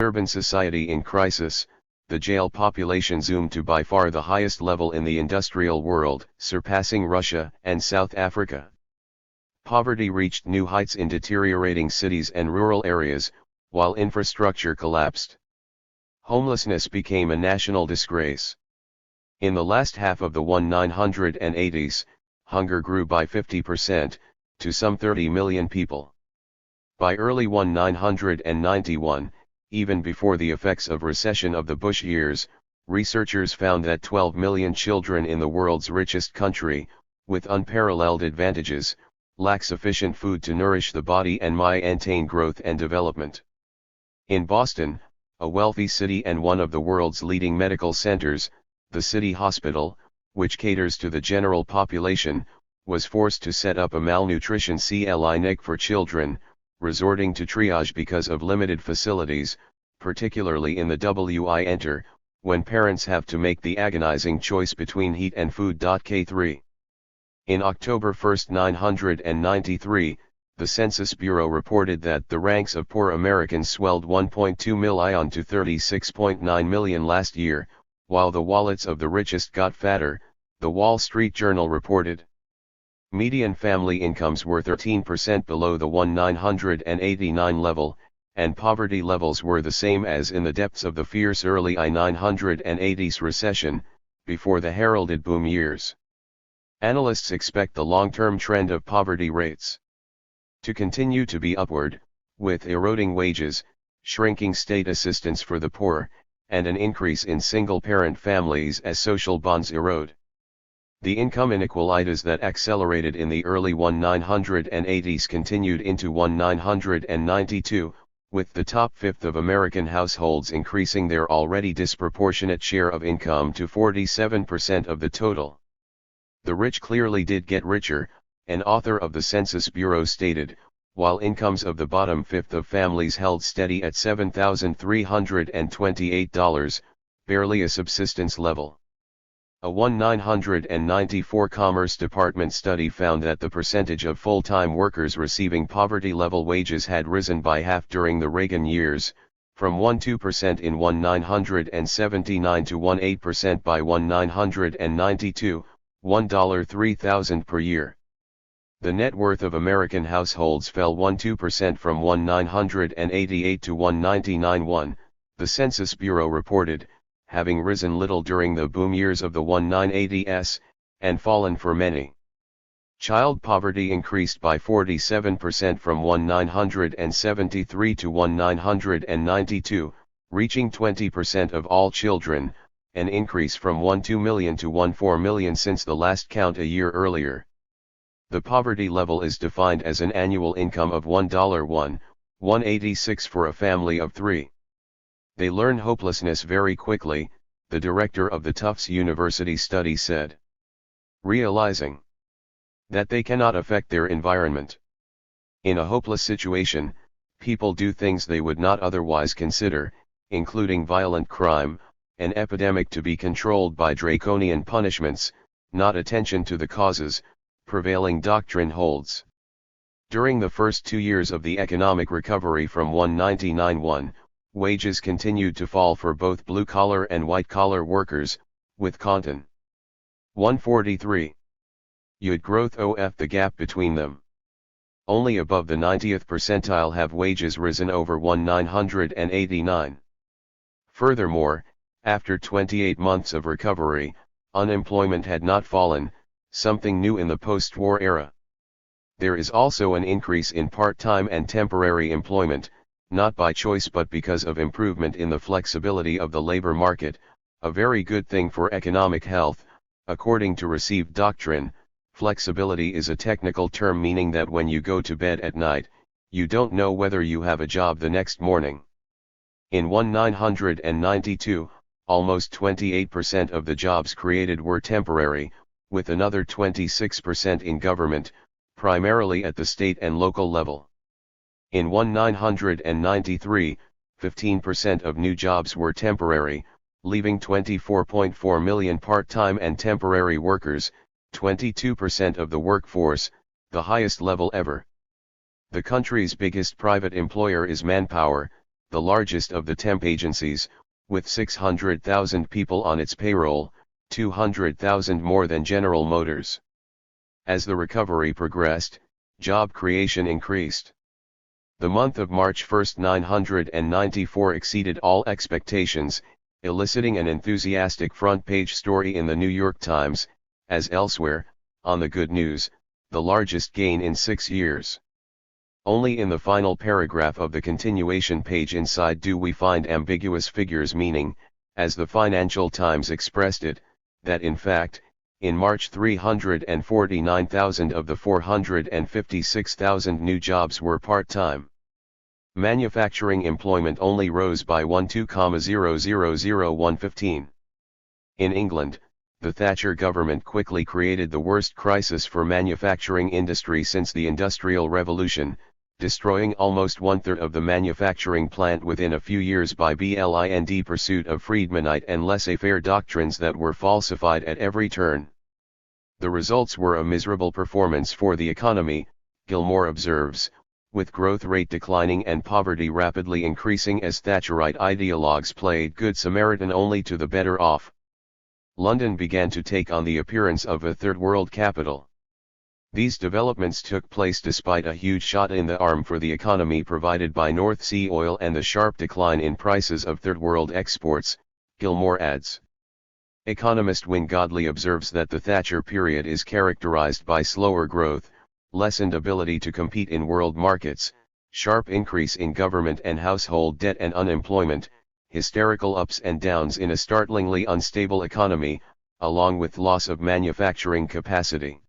Urban society in crisis, the jail population zoomed to by far the highest level in the industrial world, surpassing Russia and South Africa. Poverty reached new heights in deteriorating cities and rural areas, while infrastructure collapsed. Homelessness became a national disgrace. In the last half of the 1980s, hunger grew by 50%, to some 30 million people. By early 1991, even before the effects of recession of the Bush years, researchers found that 12 million children in the world's richest country, with unparalleled advantages, lack sufficient food to nourish the body and maintain growth and development. In Boston, a wealthy city and one of the world's leading medical centers, the City Hospital, which caters to the general population, was forced to set up a malnutrition clinic for children, resorting to triage because of limited facilities, particularly in the WINTER, when parents have to make the agonizing choice between heat and food. K3. In October 1, 1993, the Census Bureau reported that the ranks of poor Americans swelled 1.2 million to 36.9 million last year, while the wallets of the richest got fatter, the Wall Street Journal reported. Median family incomes were 13% below the 1989 level, and poverty levels were the same as in the depths of the fierce early 1980s recession, before the heralded boom years. Analysts expect the long-term trend of poverty rates to continue to be upward, with eroding wages, shrinking state assistance for the poor, and an increase in single-parent families as social bonds erode. The income inequalities that accelerated in the early 1980s continued into 1992, with the top fifth of American households increasing their already disproportionate share of income to 47% of the total. The rich clearly did get richer, an author of the Census Bureau stated, while incomes of the bottom fifth of families held steady at $7,328, barely a subsistence level. A 1994 Commerce Department study found that the percentage of full-time workers receiving poverty-level wages had risen by half during the Reagan years, from 12% in 1979 to 18% by 1992, $1,300 per year. The net worth of American households fell 12% from 1988 to 1991, the Census Bureau reported, having risen little during the boom years of the 1980s, and fallen for many. Child poverty increased by 47% from 1973 to 1992, reaching 20% of all children, an increase from 12 million to 14 million since the last count a year earlier. The poverty level is defined as an annual income of $1,186 for a family of 3. They learn hopelessness very quickly, the director of the Tufts University study said. Realizing that they cannot affect their environment. In a hopeless situation, people do things they would not otherwise consider, including violent crime, an epidemic to be controlled by draconian punishments, not attention to the causes, prevailing doctrine holds. During the first 2 years of the economic recovery from 1991, wages continued to fall for both blue-collar and white-collar workers, with Compton 143. You'd growth of the gap between them. Only above the 90th percentile have wages risen over 1989. Furthermore, after 28 months of recovery, unemployment had not fallen, something new in the post-war era. There is also an increase in part-time and temporary employment, not by choice but because of improvement in the flexibility of the labor market, a very good thing for economic health. According to received doctrine, flexibility is a technical term meaning that when you go to bed at night, you don't know whether you have a job the next morning. In 1992, almost 28% of the jobs created were temporary, with another 26% in government, primarily at the state and local level. In 1993, 15% of new jobs were temporary, leaving 24.4 million part-time and temporary workers, 22% of the workforce, the highest level ever. The country's biggest private employer is Manpower, the largest of the temp agencies, with 600,000 people on its payroll, 200,000 more than General Motors. As the recovery progressed, job creation increased. The month of March 1, 994 exceeded all expectations, eliciting an enthusiastic front-page story in the New York Times, as elsewhere, on the good news, the largest gain in 6 years. Only in the final paragraph of the continuation page inside do we find ambiguous figures, meaning, as the Financial Times expressed it, that in fact, in March 349,000 of the 456,000 new jobs were part-time. Manufacturing employment only rose by 12,000,115. In England, the Thatcher government quickly created the worst crisis for manufacturing industry since the Industrial Revolution, destroying almost one-third of the manufacturing plant within a few years by blind pursuit of Friedmanite and laissez-faire doctrines that were falsified at every turn. The results were a miserable performance for the economy, Gilmore observes, with growth rate declining and poverty rapidly increasing as Thatcherite ideologues played Good Samaritan only to the better off. London began to take on the appearance of a third world capital. These developments took place despite a huge shot in the arm for the economy provided by North Sea oil and the sharp decline in prices of third world exports, Gilmore adds. Economist Wynne Godley observes that the Thatcher period is characterized by slower growth, lessened ability to compete in world markets, sharp increase in government and household debt and unemployment, hysterical ups and downs in a startlingly unstable economy, along with loss of manufacturing capacity.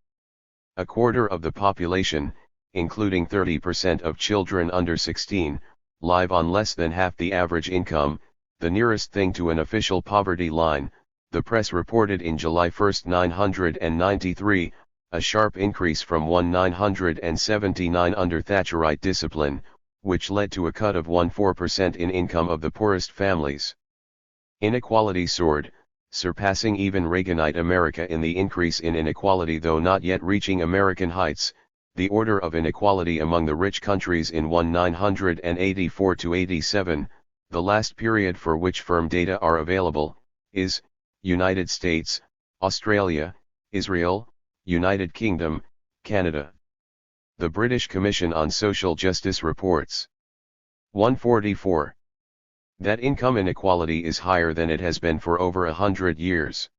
A quarter of the population, including 30% of children under 16, live on less than half the average income, the nearest thing to an official poverty line, the press reported in July 1, 993, a sharp increase from 1979 under Thatcherite discipline, which led to a cut of 14% in income of the poorest families. Inequality soared, surpassing even Reaganite America in the increase in inequality, though not yet reaching American heights. The order of inequality among the rich countries in 1984 to 87, the last period for which firm data are available, is United States, Australia, Israel, United Kingdom, Canada. The British Commission on Social Justice reports 144. That income inequality is higher than it has been for over 100 years.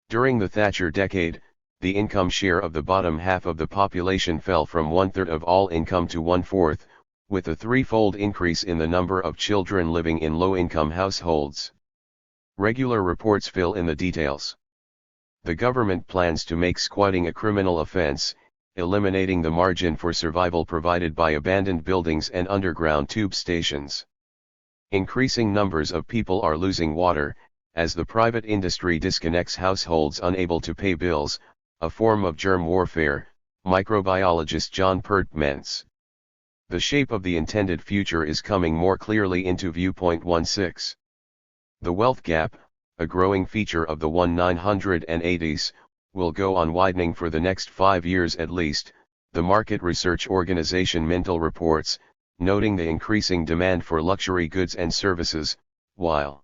During the Thatcher decade, the income share of the bottom half of the population fell from one-third of all income to one-fourth, with a threefold increase in the number of children living in low-income households. Regular reports fill in the details. The government plans to make squatting a criminal offense, eliminating the margin for survival provided by abandoned buildings and underground tube stations. Increasing numbers of people are losing water, as the private industry disconnects households unable to pay bills, a form of germ warfare, microbiologist John Pert ments. The shape of the intended future is coming more clearly into view. 16. The wealth gap, a growing feature of the 1980s, will go on widening for the next 5 years at least, the market research organization Mintel reports, noting the increasing demand for luxury goods and services, while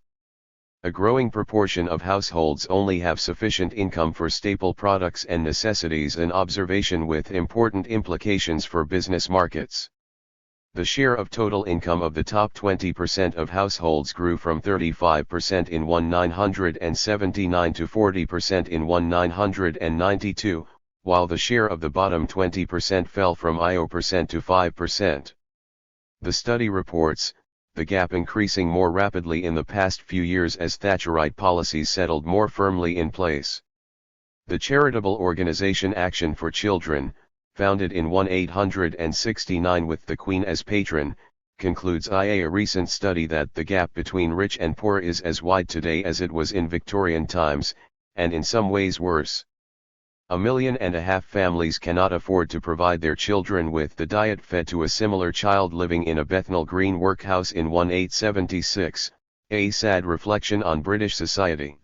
a growing proportion of households only have sufficient income for staple products and necessities, an observation with important implications for business markets. The share of total income of the top 20% of households grew from 35% in 1979 to 40% in 1992, while the share of the bottom 20% fell from 0% to 5%. The study reports, the gap increasing more rapidly in the past few years as Thatcherite policies settled more firmly in place. The charitable organization Action for Children, founded in 1869 with the Queen as patron, concludes in a recent study that the gap between rich and poor is as wide today as it was in Victorian times, and in some ways worse. 1.5 million families cannot afford to provide their children with the diet fed to a similar child living in a Bethnal Green workhouse in 1876, a sad reflection on British society.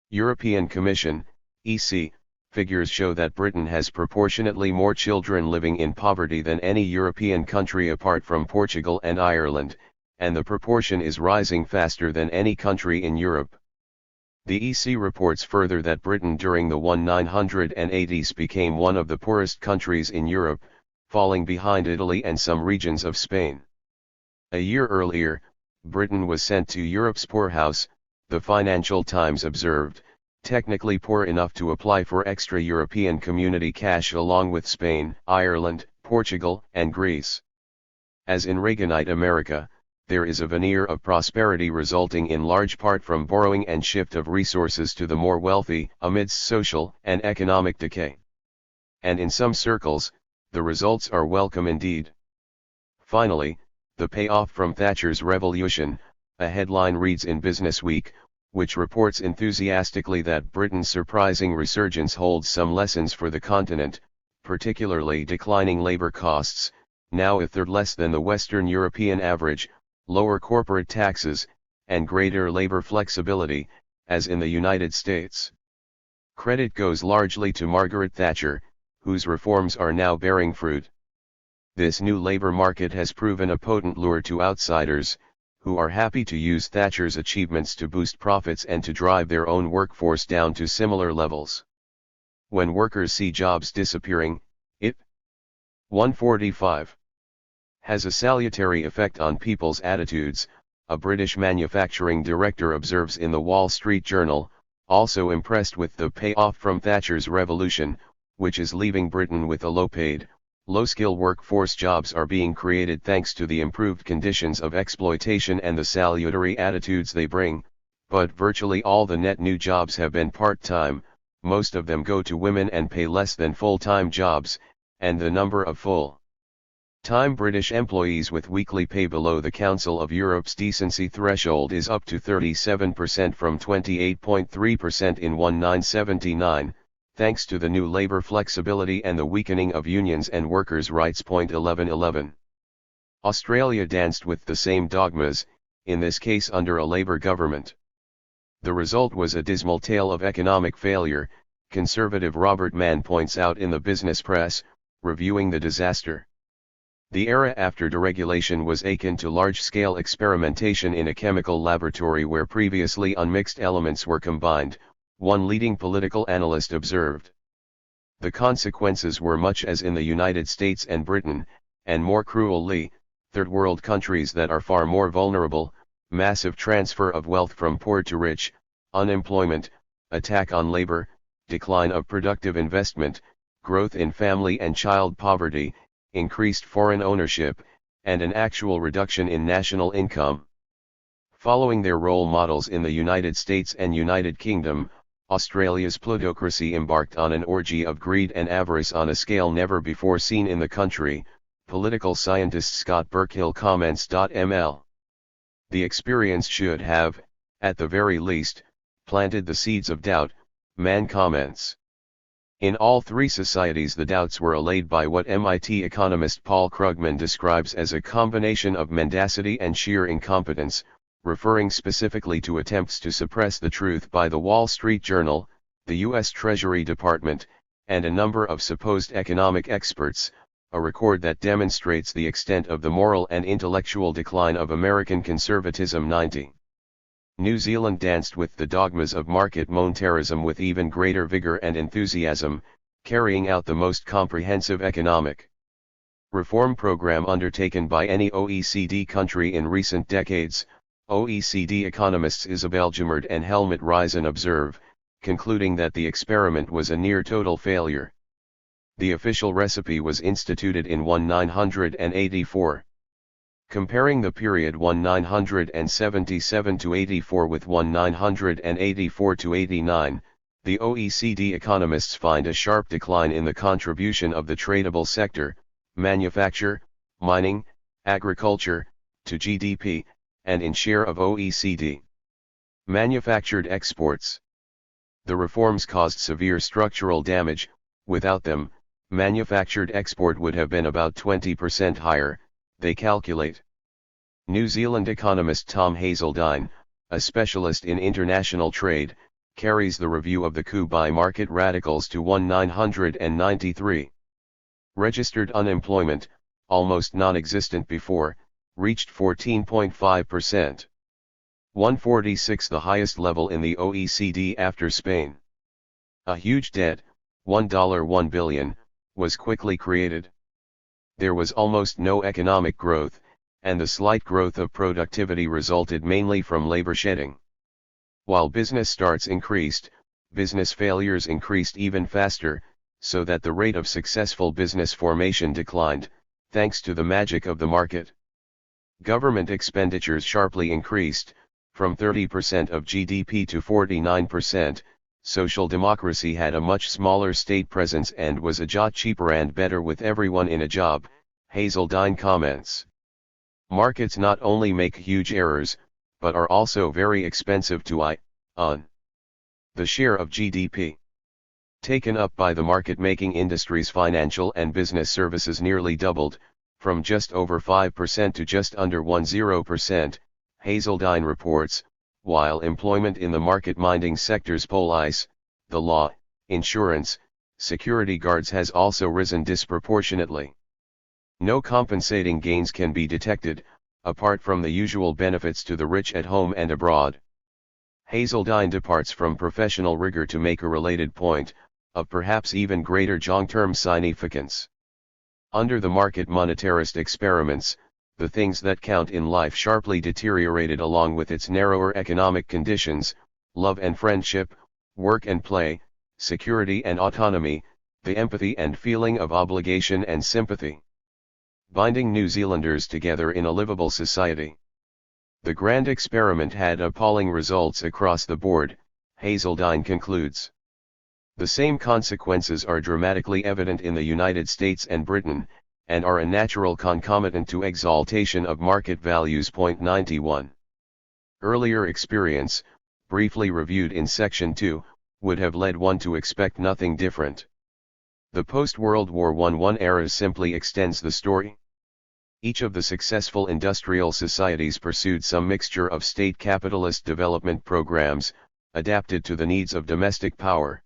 European Commission, EC, figures show that Britain has proportionately more children living in poverty than any European country apart from Portugal and Ireland, and the proportion is rising faster than any country in Europe. The EC reports further that Britain during the 1980s became one of the poorest countries in Europe, falling behind Italy and some regions of Spain. A year earlier, Britain was sent to Europe's poorhouse, the Financial Times observed, technically poor enough to apply for extra European Community cash along with Spain, Ireland, Portugal, and Greece. As in Reaganite America, there is a veneer of prosperity resulting in large part from borrowing and shift of resources to the more wealthy, amidst social and economic decay. And in some circles, the results are welcome indeed. Finally, the payoff from Thatcher's revolution, a headline reads in Business Week, which reports enthusiastically that Britain's surprising resurgence holds some lessons for the continent, particularly declining labor costs, now a third less than the Western European average, lower corporate taxes, and greater labor flexibility, as in the United States. Credit goes largely to Margaret Thatcher, whose reforms are now bearing fruit. This new labor market has proven a potent lure to outsiders, who are happy to use Thatcher's achievements to boost profits and to drive their own workforce down to similar levels. When workers see jobs disappearing, it 145 has a salutary effect on people's attitudes, a British manufacturing director observes in the Wall Street Journal, also impressed with the payoff from Thatcher's revolution, which is leaving Britain with a low-paid, low-skill workforce. Jobs are being created thanks to the improved conditions of exploitation and the salutary attitudes they bring, but virtually all the net new jobs have been part-time, most of them go to women and pay less than full-time jobs, and the number of full-time British employees with weekly pay below the Council of Europe's decency threshold is up to 37% from 28.3% in 1979, thanks to the new labor flexibility and the weakening of unions and workers' rights. 1111. Australia danced with the same dogmas, in this case under a Labour government. The result was a dismal tale of economic failure, conservative Robert Mann points out in the Business Press, reviewing the disaster. The era after deregulation was akin to large-scale experimentation in a chemical laboratory where previously unmixed elements were combined, one leading political analyst observed. The consequences were much as in the United States and Britain, and more cruelly, third world countries that are far more vulnerable, massive transfer of wealth from poor to rich, unemployment, attack on labor, decline of productive investment, growth in family and child poverty, increased foreign ownership, and an actual reduction in national income. Following their role models in the United States and United Kingdom, Australia's plutocracy embarked on an orgy of greed and avarice on a scale never before seen in the country, political scientist Scott Burkill comments. Ml. The experience should have, at the very least, planted the seeds of doubt, Mann comments. In all three societies the doubts were allayed by what MIT economist Paul Krugman describes as a combination of mendacity and sheer incompetence, referring specifically to attempts to suppress the truth by the Wall Street Journal, the U.S. Treasury Department, and a number of supposed economic experts, a record that demonstrates the extent of the moral and intellectual decline of American conservatism. 90. New Zealand danced with the dogmas of market monetarism with even greater vigor and enthusiasm, carrying out the most comprehensive economic reform program undertaken by any OECD country in recent decades, OECD economists Isabel Jumard and Helmut Reisen observe, concluding that the experiment was a near-total failure. The official recipe was instituted in 1984. Comparing the period 1977 to 84 with 1984 to 89, the OECD economists find a sharp decline in the contribution of the tradable sector, manufacture, mining, agriculture, to GDP, and in share of OECD manufactured exports. The reforms caused severe structural damage. Without them, manufactured export would have been about 20% higher, they calculate. New Zealand economist Tom Hazeldine, a specialist in international trade, carries the review of the coup by market radicals to 1993. Registered unemployment, almost non-existent before, reached 14.5%. 146, the highest level in the OECD after Spain. A huge debt, $1 billion, was quickly created. There was almost no economic growth, and the slight growth of productivity resulted mainly from labor shedding. While business starts increased, business failures increased even faster, so that the rate of successful business formation declined, thanks to the magic of the market. Government expenditures sharply increased, from 30% of GDP to 49%, social democracy had a much smaller state presence and was a lot cheaper and better with everyone in a job, Hazeldine comments. Markets not only make huge errors, but are also very expensive to own. The share of GDP taken up by the market-making industries, financial and business services, nearly doubled, from just over 5% to just under 10%, Hazeldine reports, while employment in the market-minding sectors, police, the law, insurance, security guards, has also risen disproportionately. No compensating gains can be detected, apart from the usual benefits to the rich at home and abroad. Hazeldine departs from professional rigor to make a related point, of perhaps even greater long-term significance. Under the market monetarist experiments, the things that count in life sharply deteriorated along with its narrower economic conditions: love and friendship, work and play, security and autonomy, the empathy and feeling of obligation and sympathy, binding New Zealanders together in a livable society. The grand experiment had appalling results across the board, Hazeldine concludes. The same consequences are dramatically evident in the United States and Britain, and are a natural concomitant to exaltation of market values. 91. Earlier experience, briefly reviewed in Section 2, would have led one to expect nothing different. The post-World War I era simply extends the story. Each of the successful industrial societies pursued some mixture of state capitalist development programs, adapted to the needs of domestic power.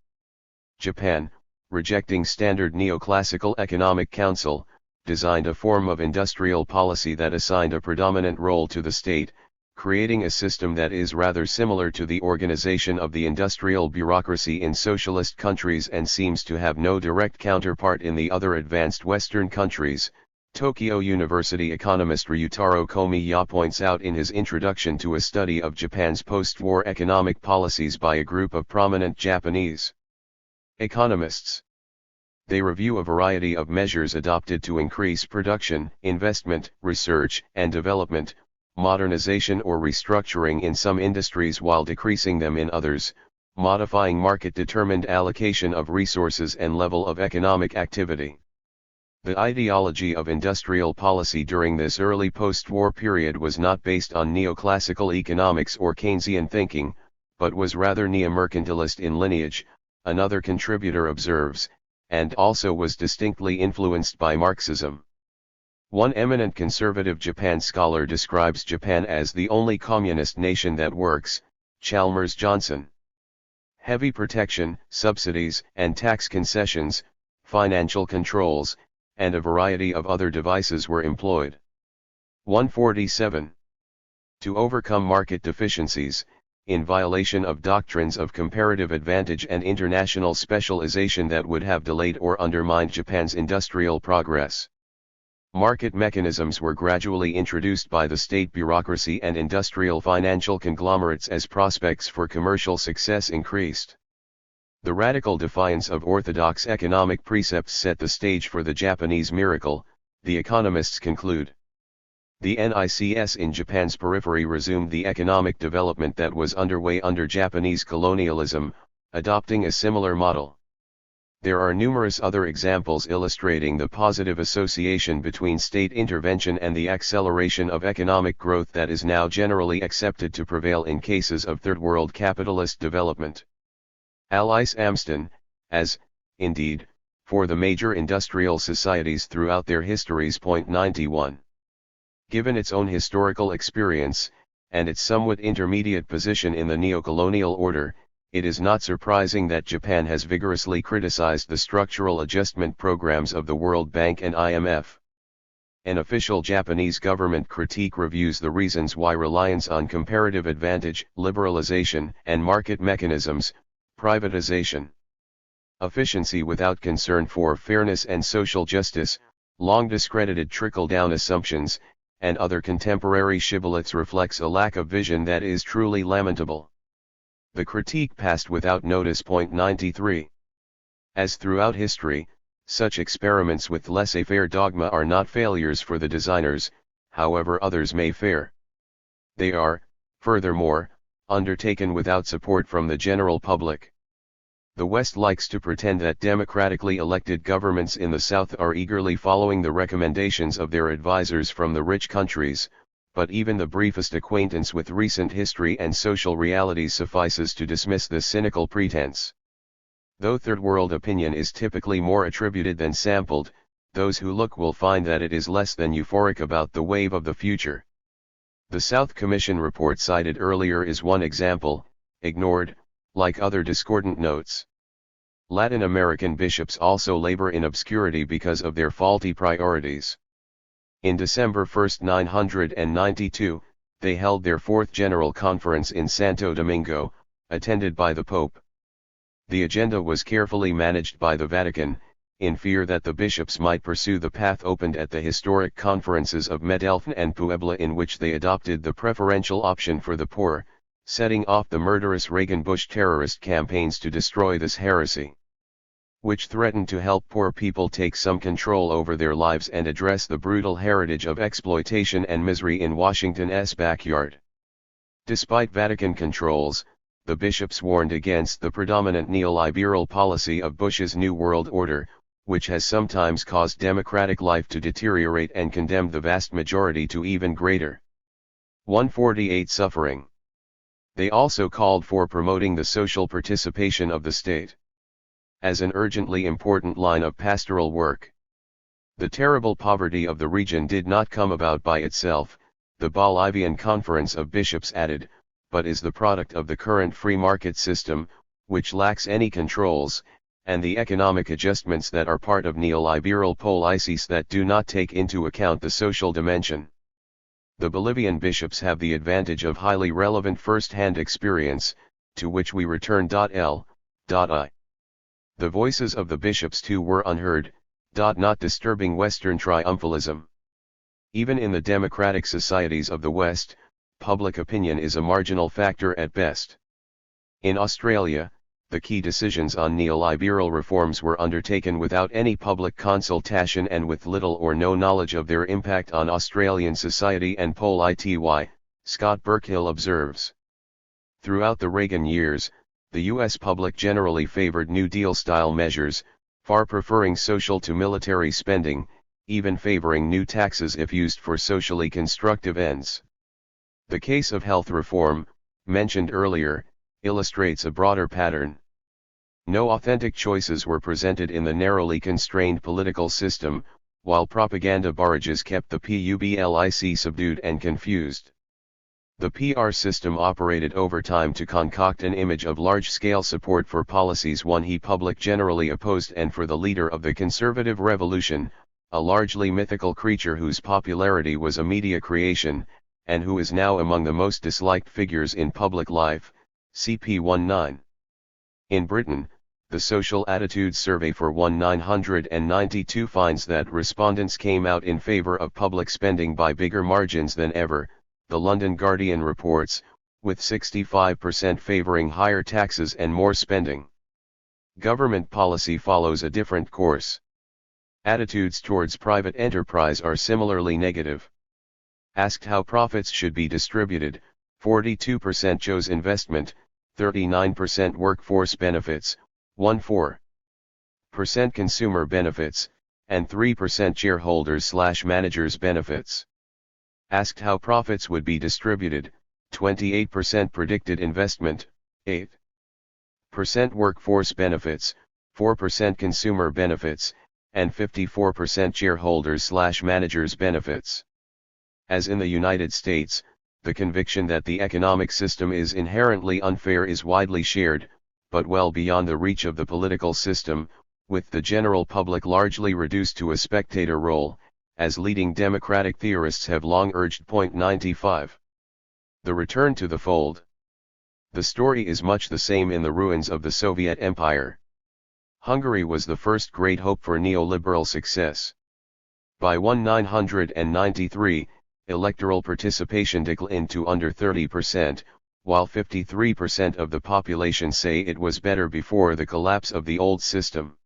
Japan, rejecting standard neoclassical economic counsel, designed a form of industrial policy that assigned a predominant role to the state, creating a system that is rather similar to the organization of the industrial bureaucracy in socialist countries and seems to have no direct counterpart in the other advanced Western countries, Tokyo University economist Ryutaro Komiya points out in his introduction to a study of Japan's post-war economic policies by a group of prominent Japanese economists. They review a variety of measures adopted to increase production, investment, research and development, modernization or restructuring in some industries while decreasing them in others, modifying market-determined allocation of resources and level of economic activity. The ideology of industrial policy during this early post-war period was not based on neoclassical economics or Keynesian thinking, but was rather neo-mercantilist in lineage, another contributor observes, and also was distinctly influenced by Marxism. One eminent conservative Japan scholar describes Japan as the only communist nation that works, Chalmers Johnson. Heavy protection, subsidies and tax concessions, financial controls, and a variety of other devices were employed. 147. To overcome market deficiencies, in violation of doctrines of comparative advantage and international specialization that would have delayed or undermined Japan's industrial progress. Market mechanisms were gradually introduced by the state bureaucracy and industrial financial conglomerates as prospects for commercial success increased. The radical defiance of orthodox economic precepts set the stage for the Japanese miracle, the economists conclude. The NICS in Japan's periphery resumed the economic development that was underway under Japanese colonialism, adopting a similar model. There are numerous other examples illustrating the positive association between state intervention and the acceleration of economic growth that is now generally accepted to prevail in cases of third world capitalist development. Alice Amston, as, indeed, for the major industrial societies throughout their histories. 91. Given its own historical experience, and its somewhat intermediate position in the neocolonial order, it is not surprising that Japan has vigorously criticized the structural adjustment programs of the World Bank and IMF. An official Japanese government critique reviews the reasons why reliance on comparative advantage, liberalization, and market mechanisms, privatization, efficiency without concern for fairness and social justice, long discredited trickle-down assumptions, and other contemporary shibboleths reflects a lack of vision that is truly lamentable. The critique passed without notice. 93. As throughout history, such experiments with laissez-faire dogma are not failures for the designers, however others may fare. They are, furthermore, undertaken without support from the general public. The West likes to pretend that democratically elected governments in the South are eagerly following the recommendations of their advisors from the rich countries, but even the briefest acquaintance with recent history and social realities suffices to dismiss this cynical pretense. Though third world opinion is typically more attributed than sampled, those who look will find that it is less than euphoric about the wave of the future. The South Commission report cited earlier is one example, ignored, like other discordant notes. Latin American bishops also labor in obscurity because of their faulty priorities. In December 1, 992, they held their fourth General Conference in Santo Domingo, attended by the Pope. The agenda was carefully managed by the Vatican, in fear that the bishops might pursue the path opened at the historic conferences of Medellin and Puebla, in which they adopted the preferential option for the poor, setting off the murderous Reagan-Bush terrorist campaigns to destroy this heresy, which threatened to help poor people take some control over their lives and address the brutal heritage of exploitation and misery in Washington's backyard. Despite Vatican controls, the bishops warned against the predominant neoliberal policy of Bush's New World Order, which has sometimes caused democratic life to deteriorate, and condemned the vast majority to even greater 148 suffering. They also called for promoting the social participation of the state as an urgently important line of pastoral work. The terrible poverty of the region did not come about by itself, the Bolivian Conference of Bishops added, but is the product of the current free market system, which lacks any controls, and the economic adjustments that are part of neoliberal policies that do not take into account the social dimension. The Bolivian bishops have the advantage of highly relevant first-hand experience, to which we return. L.I. The voices of the bishops too were unheard, not disturbing Western triumphalism. Even in the democratic societies of the West, public opinion is a marginal factor at best. In Australia, the key decisions on neoliberal reforms were undertaken without any public consultation and with little or no knowledge of their impact on Australian society and polity, Scott Burkhill observes. Throughout the Reagan years, the U.S. public generally favored New Deal-style measures, far preferring social to military spending, even favoring new taxes if used for socially constructive ends. The case of health reform, mentioned earlier, illustrates a broader pattern. No authentic choices were presented in the narrowly constrained political system, while propaganda barrages kept the public subdued and confused. The PR system operated over time to concoct an image of large-scale support for policies one he public generally opposed, and for the leader of the conservative revolution, a largely mythical creature whose popularity was a media creation, and who is now among the most disliked figures in public life, CP 19. In Britain, the Social Attitudes Survey for 1992 finds that respondents came out in favour of public spending by bigger margins than ever, the London Guardian reports, with 65% favouring higher taxes and more spending. Government policy follows a different course. Attitudes towards private enterprise are similarly negative. Asked how profits should be distributed, 42% chose investment, 39% workforce benefits, 14% consumer benefits, and 3% shareholders/managers benefits. Asked how profits would be distributed, 28% predicted investment, 8% workforce benefits, 4% consumer benefits, and 54% shareholders/managers benefits. As in the United States, the conviction that the economic system is inherently unfair is widely shared, but well beyond the reach of the political system, with the general public largely reduced to a spectator role, as leading democratic theorists have long urged. 95. The return to the fold. The story is much the same in the ruins of the Soviet Empire. Hungary was the first great hope for neoliberal success. By 1993, electoral participation declined to under 30%, while 53% of the population say it was better before the collapse of the old system.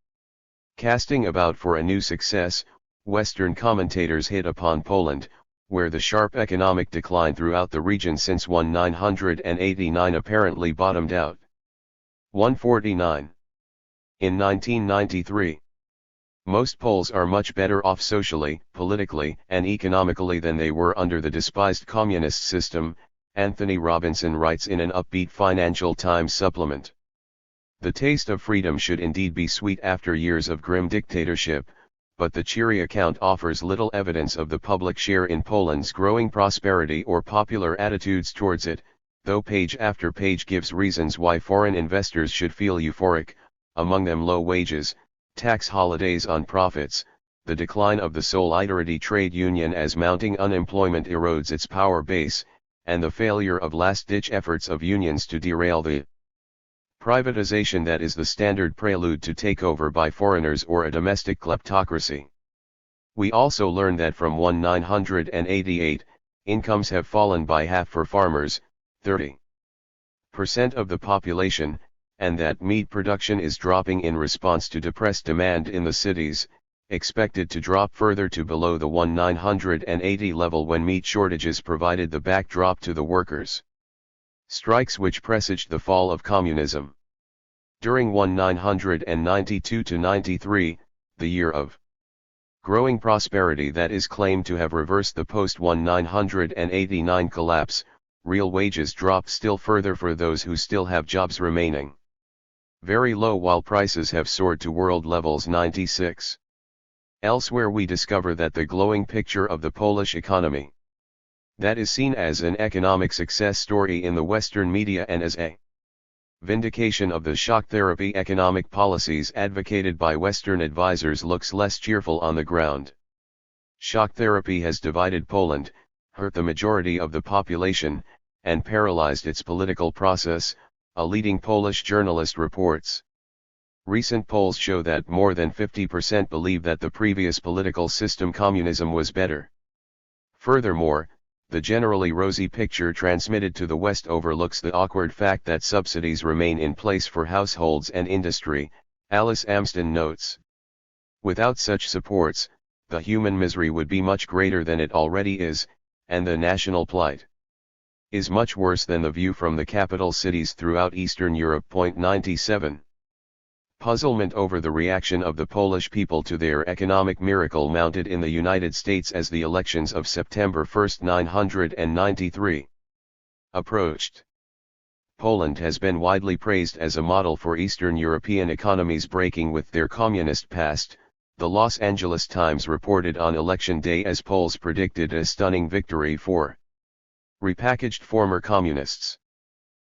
Casting about for a new success, Western commentators hit upon Poland, where the sharp economic decline throughout the region since 1989 apparently bottomed out. 149. In 1993. Most Poles are much better off socially, politically, and economically than they were under the despised communist system, Anthony Robinson writes in an upbeat Financial Times supplement. The taste of freedom should indeed be sweet after years of grim dictatorship, but the cheery account offers little evidence of the public share in Poland's growing prosperity or popular attitudes towards it, though page after page gives reasons why foreign investors should feel euphoric, among them low wages, tax holidays on profits, the decline of the Solidarity trade union as mounting unemployment erodes its power base, and the failure of last-ditch efforts of unions to derail the privatization that is the standard prelude to takeover by foreigners or a domestic kleptocracy. We also learn that from 1988, incomes have fallen by half for farmers, 30% of the population, and that meat production is dropping in response to depressed demand in the cities, expected to drop further to below the 1980 level when meat shortages provided the backdrop to the workers' strikes which presaged the fall of communism. During 1992-93, the year of growing prosperity that is claimed to have reversed the post-1989 collapse, real wages dropped still further for those who still have jobs remaining very low while prices have soared to world levels. 96. Elsewhere we discover that the glowing picture of the Polish economy that is seen as an economic success story in the Western media and as a vindication of the shock therapy economic policies advocated by Western advisors looks less cheerful on the ground. Shock therapy has divided Poland, hurt the majority of the population, and paralyzed its political process, a leading Polish journalist reports. Recent polls show that more than 50% believe that the previous political system communism was better. Furthermore, the generally rosy picture transmitted to the West overlooks the awkward fact that subsidies remain in place for households and industry, Alice Amsden notes. Without such supports, the human misery would be much greater than it already is, and the national plight is much worse than the view from the capital cities throughout Eastern Europe. 97. Puzzlement over the reaction of the Polish people to their economic miracle mounted in the United States as the elections of September 1, 1993 approached. Poland has been widely praised as a model for Eastern European economies breaking with their communist past, the Los Angeles Times reported on election day as polls predicted a stunning victory for repackaged former communists.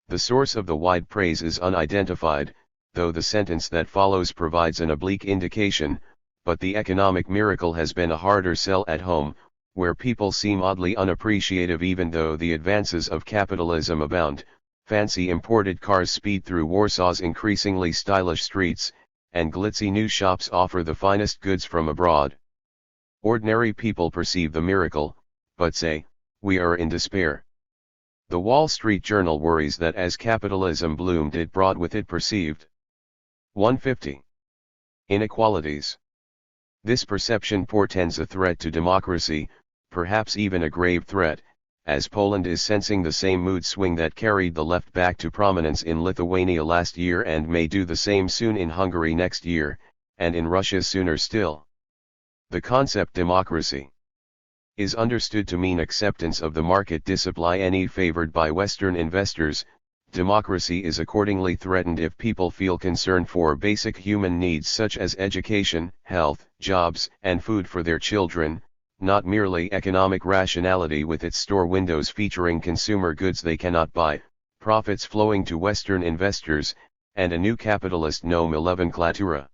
The source of the wide praise is unidentified, though the sentence that follows provides an oblique indication, but the economic miracle has been a harder sell at home, where people seem oddly unappreciative even though the advances of capitalism abound, fancy imported cars speed through Warsaw's increasingly stylish streets, and glitzy new shops offer the finest goods from abroad. Ordinary people perceive the miracle, but say, "We are in despair." The Wall Street Journal worries that as capitalism bloomed it brought with it perceived 150 inequalities. This perception portends a threat to democracy, perhaps even a grave threat, as Poland is sensing the same mood swing that carried the left back to prominence in Lithuania last year and may do the same soon in Hungary next year, and in Russia sooner still. The concept democracy is understood to mean acceptance of the market discipline favored by Western investors. Democracy is accordingly threatened if people feel concern for basic human needs such as education, health, jobs, and food for their children, not merely economic rationality with its store windows featuring consumer goods they cannot buy, profits flowing to Western investors, and a new capitalist nomenclatura.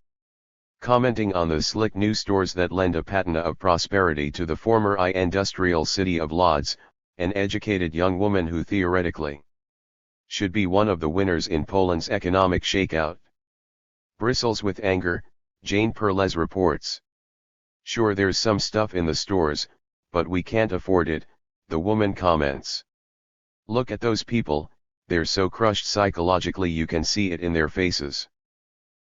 Commenting on the slick new stores that lend a patina of prosperity to the former industrial city of Lodz, an educated young woman who theoretically should be one of the winners in Poland's economic shakeout, bristles with anger. Jane Perles reports. Sure, there's some stuff in the stores, but we can't afford it, the woman comments. Look at those people, they're so crushed psychologically, you can see it in their faces.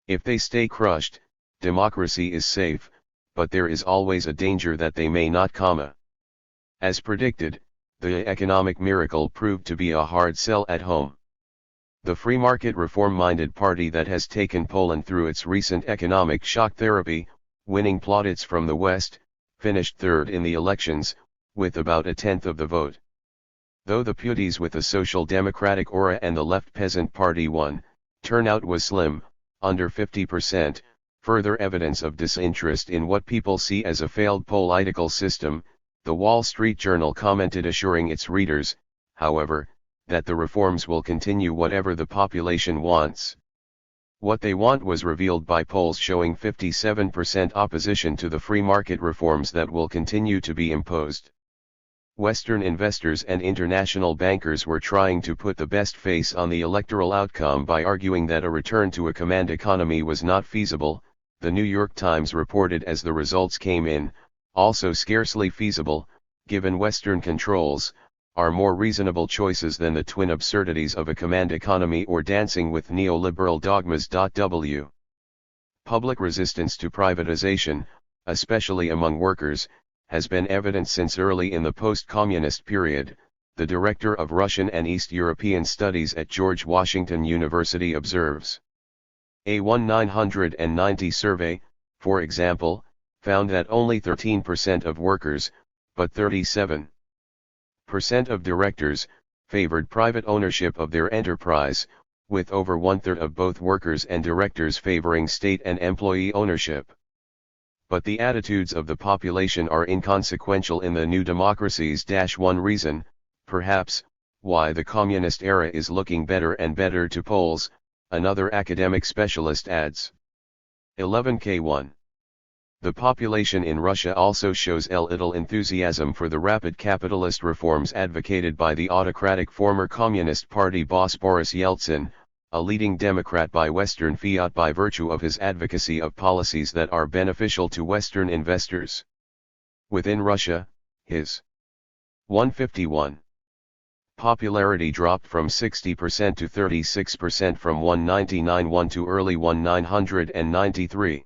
If they stay crushed, democracy is safe, but there is always a danger that they may not, As predicted, the economic miracle proved to be a hard sell at home. The free market reform-minded party that has taken Poland through its recent economic shock therapy, winning plaudits from the West, finished third in the elections, with about a tenth of the vote. Though the Puties with a social democratic aura and the Left Peasant Party won, turnout was slim, under 50%, further evidence of disinterest in what people see as a failed political system. The Wall Street Journal commented, assuring its readers, however, that the reforms will continue whatever the population wants. What they want was revealed by polls showing 57% opposition to the free market reforms that will continue to be imposed. Western investors and international bankers were trying to put the best face on the electoral outcome by arguing that a return to a command economy was not feasible, the New York Times reported, as the results came in. Also scarcely feasible, given Western controls, are more reasonable choices than the twin absurdities of a command economy or dancing with neoliberal dogmas. Public resistance to privatization, especially among workers, has been evident since early in the post-communist period, the director of Russian and East European Studies at George Washington University observes. A 1990 survey, for example, found that only 13% of workers, but 37% of directors, favored private ownership of their enterprise, with over one-third of both workers and directors favoring state and employee ownership. But the attitudes of the population are inconsequential in the new democracies. One reason, perhaps, why the communist era is looking better and better to Poles, another academic specialist adds. 11K1. The population in Russia also shows little enthusiasm for the rapid capitalist reforms advocated by the autocratic former Communist Party boss Boris Yeltsin, a leading Democrat by Western fiat by virtue of his advocacy of policies that are beneficial to Western investors. Within Russia, his 151 popularity dropped from 60% to 36% from 1991 to early 1993.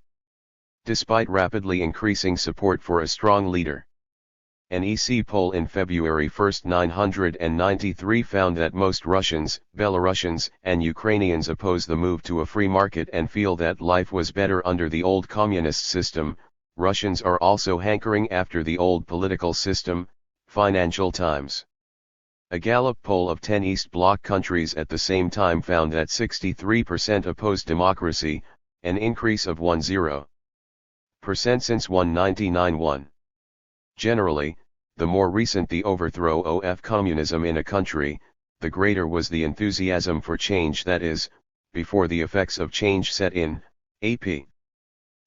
Despite rapidly increasing support for a strong leader. An EC poll in February 1, 1993 found that most Russians, Belarusians, and Ukrainians oppose the move to a free market and feel that life was better under the old communist system. Russians are also hankering after the old political system, Financial Times. A Gallup poll of 10 East Bloc countries at the same time found that 63% opposed democracy, an increase of 10% since 1991. Generally, the more recent the overthrow of communism in a country, the greater was the enthusiasm for change, that is, before the effects of change set in. AP.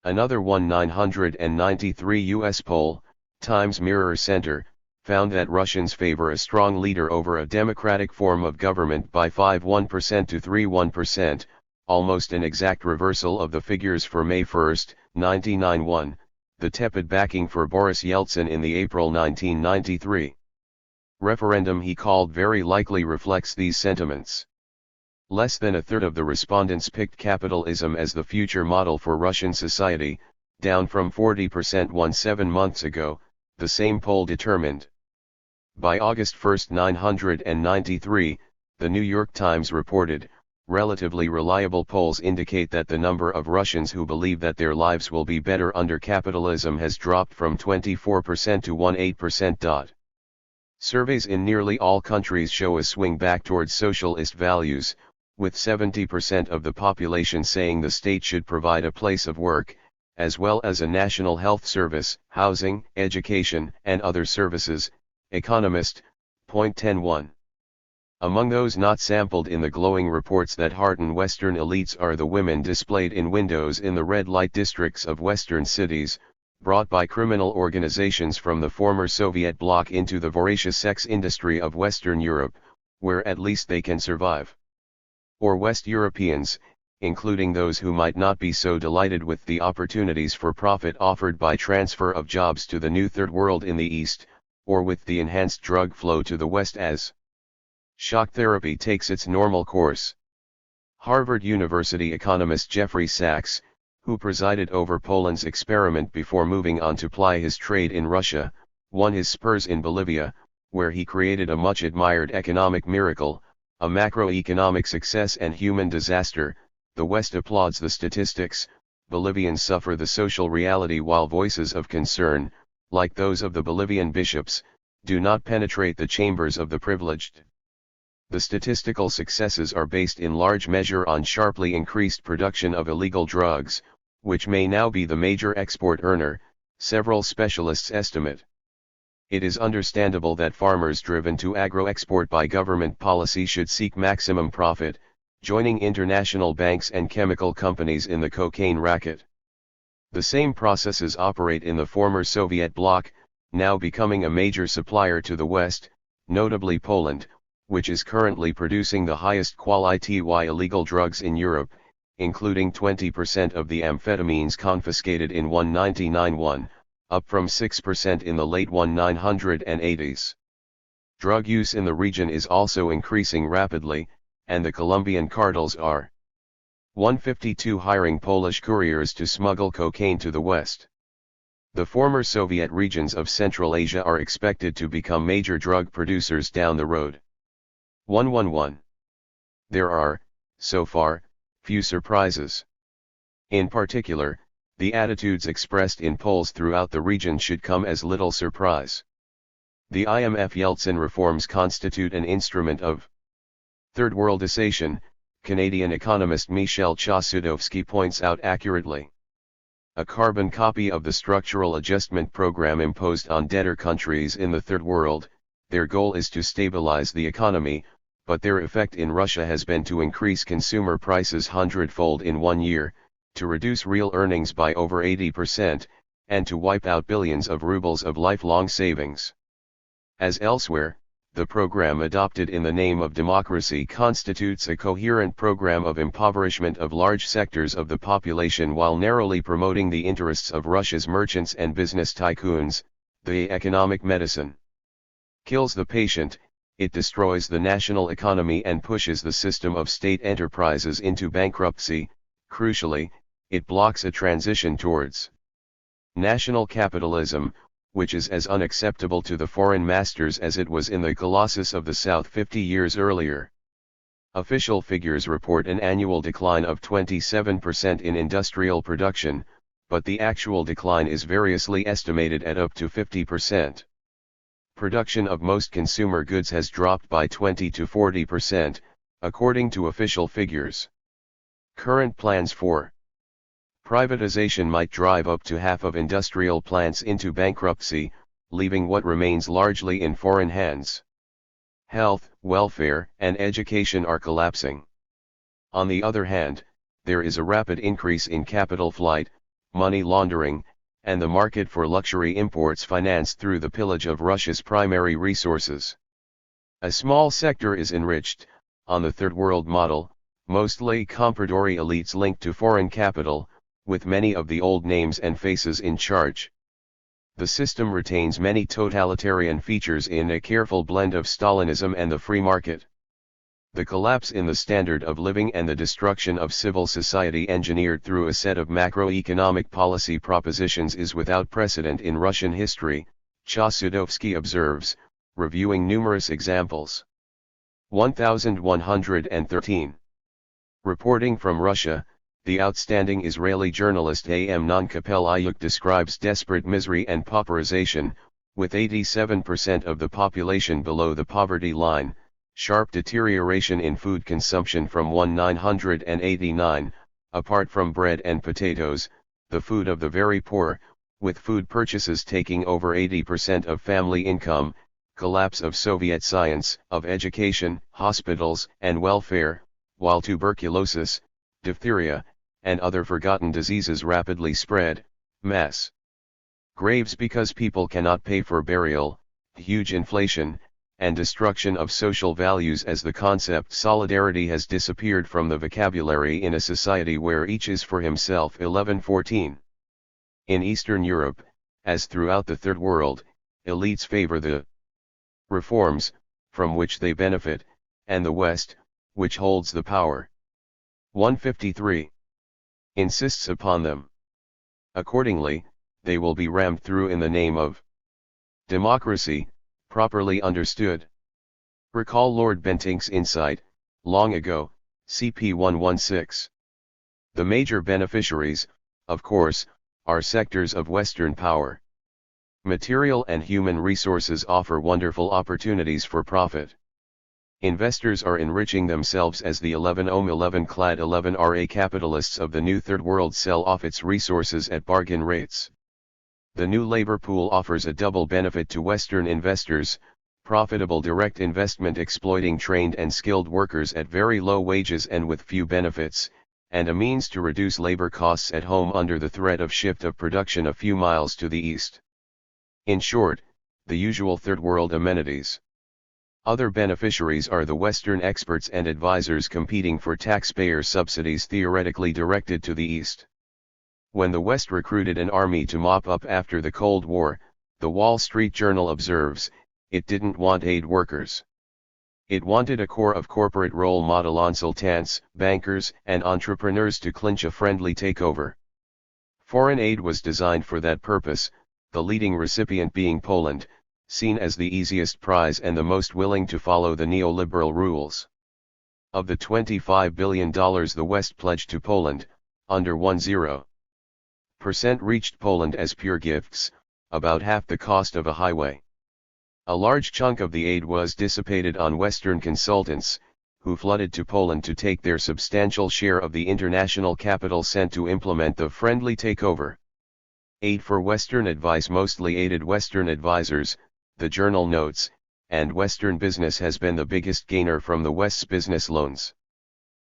Another 1993 US poll, Times Mirror Center, found that Russians favor a strong leader over a democratic form of government by 51% to 31%, almost an exact reversal of the figures for May 1, 1991, the tepid backing for Boris Yeltsin in the April 1993 referendum he called very likely reflects these sentiments. Less than a third of the respondents picked capitalism as the future model for Russian society, down from 40% 7 months ago, the same poll determined. By August 1, 1993, the New York Times reported, relatively reliable polls indicate that the number of Russians who believe that their lives will be better under capitalism has dropped from 24% to 18%. Surveys in nearly all countries show a swing back towards socialist values, with 70% of the population saying the state should provide a place of work, as well as a national health service, housing, education, and other services. Economist, point 10.1. Among those not sampled in the glowing reports that hearten Western elites are the women displayed in windows in the red light districts of Western cities, brought by criminal organizations from the former Soviet bloc into the voracious sex industry of Western Europe, where at least they can survive. Or West Europeans, including those who might not be so delighted with the opportunities for profit offered by transfer of jobs to the new Third World in the East, or with the enhanced drug flow to the West as shock therapy takes its normal course. Harvard University economist Jeffrey Sachs, who presided over Poland's experiment before moving on to ply his trade in Russia, won his spurs in Bolivia, where he created a much-admired economic miracle, a macroeconomic success and human disaster. The West applauds the statistics, Bolivians suffer the social reality while voices of concern, like those of the Bolivian bishops, do not penetrate the chambers of the privileged. The statistical successes are based in large measure on sharply increased production of illegal drugs, which may now be the major export earner, several specialists estimate. It is understandable that farmers driven to agro-export by government policy should seek maximum profit, joining international banks and chemical companies in the cocaine racket. The same processes operate in the former Soviet bloc, now becoming a major supplier to the West, notably Poland, which is currently producing the highest quality illegal drugs in Europe, including 20% of the amphetamines confiscated in 1991, up from 6% in the late 1980s. Drug use in the region is also increasing rapidly, and the Colombian cartels are 152 hiring Polish couriers to smuggle cocaine to the West. The former Soviet regions of Central Asia are expected to become major drug producers down the road. 111. There are, so far, few surprises. In particular, the attitudes expressed in polls throughout the region should come as little surprise. The IMF Yeltsin reforms constitute an instrument of third-worldization, Canadian economist Michel CHOMSKY points out accurately. A carbon copy of the structural adjustment program imposed on debtor countries in the Third World, their goal is to stabilize the economy, but their effect in Russia has been to increase consumer prices hundredfold in 1 year, to reduce real earnings by over 80%, and to wipe out billions of rubles of lifelong savings. As elsewhere, the program adopted in the name of democracy constitutes a coherent program of impoverishment of large sectors of the population while narrowly promoting the interests of Russia's merchants and business tycoons. The economic medicine kills the patient. It destroys the national economy and pushes the system of state enterprises into bankruptcy. Crucially, it blocks a transition towards national capitalism, which is as unacceptable to the foreign masters as it was in the Colossus of the South 50 years earlier. Official figures report an annual decline of 27% in industrial production, but the actual decline is variously estimated at up to 50%. Production of most consumer goods has dropped by 20 to 40%, according to official figures. Current plans for privatization might drive up to half of industrial plants into bankruptcy, leaving what remains largely in foreign hands. Health, welfare, and education are collapsing. On the other hand, there is a rapid increase in capital flight, money laundering, and the market for luxury imports financed through the pillage of Russia's primary resources. A small sector is enriched, on the Third World model, mostly comprador elites linked to foreign capital, with many of the old names and faces in charge. The system retains many totalitarian features in a careful blend of Stalinism and the free market. The collapse in the standard of living and the destruction of civil society engineered through a set of macroeconomic policy propositions is without precedent in Russian history, Chossudovsky observes, reviewing numerous examples. 1113. Reporting from Russia, the outstanding Israeli journalist Amnon Kapelyuk describes desperate misery and pauperization, with 87% of the population below the poverty line, sharp deterioration in food consumption from 1989, apart from bread and potatoes, the food of the very poor, with food purchases taking over 80% of family income, collapse of Soviet science, of education, hospitals, and welfare, while tuberculosis, diphtheria, and other forgotten diseases rapidly spread, mass graves because people cannot pay for burial, huge inflation, and destruction of social values as the concept solidarity has disappeared from the vocabulary in a society where each is for himself. 1114. In Eastern Europe, as throughout the Third World, elites favor the reforms, from which they benefit, and the West, which holds the power. 153. Insists upon them. Accordingly, they will be rammed through in the name of democracy, properly understood. Recall Lord Bentinck's insight, long ago, CP 116. The major beneficiaries, of course, are sectors of Western power. Material and human resources offer wonderful opportunities for profit. Investors are enriching themselves as the 11 clad 11 RA capitalists of the new Third World sell off its resources at bargain rates. The new labor pool offers a double benefit to Western investors: profitable direct investment exploiting trained and skilled workers at very low wages and with few benefits, and a means to reduce labor costs at home under the threat of shift of production a few miles to the east. In short, the usual Third World amenities. Other beneficiaries are the Western experts and advisors competing for taxpayer subsidies theoretically directed to the East. When the West recruited an army to mop up after the Cold War, the Wall Street Journal observes, it didn't want aid workers. It wanted a corps of corporate role model consultants, bankers, and entrepreneurs to clinch a friendly takeover. Foreign aid was designed for that purpose, the leading recipient being Poland, seen as the easiest prize and the most willing to follow the neoliberal rules. Of the $25 billion the West pledged to Poland, under 10% reached Poland as pure gifts, about half the cost of a highway. A large chunk of the aid was dissipated on Western consultants, who flooded to Poland to take their substantial share of the international capital sent to implement the friendly takeover. Aid for Western advice mostly aided Western advisors, the journal notes, and Western business has been the biggest gainer from the West's business loans.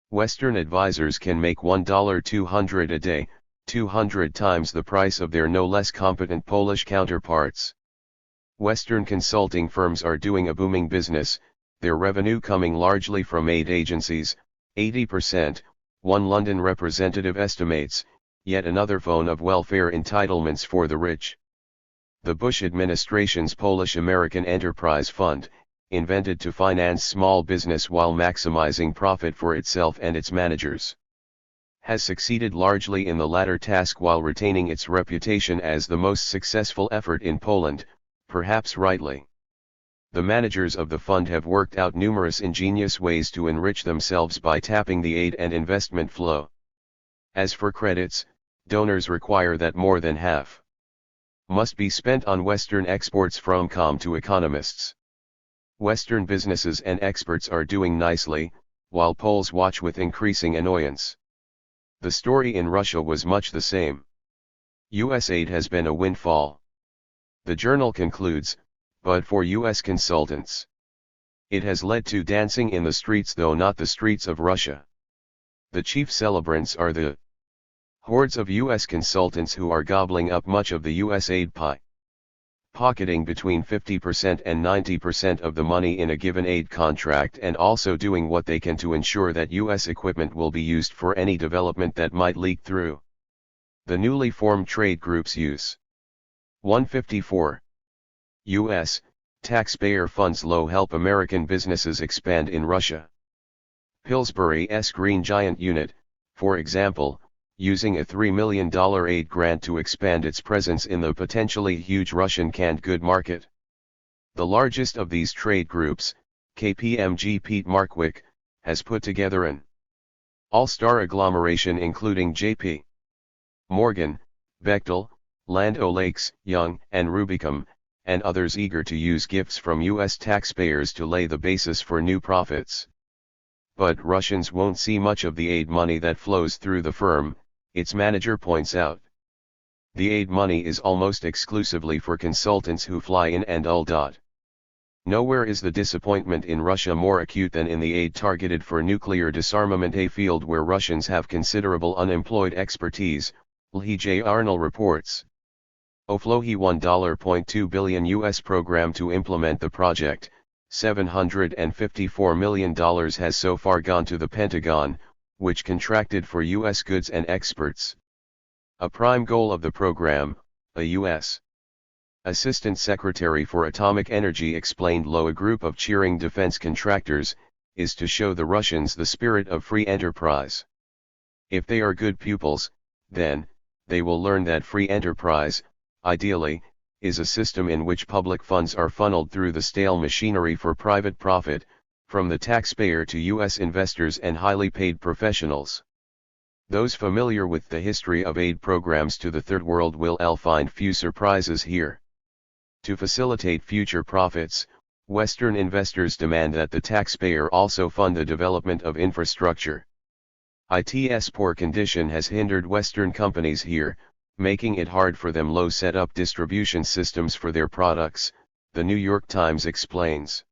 Western advisors can make $1.200 a day, 200 times the price of their no less competent Polish counterparts. Western consulting firms are doing a booming business, their revenue coming largely from aid agencies, 80%, one London representative estimates, yet another phone of welfare entitlements for the rich. The Bush administration's Polish-American Enterprise Fund, invented to finance small business while maximizing profit for itself and its managers, has succeeded largely in the latter task while retaining its reputation as the most successful effort in Poland, perhaps rightly. The managers of the fund have worked out numerous ingenious ways to enrich themselves by tapping the aid and investment flow. As for credits, donors require that more than half must be spent on Western exports from com to economists. Western businesses and experts are doing nicely, while Poles watch with increasing annoyance. The story in Russia was much the same. US aid has been a windfall. The journal concludes, but for US consultants, it has led to dancing in the streets, though not the streets of Russia. The chief celebrants are the hordes of US consultants who are gobbling up much of the US aid pie, pocketing between 50% and 90% of the money in a given aid contract, and also doing what they can to ensure that US equipment will be used for any development that might leak through the newly formed trade groups use. 154. US taxpayer funds low help American businesses expand in Russia. Pillsbury's Green Giant unit, for example, using a $3 million aid grant to expand its presence in the potentially huge Russian canned good market. The largest of these trade groups, KPMG Pete Markwick, has put together an all-star agglomeration including J.P. Morgan, Bechtel, Land O'Lakes, Young and Rubicam, and others eager to use gifts from U.S. taxpayers to lay the basis for new profits. But Russians won't see much of the aid money that flows through the firm, its manager points out. The aid money is almost exclusively for consultants who fly in and all. Nowhere is the disappointment in Russia more acute than in the aid targeted for nuclear disarmament, a field where Russians have considerable unemployed expertise, L. J. Arnold reports. Oflohi $1.2 billion US program to implement the project, $754 million has so far gone to the Pentagon, which contracted for US goods and experts. A prime goal of the program, a U.S. Assistant Secretary for Atomic Energy explained Lo, a group of cheering defense contractors, is to show the Russians the spirit of free enterprise. If they are good pupils, then, they will learn that free enterprise, ideally, is a system in which public funds are funneled through the stale machinery for private profit, from the taxpayer to U.S. investors and highly paid professionals. Those familiar with the history of aid programs to the Third World will find few surprises here. To facilitate future profits, Western investors demand that the taxpayer also fund the development of infrastructure. Its poor condition has hindered Western companies here, making it hard for them to set up distribution systems for their products, the New York Times explains.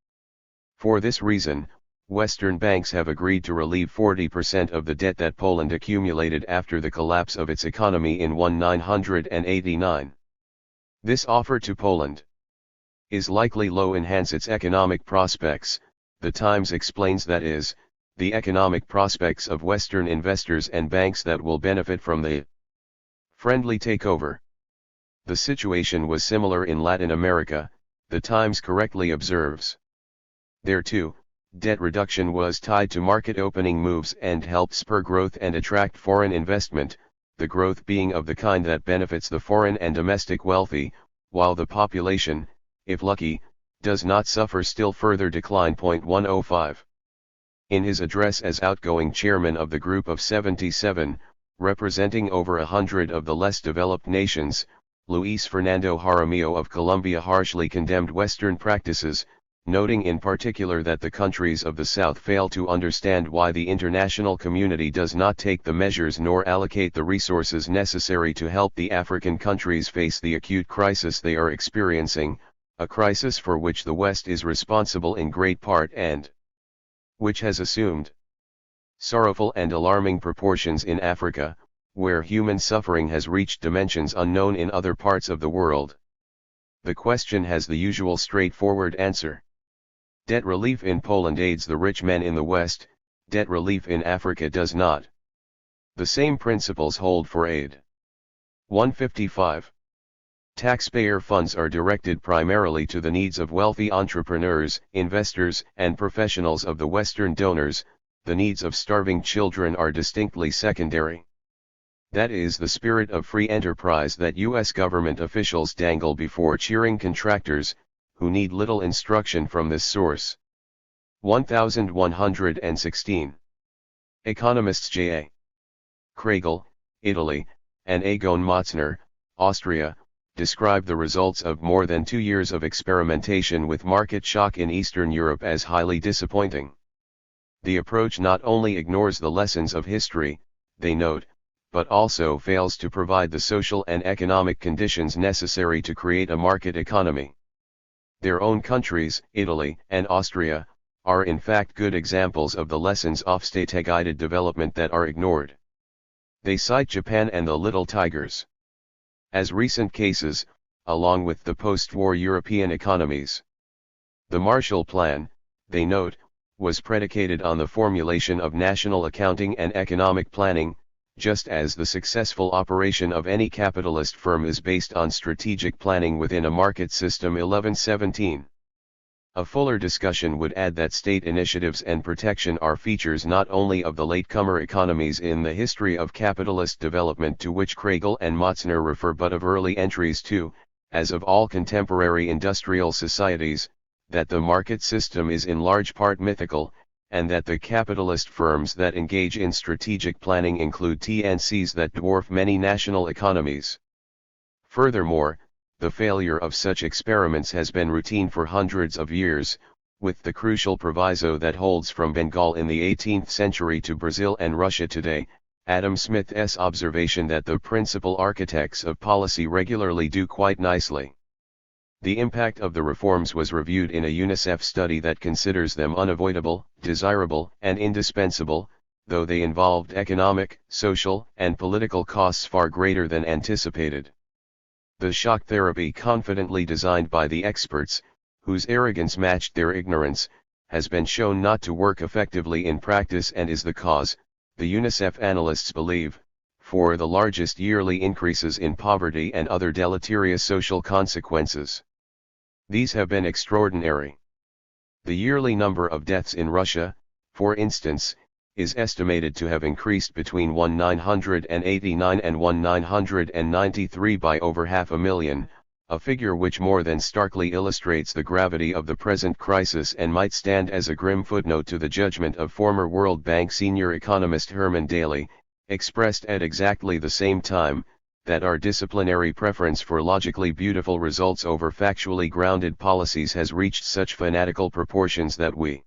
For this reason, Western banks have agreed to relieve 40% of the debt that Poland accumulated after the collapse of its economy in 1989. This offer to Poland is likely to enhance its economic prospects, the Times explains, that is, the economic prospects of Western investors and banks that will benefit from the friendly takeover. The situation was similar in Latin America, the Times correctly observes. There too, debt reduction was tied to market opening moves and helped spur growth and attract foreign investment, the growth being of the kind that benefits the foreign and domestic wealthy, while the population, if lucky, does not suffer still further decline. 105. In his address as outgoing chairman of the Group of 77, representing over 100 of the less developed nations, Luis Fernando Jaramillo of Colombia harshly condemned Western practices, noting in particular that the countries of the South fail to understand why the international community does not take the measures nor allocate the resources necessary to help the African countries face the acute crisis they are experiencing, a crisis for which the West is responsible in great part and which has assumed sorrowful and alarming proportions in Africa, where human suffering has reached dimensions unknown in other parts of the world. The question has the usual straightforward answer. Debt relief in Poland aids the rich men in the West, debt relief in Africa does not. The same principles hold for aid. 155. Taxpayer funds are directed primarily to the needs of wealthy entrepreneurs, investors, and professionals of the Western donors, the needs of starving children are distinctly secondary. That is the spirit of free enterprise that U.S. government officials dangle before cheering contractors, who need little instruction from this source. 1116. Economists J.A. Kregel, Italy, and Egon Motzner, Austria, describe the results of more than 2 years of experimentation with market shock in Eastern Europe as highly disappointing. The approach not only ignores the lessons of history, they note, but also fails to provide the social and economic conditions necessary to create a market economy. Their own countries, Italy and Austria, are in fact good examples of the lessons of state-guided development that are ignored. They cite Japan and the Little Tigers as recent cases, along with the post-war European economies. The Marshall Plan, they note, was predicated on the formulation of national accounting and economic planning, just as the successful operation of any capitalist firm is based on strategic planning within a market system. 1117. A fuller discussion would add that state initiatives and protection are features not only of the latecomer economies in the history of capitalist development to which Kregel and Motzner refer, but of early entries too, as of all contemporary industrial societies, that the market system is in large part mythical, and that the capitalist firms that engage in strategic planning include TNCs that dwarf many national economies. Furthermore, the failure of such experiments has been routine for hundreds of years, with the crucial proviso that holds from Bengal in the 18th century to Brazil and Russia today. Adam Smith's observation that the principal architects of policy regularly do quite nicely The impact of the reforms was reviewed in a UNICEF study that considers them unavoidable, desirable, and indispensable, though they involved economic, social, and political costs far greater than anticipated. The shock therapy confidently designed by the experts, whose arrogance matched their ignorance, has been shown not to work effectively in practice and is the cause, the UNICEF analysts believe, for the largest yearly increases in poverty and other deleterious social consequences. These have been extraordinary. The yearly number of deaths in Russia, for instance, is estimated to have increased between 1989 and 1993 by over 500,000, a figure which more than starkly illustrates the gravity of the present crisis and might stand as a grim footnote to the judgment of former World Bank senior economist Herman Daly, expressed at exactly the same time, that our disciplinary preference for logically beautiful results over factually grounded policies has reached such fanatical proportions that we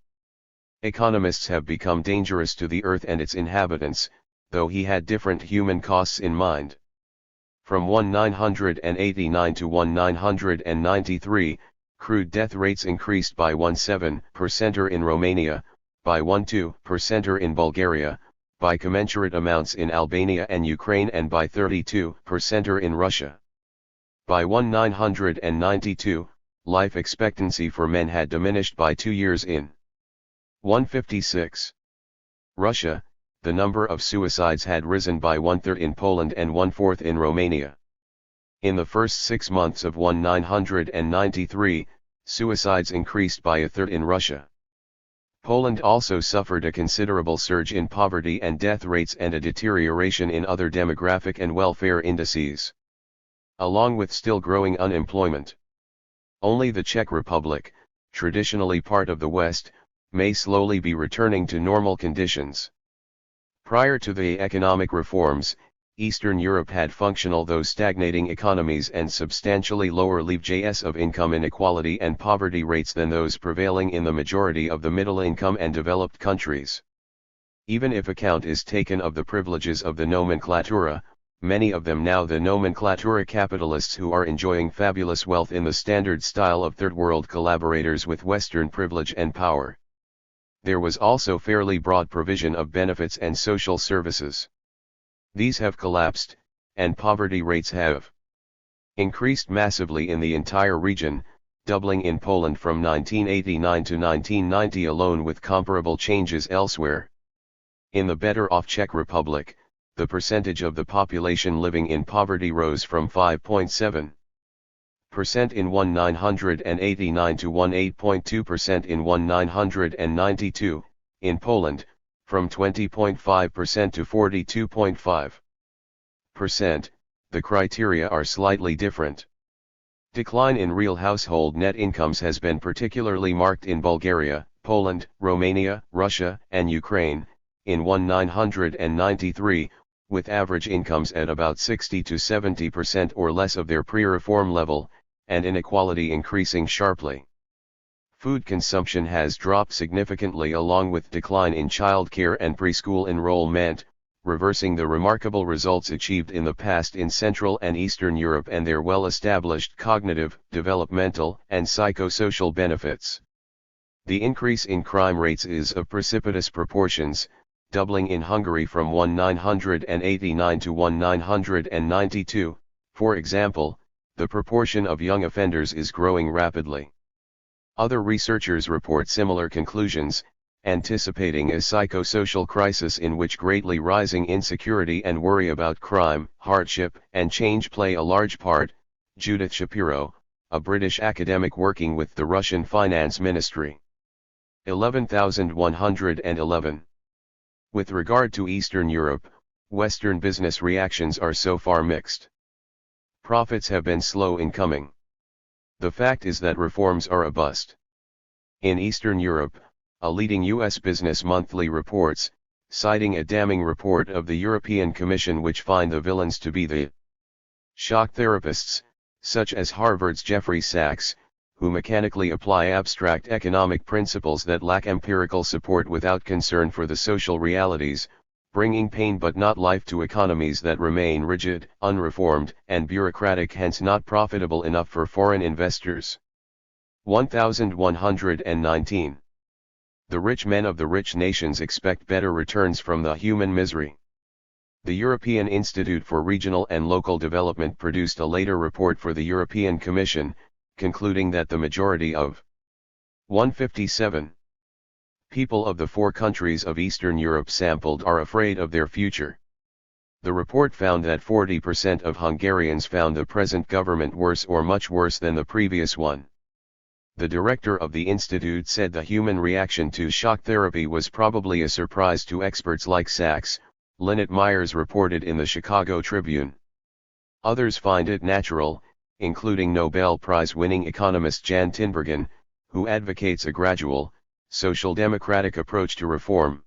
economists have become dangerous to the earth and its inhabitants, though he had different human costs in mind. From 1989 to 1993, crude death rates increased by 17% in Romania, by 12% in Bulgaria, by commensurate amounts in Albania and Ukraine, and by 32% in Russia. By 1992, life expectancy for men had diminished by 2 years in 156. Russia, the number of suicides had risen by 1/3 in Poland and 1/4 in Romania. In the first 6 months of 1993, suicides increased by 1/3 in Russia. Poland also suffered a considerable surge in poverty and death rates and a deterioration in other demographic and welfare indices, along with still growing unemployment. Only the Czech Republic, traditionally part of the West, may slowly be returning to normal conditions. Prior to the economic reforms, Eastern Europe had functional though stagnating economies and substantially lower levels of income inequality and poverty rates than those prevailing in the majority of the middle-income and developed countries. Even if account is taken of the privileges of the nomenklatura, many of them now the nomenklatura capitalists who are enjoying fabulous wealth in the standard style of third world collaborators with Western privilege and power. There was also fairly broad provision of benefits and social services. These have collapsed, and poverty rates have increased massively in the entire region, doubling in Poland from 1989 to 1990 alone, with comparable changes elsewhere. In the better-off Czech Republic, the percentage of the population living in poverty rose from 5.7% in 1989 to 18.2% in 1992, in Poland, from 20.5% to 42.5%, the criteria are slightly different. Decline in real household net incomes has been particularly marked in Bulgaria, Poland, Romania, Russia, and Ukraine, in 1993, with average incomes at about 60 to 70% or less of their pre-reform level, and inequality increasing sharply. Food consumption has dropped significantly along with decline in childcare and preschool enrollment, reversing the remarkable results achieved in the past in Central and Eastern Europe and their well-established cognitive, developmental, and psychosocial benefits. The increase in crime rates is of precipitous proportions, doubling in Hungary from 1989 to 1992, for example. The proportion of young offenders is growing rapidly. Other researchers report similar conclusions, anticipating a psychosocial crisis in which greatly rising insecurity and worry about crime, hardship, and change play a large part. Judith Shapiro, a British academic working with the Russian Finance Ministry. 11111. With regard to Eastern Europe, Western business reactions are so far mixed. Profits have been slow in coming. The fact is that reforms are a bust. In Eastern Europe, a leading U.S. business monthly reports, citing a damning report of the European Commission which find the villains to be the shock therapists, such as Harvard's Jeffrey Sachs, who mechanically apply abstract economic principles that lack empirical support without concern for the social realities, bringing pain but not life to economies that remain rigid, unreformed, and bureaucratic, hence not profitable enough for foreign investors. 1119. The rich men of the rich nations expect better returns from the human misery. The European Institute for Regional and Local Development produced a later report for the European Commission, concluding that the majority of 157 people of the 4 countries of Eastern Europe sampled are afraid of their future. The report found that 40% of Hungarians found the present government worse or much worse than the previous one. The director of the institute said the human reaction to shock therapy was probably a surprise to experts like Sachs, Lynette Myers reported in the Chicago Tribune. Others find it natural, including Nobel Prize-winning economist Jan Tinbergen, who advocates a gradual, social democratic approach to reform.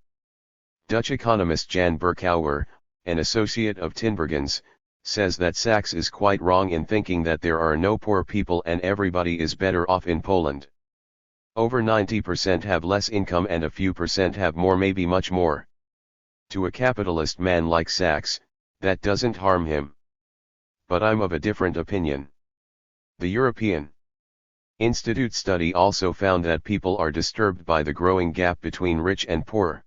Dutch economist Jan Berkouwer, an associate of Tinbergen's, says that Sachs is quite wrong in thinking that there are no poor people and everybody is better off in Poland. Over 90% have less income and a few percent have more, maybe much more. To a capitalist man like Sachs, that doesn't harm him. But I'm of a different opinion. The European Institute study also found that people are disturbed by the growing gap between rich and poor.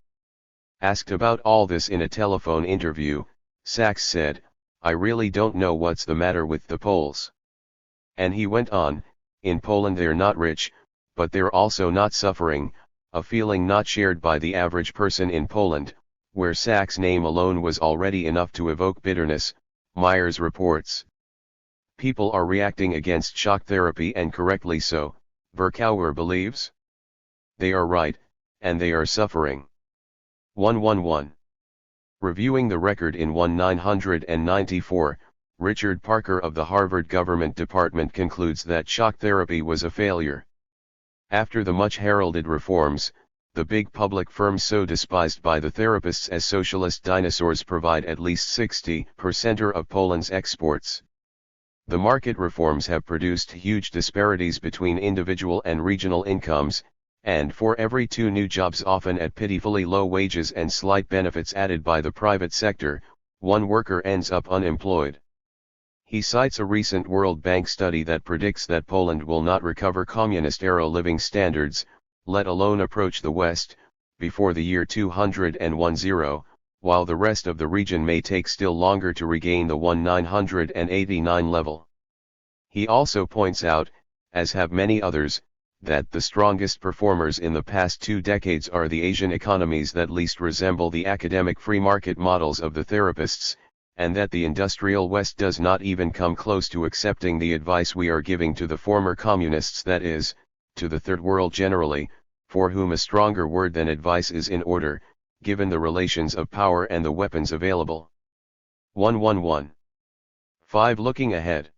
Asked about all this in a telephone interview, Sachs said, "I really don't know what's the matter with the Poles." And he went on, "In Poland they're not rich, but they're also not suffering, a feeling not shared by the average person in Poland, where Sachs' name alone was already enough to evoke bitterness," Myers reports. People are reacting against shock therapy, and correctly so, Berkouwer believes. They are right, and they are suffering. 111. Reviewing the record in 1994, Richard Parker of the Harvard Government Department concludes that shock therapy was a failure. After the much heralded reforms, the big public firms so despised by the therapists as socialist dinosaurs provide at least 60% of Poland's exports. The market reforms have produced huge disparities between individual and regional incomes, and for every 2 new jobs, often at pitifully low wages and slight benefits added by the private sector, 1 worker ends up unemployed. He cites a recent World Bank study that predicts that Poland will not recover communist-era living standards, let alone approach the West, before the year 2010, while the rest of the region may take still longer to regain the 1989 level. He also points out, as have many others, that the strongest performers in the past 2 decades are the Asian economies that least resemble the academic free market models of the therapists, and that the industrial West does not even come close to accepting the advice we are giving to the former communists, that is, to the Third World generally, for whom a stronger word than advice is in order, given the relations of power and the weapons available. 111. 5. Looking ahead.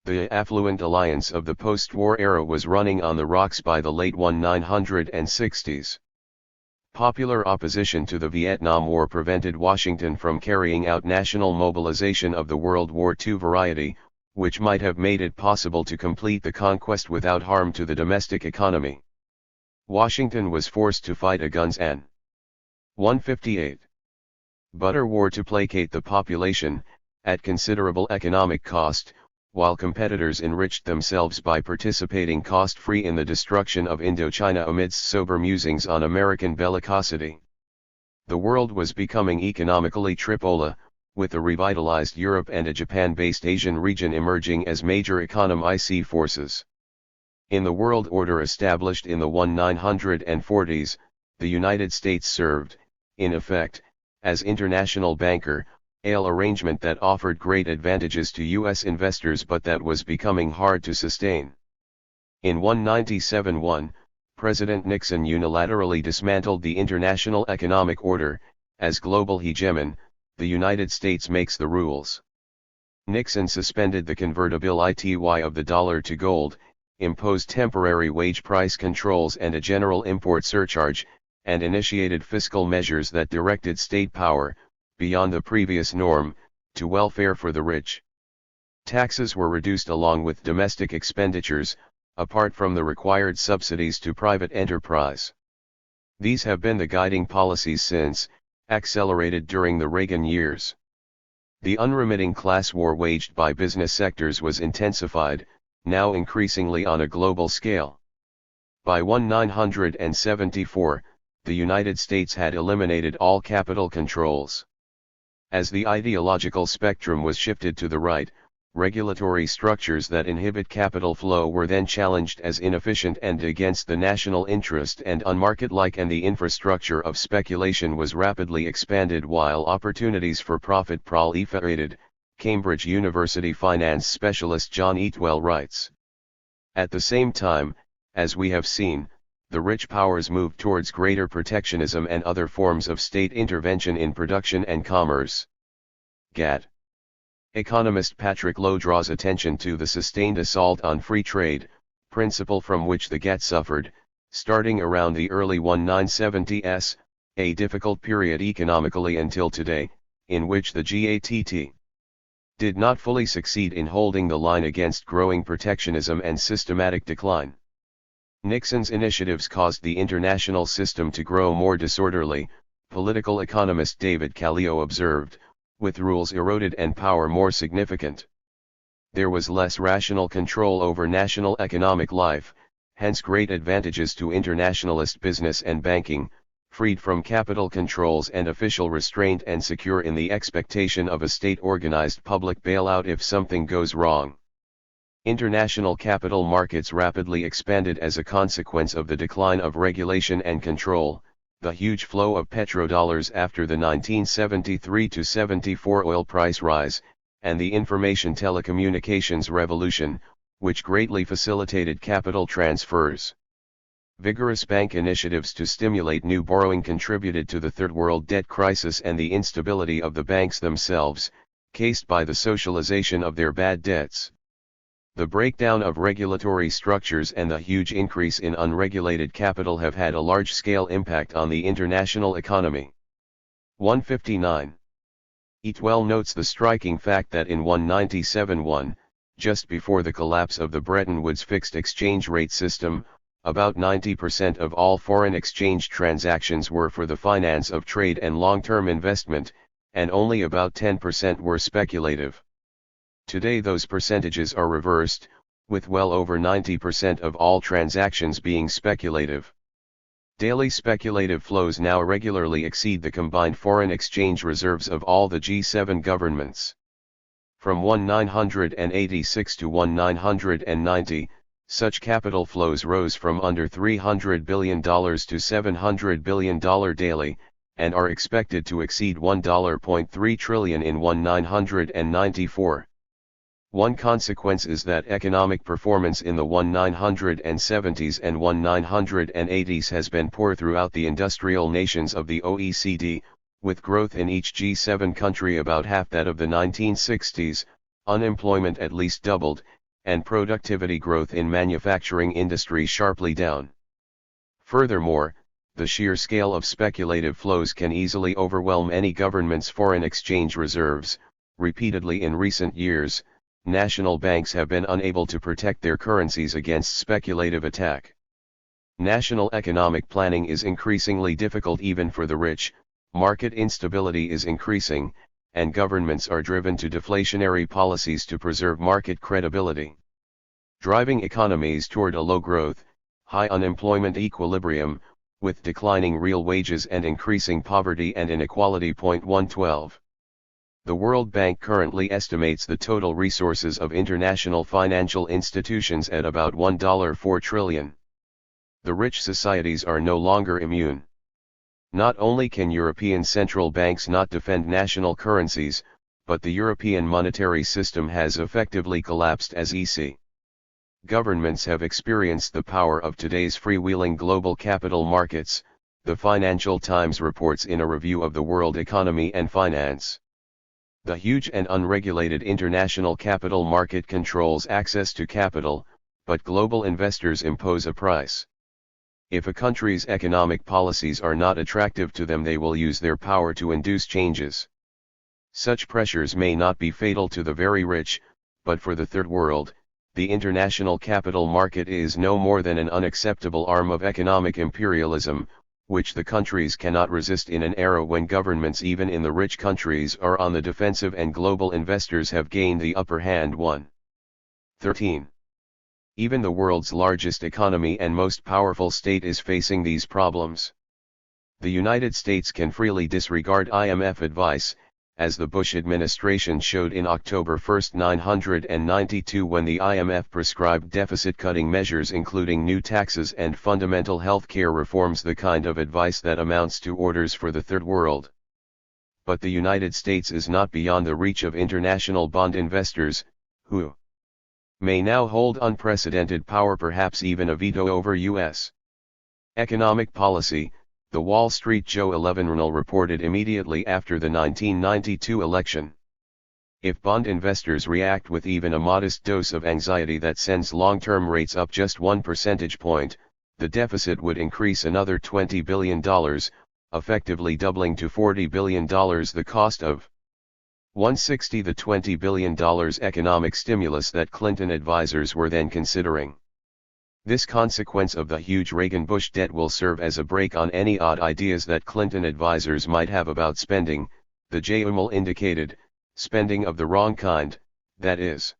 The affluent alliance of the post-war era was running on the rocks by the late 1960s. Popular opposition to the Vietnam War prevented Washington from carrying out national mobilization of the World War II variety, which might have made it possible to complete the conquest without harm to the domestic economy. Washington was forced to fight a guns and 158. Butter war to placate the population, at considerable economic cost, while competitors enriched themselves by participating cost-free in the destruction of Indochina amidst sober musings on American bellicosity. The world was becoming economically tripolar, with a revitalized Europe and a Japan-based Asian region emerging as major economic forces. In the world order established in the 1940s, the United States served, in effect, as international banker, an arrangement that offered great advantages to U.S. investors but that was becoming hard to sustain. In 1997, President Nixon unilaterally dismantled the international economic order. As global hegemon, the United States makes the rules. Nixon suspended the convertibility of the dollar to gold, imposed temporary wage price controls and a general import surcharge, and initiated fiscal measures that directed state power, beyond the previous norm, to welfare for the rich. Taxes were reduced along with domestic expenditures, apart from the required subsidies to private enterprise. These have been the guiding policies since, accelerated during the Reagan years. The unremitting class war waged by business sectors was intensified, now increasingly on a global scale. By 1974, the United States had eliminated all capital controls. As the ideological spectrum was shifted to the right, regulatory structures that inhibit capital flow were then challenged as inefficient and against the national interest and unmarket-like, and the infrastructure of speculation was rapidly expanded while opportunities for profit proliferated, Cambridge University finance specialist John Eatwell writes. At the same time, as we have seen, the rich powers moved towards greater protectionism and other forms of state intervention in production and commerce. GATT. Economist Patrick Lowe draws attention to the sustained assault on free trade, principle from which the GATT suffered, starting around the early 1970s, a difficult period economically until today, in which the GATT did not fully succeed in holding the line against growing protectionism and systematic decline. Nixon's initiatives caused the international system to grow more disorderly, political economist David Kallio observed, with rules eroded and power more significant. There was less rational control over national economic life, hence great advantages to internationalist business and banking, freed from capital controls and official restraint and secure in the expectation of a state-organized public bailout if something goes wrong. International capital markets rapidly expanded as a consequence of the decline of regulation and control, the huge flow of petrodollars after the 1973-74 oil price rise, and the information telecommunications revolution, which greatly facilitated capital transfers. Vigorous bank initiatives to stimulate new borrowing contributed to the Third World debt crisis and the instability of the banks themselves, cased by the socialization of their bad debts. The breakdown of regulatory structures and the huge increase in unregulated capital have had a large-scale impact on the international economy. 159. Eatwell notes the striking fact that in 1997, just before the collapse of the Bretton Woods fixed exchange rate system, about 90% of all foreign exchange transactions were for the finance of trade and long-term investment, and only about 10% were speculative. Today those percentages are reversed, with well over 90% of all transactions being speculative. Daily speculative flows now regularly exceed the combined foreign exchange reserves of all the G7 governments. From 1986 to 1990, such capital flows rose from under $300 billion to $700 billion daily, and are expected to exceed $1.3 trillion in 1994. One consequence is that economic performance in the 1970s and 1980s has been poor throughout the industrial nations of the OECD, with growth in each G7 country about half that of the 1960s, unemployment at least doubled, and productivity growth in manufacturing industry sharply down. Furthermore, the sheer scale of speculative flows can easily overwhelm any government's foreign exchange reserves. Repeatedly in recent years, national banks have been unable to protect their currencies against speculative attack. National economic planning is increasingly difficult even for the rich, market instability is increasing, and governments are driven to deflationary policies to preserve market credibility. Driving economies toward a low growth, high unemployment equilibrium, with declining real wages and increasing poverty and inequality. 112. The World Bank currently estimates the total resources of international financial institutions at about $1.4 trillion. The rich societies are no longer immune. Not only can European central banks not defend national currencies, but the European monetary system has effectively collapsed as EC. Governments have experienced the power of today's freewheeling global capital markets, the Financial Times reports in a review of the world economy and finance. The huge and unregulated international capital market controls access to capital, but global investors impose a price. If a country's economic policies are not attractive to them, they will use their power to induce changes. Such pressures may not be fatal to the very rich, but for the Third World, the international capital market is no more than an unacceptable arm of economic imperialism, which the countries cannot resist in an era when governments even in the rich countries are on the defensive and global investors have gained the upper hand. 13. Even the world's largest economy and most powerful state is facing these problems. The United States can freely disregard IMF advice, as the Bush administration showed in October 1, 1992, when the IMF prescribed deficit-cutting measures including new taxes and fundamental health care reforms, the kind of advice that amounts to orders for the Third World. But the United States is not beyond the reach of international bond investors, who may now hold unprecedented power, perhaps even a veto over U.S. economic policy. The Wall Street Journal reported immediately after the 1992 election. If bond investors react with even a modest dose of anxiety that sends long-term rates up just 1 percentage point, the deficit would increase another $20 billion, effectively doubling to $40 billion the cost of $160 the $20 billion economic stimulus that Clinton advisors were then considering. This consequence of the huge Reagan-Bush debt will serve as a brake on any odd ideas that Clinton advisors might have about spending, the JOML indicated, spending of the wrong kind, that is.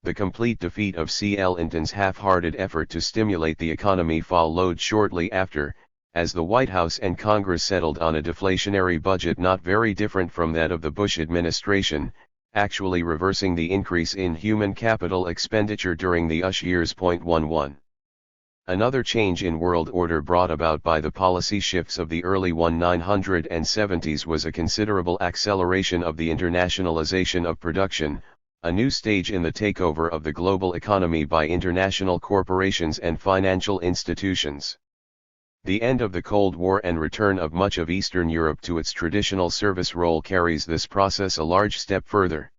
The complete defeat of Clinton's half-hearted effort to stimulate the economy followed shortly after, as the White House and Congress settled on a deflationary budget not very different from that of the Bush administration, actually reversing the increase in human capital expenditure during the Bush years. 11. Another change in world order brought about by the policy shifts of the early 1970s was a considerable acceleration of the internationalization of production, a new stage in the takeover of the global economy by international corporations and financial institutions. The end of the Cold War and return of much of Eastern Europe to its traditional service role carries this process a large step further.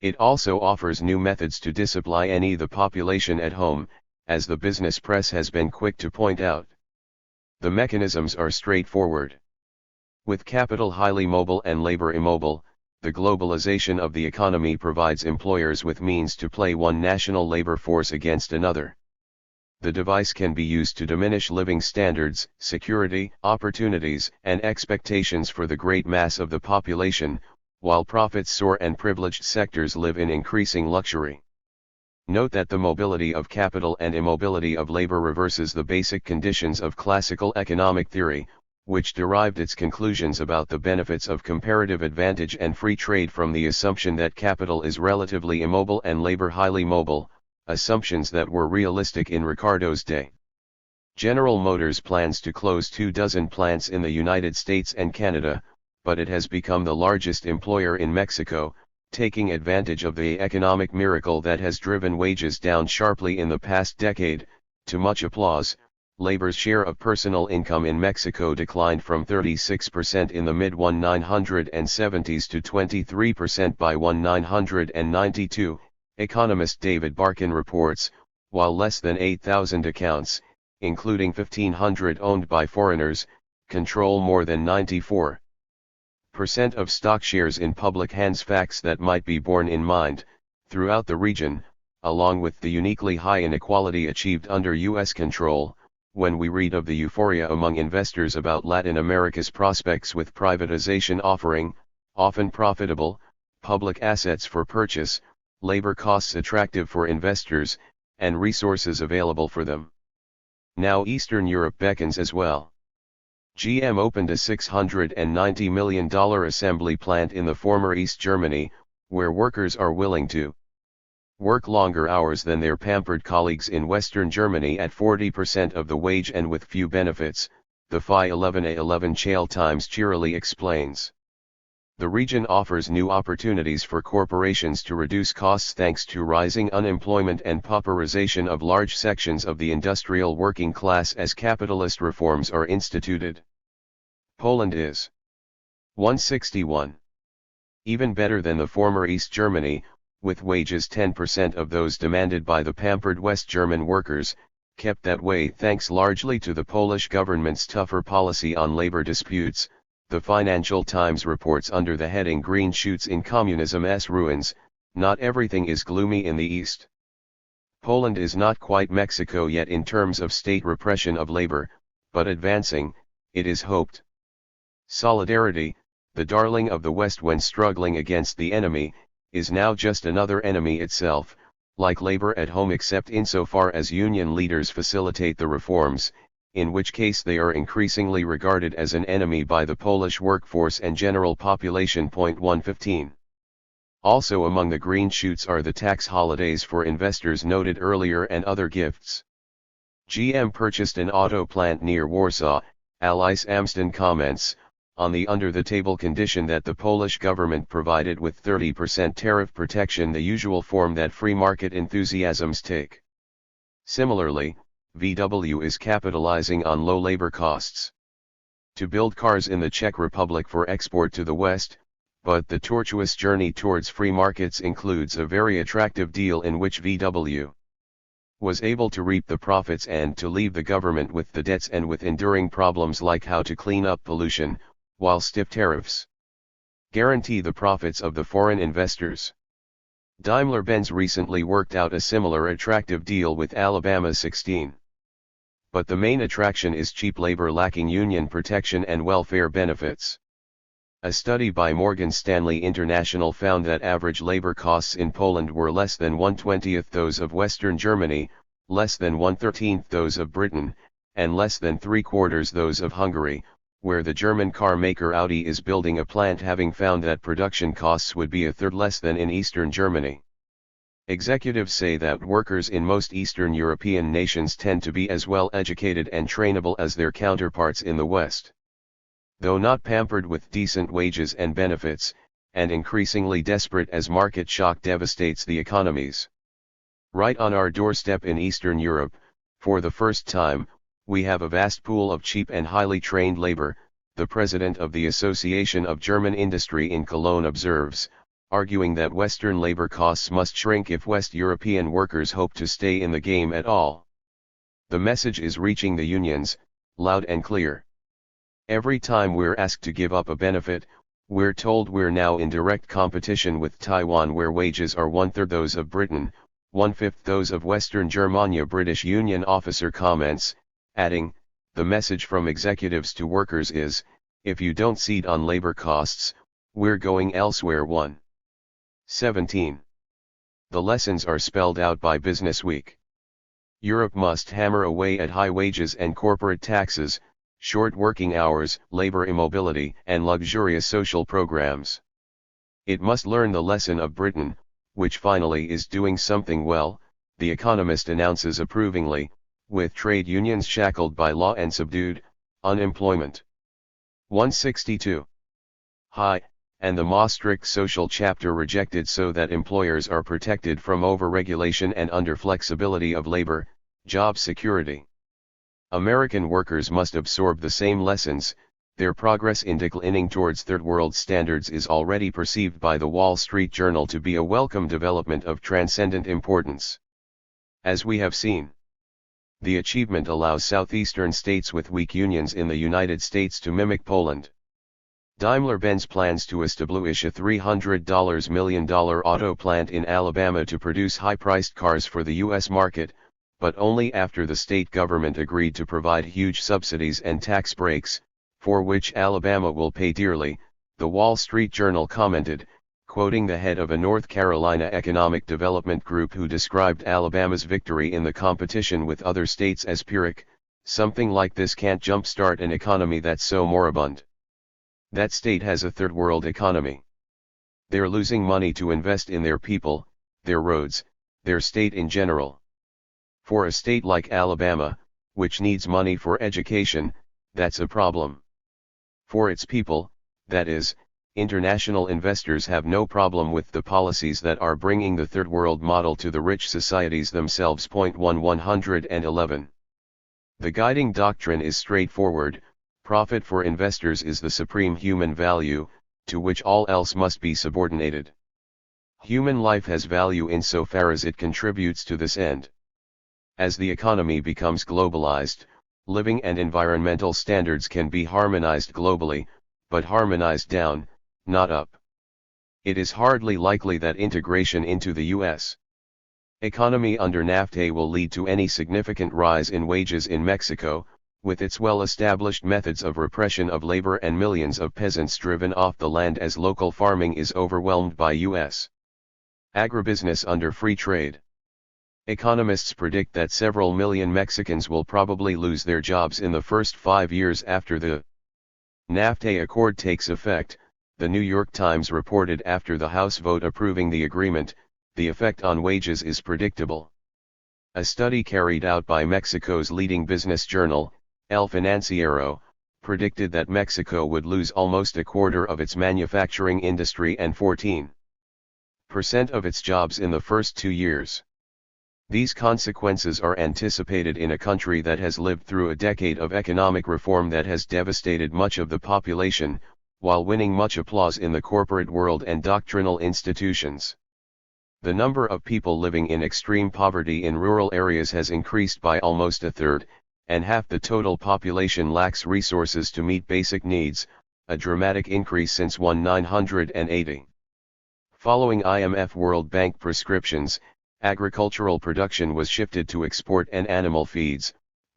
It also offers new methods to discipline the population at home, as the business press has been quick to point out. The mechanisms are straightforward. With capital highly mobile and labor immobile, the globalization of the economy provides employers with means to play one national labor force against another. The device can be used to diminish living standards, security, opportunities, and expectations for the great mass of the population, while profits soar and privileged sectors live in increasing luxury. Note that the mobility of capital and immobility of labor reverses the basic conditions of classical economic theory, which derived its conclusions about the benefits of comparative advantage and free trade from the assumption that capital is relatively immobile and labor highly mobile, assumptions that were realistic in Ricardo's day. General Motors plans to close 24 plants in the United States and Canada, but it has become the largest employer in Mexico, taking advantage of the economic miracle that has driven wages down sharply in the past decade. To much applause, labor's share of personal income in Mexico declined from 36% in the mid-1970s to 23% by 1992. Economist David Barkin reports, while less than 8,000 accounts, including 1,500 owned by foreigners, control more than 94% of stock shares in public hands, facts that might be borne in mind, throughout the region, along with the uniquely high inequality achieved under U.S. control, when we read of the euphoria among investors about Latin America's prospects with privatization offering, often profitable, public assets for purchase, labor costs attractive for investors, and resources available for them. Now Eastern Europe beckons as well. GM opened a $690 million assembly plant in the former East Germany, where workers are willing to work longer hours than their pampered colleagues in Western Germany at 40% of the wage and with few benefits, the Phi 11A11 Chale Times cheerily explains. The region offers new opportunities for corporations to reduce costs thanks to rising unemployment and pauperization of large sections of the industrial working class as capitalist reforms are instituted. Poland is 161. Even better than the former East Germany, with wages 10% of those demanded by the pampered West German workers, kept that way thanks largely to the Polish government's tougher policy on labor disputes. The Financial Times reports under the heading Green Shoots in Communism's Ruins, not everything is gloomy in the East. Poland is not quite Mexico yet in terms of state repression of labor, but advancing, it is hoped. Solidarity, the darling of the West when struggling against the enemy, is now just another enemy itself, like labor at home except insofar as union leaders facilitate the reforms, in which case they are increasingly regarded as an enemy by the Polish workforce and general population. 115. Also among the green shoots are the tax holidays for investors noted earlier and other gifts. GM purchased an auto plant near Warsaw, Alice Amsden comments, on the under-the-table condition that the Polish government provided with 30% tariff protection, the usual form that free market enthusiasms take. Similarly, VW is capitalizing on low labor costs to build cars in the Czech Republic for export to the West, but the tortuous journey towards free markets includes a very attractive deal in which VW was able to reap the profits and to leave the government with the debts and with enduring problems like how to clean up pollution, while stiff tariffs guarantee the profits of the foreign investors. Daimler-Benz recently worked out a similar attractive deal with Alabama 16. But the main attraction is cheap labor lacking union protection and welfare benefits. A study by Morgan Stanley International found that average labor costs in Poland were less than 1/20th those of Western Germany, less than 1/13th those of Britain, and less than 3/4 those of Hungary, where the German car maker Audi is building a plant, having found that production costs would be a third less than in Eastern Germany. Executives say that workers in most Eastern European nations tend to be as well educated and trainable as their counterparts in the West. Though not pampered with decent wages and benefits, and increasingly desperate as market shock devastates the economies. Right on our doorstep in Eastern Europe, for the first time, we have a vast pool of cheap and highly trained labor, the president of the Association of German Industry in Cologne observes, arguing that Western labor costs must shrink if West European workers hope to stay in the game at all. The message is reaching the unions, loud and clear. Every time we're asked to give up a benefit, we're told we're now in direct competition with Taiwan, where wages are 1/3 those of Britain, 1/5 those of Western Germania. British union officer comments, adding, the message from executives to workers is, if you don't cede on labor costs, we're going elsewhere. 17. The lessons are spelled out by Business Week. Europe must hammer away at high wages and corporate taxes, short working hours, labor immobility, and luxurious social programs. It must learn the lesson of Britain, which finally is doing something well, The Economist announces approvingly, with trade unions shackled by law and subdued, unemployment 162 high, and the Maastricht social chapter rejected, so that employers are protected from over-regulation and under-flexibility of labor, job security. American workers must absorb the same lessons. Their progress in declining towards third world standards is already perceived by the Wall Street Journal to be a welcome development of transcendent importance. As we have seen, the achievement allows southeastern states with weak unions in the United States to mimic Poland. Daimler-Benz plans to establish a $300 million auto plant in Alabama to produce high-priced cars for the U.S. market, but only after the state government agreed to provide huge subsidies and tax breaks, for which Alabama will pay dearly, the Wall Street Journal commented, quoting the head of a North Carolina economic development group who described Alabama's victory in the competition with other states as Pyrrhic. Something like this can't jumpstart an economy that's so moribund. That state has a third world economy. They're losing money to invest in their people, their roads, their state in general. For a state like Alabama, which needs money for education, that's a problem. For its people, that is, international investors have no problem with the policies that are bringing the third world model to the rich societies themselves. 111. The guiding doctrine is straightforward: profit for investors is the supreme human value, to which all else must be subordinated. Human life has value insofar as it contributes to this end. As the economy becomes globalized, living and environmental standards can be harmonized globally, but harmonized down, not up. It is hardly likely that integration into the U.S. economy under NAFTA will lead to any significant rise in wages in Mexico, with its well-established methods of repression of labor and millions of peasants driven off the land as local farming is overwhelmed by U.S. agribusiness under free trade. Economists predict that several million Mexicans will probably lose their jobs in the first 5 years after the NAFTA accord takes effect. The New York Times reported after the House vote approving the agreement, the effect on wages is predictable. A study carried out by Mexico's leading business journal, El Financiero, predicted that Mexico would lose almost a quarter of its manufacturing industry and 14% of its jobs in the first 2 years. These consequences are anticipated in a country that has lived through a decade of economic reform that has devastated much of the population, while winning much applause in the corporate world and doctrinal institutions. The number of people living in extreme poverty in rural areas has increased by almost a third, and half the total population lacks resources to meet basic needs, a dramatic increase since 1980. Following IMF World Bank prescriptions, agricultural production was shifted to export and animal feeds,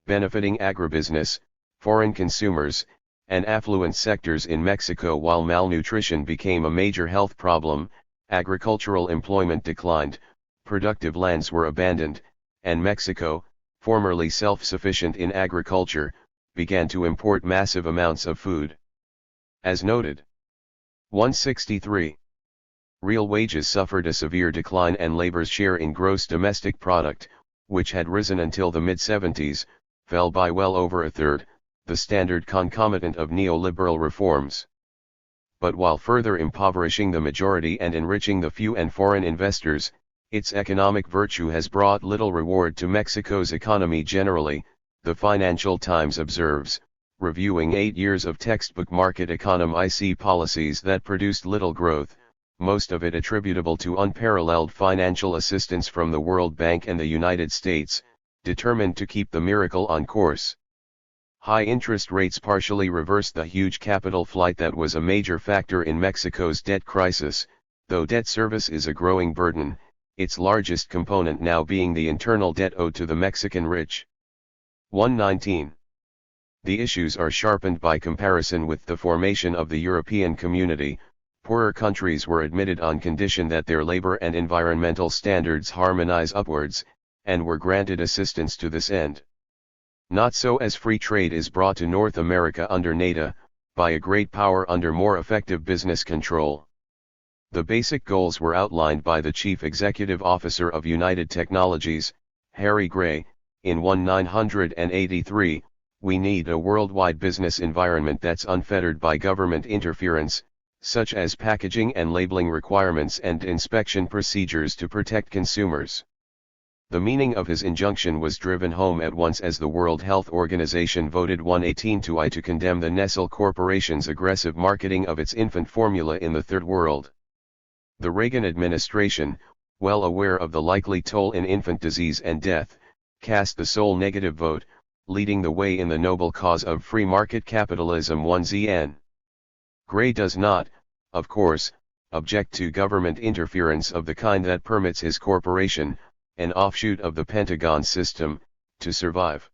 benefiting agribusiness, foreign consumers, and affluent sectors in Mexico. While malnutrition became a major health problem, agricultural employment declined, productive lands were abandoned, and Mexico, formerly self-sufficient in agriculture, began to import massive amounts of food. As noted, 163. Real wages suffered a severe decline and labor's share in gross domestic product, which had risen until the mid-70s, fell by well over a third, the standard concomitant of neoliberal reforms. But while further impoverishing the majority and enriching the few and foreign investors, its economic virtue has brought little reward to Mexico's economy generally, the Financial Times observes, reviewing 8 years of textbook market economic policies that produced little growth, most of it attributable to unparalleled financial assistance from the World Bank and the United States, determined to keep the miracle on course. High interest rates partially reversed the huge capital flight that was a major factor in Mexico's debt crisis, though debt service is a growing burden, its largest component now being the internal debt owed to the Mexican rich. 119. The issues are sharpened by comparison with the formation of the European Community. Poorer countries were admitted on condition that their labor and environmental standards harmonize upwards, and were granted assistance to this end. Not so as free trade is brought to North America under NAFTA, by a great power under more effective business control. The basic goals were outlined by the Chief Executive Officer of United Technologies, Harry Gray, in 1983, we need a worldwide business environment that's unfettered by government interference, such as packaging and labeling requirements and inspection procedures to protect consumers. The meaning of his injunction was driven home at once as the World Health Organization voted 118-I to condemn the Nestle Corporation's aggressive marketing of its infant formula in the Third World. The Reagan administration, well aware of the likely toll in infant disease and death, cast the sole negative vote, leading the way in the noble cause of free market capitalism. 1ZN. Gray does not, of course, object to government interference of the kind that permits his corporation, an offshoot of the Pentagon system, to survive.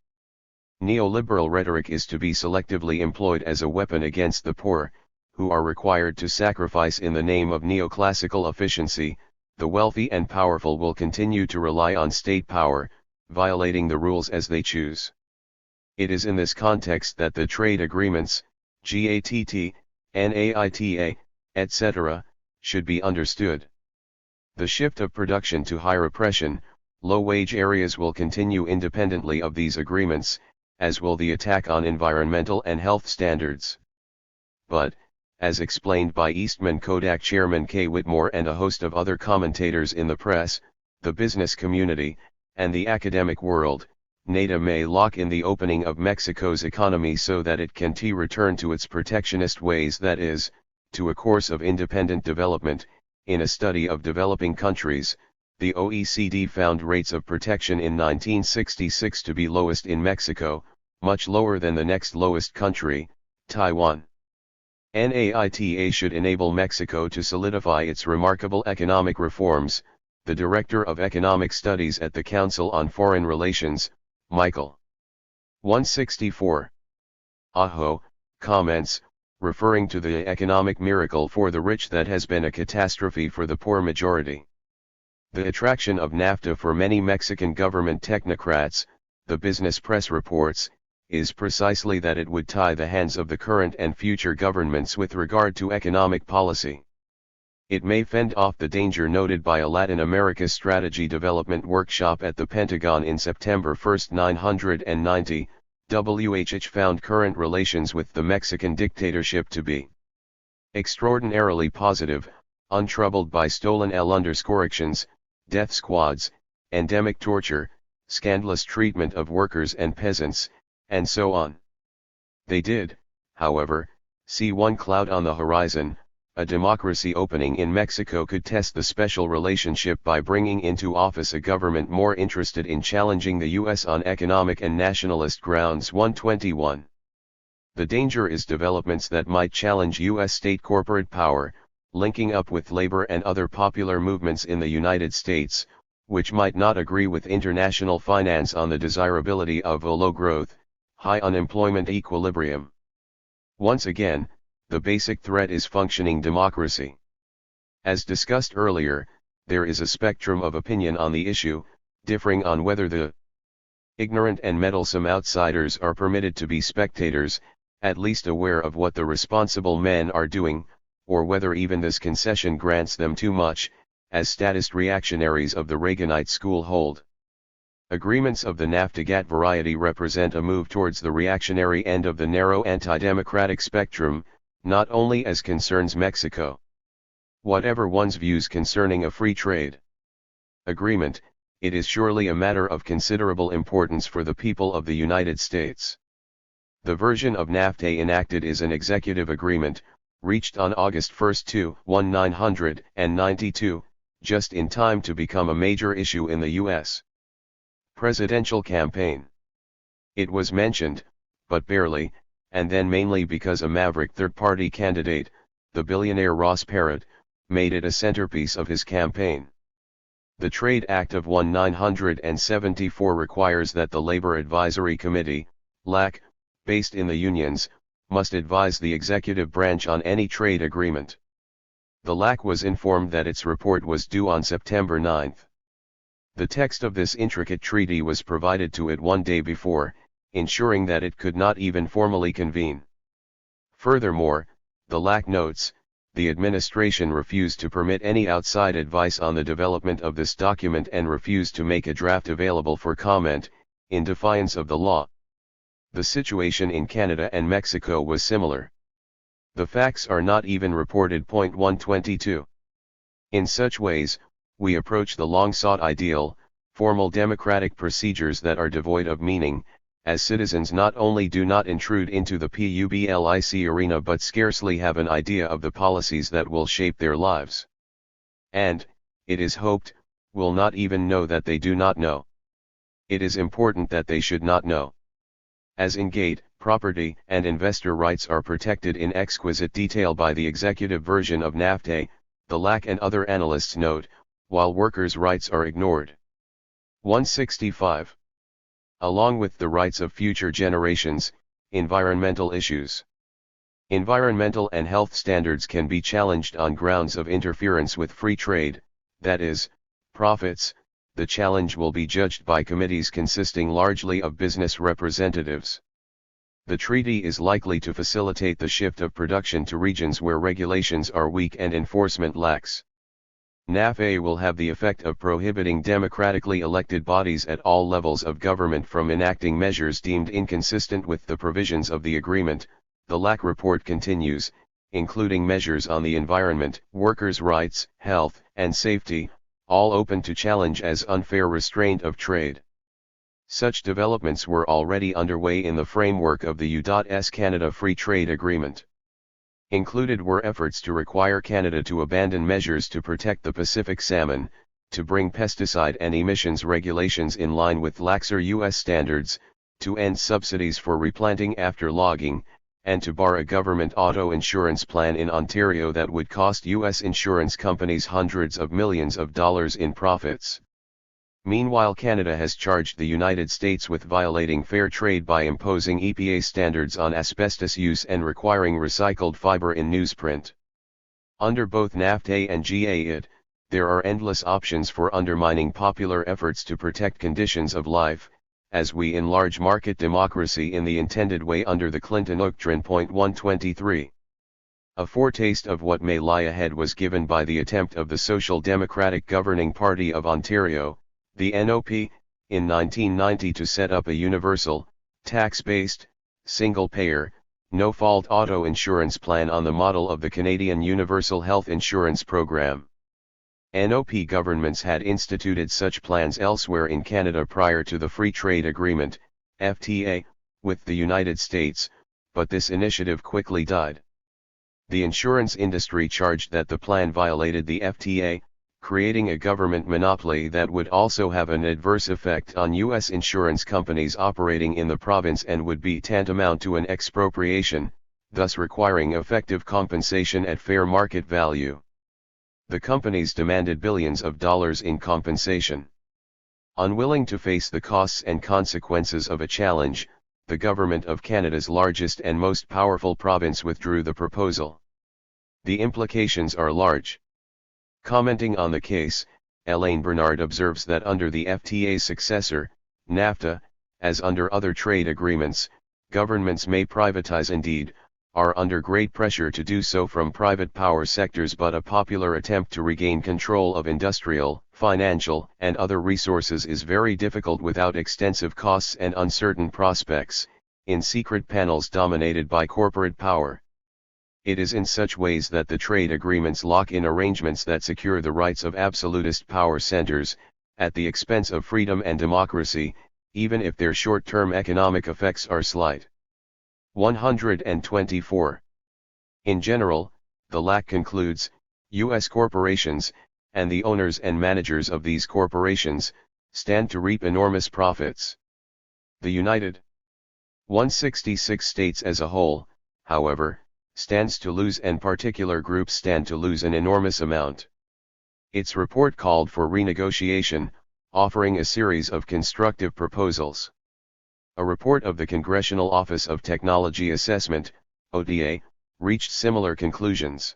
Neoliberal rhetoric is to be selectively employed as a weapon against the poor, who are required to sacrifice in the name of neoclassical efficiency. The wealthy and powerful will continue to rely on state power, violating the rules as they choose. It is in this context that the trade agreements, GATT, NAITA, etc., should be understood. The shift of production to high repression, low-wage areas will continue independently of these agreements, as will the attack on environmental and health standards. But, as explained by Eastman Kodak Chairman Kay Whitmore and a host of other commentators in the press, the business community, and the academic world, NAFTA may lock in the opening of Mexico's economy so that it can return to its protectionist ways, that is, to a course of independent development. In a study of developing countries, the OECD found rates of protection in 1966 to be lowest in Mexico, much lower than the next lowest country, Taiwan. NAITA should enable Mexico to solidify its remarkable economic reforms. The Director of Economic Studies at the Council on Foreign Relations, Michael 164. Aho, comments, referring to the economic miracle for the rich that has been a catastrophe for the poor majority. The attraction of NAFTA for many Mexican government technocrats, the business press reports, is precisely that it would tie the hands of the current and future governments with regard to economic policy. It may fend off the danger noted by a Latin America Strategy Development Workshop at the Pentagon in September 1, 1990, WHH found current relations with the Mexican dictatorship to be extraordinarily positive, untroubled by stolen actions, death squads, endemic torture, scandalous treatment of workers and peasants, and so on. They did, however, see one cloud on the horizon. A democracy opening in Mexico could test the special relationship by bringing into office a government more interested in challenging the U.S. on economic and nationalist grounds. 121. The danger is developments that might challenge U.S. state corporate power, linking up with labor and other popular movements in the United States, which might not agree with international finance on the desirability of a low growth, high unemployment equilibrium. Once again, the basic threat is functioning democracy. As discussed earlier, there is a spectrum of opinion on the issue, differing on whether the ignorant and meddlesome outsiders are permitted to be spectators, at least aware of what the responsible men are doing, or whether even this concession grants them too much, as statist reactionaries of the Reaganite school hold. Agreements of the NAFTA-GATT variety represent a move towards the reactionary end of the narrow anti-democratic spectrum, not only as concerns Mexico. Whatever one's views concerning a free trade agreement, it is surely a matter of considerable importance for the people of the United States. The version of NAFTA enacted is an executive agreement, reached on August 1, 1992, just in time to become a major issue in the U.S. presidential campaign. It was mentioned, but barely, and then mainly because a maverick third-party candidate, the billionaire Ross Perot, made it a centerpiece of his campaign. The Trade Act of 1974 requires that the Labor Advisory Committee, LAC, based in the unions, must advise the executive branch on any trade agreement. The LAC was informed that its report was due on September 9. The text of this intricate treaty was provided to it one day before, ensuring that it could not even formally convene. Furthermore, the LAC notes, the administration refused to permit any outside advice on the development of this document and refused to make a draft available for comment, in defiance of the law. The situation in Canada and Mexico was similar. The facts are not even reported. 122. In such ways, we approach the long-sought ideal, formal democratic procedures that are devoid of meaning, as citizens not only do not intrude into the public arena but scarcely have an idea of the policies that will shape their lives. And, it is hoped, will not even know that they do not know. It is important that they should not know. As in GATT, property and investor rights are protected in exquisite detail by the executive version of NAFTA, the LAC and other analysts note, while workers' rights are ignored. 165. Along with the rights of future generations, environmental issues. Environmental and health standards can be challenged on grounds of interference with free trade, that is, profits. The challenge will be judged by committees consisting largely of business representatives. The treaty is likely to facilitate the shift of production to regions where regulations are weak and enforcement lax. NAFTA will have the effect of prohibiting democratically elected bodies at all levels of government from enacting measures deemed inconsistent with the provisions of the agreement, the LAC report continues, including measures on the environment, workers' rights, health, and safety, all open to challenge as unfair restraint of trade. Such developments were already underway in the framework of the U.S. Canada Free Trade Agreement. Included were efforts to require Canada to abandon measures to protect the Pacific salmon, to bring pesticide and emissions regulations in line with laxer U.S. standards, to end subsidies for replanting after logging, and to bar a government auto insurance plan in Ontario that would cost U.S. insurance companies hundreds of millions of dollars in profits. Meanwhile, Canada has charged the United States with violating fair trade by imposing EPA standards on asbestos use and requiring recycled fiber in newsprint. Under both NAFTA and GAIT, there are endless options for undermining popular efforts to protect conditions of life, as we enlarge market democracy in the intended way under the Clinton Doctrine. 123. A foretaste of what may lie ahead was given by the attempt of the Social Democratic Governing Party of Ontario, the NOP, in 1990 to set up a universal, tax-based, single-payer, no-fault auto insurance plan on the model of the Canadian Universal Health Insurance Program. NOP governments had instituted such plans elsewhere in Canada prior to the Free Trade Agreement, FTA, with the United States, but this initiative quickly died. The insurance industry charged that the plan violated the FTA, creating a government monopoly that would also have an adverse effect on U.S. insurance companies operating in the province and would be tantamount to an expropriation, thus requiring effective compensation at fair market value. The companies demanded billions of dollars in compensation. Unwilling to face the costs and consequences of a challenge, the government of Canada's largest and most powerful province withdrew the proposal. The implications are large. Commenting on the case, Elaine Bernard observes that under the FTA's successor, NAFTA, as under other trade agreements, governments may privatize, indeed, are under great pressure to do so from private power sectors, but a popular attempt to regain control of industrial, financial, and other resources is very difficult without extensive costs and uncertain prospects, in secret panels dominated by corporate power. It is in such ways that the trade agreements lock in arrangements that secure the rights of absolutist power centers, at the expense of freedom and democracy, even if their short-term economic effects are slight. 124. In general, the LAC concludes, U.S. corporations, and the owners and managers of these corporations, stand to reap enormous profits. The United 166 states as a whole, however, stands to lose, and particular groups stand to lose an enormous amount. Its report called for renegotiation, offering a series of constructive proposals. A report of the Congressional Office of Technology Assessment, OTA, reached similar conclusions.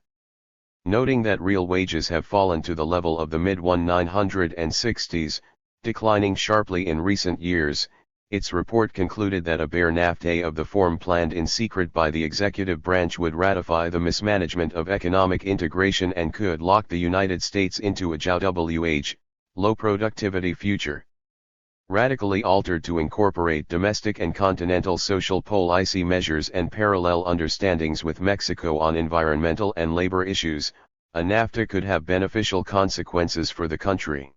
Noting that real wages have fallen to the level of the mid-1960s, declining sharply in recent years, its report concluded that a bare NAFTA of the form planned in secret by the executive branch would ratify the mismanagement of economic integration and could lock the United States into a JOWH, low productivity future. Radically altered to incorporate domestic and continental social policy measures and parallel understandings with Mexico on environmental and labor issues, a NAFTA could have beneficial consequences for the country.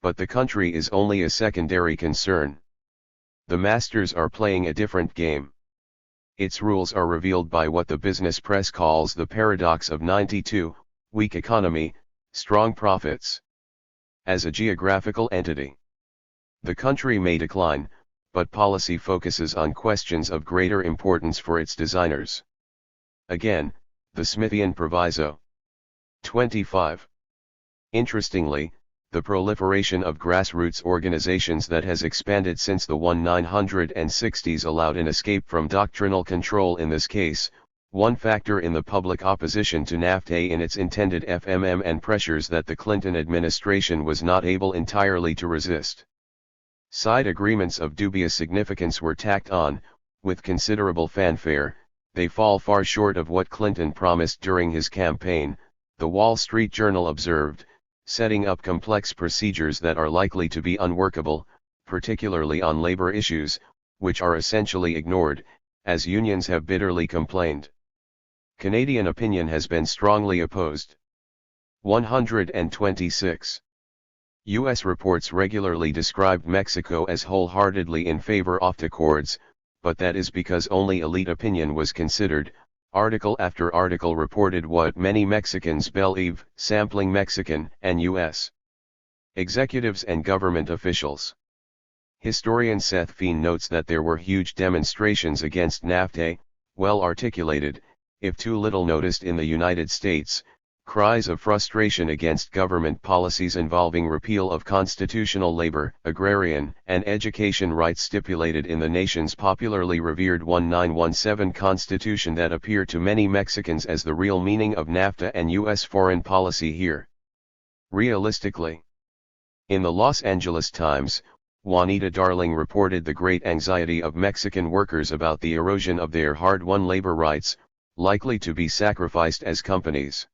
But the country is only a secondary concern. The masters are playing a different game. Its rules are revealed by what the business press calls the paradox of 92, weak economy, strong profits. As a geographical entity, the country may decline, but policy focuses on questions of greater importance for its designers. Again, the Smithian proviso. 25. Interestingly, the proliferation of grassroots organizations that has expanded since the 1960s allowed an escape from doctrinal control in this case, one factor in the public opposition to NAFTA in its intended FMM and pressures that the Clinton administration was not able entirely to resist. Side agreements of dubious significance were tacked on, with considerable fanfare. They fall far short of what Clinton promised during his campaign, the Wall Street Journal observed, setting up complex procedures that are likely to be unworkable, particularly on labor issues, which are essentially ignored, as unions have bitterly complained. Canadian opinion has been strongly opposed. 126. U.S. reports regularly described Mexico as wholeheartedly in favor of accords, but that is because only elite opinion was considered. Article after article reported what many Mexicans believe, sampling Mexican and U.S. executives and government officials. Historian Seth Feen notes that there were huge demonstrations against NAFTA, well articulated, if too little noticed in the United States, Cries of frustration against government policies involving repeal of constitutional labor, agrarian, and education rights stipulated in the nation's popularly revered 1917 Constitution that appear to many Mexicans as the real meaning of NAFTA and U.S. foreign policy here. Realistically, in the Los Angeles Times, Juanita Darling reported the great anxiety of Mexican workers about the erosion of their hard-won labor rights, likely to be sacrificed as companies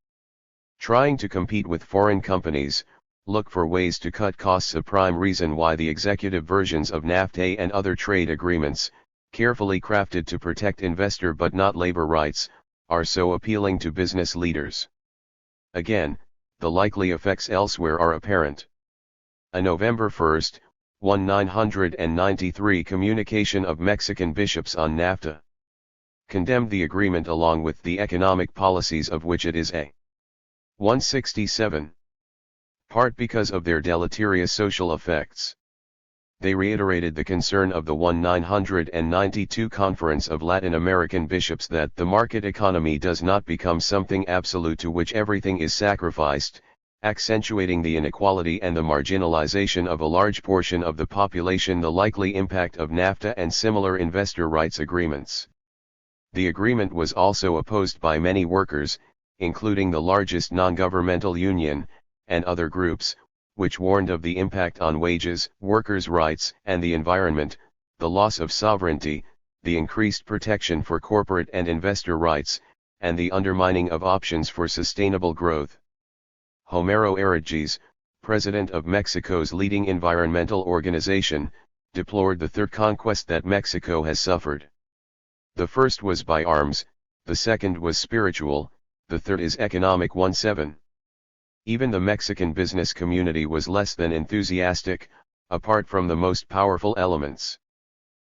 trying to compete with foreign companies look for ways to cut costs. A prime reason why the executive versions of NAFTA and other trade agreements, carefully crafted to protect investor but not labor rights, are so appealing to business leaders. Again, the likely effects elsewhere are apparent. A November 1, 1993 communication of Mexican bishops on NAFTA condemned the agreement along with the economic policies of which it is a 167. Part because of their deleterious social effects. They reiterated the concern of the 1992 Conference of Latin American Bishops that the market economy does not become something absolute to which everything is sacrificed, accentuating the inequality and the marginalization of a large portion of the population. The likely impact of NAFTA and similar investor rights agreements. The agreement was also opposed by many workers, including the largest non-governmental union, and other groups, which warned of the impact on wages, workers' rights, and the environment, the loss of sovereignty, the increased protection for corporate and investor rights, and the undermining of options for sustainable growth. Homero Erigis, president of Mexico's leading environmental organization, deplored the third conquest that Mexico has suffered. The first was by arms, the second was spiritual, the third is economic. 17. Even the Mexican business community was less than enthusiastic, apart from the most powerful elements.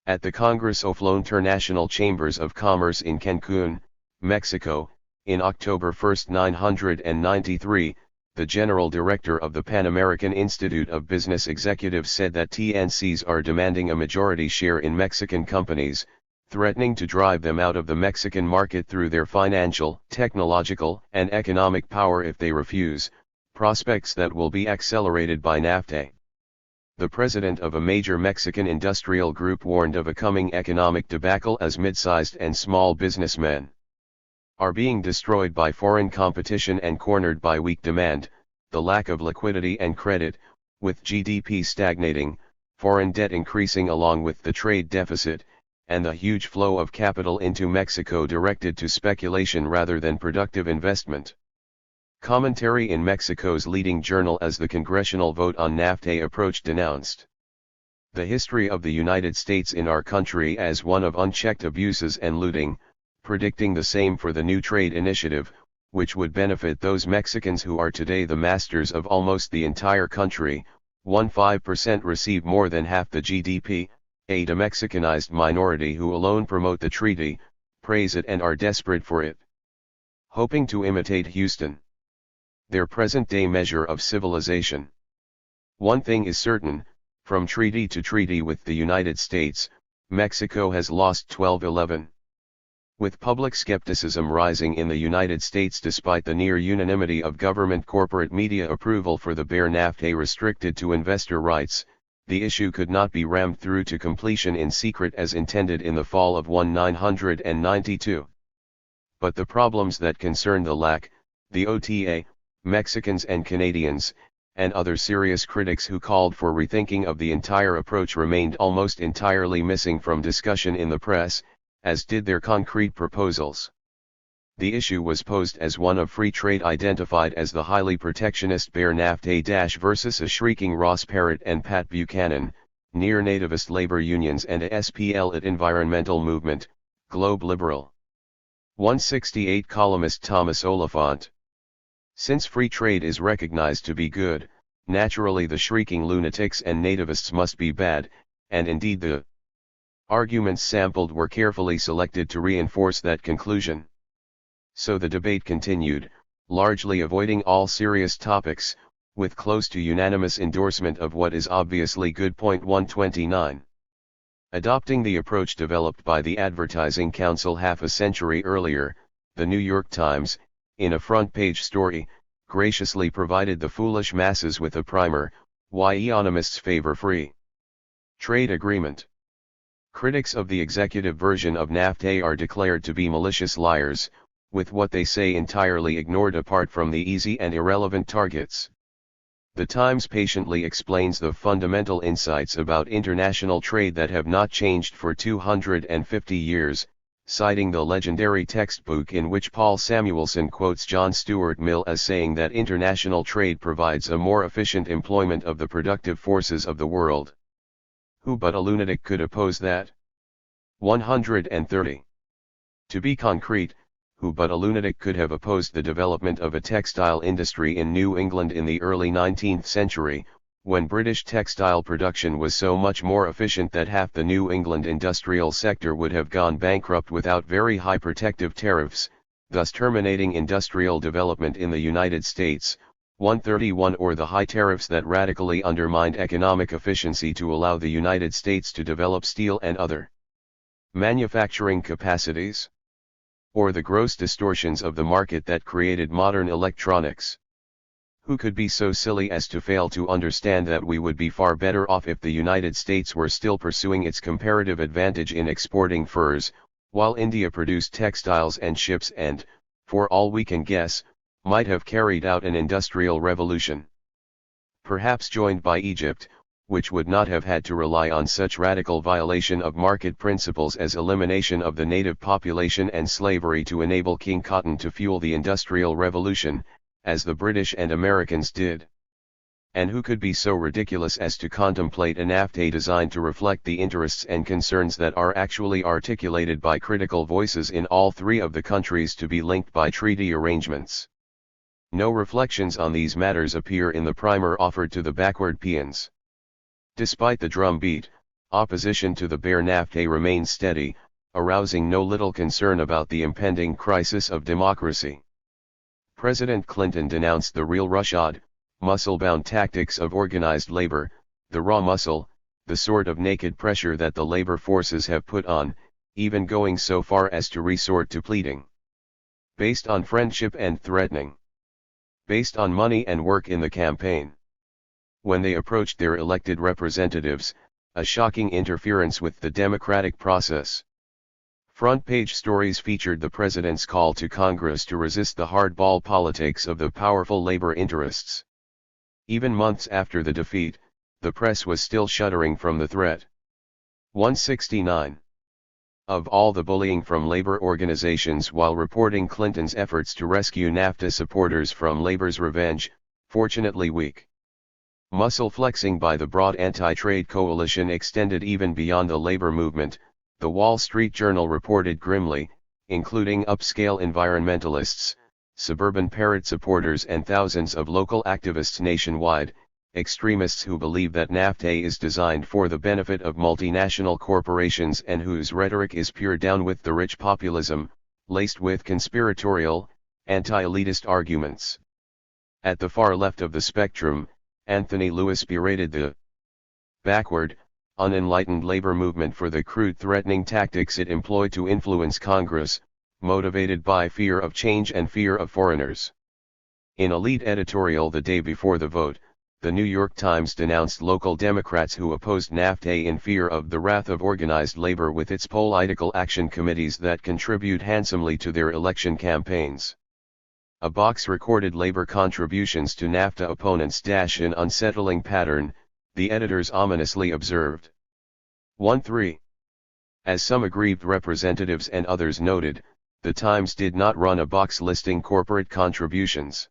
At the Congress of los International Chambers of Commerce in Cancun, Mexico, in October 1, 1993, the general director of the Pan American Institute of Business Executives said that TNCs are demanding a majority share in Mexican companies, threatening to drive them out of the Mexican market through their financial, technological, and economic power if they refuse, prospects that will be accelerated by NAFTA. The president of a major Mexican industrial group warned of a coming economic debacle as mid-sized and small businessmen are being destroyed by foreign competition and cornered by weak demand, the lack of liquidity and credit, with GDP stagnating, foreign debt increasing along with the trade deficit, and the huge flow of capital into Mexico directed to speculation rather than productive investment. Commentary in Mexico's leading journal as the congressional vote on NAFTA approached denounced the history of the United States in our country as one of unchecked abuses and looting, predicting the same for the new trade initiative, which would benefit those Mexicans who are today the masters of almost the entire country. 15% receive more than half the GDP, a de-Mexicanized minority who alone promote the treaty, praise it and are desperate for it. Hoping to imitate Houston, their present-day measure of civilization. One thing is certain, from treaty to treaty with the United States, Mexico has lost 12-11. With public skepticism rising in the United States despite the near unanimity of government corporate media approval for the bare NAFTA restricted to investor rights, the issue could not be rammed through to completion in secret as intended in the fall of 1992. But the problems that concern the LAC, the OTA, Mexicans and Canadians, and other serious critics who called for rethinking of the entire approach remained almost entirely missing from discussion in the press, as did their concrete proposals. The issue was posed as one of free trade identified as the highly protectionist bare NAFTA versus a shrieking Ross Perot and Pat Buchanan, near-nativist labor unions and a SPL-IT environmental movement, Globe Liberal. 168 columnist Thomas Oliphant. Since free trade is recognized to be good, naturally the shrieking lunatics and nativists must be bad, and indeed the arguments sampled were carefully selected to reinforce that conclusion. So the debate continued, largely avoiding all serious topics, with close to unanimous endorsement of what is obviously good. 129. Adopting the approach developed by the Advertising Council half a century earlier, the New York Times, in a front-page story, graciously provided the foolish masses with a primer, why economists favor free trade agreement. Critics of the executive version of NAFTA are declared to be malicious liars, with what they say entirely ignored apart from the easy and irrelevant targets. The Times patiently explains the fundamental insights about international trade that have not changed for 250 years, citing the legendary textbook in which Paul Samuelson quotes John Stuart Mill as saying that international trade provides a more efficient employment of the productive forces of the world. Who but a lunatic could oppose that? 130. To be concrete, who but a lunatic could have opposed the development of a textile industry in New England in the early 19th century, when British textile production was so much more efficient that half the New England industrial sector would have gone bankrupt without very high protective tariffs, thus terminating industrial development in the United States. 131 Or the high tariffs that radically undermined economic efficiency to allow the United States to develop steel and other manufacturing capacities? Or the gross distortions of the market that created modern electronics? Who could be so silly as to fail to understand that we would be far better off if the United States were still pursuing its comparative advantage in exporting furs, while India produced textiles and ships and, for all we can guess, might have carried out an industrial revolution? Perhaps joined by Egypt, which would not have had to rely on such radical violation of market principles as elimination of the native population and slavery to enable King Cotton to fuel the Industrial Revolution, as the British and Americans did. And who could be so ridiculous as to contemplate a NAFTA designed to reflect the interests and concerns that are actually articulated by critical voices in all three of the countries to be linked by treaty arrangements? No reflections on these matters appear in the primer offered to the backward peons. Despite the drumbeat, opposition to the bare NAFTA remains steady, arousing no little concern about the impending crisis of democracy. President Clinton denounced the real roughshod, muscle-bound tactics of organized labor, the raw muscle, the sort of naked pressure that the labor forces have put on, even going so far as to resort to pleading. Based on friendship and threatening. Based on money and work in the campaign. When they approached their elected representatives, a shocking interference with the democratic process. Front-page stories featured the president's call to Congress to resist the hardball politics of the powerful labor interests. Even months after the defeat, the press was still shuddering from the threat. 169. Of all the bullying from labor organizations while reporting Clinton's efforts to rescue NAFTA supporters from labor's revenge, fortunately weak muscle flexing by the broad anti-trade coalition extended even beyond the labor movement, the Wall Street Journal reported grimly, including upscale environmentalists, suburban parrot supporters and thousands of local activists nationwide, extremists who believe that NAFTA is designed for the benefit of multinational corporations and whose rhetoric is pure down-with-the-rich populism, laced with conspiratorial, anti-elitist arguments. At the far left of the spectrum, Anthony Lewis berated the backward, unenlightened labor movement for the crude threatening tactics it employed to influence Congress, motivated by fear of change and fear of foreigners. In a lead editorial the day before the vote, the New York Times denounced local Democrats who opposed NAFTA in fear of the wrath of organized labor with its political action committees that contribute handsomely to their election campaigns. A box recorded labor contributions to NAFTA opponents an unsettling pattern, the editors ominously observed. 1-3. As some aggrieved representatives and others noted, the Times did not run a box listing corporate contributions.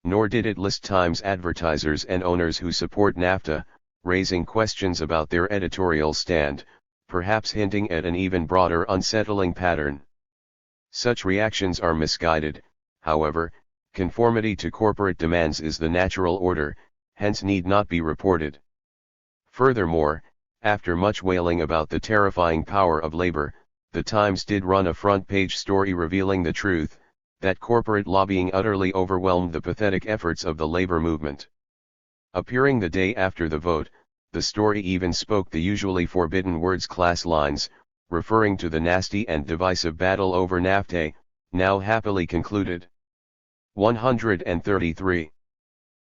Nor did it list Times advertisers and owners who support NAFTA, raising questions about their editorial stand, perhaps hinting at an even broader unsettling pattern. Such reactions are misguided, however. Conformity to corporate demands is the natural order, hence need not be reported. Furthermore, after much wailing about the terrifying power of labor, the Times did run a front-page story revealing the truth, that corporate lobbying utterly overwhelmed the pathetic efforts of the labor movement. Appearing the day after the vote, the story even spoke the usually forbidden words class lines, referring to the nasty and divisive battle over NAFTA, now happily concluded. 133.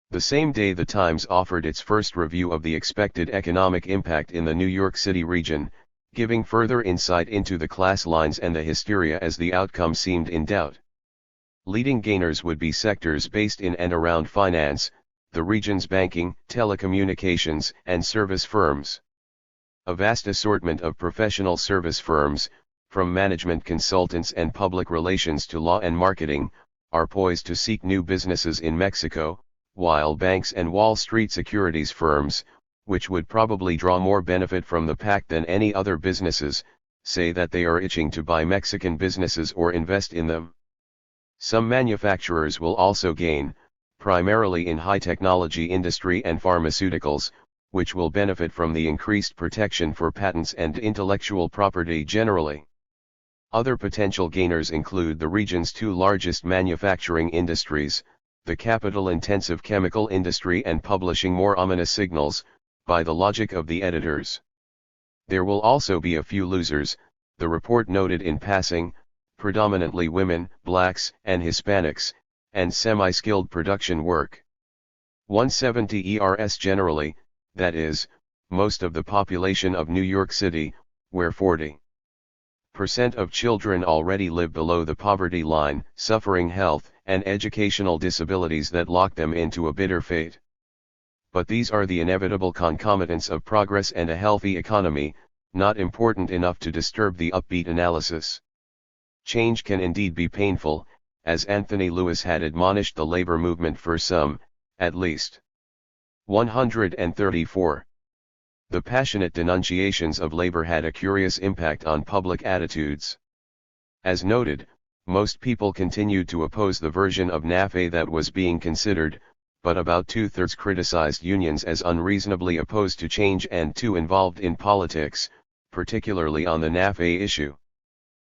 The same day the Times offered its first review of the expected economic impact in the New York City region, giving further insight into the class lines and the hysteria as the outcome seemed in doubt. Leading gainers would be sectors based in and around finance, the region's banking, telecommunications, and service firms. A vast assortment of professional service firms, from management consultants and public relations to law and marketing, are poised to seek new businesses in Mexico, while banks and Wall Street securities firms, which would probably draw more benefit from the pact than any other businesses, say that they are itching to buy Mexican businesses or invest in them. Some manufacturers will also gain, primarily in high technology industry and pharmaceuticals, which will benefit from the increased protection for patents and intellectual property generally. Other potential gainers include the region's two largest manufacturing industries, the capital-intensive chemical industry and publishing, more ominous signals, by the logic of the editors. There will also be a few losers, the report noted in passing, predominantly women, blacks, and Hispanics, and semi-skilled production work. 170 ERS generally, that is, most of the population of New York City, where 40% of children already live below the poverty line, suffering health and educational disabilities that lock them into a bitter fate. But these are the inevitable concomitants of progress and a healthy economy, not important enough to disturb the upbeat analysis. Change can indeed be painful, as Anthony Lewis had admonished the labor movement for some, at least. 134. The passionate denunciations of labor had a curious impact on public attitudes. As noted, most people continued to oppose the version of NAFE that was being considered, but about two-thirds criticized unions as unreasonably opposed to change and too involved in politics, particularly on the NAFE issue.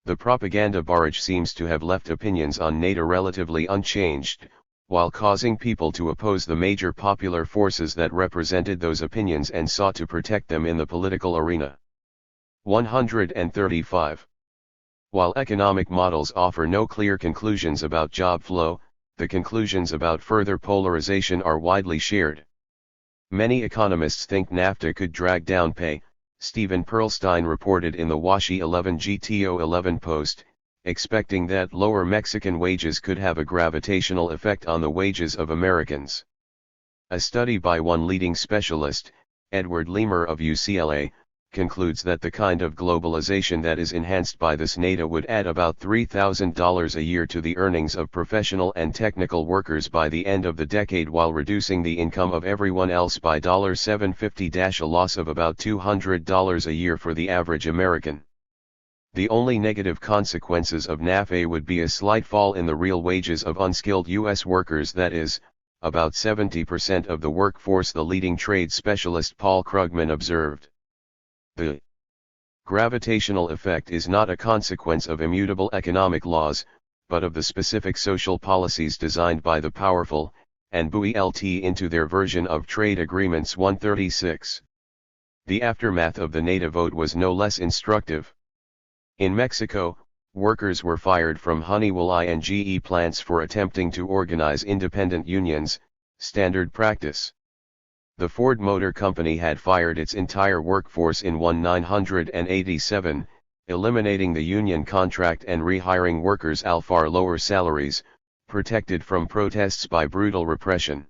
The propaganda barrage seems to have left opinions on NATA relatively unchanged, while causing people to oppose the major popular forces that represented those opinions and sought to protect them in the political arena. 135. While economic models offer no clear conclusions about job flow, the conclusions about further polarization are widely shared. Many economists think NAFTA could drag down pay, Stephen Perlstein reported in the WASHI 11 GTO 11 post, expecting that lower Mexican wages could have a gravitational effect on the wages of Americans. A study by one leading specialist, Edward Leamer of UCLA, concludes that the kind of globalization that is enhanced by this NATA would add about $3,000 a year to the earnings of professional and technical workers by the end of the decade, while reducing the income of everyone else by $750, a loss of about $200 a year for the average American. The only negative consequences of NAFE would be a slight fall in the real wages of unskilled U.S. workers, that is, about 70% of the workforce, the leading trade specialist Paul Krugman observed. The gravitational effect is not a consequence of immutable economic laws, but of the specific social policies designed by the powerful, and buoy into their version of trade agreements. 136. The aftermath of the NATA vote was no less instructive. In Mexico, workers were fired from Honeywell and GE plants for attempting to organize independent unions, standard practice. The Ford Motor Company had fired its entire workforce in 1987, eliminating the union contract and rehiring workers at far lower salaries, protected from protests by brutal repression.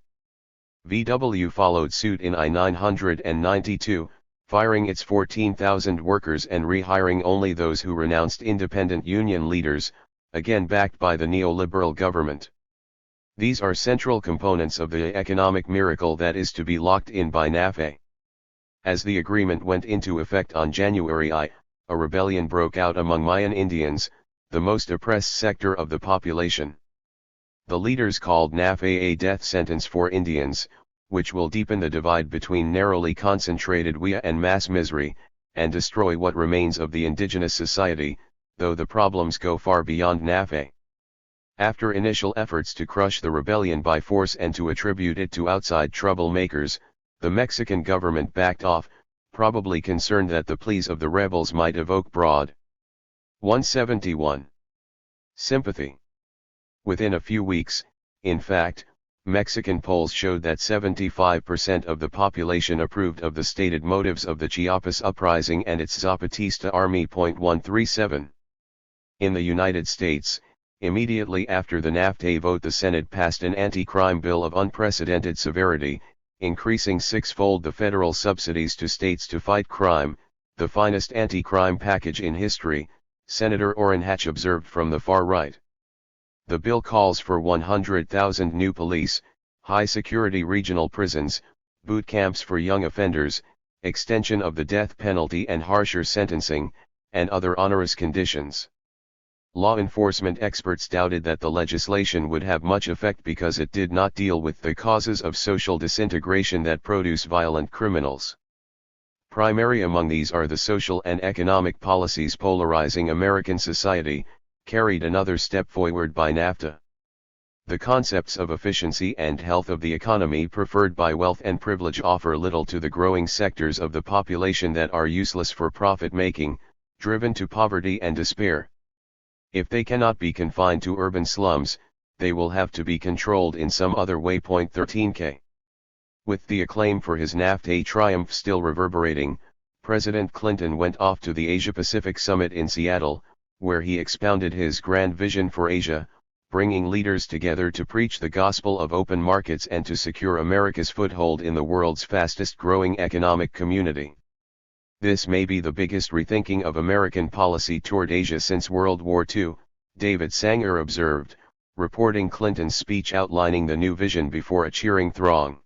VW followed suit in 1992, firing its 14,000 workers and rehiring only those who renounced independent union leaders, again backed by the neoliberal government. These are central components of the economic miracle that is to be locked in by NAFE. As the agreement went into effect on January I, a rebellion broke out among Mayan Indians, the most oppressed sector of the population. The leaders called NAFE a death sentence for Indians, which will deepen the divide between narrowly concentrated WIA and mass misery, and destroy what remains of the indigenous society, though the problems go far beyond NAFE. After initial efforts to crush the rebellion by force and to attribute it to outside troublemakers, the Mexican government backed off, probably concerned that the pleas of the rebels might evoke broad 171. Sympathy. Within a few weeks, In fact, Mexican polls showed that 75% of the population approved of the stated motives of the Chiapas uprising and its Zapatista army. 137. In the United States, immediately after the NAFTA vote, the Senate passed an anti-crime bill of unprecedented severity, increasing six-fold the federal subsidies to states to fight crime, the finest anti-crime package in history, Senator Orrin Hatch observed from the far right. The bill calls for 100,000 new police, high-security regional prisons, boot camps for young offenders, extension of the death penalty and harsher sentencing, and other onerous conditions. Law enforcement experts doubted that the legislation would have much effect because it did not deal with the causes of social disintegration that produce violent criminals. Primary among these are the social and economic policies polarizing American society, carried another step forward by NAFTA. The concepts of efficiency and health of the economy preferred by wealth and privilege offer little to the growing sectors of the population that are useless for profit-making, driven to poverty and despair. If they cannot be confined to urban slums, they will have to be controlled in some other way. 13K. With the acclaim for his NAFTA triumph still reverberating, President Clinton went off to the Asia-Pacific Summit in Seattle, where he expounded his grand vision for Asia, bringing leaders together to preach the gospel of open markets and to secure America's foothold in the world's fastest-growing economic community. This may be the biggest rethinking of American policy toward Asia since World War II, David Sanger observed, reporting Clinton's speech outlining the new vision before a cheering throng.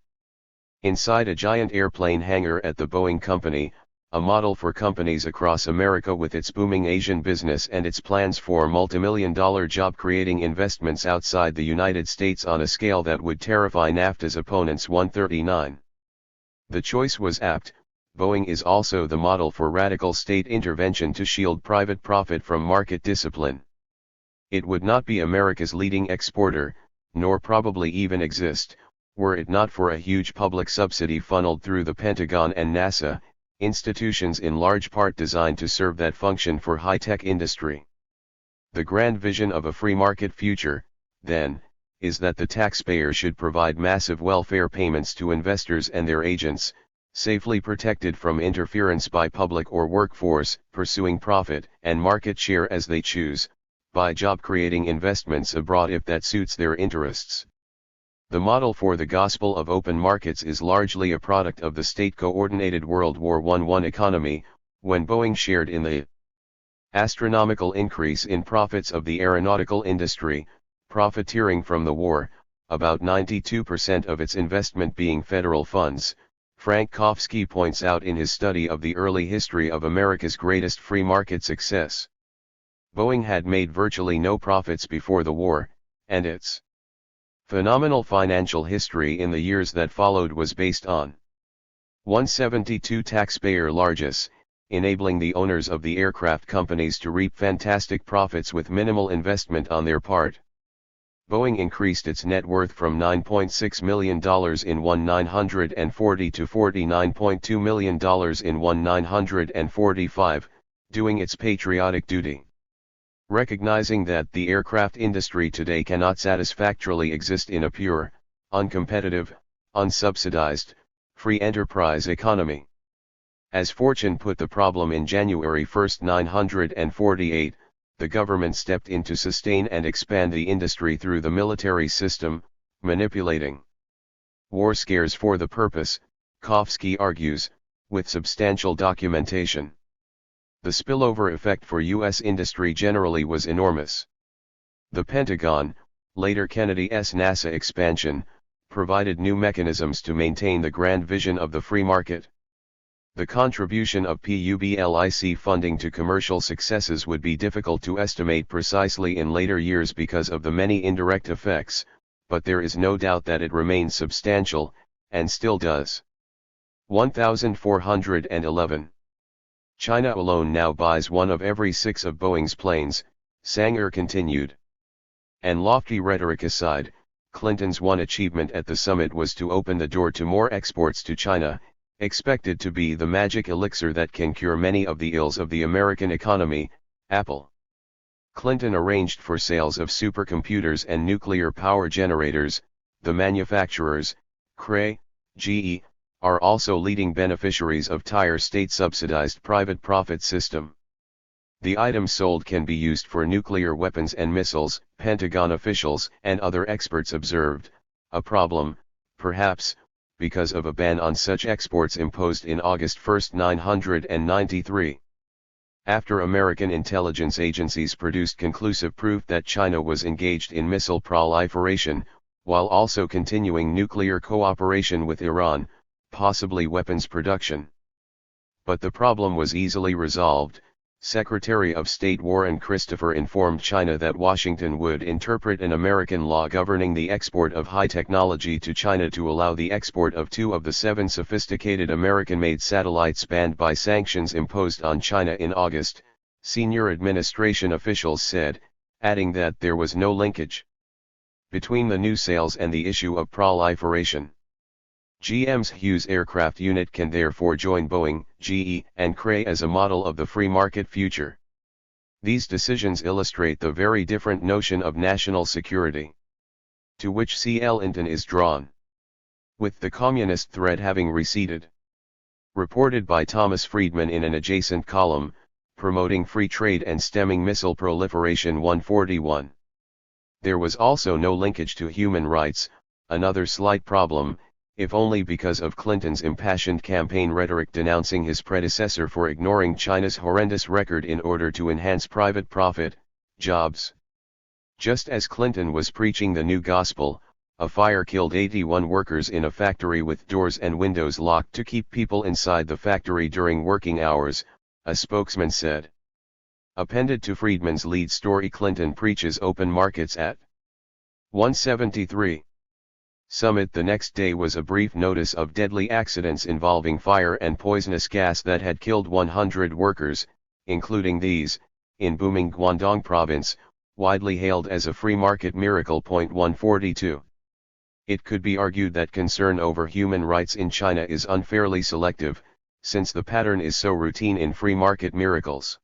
Inside a giant airplane hangar at the Boeing Company, a model for companies across America with its booming Asian business and its plans for multimillion-dollar job-creating investments outside the United States on a scale that would terrify NAFTA's opponents. 139. The choice was apt. Boeing is also the model for radical state intervention to shield private profit from market discipline. It would not be America's leading exporter, nor probably even exist, were it not for a huge public subsidy funneled through the Pentagon and NASA, institutions in large part designed to serve that function for high-tech industry. The grand vision of a free market future, then, is that the taxpayer should provide massive welfare payments to investors and their agents, safely protected from interference by public or workforce, pursuing profit and market share as they choose, by job-creating investments abroad if that suits their interests. The model for the gospel of open markets is largely a product of the state-coordinated World War I economy, when Boeing shared in the astronomical increase in profits of the aeronautical industry, profiteering from the war, about 92% of its investment being federal funds. Frank CHOMSKY points out in his study of the early history of America's greatest free market success. Boeing had made virtually no profits before the war, and its phenomenal financial history in the years that followed was based on 172 taxpayer largesse, enabling the owners of the aircraft companies to reap fantastic profits with minimal investment on their part. Boeing increased its net worth from $9.6 million in 1940 to $49.2 million in 1945, doing its patriotic duty. Recognizing that the aircraft industry today cannot satisfactorily exist in a pure, uncompetitive, unsubsidized, free enterprise economy. As Fortune put the problem in January 1, 1948, the government stepped in to sustain and expand the industry through the military system, manipulating war scares for the purpose, CHOMSKY argues, with substantial documentation. The spillover effect for U.S. industry generally was enormous. The Pentagon, later Kennedy's NASA expansion, provided new mechanisms to maintain the grand vision of the free market. The contribution of public funding to commercial successes would be difficult to estimate precisely in later years because of the many indirect effects, but there is no doubt that it remains substantial, and still does. 1411. China alone now buys one of every 6 of Boeing's planes, Sanger continued. And lofty rhetoric aside, Clinton's one achievement at the summit was to open the door to more exports to China, expected to be the magic elixir that can cure many of the ills of the American economy. Apple, Clinton arranged for sales of supercomputers and nuclear power generators. The manufacturers, Cray, GE, are also leading beneficiaries of Tire state-subsidized private profit system. The items sold can be used for nuclear weapons and missiles, Pentagon officials and other experts observed, a problem, perhaps, because of a ban on such exports imposed in August 1, 1993. After American intelligence agencies produced conclusive proof that China was engaged in missile proliferation, while also continuing nuclear cooperation with Iran, possibly weapons production. But the problem was easily resolved. Secretary of State Warren Christopher informed China that Washington would interpret an American law governing the export of high technology to China to allow the export of 2 of the 7 sophisticated American-made satellites banned by sanctions imposed on China in August, senior administration officials said, adding that there was no linkage between the new sales and the issue of proliferation. GM's Hughes aircraft unit can therefore join Boeing, GE, and Cray as a model of the free market future. These decisions illustrate the very different notion of national security to which C.L. Hinton is drawn, with the communist threat having receded. Reported by Thomas Friedman in an adjacent column, Promoting Free Trade and Stemming Missile Proliferation 141. There was also no linkage to human rights, another slight problem, if only because of Clinton's impassioned campaign rhetoric denouncing his predecessor for ignoring China's horrendous record in order to enhance private profit, jobs. Just as Clinton was preaching the new gospel, a fire killed 81 workers in a factory with doors and windows locked to keep people inside the factory during working hours, a spokesman said. Appended to Friedman's lead story, Clinton preaches open markets at 173. Summit. The next day was a brief notice of deadly accidents involving fire and poisonous gas that had killed 100 workers, including these, in booming Guangdong province, widely hailed as a free market miracle. 142. It could be argued that concern over human rights in China is unfairly selective, since the pattern is so routine in free market miracles.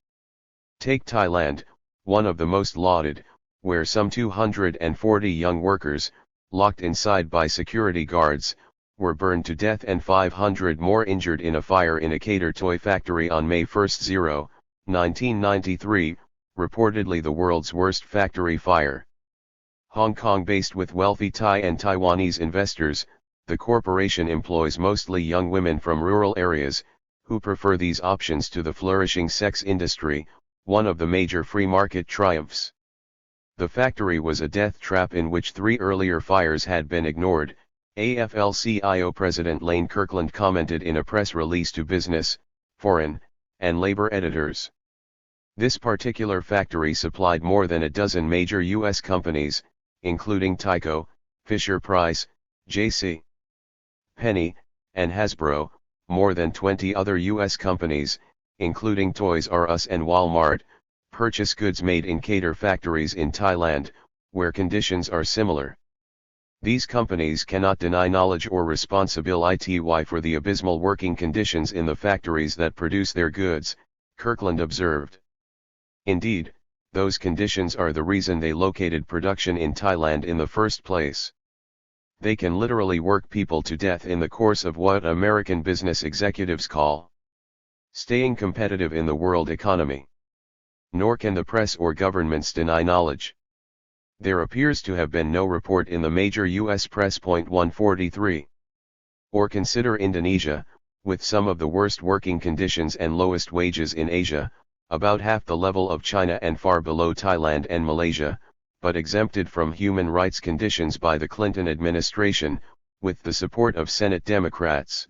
Take Thailand, one of the most lauded, where some 240 young workers, locked inside by security guards, were burned to death and 500 more injured in a fire in a Cater toy factory on May 1, 1993, reportedly the world's worst factory fire. Hong Kong-based with wealthy Thai and Taiwanese investors, the corporation employs mostly young women from rural areas, who prefer these options to the flourishing sex industry, one of the major free market triumphs. The factory was a death trap in which 3 earlier fires had been ignored, AFL-CIO President Lane Kirkland commented in a press release to business, foreign, and labor editors. This particular factory supplied more than a dozen major U.S. companies, including Tyco, Fisher-Price, J.C. Penney, and Hasbro, more than 20 other U.S. companies, including Toys R Us and Walmart, purchase goods made in Cater factories in Thailand, where conditions are similar. These companies cannot deny knowledge or responsibility for the abysmal working conditions in the factories that produce their goods, Kirkland observed. Indeed, those conditions are the reason they located production in Thailand in the first place. They can literally work people to death in the course of what American business executives call staying competitive in the world economy. Nor can the press or governments deny knowledge. There appears to have been no report in the major U.S. press. 143. Or consider Indonesia, with some of the worst working conditions and lowest wages in Asia, about half the level of China and far below Thailand and Malaysia, but exempted from human rights conditions by the Clinton administration, with the support of Senate Democrats.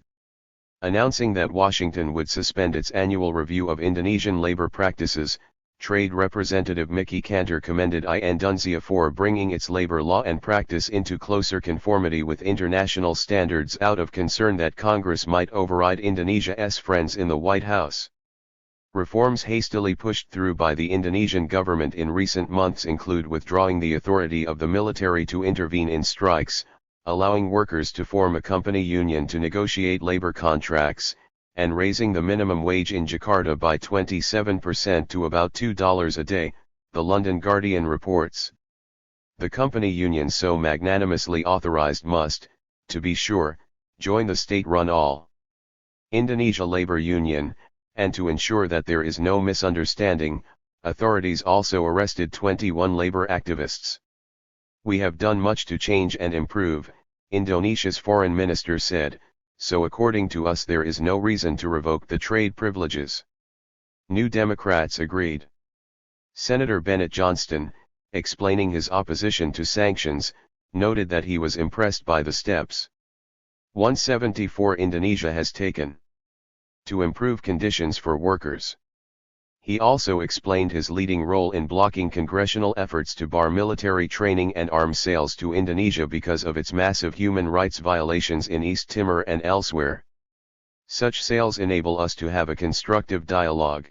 Announcing that Washington would suspend its annual review of Indonesian labor practices, Trade Representative Mickey Cantor commended Indonesia for bringing its labor law and practice into closer conformity with international standards out of concern that Congress might override Indonesia's friends in the White House. Reforms hastily pushed through by the Indonesian government in recent months include withdrawing the authority of the military to intervene in strikes, allowing workers to form a company union to negotiate labor contracts, and raising the minimum wage in Jakarta by 27% to about $2 a day, the London Guardian reports. The company unions so magnanimously authorized must, to be sure, join the state-run All Indonesia Labor Union, and to ensure that there is no misunderstanding, authorities also arrested 21 labor activists. We have done much to change and improve, Indonesia's foreign minister said, so according to us there is no reason to revoke the trade privileges. New Democrats agreed. Senator Bennett Johnston, explaining his opposition to sanctions, noted that he was impressed by the steps 174 Indonesia has taken to improve conditions for workers. He also explained his leading role in blocking congressional efforts to bar military training and arms sales to Indonesia because of its massive human rights violations in East Timor and elsewhere. Such sales enable us to have a constructive dialogue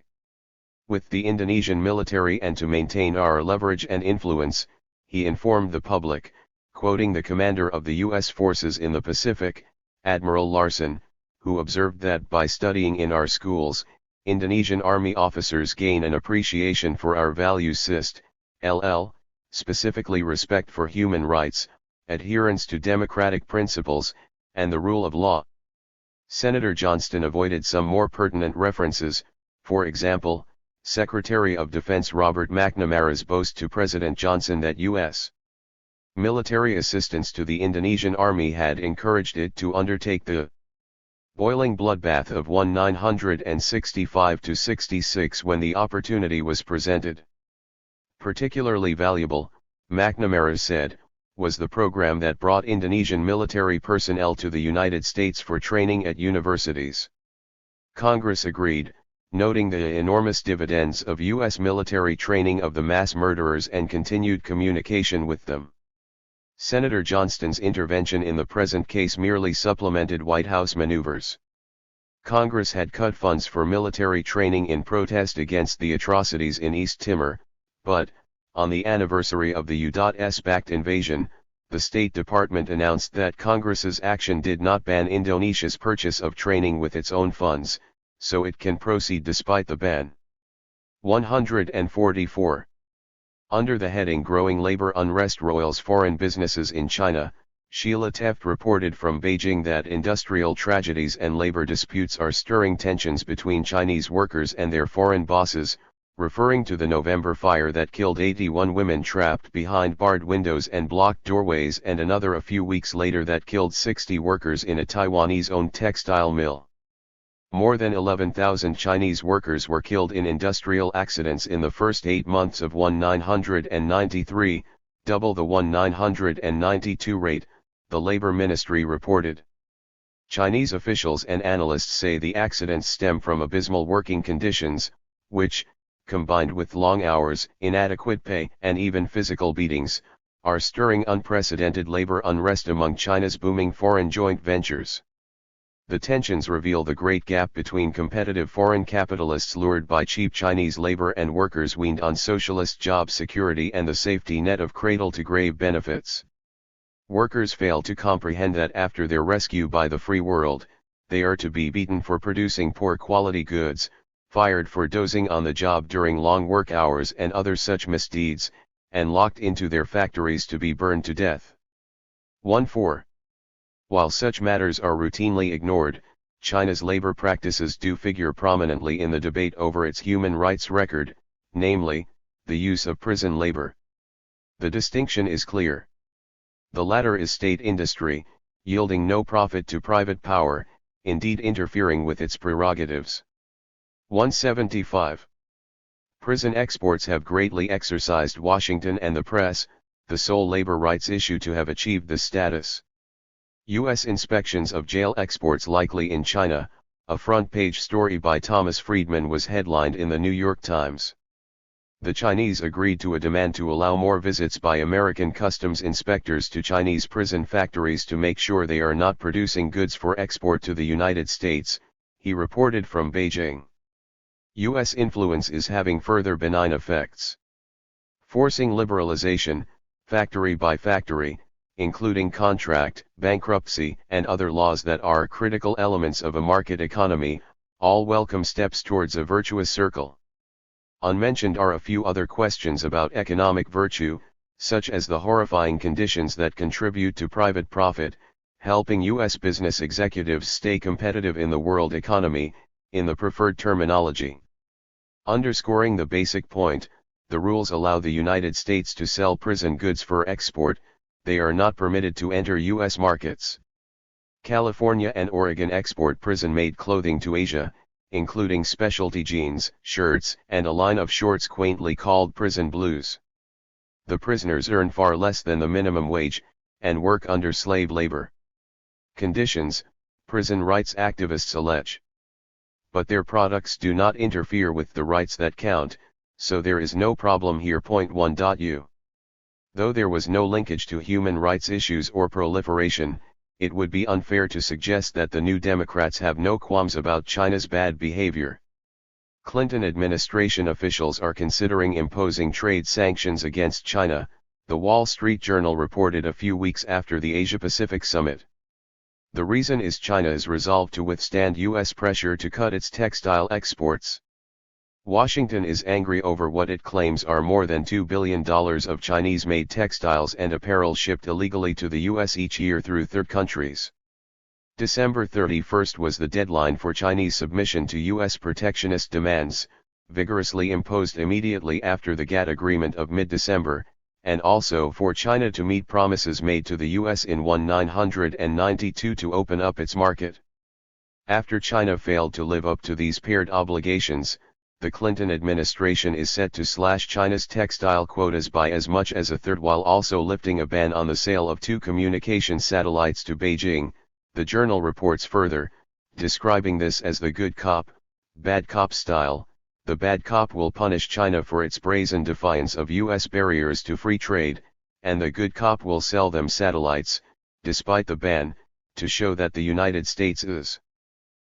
with the Indonesian military and to maintain our leverage and influence, he informed the public, quoting the commander of the U.S. forces in the Pacific, Admiral Larson, who observed that by studying in our schools, Indonesian Army officers gain an appreciation for our values specifically respect for human rights, adherence to democratic principles, and the rule of law. Senator Johnston avoided some more pertinent references, for example, Secretary of Defense Robert McNamara's boast to President Johnson that U.S. military assistance to the Indonesian Army had encouraged it to undertake the boiling bloodbath of 1965–66 when the opportunity was presented. Particularly valuable, McNamara said, was the program that brought Indonesian military personnel to the United States for training at universities. Congress agreed, noting the enormous dividends of U.S. military training of the mass murderers and continued communication with them. Senator Johnston's intervention in the present case merely supplemented White House maneuvers. Congress had cut funds for military training in protest against the atrocities in East Timor, but, on the anniversary of the U.S.-backed invasion, the State Department announced that Congress's action did not ban Indonesia's purchase of training with its own funds, so it can proceed despite the ban. 144. Under the heading Growing Labor Unrest Roils Foreign Businesses in China, Sheila Teft reported from Beijing that industrial tragedies and labor disputes are stirring tensions between Chinese workers and their foreign bosses, referring to the November fire that killed 81 women trapped behind barred windows and blocked doorways and another a few weeks later that killed 60 workers in a Taiwanese-owned textile mill. More than 11,000 Chinese workers were killed in industrial accidents in the first 8 months of 1993, double the 1992 rate, the Labor Ministry reported. Chinese officials and analysts say the accidents stem from abysmal working conditions, which, combined with long hours, inadequate pay, and even physical beatings, are stirring unprecedented labor unrest among China's booming foreign joint ventures. The tensions reveal the great gap between competitive foreign capitalists lured by cheap Chinese labor and workers weaned on socialist job security and the safety net of cradle-to-grave benefits. Workers fail to comprehend that after their rescue by the free world, they are to be beaten for producing poor quality goods, fired for dozing on the job during long work hours and other such misdeeds, and locked into their factories to be burned to death. 1-4. While such matters are routinely ignored, China's labor practices do figure prominently in the debate over its human rights record, namely, the use of prison labor. The distinction is clear. The latter is state industry, yielding no profit to private power, indeed interfering with its prerogatives. 175. Prison exports have greatly exercised Washington and the press, the sole labor rights issue to have achieved this status. U.S. inspections of jail exports likely in China, a front-page story by Thomas Friedman was headlined in the New York Times. The Chinese agreed to a demand to allow more visits by American customs inspectors to Chinese prison factories to make sure they are not producing goods for export to the United States, he reported from Beijing. U.S. influence is having further benign effects. Forcing liberalization, factory by factory, including contract, bankruptcy, and other laws that are critical elements of a market economy, all welcome steps towards a virtuous circle. Unmentioned are a few other questions about economic virtue, such as the horrifying conditions that contribute to private profit, helping U.S. business executives stay competitive in the world economy, in the preferred terminology. Underscoring the basic point, the rules allow the United States to sell prison goods for export, they are not permitted to enter U.S. markets. California and Oregon export prison-made clothing to Asia, including specialty jeans, shirts, and a line of shorts quaintly called prison blues. The prisoners earn far less than the minimum wage, and work under slave labor conditions, prison rights activists allege. But their products do not interfere with the rights that count, so there is no problem here. Point 1.U. Though there was no linkage to human rights issues or proliferation, it would be unfair to suggest that the New Democrats have no qualms about China's bad behavior. Clinton administration officials are considering imposing trade sanctions against China, the Wall Street Journal reported a few weeks after the Asia-Pacific summit. The reason is China's resolve to withstand U.S. pressure to cut its textile exports. Washington is angry over what it claims are more than $2 billion of Chinese-made textiles and apparel shipped illegally to the U.S. each year through third countries. December 31 was the deadline for Chinese submission to U.S. protectionist demands, vigorously imposed immediately after the GATT agreement of mid-December, and also for China to meet promises made to the U.S. in 1992 to open up its market. After China failed to live up to these paired obligations, the Clinton administration is set to slash China's textile quotas by as much as a third while also lifting a ban on the sale of 2 communication satellites to Beijing, the journal reports further, describing this as the good cop, bad cop style. The bad cop will punish China for its brazen defiance of U.S. barriers to free trade, and the good cop will sell them satellites, despite the ban, to show that the United States is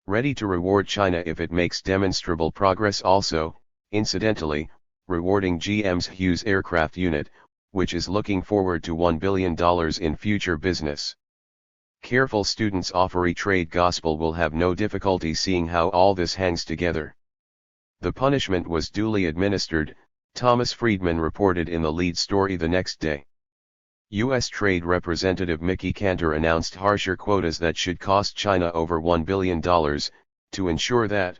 ready to reward China if it makes demonstrable progress. Also, incidentally, rewarding GM's Hughes aircraft unit, which is looking forward to $1 billion in future business. Careful students of free trade gospel will have no difficulty seeing how all this hangs together. The punishment was duly administered, Thomas Friedman reported in the lead story the next day. U.S. Trade Representative Mickey Cantor announced harsher quotas that should cost China over $1 billion, to ensure that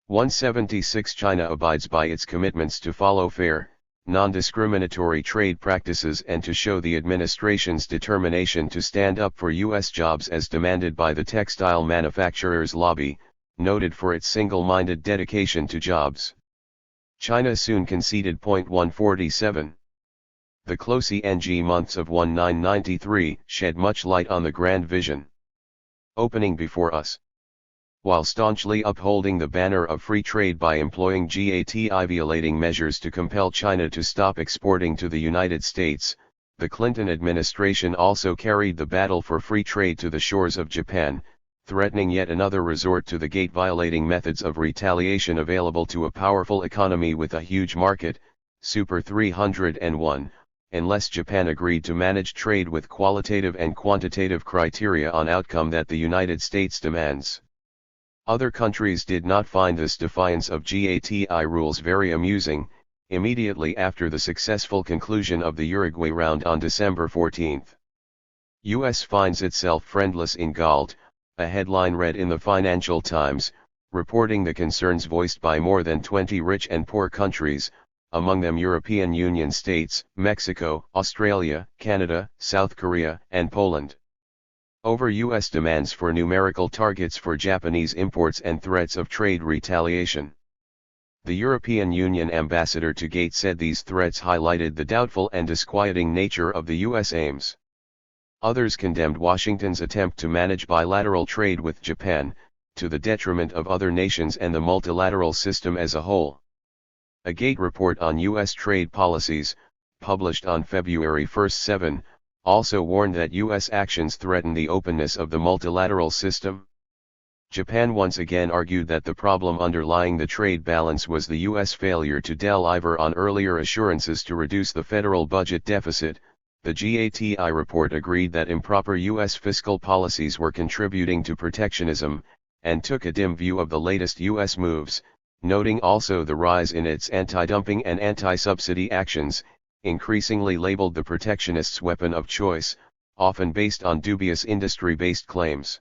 176 China abides by its commitments to follow fair, non-discriminatory trade practices and to show the administration's determination to stand up for U.S. jobs as demanded by the textile manufacturers' lobby, noted for its single-minded dedication to jobs. China soon conceded. 147. The close ENG months of 1993 shed much light on the grand vision opening before us. While staunchly upholding the banner of free trade by employing GATT-violating measures to compel China to stop exporting to the United States, the Clinton administration also carried the battle for free trade to the shores of Japan, threatening yet another resort to the gate-violating methods of retaliation available to a powerful economy with a huge market, Super 301, unless Japan agreed to manage trade with qualitative and quantitative criteria on outcome that the United States demands. Other countries did not find this defiance of GATT rules very amusing. Immediately after the successful conclusion of the Uruguay round on December 14. U.S. finds itself friendless in Gault, a headline read in the Financial Times, reporting the concerns voiced by more than 20 rich and poor countries, among them European Union states, Mexico, Australia, Canada, South Korea, and Poland. Over U.S. demands for numerical targets for Japanese imports and threats of trade retaliation. The European Union ambassador to GATT said these threats highlighted the doubtful and disquieting nature of the U.S. aims. Others condemned Washington's attempt to manage bilateral trade with Japan, to the detriment of other nations and the multilateral system as a whole. A GATT report on U.S. trade policies, published on February 1, also warned that U.S. actions threaten the openness of the multilateral system. Japan once again argued that the problem underlying the trade balance was the U.S. failure to deliver on earlier assurances to reduce the federal budget deficit. The GATT report agreed that improper U.S. fiscal policies were contributing to protectionism, and took a dim view of the latest U.S. moves, noting also the rise in its anti-dumping and anti-subsidy actions, increasingly labeled the protectionists' weapon of choice, often based on dubious industry-based claims.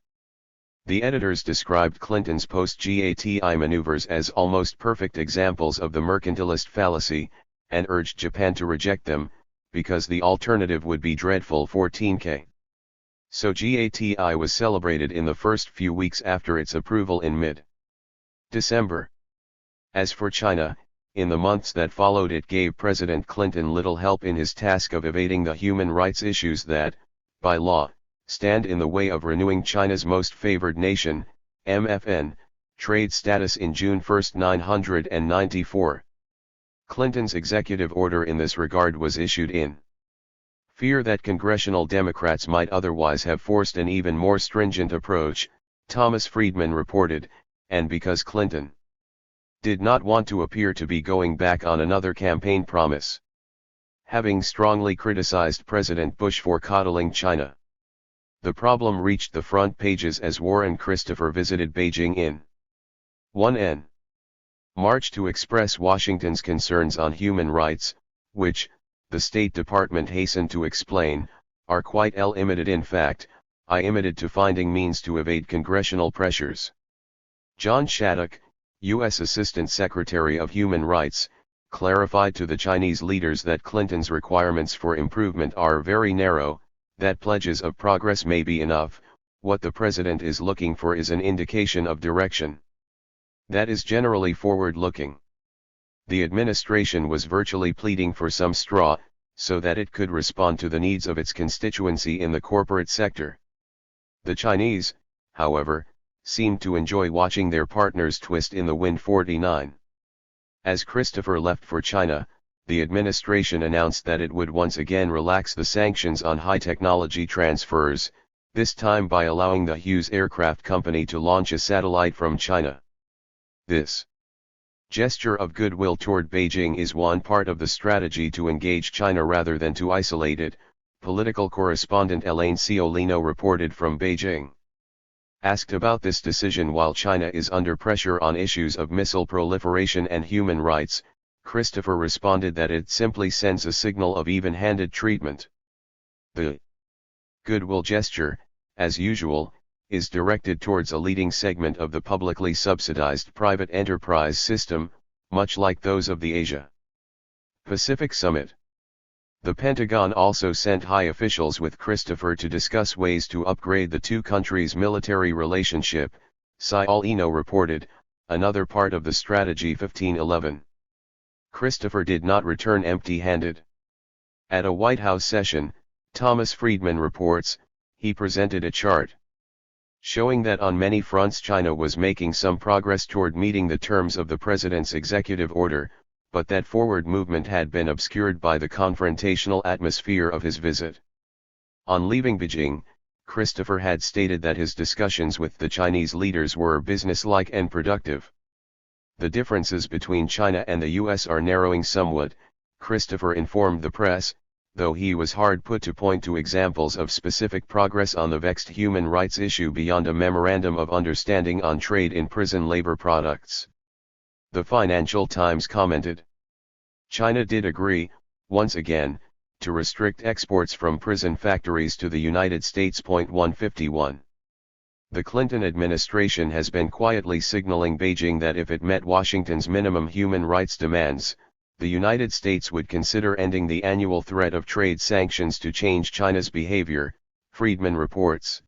The editors described Clinton's post-GATI maneuvers as almost perfect examples of the mercantilist fallacy, and urged Japan to reject them, because the alternative would be dreadful for 14K. So GATI was celebrated in the first few weeks after its approval in mid-December. As for China, in the months that followed it gave President Clinton little help in his task of evading the human rights issues that, by law, stand in the way of renewing China's most favored nation, MFN, trade status in June 1, 1994. Clinton's executive order in this regard was issued in fear that congressional Democrats might otherwise have forced an even more stringent approach, Thomas Friedman reported, and because Clinton did not want to appear to be going back on another campaign promise. Having strongly criticized President Bush for coddling China, the problem reached the front pages as Warren Christopher visited Beijing in 1 March to express Washington's concerns on human rights, which, the State Department hastened to explain, are quite limited. In fact, limited to finding means to evade congressional pressures. John Shattuck, U.S. Assistant Secretary of Human Rights, clarified to the Chinese leaders that Clinton's requirements for improvement are very narrow, that pledges of progress may be enough, what the president is looking for is an indication of direction. That is generally forward-looking. The administration was virtually pleading for some straw, so that it could respond to the needs of its constituency in the corporate sector. The Chinese, however, seemed to enjoy watching their partners twist in the wind. 49. As Christopher left for China, the administration announced that it would once again relax the sanctions on high-technology transfers, this time by allowing the Hughes Aircraft Company to launch a satellite from China. This gesture of goodwill toward Beijing is one part of the strategy to engage China rather than to isolate it, political correspondent Elaine Ciolino reported from Beijing. Asked about this decision while China is under pressure on issues of missile proliferation and human rights, Christopher responded that it simply sends a signal of even-handed treatment. The goodwill gesture, as usual, is directed towards a leading segment of the publicly subsidized private enterprise system, much like those of the Asia-Pacific Summit. The Pentagon also sent high officials with Christopher to discuss ways to upgrade the two countries' military relationship, Ciolino reported, another part of the strategy. 1511. Christopher did not return empty-handed. At a White House session, Thomas Friedman reports, he presented a chart showing that on many fronts China was making some progress toward meeting the terms of the president's executive order, but that forward movement had been obscured by the confrontational atmosphere of his visit. On leaving Beijing, Christopher had stated that his discussions with the Chinese leaders were businesslike and productive. The differences between China and the U.S. are narrowing somewhat, Christopher informed the press, though he was hard put to point to examples of specific progress on the vexed human rights issue beyond a memorandum of understanding on trade in prison labor products. The Financial Times commented, China did agree, once again, to restrict exports from prison factories to the United States. 151. The Clinton administration has been quietly signaling Beijing that if it met Washington's minimum human rights demands, the United States would consider ending the annual threat of trade sanctions to change China's behavior, Friedman reports.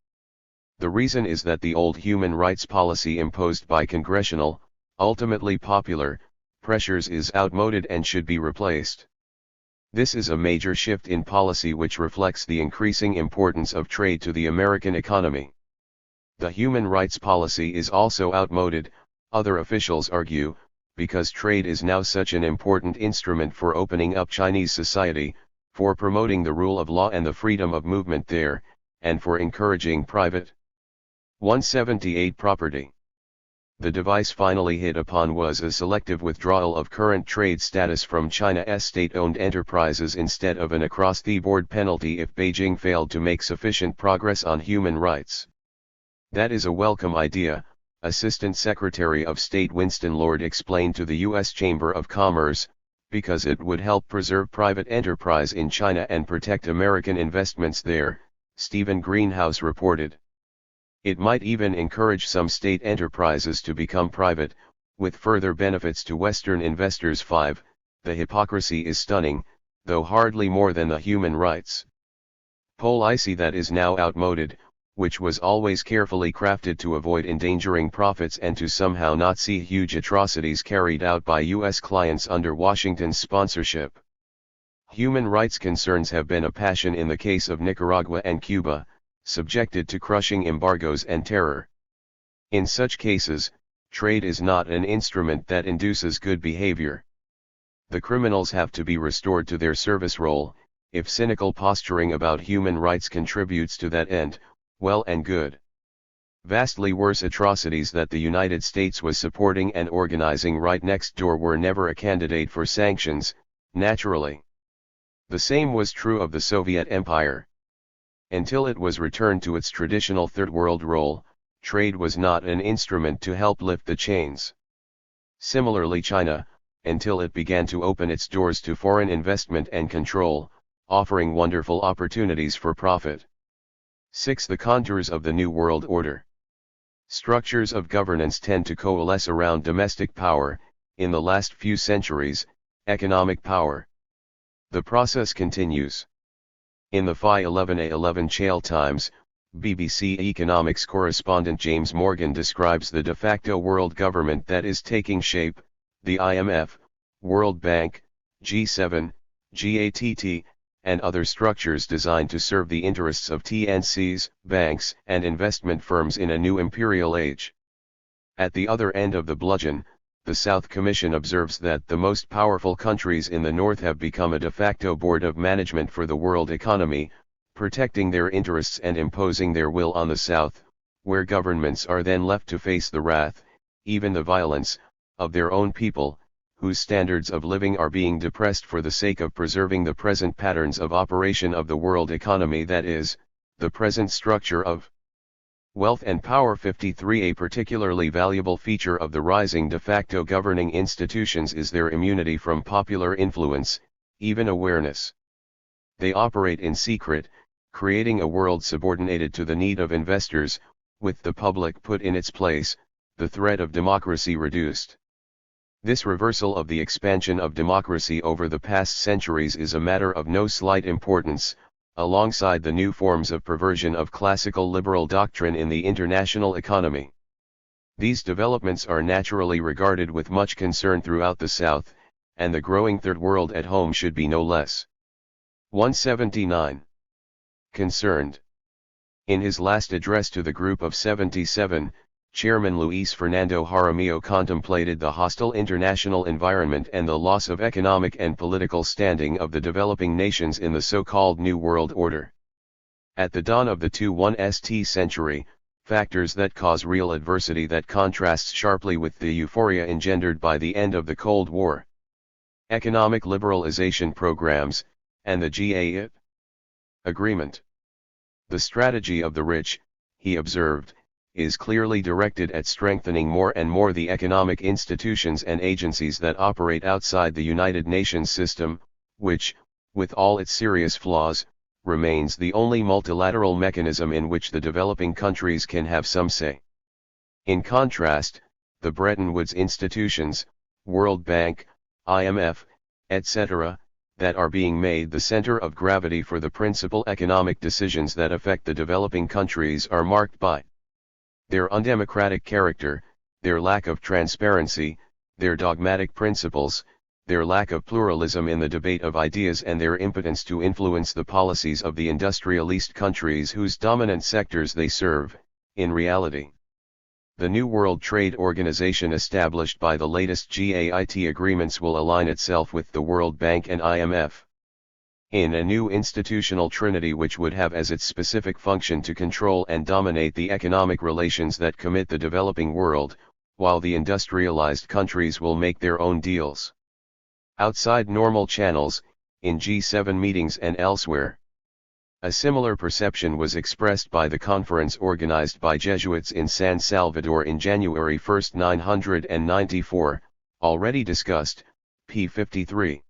The reason is that the old human rights policy imposed by congressional, ultimately popular, pressures is outmoded and should be replaced. This is a major shift in policy which reflects the increasing importance of trade to the American economy. The human rights policy is also outmoded, other officials argue, because trade is now such an important instrument for opening up Chinese society, for promoting the rule of law and the freedom of movement there, and for encouraging private 178 property. The device finally hit upon was a selective withdrawal of current trade status from China's state-owned enterprises instead of an across-the-board penalty if Beijing failed to make sufficient progress on human rights. That is a welcome idea, Assistant Secretary of State Winston Lord explained to the U.S. Chamber of Commerce, because it would help preserve private enterprise in China and protect American investments there, Stephen Greenhouse reported. It might even encourage some state enterprises to become private, with further benefits to Western investors. 5. The hypocrisy is stunning, though hardly more than the human rights policy that is now outmoded, which was always carefully crafted to avoid endangering profits and to somehow not see huge atrocities carried out by U.S. clients under Washington's sponsorship. Human rights concerns have been a passion in the case of Nicaragua and Cuba, subjected to crushing embargoes and terror. In such cases, trade is not an instrument that induces good behavior. The criminals have to be restored to their service role. If cynical posturing about human rights contributes to that end, well and good. Vastly worse atrocities that the United States was supporting and organizing right next door were never a candidate for sanctions, naturally. The same was true of the Soviet Empire. Until it was returned to its traditional Third World role, trade was not an instrument to help lift the chains. Similarly, China, until it began to open its doors to foreign investment and control, offering wonderful opportunities for profit. 6. The contours of the New World Order. Structures of governance tend to coalesce around domestic power, in the last few centuries, economic power. The process continues. In the Phi 11A11 Chale Times, BBC economics correspondent James Morgan describes the de facto world government that is taking shape: the IMF, World Bank, G7, GATT, and other structures designed to serve the interests of TNCs, banks, and investment firms in a new imperial age. At the other end of the bludgeon, the South Commission observes that the most powerful countries in the North have become a de facto board of management for the world economy, protecting their interests and imposing their will on the South, where governments are then left to face the wrath, even the violence, of their own people, whose standards of living are being depressed for the sake of preserving the present patterns of operation of the world economy, that is, the present structure of wealth and power. 53. A particularly valuable feature of the rising de facto governing institutions is their immunity from popular influence, even awareness. They operate in secret, creating a world subordinated to the need of investors, with the public put in its place, the threat of democracy reduced. This reversal of the expansion of democracy over the past centuries is a matter of no slight importance, alongside the new forms of perversion of classical liberal doctrine in the international economy. These developments are naturally regarded with much concern throughout the South, and the growing Third World at home should be no less. 179. Concerned. In his last address to the Group of 77, Chairman Luis Fernando Jaramillo contemplated the hostile international environment and the loss of economic and political standing of the developing nations in the so-called New World Order. At the dawn of the 21st century, factors that cause real adversity that contrasts sharply with the euphoria engendered by the end of the Cold War. Economic liberalization programs, and the GATT agreement. The strategy of the rich, he observed, is clearly directed at strengthening more and more the economic institutions and agencies that operate outside the United Nations system, which, with all its serious flaws, remains the only multilateral mechanism in which the developing countries can have some say. In contrast, the Bretton Woods institutions, World Bank, IMF, etc., that are being made the center of gravity for the principal economic decisions that affect the developing countries are marked by their undemocratic character, their lack of transparency, their dogmatic principles, their lack of pluralism in the debate of ideas, and their impotence to influence the policies of the industrialist countries whose dominant sectors they serve. In reality, the New World Trade Organization established by the latest GATT agreements will align itself with the World Bank and IMF in a new institutional trinity which would have as its specific function to control and dominate the economic relations that commit the developing world, while the industrialized countries will make their own deals outside normal channels, in G7 meetings and elsewhere. A similar perception was expressed by the conference organized by Jesuits in San Salvador in January 1, 994, already discussed, p. 53.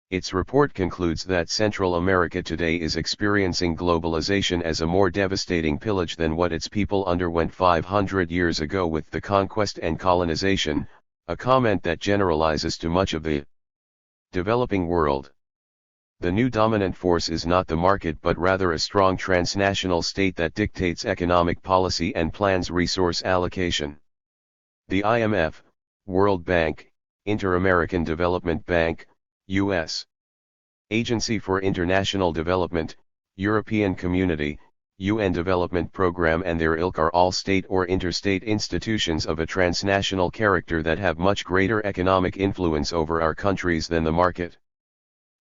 Its report concludes that Central America today is experiencing globalization as a more devastating pillage than what its people underwent 500 years ago with the conquest and colonization, a comment that generalizes to much of the developing world. The new dominant force is not the market but rather a strong transnational state that dictates economic policy and plans resource allocation. The IMF, World Bank, Inter-American Development Bank, U.S. Agency for International Development, European Community, UN Development Programme and their ilk are all state or interstate institutions of a transnational character that have much greater economic influence over our countries than the market.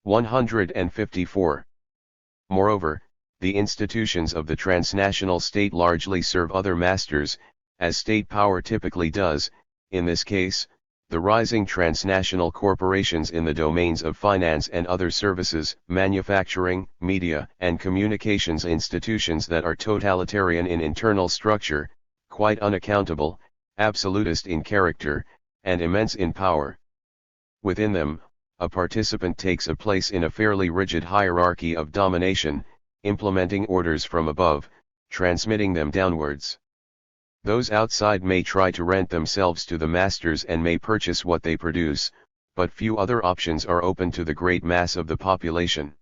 154. Moreover, the institutions of the transnational state largely serve other masters, as state power typically does, in this case, the rising transnational corporations in the domains of finance and other services, manufacturing, media, and communications institutions that are totalitarian in internal structure, quite unaccountable, absolutist in character, and immense in power. Within them, a participant takes a place in a fairly rigid hierarchy of domination, implementing orders from above, transmitting them downwards. Those outside may try to rent themselves to the masters and may purchase what they produce, but few other options are open to the great mass of the population.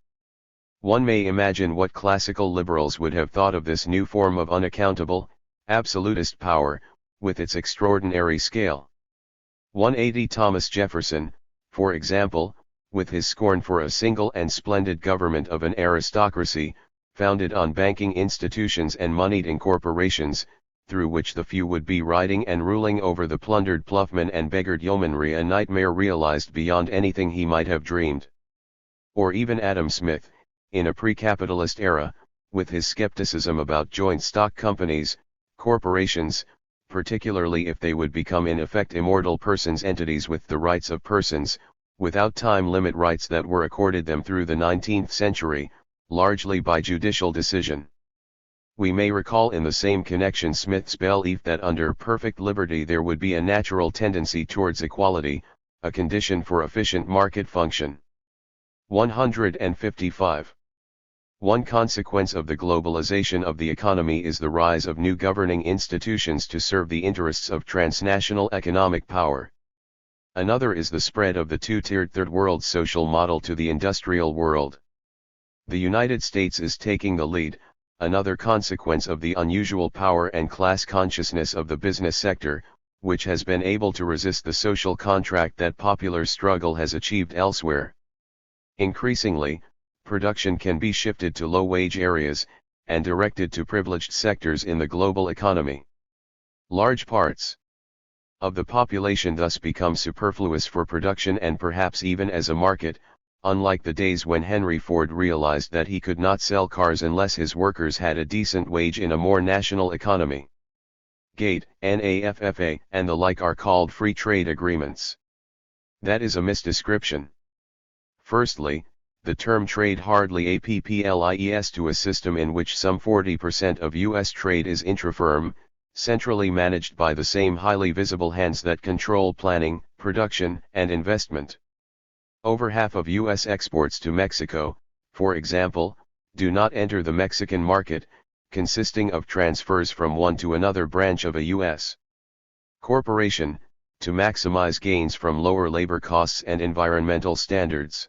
One may imagine what classical liberals would have thought of this new form of unaccountable, absolutist power, with its extraordinary scale. 180 Thomas Jefferson, for example, with his scorn for a single and splendid government of an aristocracy, founded on banking institutions and moneyed incorporations, through which the few would be riding and ruling over the plundered ploughman and beggared yeomanry, a nightmare realized beyond anything he might have dreamed. Or even Adam Smith, in a pre-capitalist era, with his skepticism about joint stock companies, corporations, particularly if they would become in effect immortal persons, entities with the rights of persons, without time limit, rights that were accorded them through the 19th century, largely by judicial decision. We may recall in the same connection Smith's belief that under perfect liberty there would be a natural tendency towards equality, a condition for efficient market function. 155. One consequence of the globalization of the economy is the rise of new governing institutions to serve the interests of transnational economic power. Another is the spread of the two-tiered third world social model to the industrial world. The United States is taking the lead, another consequence of the unusual power and class consciousness of the business sector, which has been able to resist the social contract that popular struggle has achieved elsewhere. Increasingly, production can be shifted to low-wage areas, and directed to privileged sectors in the global economy. Large parts of the population thus become superfluous for production and perhaps even as a market, unlike the days when Henry Ford realized that he could not sell cars unless his workers had a decent wage in a more national economy. GATT, NAFFA, and the like are called free trade agreements. That is a misdescription. Firstly, the term trade hardly applies to a system in which some 40% of U.S. trade is intrafirm, centrally managed by the same highly visible hands that control planning, production, and investment. Over half of U.S. exports to Mexico, for example, do not enter the Mexican market, consisting of transfers from one to another branch of a U.S. corporation, to maximize gains from lower labor costs and environmental standards.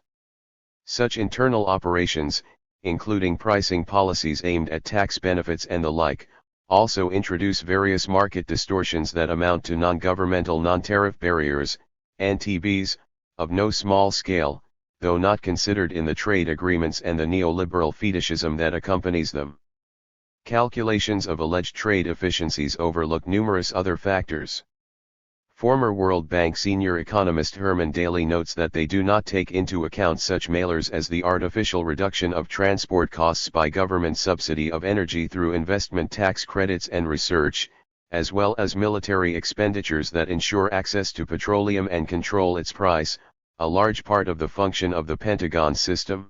Such internal operations, including pricing policies aimed at tax benefits and the like, also introduce various market distortions that amount to non-governmental non-tariff barriers, NTBs, of no small scale, though not considered in the trade agreements and the neoliberal fetishism that accompanies them. Calculations of alleged trade efficiencies overlook numerous other factors. Former World Bank senior economist Herman Daly notes that they do not take into account such mailers as the artificial reduction of transport costs by government subsidy of energy through investment tax credits and research, as well as military expenditures that ensure access to petroleum and control its price, a large part of the function of the Pentagon system.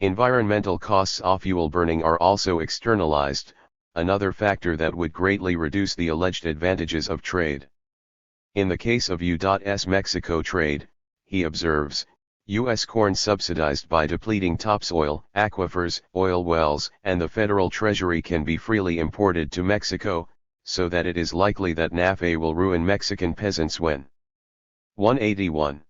Environmental costs of fuel burning are also externalized, another factor that would greatly reduce the alleged advantages of trade. In the case of U.S. Mexico trade, he observes, U.S. corn subsidized by depleting topsoil, aquifers, oil wells, and the federal treasury can be freely imported to Mexico, so that it is likely that NAFTA will ruin Mexican peasants when 181.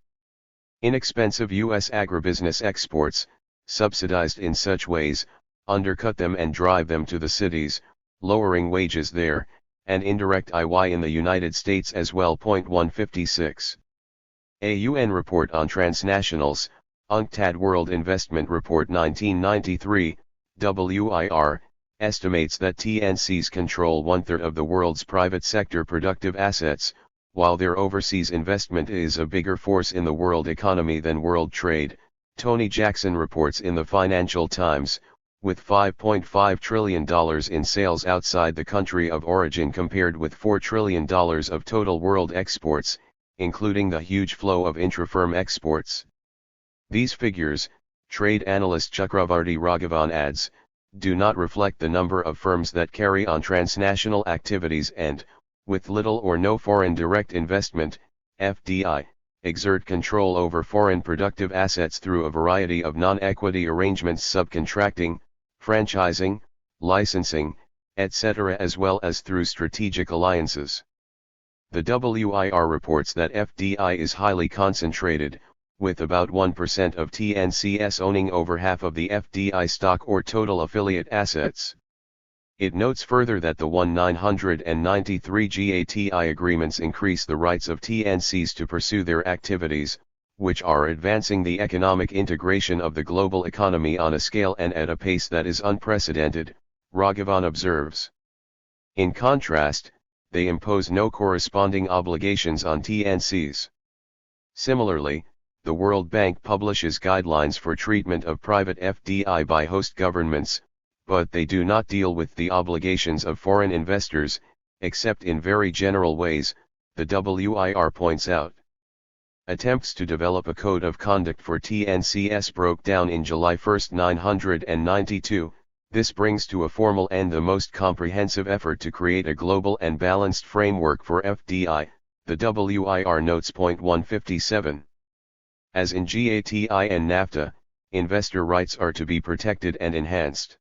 Inexpensive U.S. agribusiness exports, subsidized in such ways, undercut them and drive them to the cities, lowering wages there, and indirect IY in the United States as well. 156. A UN report on transnationals, UNCTAD World Investment Report 1993, WIR, estimates that TNCs control one-third of the world's private sector productive assets, while their overseas investment is a bigger force in the world economy than world trade, Tony Jackson reports in the Financial Times, with $5.5 trillion in sales outside the country of origin compared with $4 trillion of total world exports, including the huge flow of intra-firm exports. These figures, trade analyst Chakravarti Raghavan adds, do not reflect the number of firms that carry on transnational activities and, with little or no foreign direct investment, FDI, exert control over foreign productive assets through a variety of non-equity arrangements, subcontracting, franchising, licensing, etc., as well as through strategic alliances. The WIR reports that FDI is highly concentrated, with about 1% of TNCs owning over half of the FDI stock or total affiliate assets. It notes further that the 1993 GATI agreements increase the rights of TNCs to pursue their activities, which are advancing the economic integration of the global economy on a scale and at a pace that is unprecedented, Raghavan observes. In contrast, they impose no corresponding obligations on TNCs. Similarly, the World Bank publishes guidelines for treatment of private FDI by host governments, but they do not deal with the obligations of foreign investors, except in very general ways, the WIR points out. Attempts to develop a code of conduct for TNCs broke down in July 1, 1992, this brings to a formal and the most comprehensive effort to create a global and balanced framework for FDI, the WIR notes. 157. As in GATI and NAFTA, investor rights are to be protected and enhanced.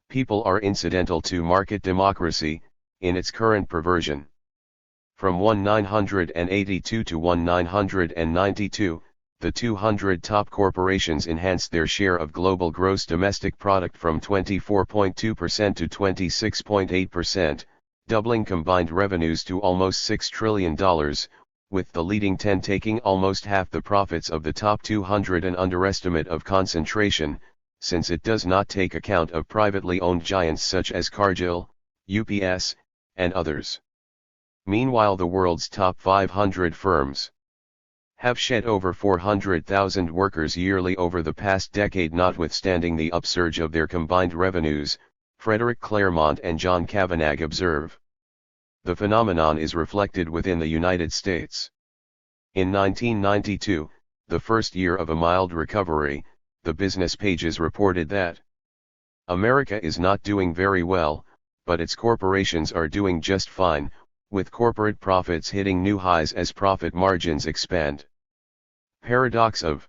People are incidental to market democracy, in its current perversion. From 1982 to 1992, the 200 top corporations enhanced their share of global gross domestic product from 24.2% to 26.8%, doubling combined revenues to almost $6 trillion, with the leading 10 taking almost half the profits of the top 200, an underestimate of concentration, since it does not take account of privately owned giants such as Cargill, UPS, and others. Meanwhile, the world's top 500 firms have shed over 400,000 workers yearly over the past decade, notwithstanding the upsurge of their combined revenues, Frederick Claremont and John Kavanagh observe. The phenomenon is reflected within the United States. In 1992, the first year of a mild recovery, the Business Pages reported that America is not doing very well, but its corporations are doing just fine, with corporate profits hitting new highs as profit margins expand. Paradox of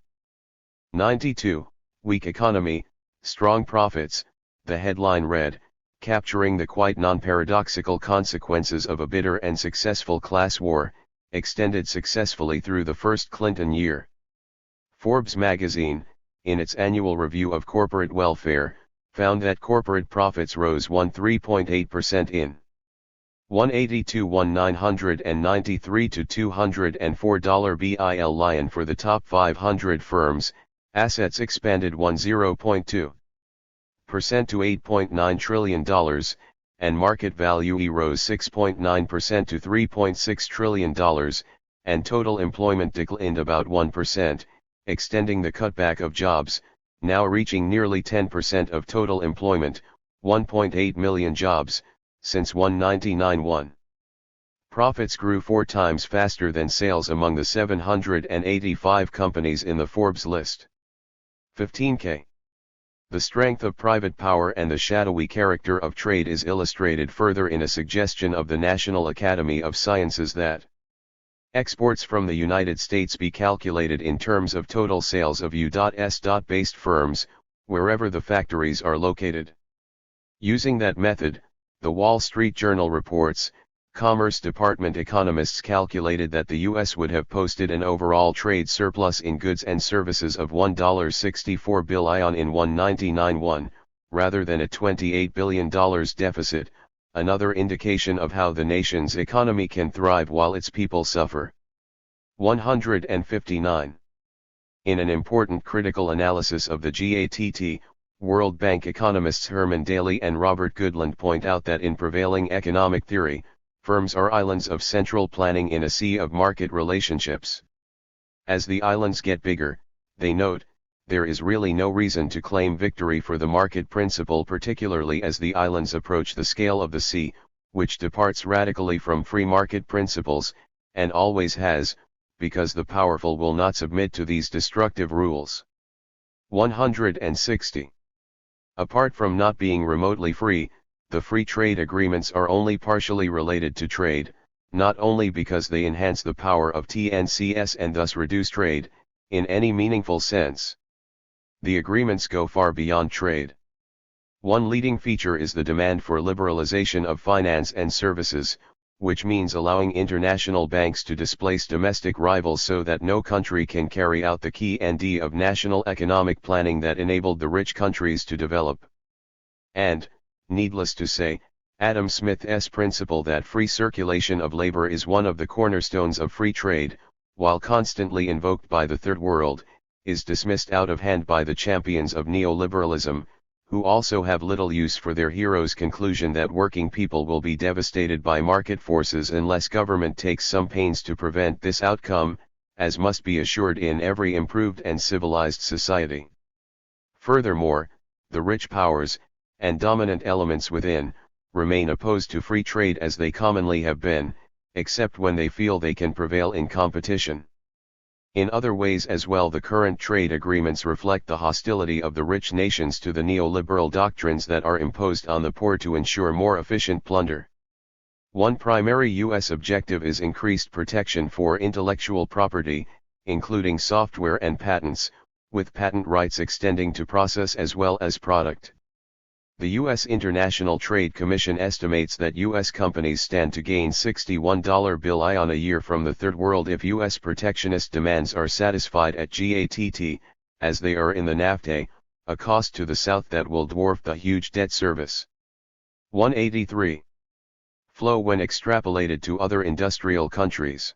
92, weak economy, strong profits, the headline read, capturing the quite non-paradoxical consequences of a bitter and successful class war, extended successfully through the first Clinton year. Forbes magazine, in its annual review of corporate welfare, found that corporate profits rose 3.8% in 182-1993 to $204 billion for the top 500 firms. Assets expanded 10.2% to $8.9 trillion, and market value rose 6.9% to $3.6 trillion, and total employment declined about 1%, extending the cutback of jobs, now reaching nearly 10% of total employment, 1.8 million jobs, since 1999. Profits grew 4 times faster than sales among the 785 companies in the Forbes list. 15K. The strength of private power and the shadowy character of trade is illustrated further in a suggestion of the National Academy of Sciences that exports from the United States be calculated in terms of total sales of U.S.-based firms, wherever the factories are located. Using that method, the Wall Street Journal reports, Commerce Department economists calculated that the U.S. would have posted an overall trade surplus in goods and services of $1.64 billion in 1999, rather than a $28 billion deficit, another indication of how the nation's economy can thrive while its people suffer. 159. In an important critical analysis of the GATT, World Bank economists Herman Daly and Robert Goodland point out that in prevailing economic theory, firms are islands of central planning in a sea of market relationships. As the islands get bigger, they note, there is really no reason to claim victory for the market principle, particularly as the islands approach the scale of the sea, which departs radically from free market principles, and always has, because the powerful will not submit to these destructive rules. 160. Apart from not being remotely free, the free trade agreements are only partially related to trade, not only because they enhance the power of TNCS and thus reduce trade, in any meaningful sense. The agreements go far beyond trade. One leading feature is the demand for liberalization of finance and services, which means allowing international banks to displace domestic rivals so that no country can carry out the key and of national economic planning that enabled the rich countries to develop. And, needless to say, Adam Smith's principle that free circulation of labor is one of the cornerstones of free trade, while constantly invoked by the Third World, is dismissed out of hand by the champions of neoliberalism, who also have little use for their hero's conclusion that working people will be devastated by market forces unless government takes some pains to prevent this outcome, as must be assured in every improved and civilized society. Furthermore, the rich powers, and dominant elements within, remain opposed to free trade as they commonly have been, except when they feel they can prevail in competition. In other ways as well, the current trade agreements reflect the hostility of the rich nations to the neoliberal doctrines that are imposed on the poor to ensure more efficient plunder. One primary U.S. objective is increased protection for intellectual property, including software and patents, with patent rights extending to process as well as product. The U.S. International Trade Commission estimates that U.S. companies stand to gain $61 billion a year from the Third World if U.S. protectionist demands are satisfied at GATT, as they are in the NAFTA, a cost to the South that will dwarf the huge debt service. 183. Flow when extrapolated to other industrial countries.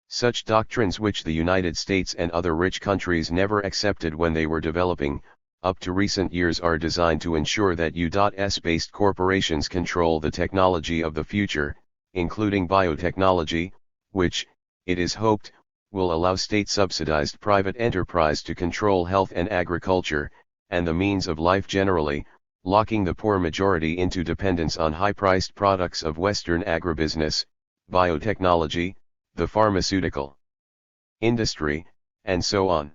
Such doctrines which the United States and other rich countries never accepted when they were developing, up to recent years, are designed to ensure that U.S.-based corporations control the technology of the future, including biotechnology, which, it is hoped, will allow state-subsidized private enterprise to control health and agriculture, and the means of life generally, locking the poor majority into dependence on high-priced products of Western agribusiness, biotechnology, the pharmaceutical industry, and so on.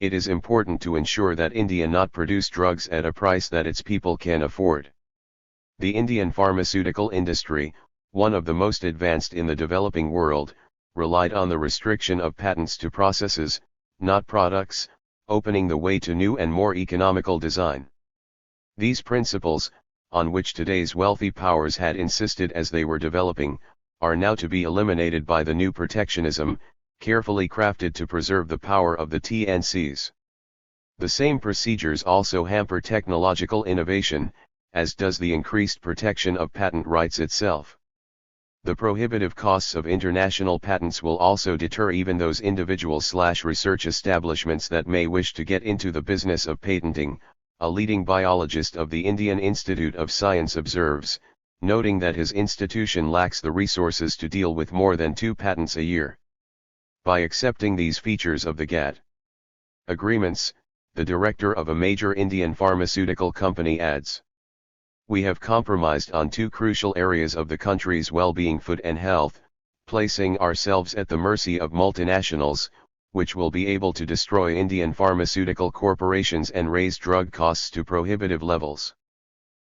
It is important to ensure that India not produce drugs at a price that its people can afford. The Indian pharmaceutical industry, one of the most advanced in the developing world, relied on the restriction of patents to processes, not products, opening the way to new and more economical design. These principles, on which today's wealthy powers had insisted as they were developing, are now to be eliminated by the new protectionism, carefully crafted to preserve the power of the TNCs. The same procedures also hamper technological innovation, as does the increased protection of patent rights itself. The prohibitive costs of international patents will also deter even those individual/research establishments that may wish to get into the business of patenting, a leading biologist of the Indian Institute of Science observes, noting that his institution lacks the resources to deal with more than 2 patents a year. By accepting these features of the GATT agreements, the director of a major Indian pharmaceutical company adds, "We have compromised on 2 crucial areas of the country's well-being, food and health, placing ourselves at the mercy of multinationals, which will be able to destroy Indian pharmaceutical corporations and raise drug costs to prohibitive levels.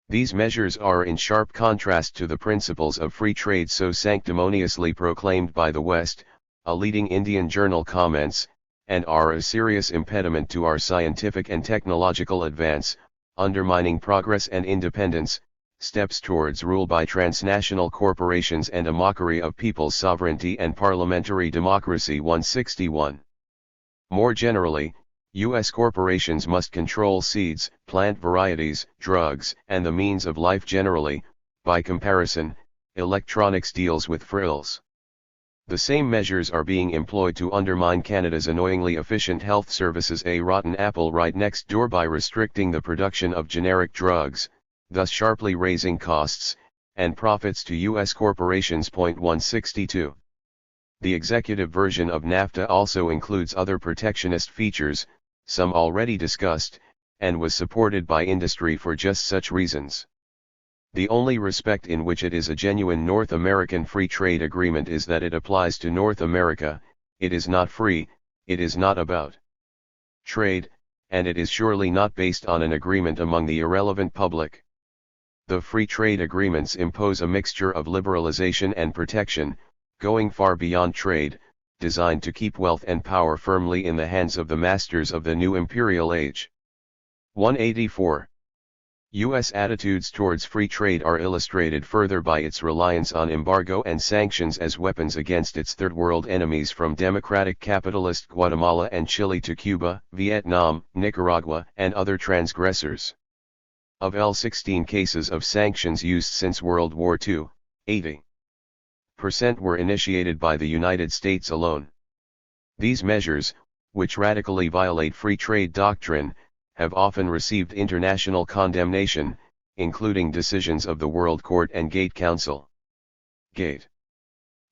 These measures are in sharp contrast to the principles of free trade so sanctimoniously proclaimed by the West, a leading Indian journal comments, and are a serious impediment to our scientific and technological advance, undermining progress and independence, steps towards rule by transnational corporations and a mockery of people's sovereignty and parliamentary democracy. 161. More generally, U.S. corporations must control seeds, plant varieties, drugs, and the means of life generally. By comparison, electronics deals with frills. The same measures are being employed to undermine Canada's annoyingly efficient health services, a rotten apple right next door, by restricting the production of generic drugs, thus sharply raising costs and profits to U.S. corporations. 162. The executive version of NAFTA also includes other protectionist features, some already discussed, and was supported by industry for just such reasons. The only respect in which it is a genuine North American free trade agreement is that it applies to North America. It is not free, it is not about trade, and it is surely not based on an agreement among the irrelevant public. The free trade agreements impose a mixture of liberalization and protection, going far beyond trade, designed to keep wealth and power firmly in the hands of the masters of the new imperial age. 184. U.S. attitudes towards free trade are illustrated further by its reliance on embargo and sanctions as weapons against its third world enemies, from democratic capitalist Guatemala and Chile to Cuba, Vietnam, Nicaragua, and other transgressors. Of 16 cases of sanctions used since World War II, 80% were initiated by the United States alone. These measures, which radically violate free trade doctrine, have often received international condemnation, including decisions of the World Court and Gate Council. Gate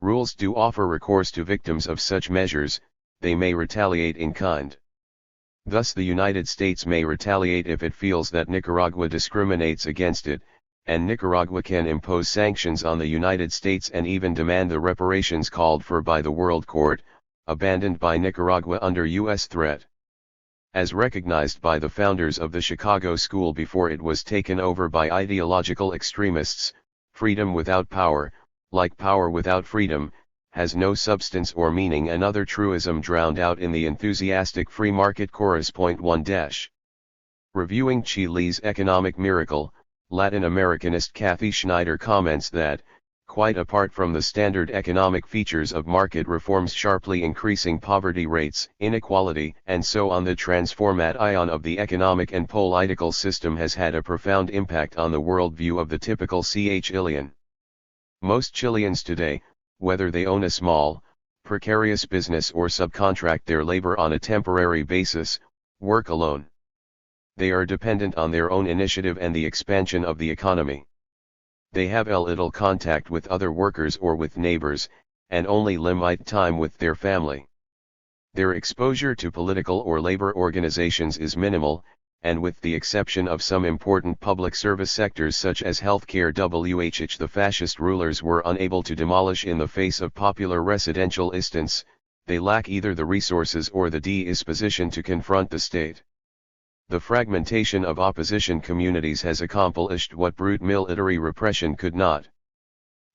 rules do offer recourse to victims of such measures. They may retaliate in kind. Thus the United States may retaliate if it feels that Nicaragua discriminates against it, and Nicaragua can impose sanctions on the United States and even demand the reparations called for by the World Court, abandoned by Nicaragua under U.S. threat. As recognized by the founders of the Chicago School before it was taken over by ideological extremists, freedom without power, like power without freedom, has no substance or meaning, another truism drowned out in the enthusiastic free market chorus. 1. Reviewing Chile's economic miracle, Latin Americanist Kathy Schneider comments that, quite apart from the standard economic features of market reforms sharply increasing poverty rates, inequality, and so on, the transformation of the economic and political system has had a profound impact on the worldview of the typical Chilean. Most Chileans today, whether they own a small, precarious business or subcontract their labor on a temporary basis, work alone. They are dependent on their own initiative and the expansion of the economy. They have little contact with other workers or with neighbors, and only limited time with their family. Their exposure to political or labor organizations is minimal, and with the exception of some important public service sectors such as healthcare, which the fascist rulers were unable to demolish in the face of popular residential instance, they lack either the resources or the disposition to confront the state. The fragmentation of opposition communities has accomplished what brute military repression could not.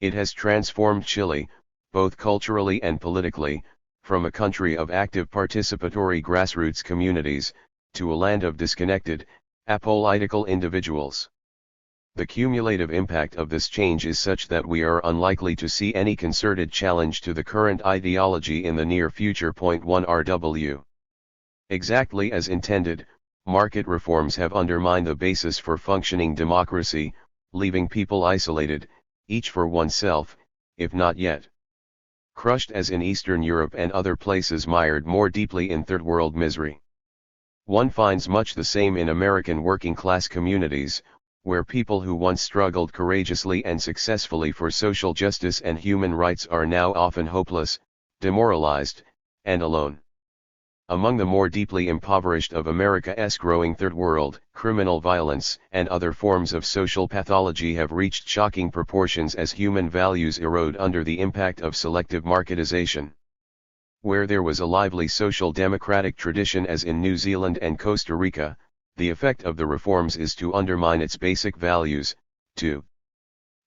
It has transformed Chile, both culturally and politically, from a country of active participatory grassroots communities, to a land of disconnected, apolitical individuals. The cumulative impact of this change is such that we are unlikely to see any concerted challenge to the current ideology in the near future. 1 RW. Exactly as intended, market reforms have undermined the basis for functioning democracy, leaving people isolated, each for oneself, if not yet crushed as in Eastern Europe and other places mired more deeply in third world misery. One finds much the same in American working-class communities, where people who once struggled courageously and successfully for social justice and human rights are now often hopeless, demoralized, and alone. Among the more deeply impoverished of America's growing third world, criminal violence and other forms of social pathology have reached shocking proportions as human values erode under the impact of selective marketization. Where there was a lively social democratic tradition as in New Zealand and Costa Rica, the effect of the reforms is to undermine its basic values. 2.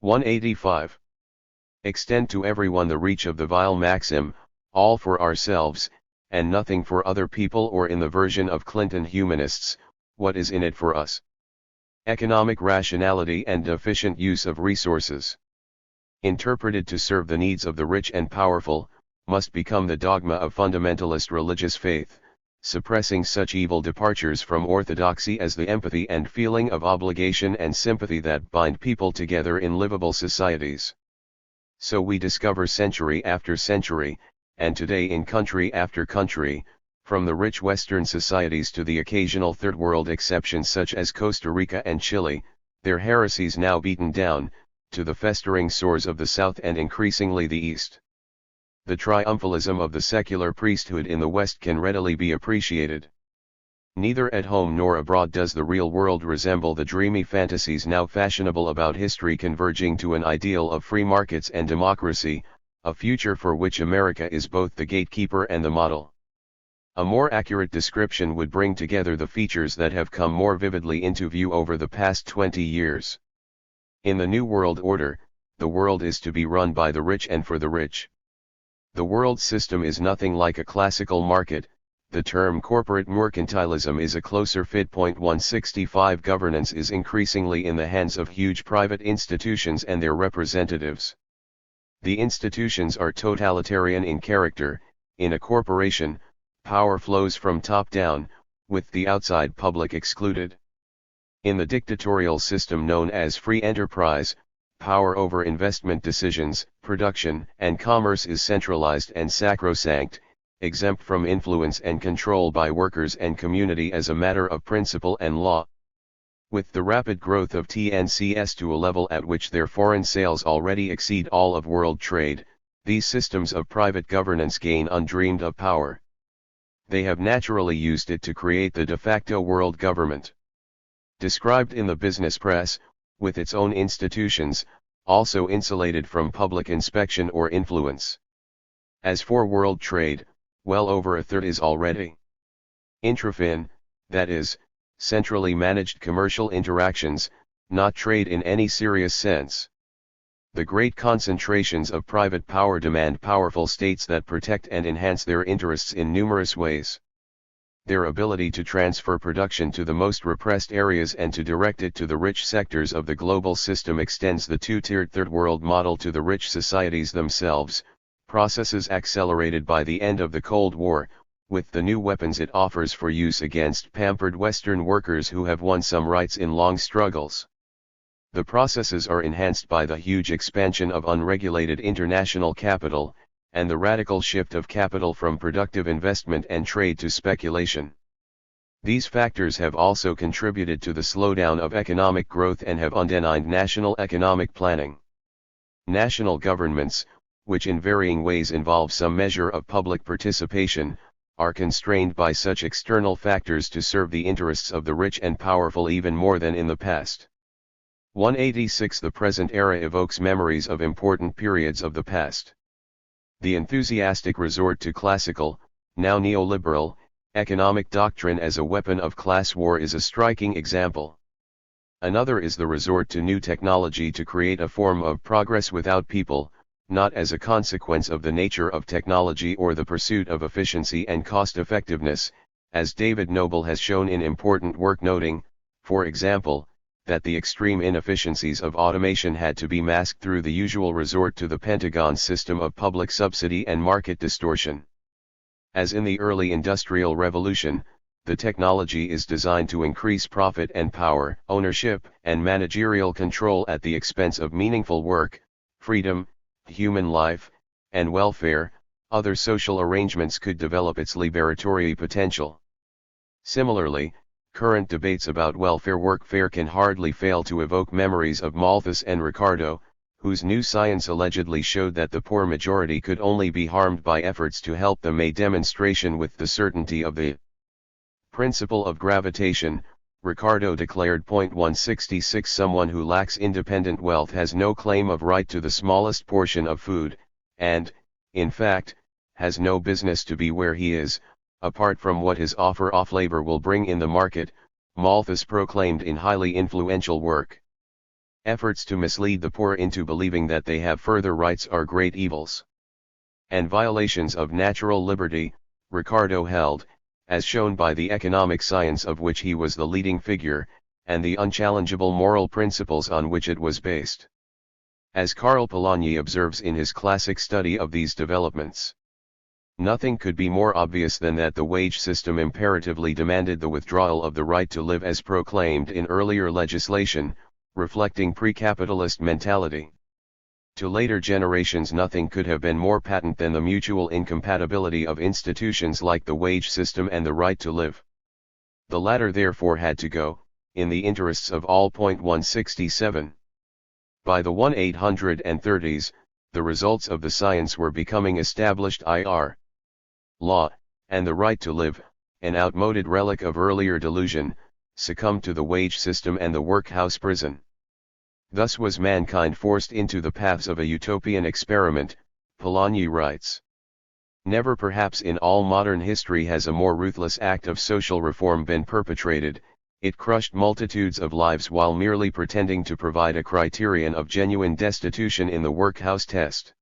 185. Extend to everyone the reach of the vile maxim, all for ourselves, and nothing for other people, or in the version of Clinton humanists, what is in it for us? Economic rationality and efficient use of resources, interpreted to serve the needs of the rich and powerful, must become the dogma of fundamentalist religious faith, suppressing such evil departures from orthodoxy as the empathy and feeling of obligation and sympathy that bind people together in livable societies. So we discover century after century, and today in country after country, from the rich Western societies to the occasional third world exceptions such as Costa Rica and Chile, their heresies now beaten down, to the festering sores of the South and increasingly the East. The triumphalism of the secular priesthood in the West can readily be appreciated. Neither at home nor abroad does the real world resemble the dreamy fantasies now fashionable about history converging to an ideal of free markets and democracy, a future for which America is both the gatekeeper and the model. A more accurate description would bring together the features that have come more vividly into view over the past 20 years. In the New World Order, the world is to be run by the rich and for the rich. The world system is nothing like a classical market. The term corporate mercantilism is a closer fit. 165 Governance is increasingly in the hands of huge private institutions and their representatives. The institutions are totalitarian in character. In a corporation, power flows from top down, with the outside public excluded. In the dictatorial system known as free enterprise, power over investment decisions, production, and commerce is centralized and sacrosanct, exempt from influence and control by workers and community as a matter of principle and law. With the rapid growth of TNCs to a level at which their foreign sales already exceed all of world trade, these systems of private governance gain undreamed of power. They have naturally used it to create the de facto world government. Described in the business press, with its own institutions, also insulated from public inspection or influence. As for world trade, well over a third is already intrafin, that is, centrally managed commercial interactions, not trade in any serious sense. The great concentrations of private power demand powerful states that protect and enhance their interests in numerous ways. Their ability to transfer production to the most repressed areas and to direct it to the rich sectors of the global system extends the two-tiered third world model to the rich societies themselves, processes accelerated by the end of the Cold War, with the new weapons it offers for use against pampered Western workers who have won some rights in long struggles. The processes are enhanced by the huge expansion of unregulated international capital, and the radical shift of capital from productive investment and trade to speculation. These factors have also contributed to the slowdown of economic growth and have undermined national economic planning. National governments, which in varying ways involve some measure of public participation, are constrained by such external factors to serve the interests of the rich and powerful even more than in the past. 186 The present era evokes memories of important periods of the past. The enthusiastic resort to classical, now neoliberal, economic doctrine as a weapon of class war is a striking example. Another is the resort to new technology to create a form of progress without people, not as a consequence of the nature of technology or the pursuit of efficiency and cost-effectiveness, as David Noble has shown in important work, noting, for example, that the extreme inefficiencies of automation had to be masked through the usual resort to the Pentagon's system of public subsidy and market distortion. As in the early Industrial Revolution, the technology is designed to increase profit and power, ownership, and managerial control at the expense of meaningful work, freedom, human life, and welfare. Other social arrangements could develop its liberatory potential. Similarly, current debates about welfare workfare can hardly fail to evoke memories of Malthus and Ricardo, whose new science allegedly showed that the poor majority could only be harmed by efforts to help them. A demonstration with the certainty of the principle of gravitation, Ricardo declared. 166 Someone who lacks independent wealth has no claim of right to the smallest portion of food, and, in fact, has no business to be where he is, apart from what his offer of labor will bring in the market, Malthus proclaimed in highly influential work. Efforts to mislead the poor into believing that they have further rights are great evils. And violations of natural liberty, Ricardo held, as shown by the economic science of which he was the leading figure, and the unchallengeable moral principles on which it was based. As Karl Polanyi observes in his classic study of these developments, nothing could be more obvious than that the wage system imperatively demanded the withdrawal of the right to live as proclaimed in earlier legislation, reflecting pre-capitalist mentality. To later generations nothing could have been more patent than the mutual incompatibility of institutions like the wage system and the right to live. The latter therefore had to go, in the interests of all. 167. By the 1830s, the results of the science were becoming established. Law, and the right to live, an outmoded relic of earlier delusion, succumbed to the wage system and the workhouse prison. Thus was mankind forced into the paths of a utopian experiment, Polanyi writes. Never perhaps in all modern history has a more ruthless act of social reform been perpetrated. It crushed multitudes of lives while merely pretending to provide a criterion of genuine destitution in the workhouse test.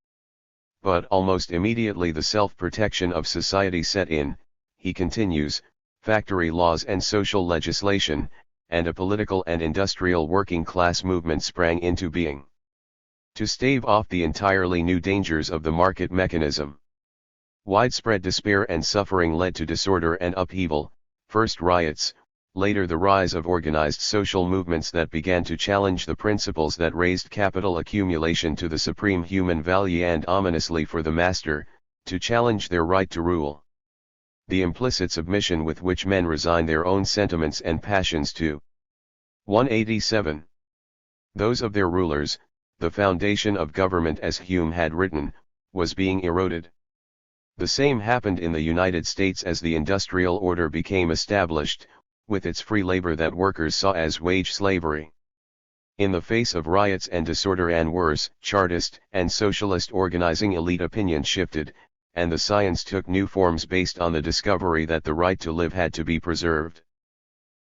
But almost immediately the self-protection of society set in, he continues, factory laws and social legislation, and a political and industrial working class movement sprang into being. To stave off the entirely new dangers of the market mechanism. Widespread despair and suffering led to disorder and upheaval, first riots, later the rise of organized social movements that began to challenge the principles that raised capital accumulation to the supreme human value and ominously for the master, to challenge their right to rule. The implicit submission with which men resign their own sentiments and passions to 187. Those of their rulers, the foundation of government as Hume had written, was being eroded. The same happened in the United States as the industrial order became established, with its free labor that workers saw as wage slavery. In the face of riots and disorder and worse, Chartist and socialist organizing elite opinion shifted, and the science took new forms based on the discovery that the right to live had to be preserved.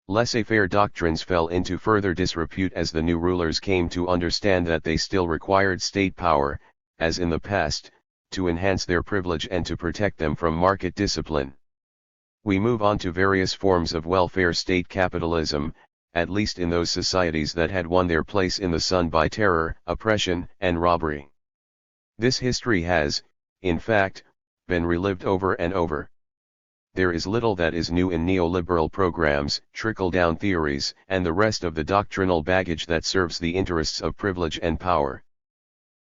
Laissez-faire doctrines fell into further disrepute as the new rulers came to understand that they still required state power, as in the past, to enhance their privilege and to protect them from market discipline. We move on to various forms of welfare state capitalism, at least in those societies that had won their place in the sun by terror, oppression, and robbery. This history has, in fact, been relived over and over. There is little that is new in neoliberal programs, trickle-down theories, and the rest of the doctrinal baggage that serves the interests of privilege and power.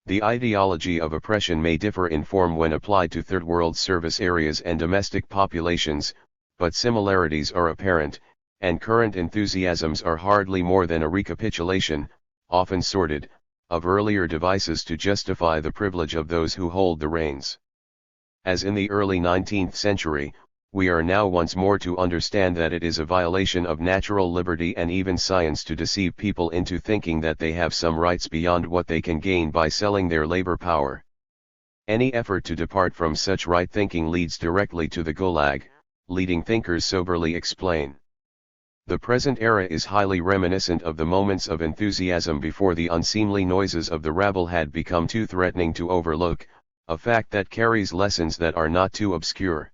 The ideology of oppression may differ in form when applied to third world service areas and domestic populations, but similarities are apparent, and current enthusiasms are hardly more than a recapitulation, often sordid, of earlier devices to justify the privilege of those who hold the reins. As in the early 19th century, we are now once more to understand that it is a violation of natural liberty and even science to deceive people into thinking that they have some rights beyond what they can gain by selling their labor power. Any effort to depart from such right thinking leads directly to the Gulag, leading thinkers soberly explain. The present era is highly reminiscent of the moments of enthusiasm before the unseemly noises of the rabble had become too threatening to overlook, a fact that carries lessons that are not too obscure.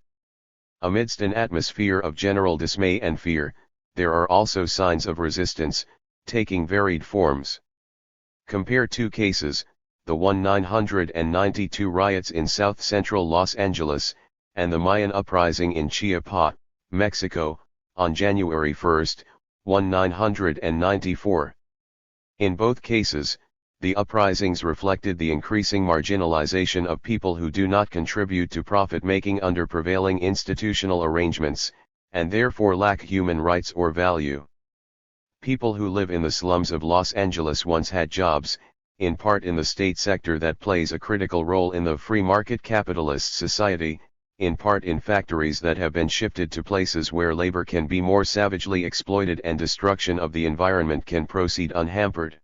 Amidst an atmosphere of general dismay and fear, there are also signs of resistance, taking varied forms. Compare two cases, the 1992 riots in south-central Los Angeles, and the Mayan uprising in Chiapas, Mexico, on January 1, 1994. In both cases, the uprisings reflected the increasing marginalization of people who do not contribute to profit-making under prevailing institutional arrangements, and therefore lack human rights or value. People who live in the slums of Los Angeles once had jobs, in part in the state sector that plays a critical role in the free market capitalist society, in part in factories that have been shifted to places where labor can be more savagely exploited and destruction of the environment can proceed unhampered.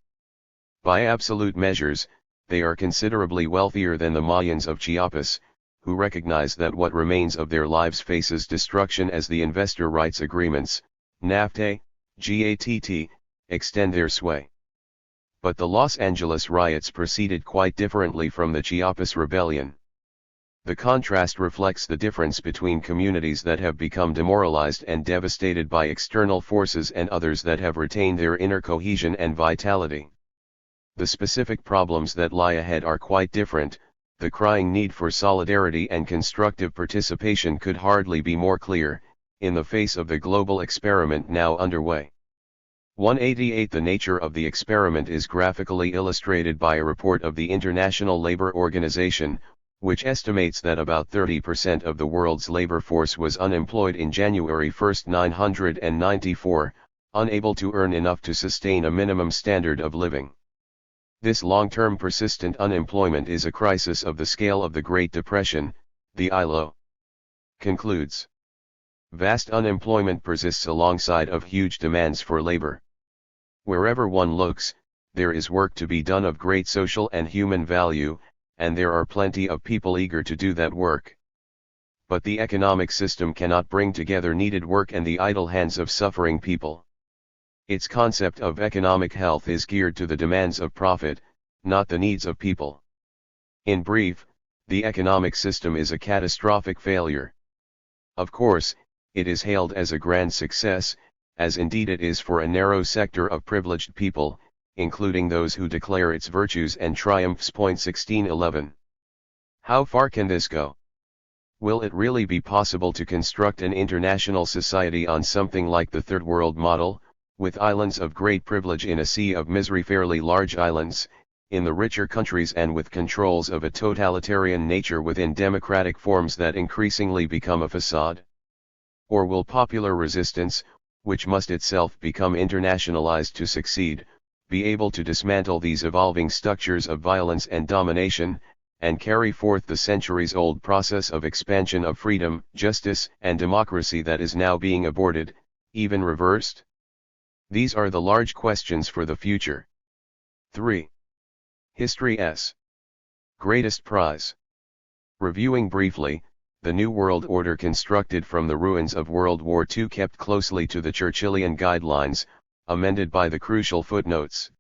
By absolute measures, they are considerably wealthier than the Mayans of Chiapas, who recognize that what remains of their lives faces destruction as the investor rights agreements, NAFTA, GATT, extend their sway. But the Los Angeles riots proceeded quite differently from the Chiapas rebellion. The contrast reflects the difference between communities that have become demoralized and devastated by external forces and others that have retained their inner cohesion and vitality. The specific problems that lie ahead are quite different. The crying need for solidarity and constructive participation could hardly be more clear, in the face of the global experiment now underway. 188 The nature of the experiment is graphically illustrated by a report of the International Labour Organization, which estimates that about 30% of the world's labor force was unemployed in January 1, 1994, unable to earn enough to sustain a minimum standard of living. This long-term persistent unemployment is a crisis of the scale of the Great Depression, the ILO concludes. Vast unemployment persists alongside of huge demands for labor. Wherever one looks, there is work to be done of great social and human value, and there are plenty of people eager to do that work. But the economic system cannot bring together needed work and the idle hands of suffering people. Its concept of economic health is geared to the demands of profit, not the needs of people. In brief, the economic system is a catastrophic failure. Of course, it is hailed as a grand success, as indeed it is for a narrow sector of privileged people, including those who declare its virtues and triumphs. 1611. How far can this go? Will it really be possible to construct an international society on something like the Third World model, with islands of great privilege in a sea of misery, fairly large islands, in the richer countries, and with controls of a totalitarian nature within democratic forms that increasingly become a facade? Or will popular resistance, which must itself become internationalized to succeed, be able to dismantle these evolving structures of violence and domination, and carry forth the centuries-old process of expansion of freedom, justice, and democracy that is now being aborted, even reversed? These are the large questions for the future. 3. History's greatest prize. Reviewing briefly, the New World Order constructed from the ruins of World War II kept closely to the Churchillian guidelines, amended by the crucial footnotes.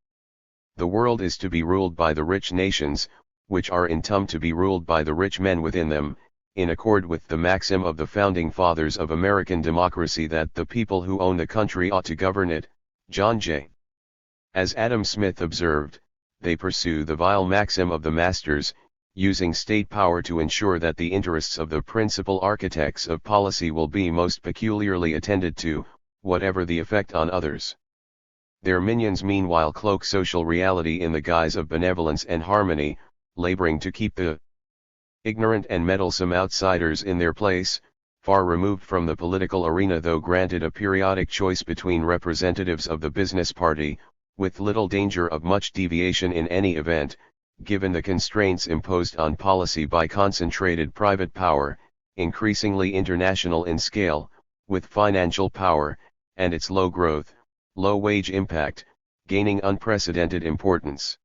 The world is to be ruled by the rich nations, which are in turn to be ruled by the rich men within them, in accord with the maxim of the founding fathers of American democracy that the people who own the country ought to govern it, John J. As Adam Smith observed, they pursue the vile maxim of the masters, using state power to ensure that the interests of the principal architects of policy will be most peculiarly attended to, whatever the effect on others. Their minions meanwhile cloak social reality in the guise of benevolence and harmony, laboring to keep the ignorant and meddlesome outsiders in their place, far removed from the political arena, though granted a periodic choice between representatives of the business party, with little danger of much deviation in any event, given the constraints imposed on policy by concentrated private power, increasingly international in scale, with financial power, and its low growth, low wage impact, gaining unprecedented importance.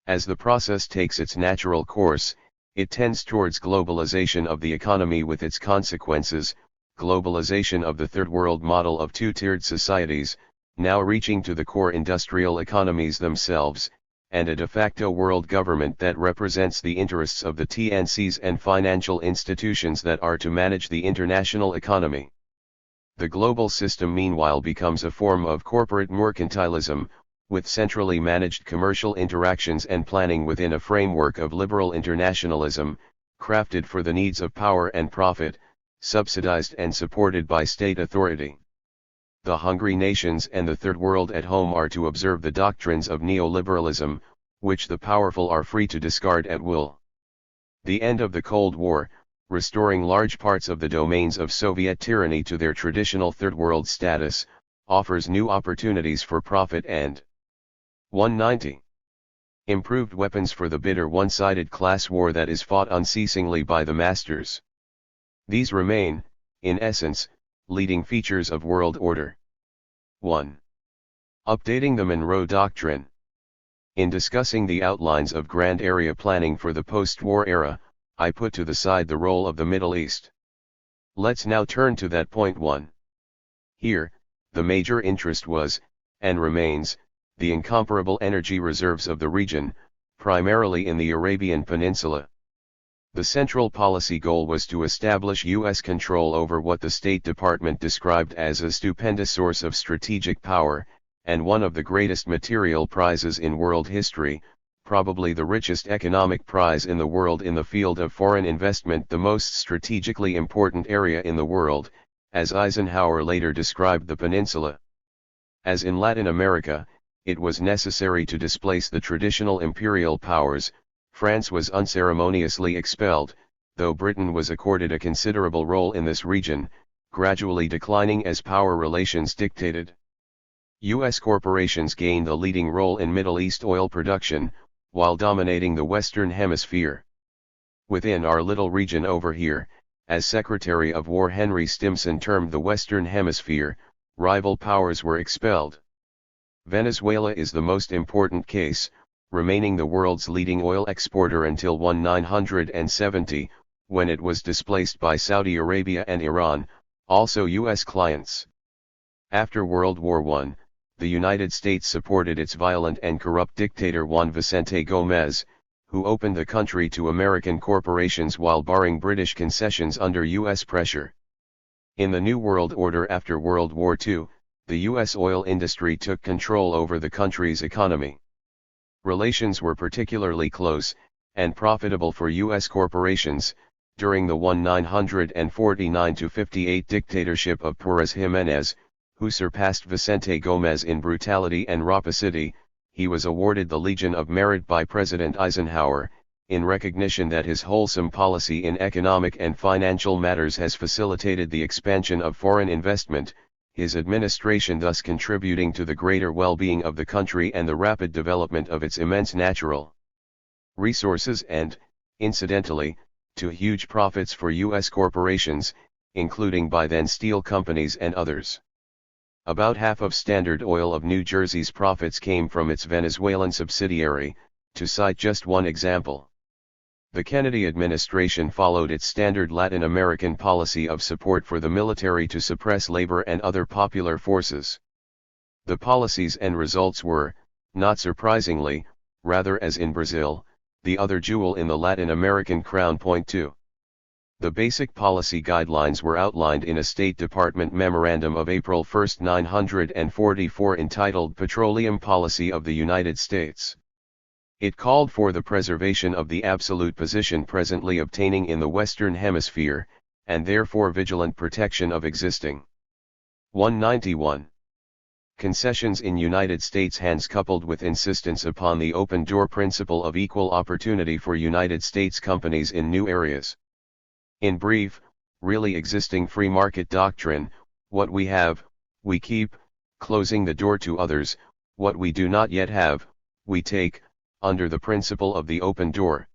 As the process takes its natural course, it tends towards globalization of the economy with its consequences, globalization of the Third World model of two-tiered societies, now reaching to the core industrial economies themselves, and a de facto world government that represents the interests of the TNCs and financial institutions that are to manage the international economy. The global system meanwhile becomes a form of corporate mercantilism, with centrally managed commercial interactions and planning within a framework of liberal internationalism, crafted for the needs of power and profit, subsidized and supported by state authority. The hungry nations and the Third World at home are to observe the doctrines of neoliberalism, which the powerful are free to discard at will. The end of the Cold War, restoring large parts of the domains of Soviet tyranny to their traditional Third World status, offers new opportunities for profit and 190. Improved weapons for the bitter one-sided class war that is fought unceasingly by the masters. These remain, in essence, leading features of world order. 1. Updating the Monroe Doctrine. In discussing the outlines of grand area planning for the post-war era, I put to the side the role of the Middle East. Let's now turn to that point 1. Here, the major interest was, and remains, the incomparable energy reserves of the region, primarily in the Arabian Peninsula. The central policy goal was to establish U.S. control over what the State Department described as a stupendous source of strategic power, and one of the greatest material prizes in world history, probably the richest economic prize in the world in the field of foreign investment, the most strategically important area in the world, as Eisenhower later described the peninsula. As in Latin America, it was necessary to displace the traditional imperial powers. France was unceremoniously expelled, though Britain was accorded a considerable role in this region, gradually declining as power relations dictated. U.S. corporations gained a leading role in Middle East oil production, while dominating the Western Hemisphere. Within our little region over here, as Secretary of War Henry Stimson termed the Western Hemisphere, rival powers were expelled. Venezuela is the most important case, remaining the world's leading oil exporter until 1970, when it was displaced by Saudi Arabia and Iran, also U.S. clients. After World War I, the United States supported its violent and corrupt dictator Juan Vicente Gómez, who opened the country to American corporations while barring British concessions under U.S. pressure. In the New World Order after World War II, the U.S. oil industry took control over the country's economy. Relations were particularly close, and profitable for U.S. corporations, during the 1949-58 dictatorship of Pérez Jiménez, who surpassed Vicente Gómez in brutality and rapacity. He was awarded the Legion of Merit by President Eisenhower, in recognition that his wholesome policy in economic and financial matters has facilitated the expansion of foreign investment, his administration thus contributing to the greater well-being of the country and the rapid development of its immense natural resources and, incidentally, to huge profits for U.S. corporations, including by then steel companies and others. About half of Standard Oil of New Jersey's profits came from its Venezuelan subsidiary, to cite just one example. The Kennedy administration followed its standard Latin American policy of support for the military to suppress labor and other popular forces. The policies and results were, not surprisingly, rather as in Brazil, the other jewel in the Latin American crown. Point 2. The basic policy guidelines were outlined in a State Department memorandum of April 1, 1944 entitled Petroleum Policy of the United States. It called for the preservation of the absolute position presently obtaining in the Western Hemisphere, and therefore vigilant protection of existing. 191. Concessions in United States hands coupled with insistence upon the open door principle of equal opportunity for United States companies in new areas. In brief, really existing free market doctrine: what we have, we keep, closing the door to others; what we do not yet have, we take, under the principle of the open door.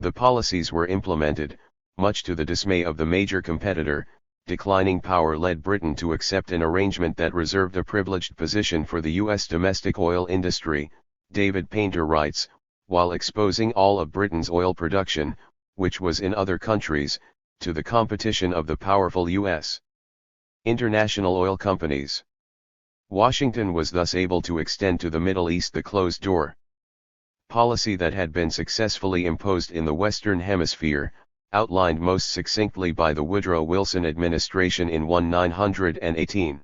The policies were implemented, much to the dismay of the major competitor. Declining power led Britain to accept an arrangement that reserved a privileged position for the U.S. domestic oil industry, David Painter writes, while exposing all of Britain's oil production, which was in other countries, to the competition of the powerful U.S. international oil companies. Washington was thus able to extend to the Middle East the closed door policy that had been successfully imposed in the Western Hemisphere, outlined most succinctly by the Woodrow Wilson administration in 1918.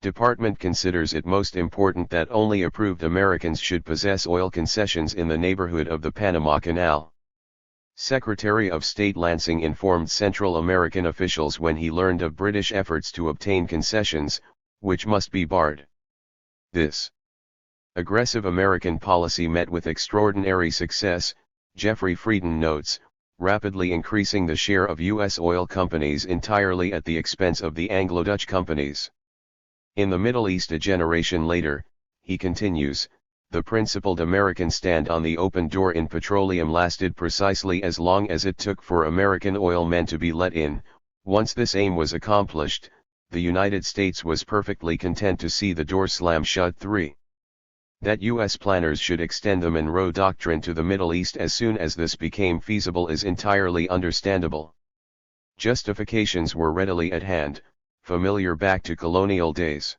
Department considers it most important that only approved Americans should possess oil concessions in the neighborhood of the Panama Canal. Secretary of State Lansing informed Central American officials when he learned of British efforts to obtain concessions, which must be barred. This aggressive American policy met with extraordinary success, Jeffrey Frieden notes, rapidly increasing the share of U.S. oil companies entirely at the expense of the Anglo-Dutch companies. In the Middle East a generation later, he continues, the principled American stand on the open door in petroleum lasted precisely as long as it took for American oil men to be let in. Once this aim was accomplished, the United States was perfectly content to see the door slam shut. 3. That U.S. planners should extend the Monroe Doctrine to the Middle East as soon as this became feasible is entirely understandable. Justifications were readily at hand, familiar back to colonial days.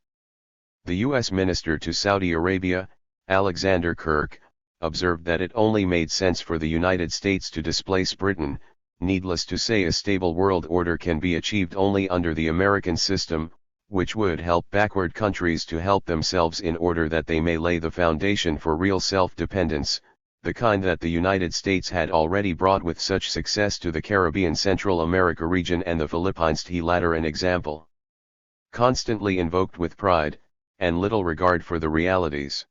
The U.S. Minister to Saudi Arabia, Alexander Kirk, observed that it only made sense for the United States to displace Britain. Needless to say, a stable world order can be achieved only under the American system, which would help backward countries to help themselves in order that they may lay the foundation for real self-dependence, the kind that the United States had already brought with such success to the Caribbean Central America region and the Philippines. The latter an example constantly invoked with pride, and little regard for the realities.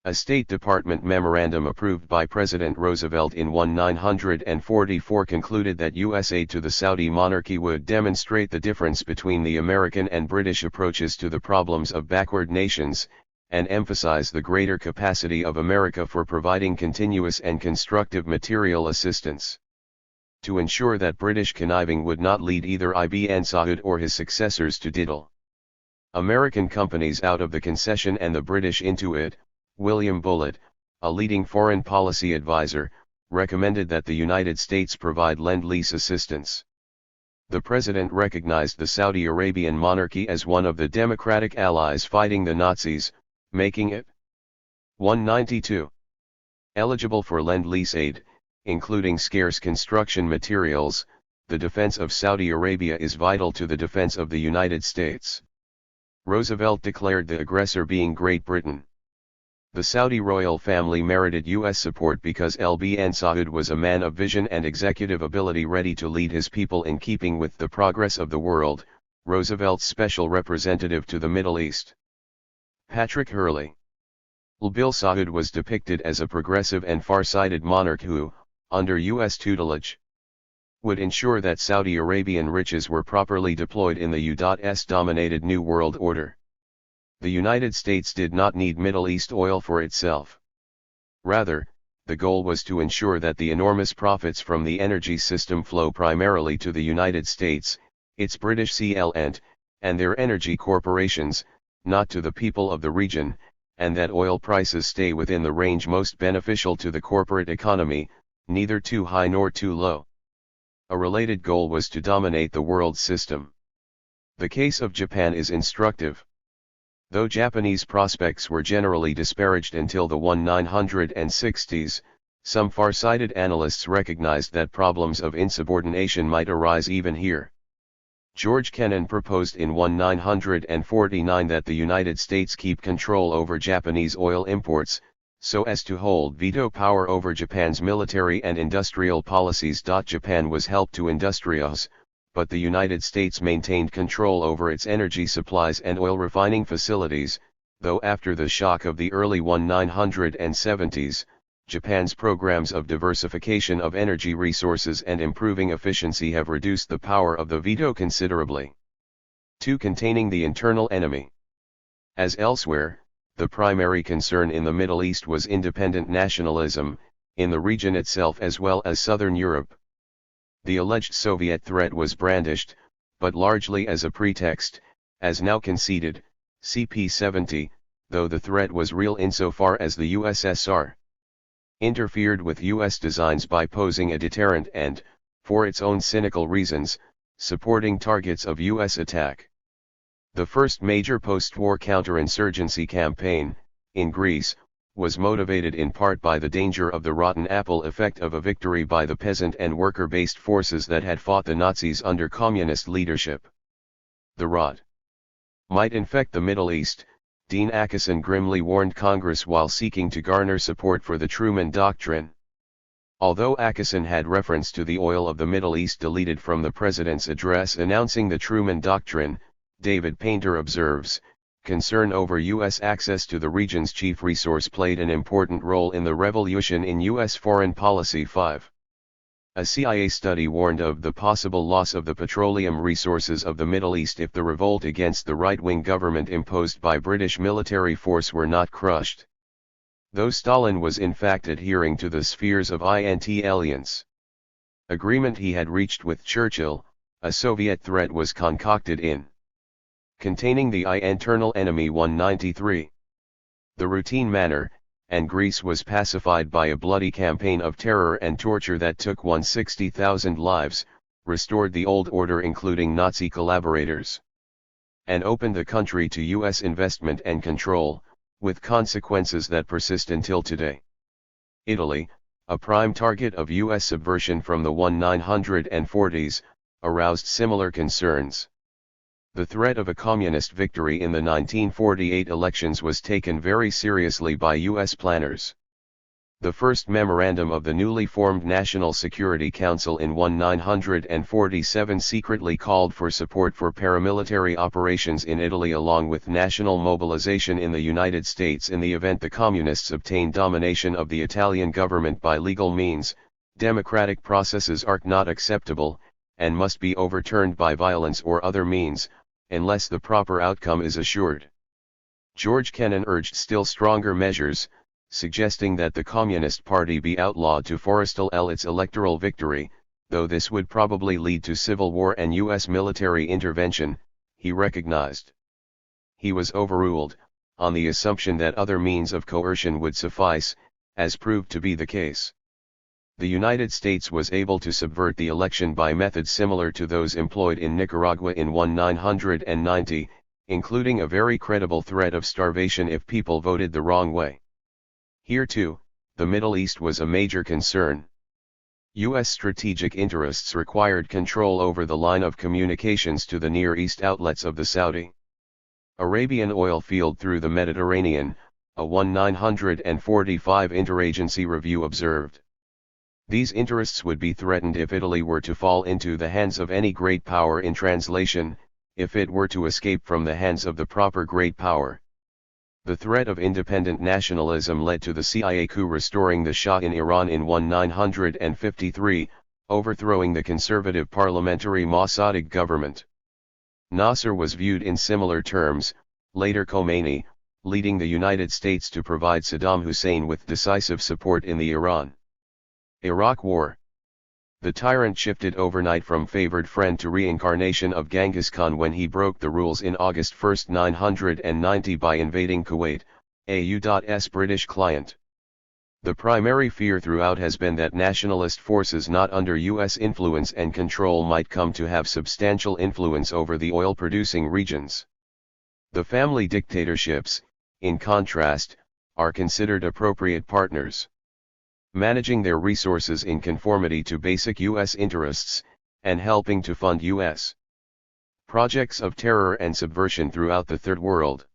A State Department memorandum approved by President Roosevelt in 1944 concluded that U.S. aid to the Saudi monarchy would demonstrate the difference between the American and British approaches to the problems of backward nations, and emphasize the greater capacity of America for providing continuous and constructive material assistance. To ensure that British conniving would not lead either Ibn Saud or his successors to diddle American companies out of the concession and the British into it, William Bullitt, a leading foreign policy advisor, recommended that the United States provide Lend-Lease assistance. The President recognized the Saudi Arabian monarchy as one of the democratic allies fighting the Nazis, making it 192 eligible for Lend-Lease aid, including scarce construction materials. The defense of Saudi Arabia is vital to the defense of the United States. Roosevelt declared the aggressor being Great Britain. The Saudi royal family merited U.S. support because Ibn Saud was a man of vision and executive ability ready to lead his people in keeping with the progress of the world, Roosevelt's special representative to the Middle East. Patrick Hurley. Bin Saud was depicted as a progressive and far-sighted monarch who, under U.S. tutelage, would ensure that Saudi Arabian riches were properly deployed in the U.S.-dominated New World Order. The United States did not need Middle East oil for itself. Rather, the goal was to ensure that the enormous profits from the energy system flow primarily to the United States, its British CL&T, and their energy corporations, not to the people of the region, and that oil prices stay within the range most beneficial to the corporate economy, neither too high nor too low. A related goal was to dominate the world system. The case of Japan is instructive. Though Japanese prospects were generally disparaged until the 1960s, some far-sighted analysts recognized that problems of insubordination might arise even here. George Kennan proposed in 1949 that the United States keep control over Japanese oil imports, so as to hold veto power over Japan's military and industrial policies. Japan was helped to industrialize, but the United States maintained control over its energy supplies and oil refining facilities, though after the shock of the early 1970s, Japan's programs of diversification of energy resources and improving efficiency have reduced the power of the veto considerably. 2. Containing the internal enemy. As elsewhere, the primary concern in the Middle East was independent nationalism, in the region itself as well as southern Europe. The alleged Soviet threat was brandished, but largely as a pretext, as now conceded, CP-70, though the threat was real insofar as the USSR interfered with U.S. designs by posing a deterrent and, for its own cynical reasons, supporting targets of U.S. attack. The first major post-war counterinsurgency campaign, in Greece, was motivated in part by the danger of the rotten apple effect of a victory by the peasant and worker-based forces that had fought the Nazis under communist leadership. The rot might infect the Middle East, Dean Acheson grimly warned Congress while seeking to garner support for the Truman Doctrine. Although Acheson had reference to the oil of the Middle East deleted from the president's address announcing the Truman Doctrine, David Painter observes, concern over U.S. access to the region's chief resource played an important role in the revolution in U.S. foreign policy. 5. A CIA study warned of the possible loss of the petroleum resources of the Middle East if the revolt against the right-wing government imposed by British military force were not crushed. Though Stalin was in fact adhering to the spheres of anti-alliance agreement he had reached with Churchill, a Soviet threat was concocted in Containing the internal enemy. 193. the routine manner, and Greece was pacified by a bloody campaign of terror and torture that took 160,000 lives, restored the old order including Nazi collaborators, and opened the country to U.S. investment and control, with consequences that persist until today. Italy, a prime target of U.S. subversion from the 1940s, aroused similar concerns. The threat of a communist victory in the 1948 elections was taken very seriously by U.S. planners. The first memorandum of the newly formed National Security Council in 1947 secretly called for support for paramilitary operations in Italy along with national mobilization in the United States in the event the Communists obtained domination of the Italian government by legal means. Democratic processes are not acceptable, and must be overturned by violence or other means, unless the proper outcome is assured. George Kennan urged still stronger measures, suggesting that the Communist Party be outlawed to forestall its electoral victory, though this would probably lead to civil war and U.S. military intervention, he recognized. He was overruled, on the assumption that other means of coercion would suffice, as proved to be the case. The United States was able to subvert the election by methods similar to those employed in Nicaragua in 1990, including a very credible threat of starvation if people voted the wrong way. Here too, the Middle East was a major concern. U.S. strategic interests required control over the line of communications to the Near East outlets of the Saudi Arabian oil field through the Mediterranean, a 1945 interagency review observed. These interests would be threatened if Italy were to fall into the hands of any great power. In translation, if it were to escape from the hands of the proper great power. The threat of independent nationalism led to the CIA coup restoring the Shah in Iran in 1953, overthrowing the conservative parliamentary Mossadegh government. Nasser was viewed in similar terms, later Khomeini, leading the United States to provide Saddam Hussein with decisive support in the Iran-Iraq War. The tyrant shifted overnight from favored friend to reincarnation of Genghis Khan when he broke the rules in August 1, 990 by invading Kuwait, a U.S. British client. The primary fear throughout has been that nationalist forces not under U.S. influence and control might come to have substantial influence over the oil-producing regions. The family dictatorships, in contrast, are considered appropriate partners, managing their resources in conformity to basic U.S. interests, and helping to fund U.S. projects of terror and subversion throughout the Third World.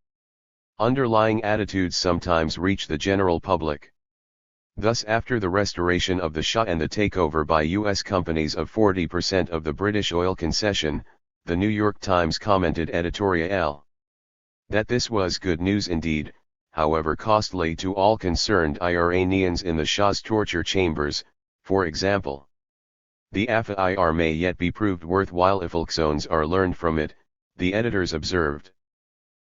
Underlying attitudes sometimes reach the general public. Thus, after the restoration of the Shah and the takeover by U.S. companies of 40% of the British oil concession, the New York Times commented editorial that this was good news indeed, however costly to all concerned Iranians in the Shah's torture chambers, for example. The affair may yet be proved worthwhile if lessons are learned from it, the editors observed.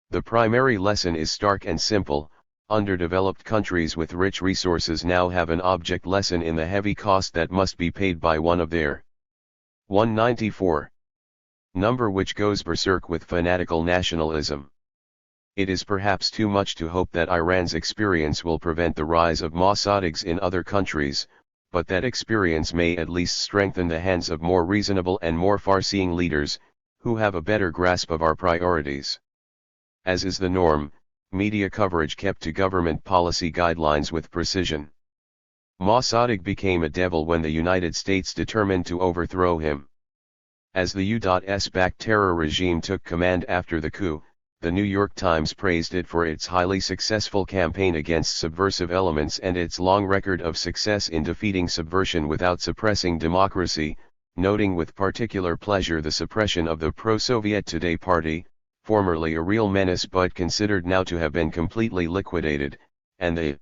The primary lesson is stark and simple: underdeveloped countries with rich resources now have an object lesson in the heavy cost that must be paid by one of their 194 number which goes berserk with fanatical nationalism. It is perhaps too much to hope that Iran's experience will prevent the rise of Mossadeghs in other countries, but that experience may at least strengthen the hands of more reasonable and more far-seeing leaders, who have a better grasp of our priorities. As is the norm, media coverage kept to government policy guidelines with precision. Mossadegh became a devil when the United States determined to overthrow him. As the U.S.-backed terror regime took command after the coup, the New York Times praised it for its highly successful campaign against subversive elements and its long record of success in defeating subversion without suppressing democracy, noting with particular pleasure the suppression of the pro-Soviet Today party, formerly a real menace but considered now to have been completely liquidated, and the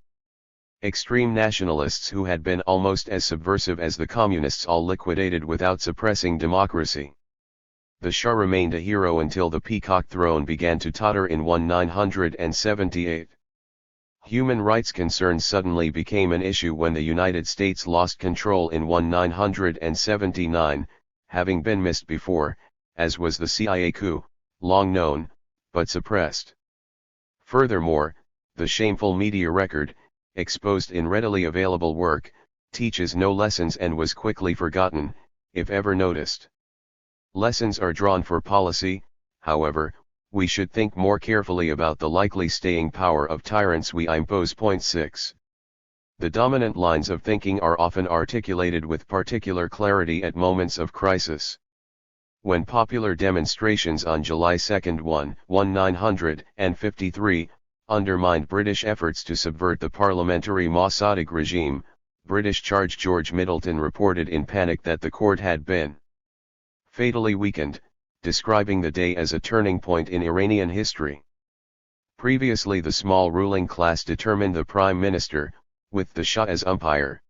extreme nationalists who had been almost as subversive as the communists, all liquidated without suppressing democracy. The Shah remained a hero until the peacock throne began to totter in 1978. Human rights concerns suddenly became an issue when the United States lost control in 1979, having been missed before, as was the CIA coup, long known, but suppressed. Furthermore, the shameful media record, exposed in readily available work, teaches no lessons and was quickly forgotten, if ever noticed. Lessons are drawn for policy, however, we should think more carefully about the likely staying power of tyrants we impose. Point 6. The dominant lines of thinking are often articulated with particular clarity at moments of crisis. When popular demonstrations on July 2, 1953, undermined British efforts to subvert the parliamentary Mossadegh regime, British Charge George Middleton reported in panic that the court had been fatally weakened, describing the day as a turning point in Iranian history. Previously the small ruling class determined the prime minister, with the Shah as umpire.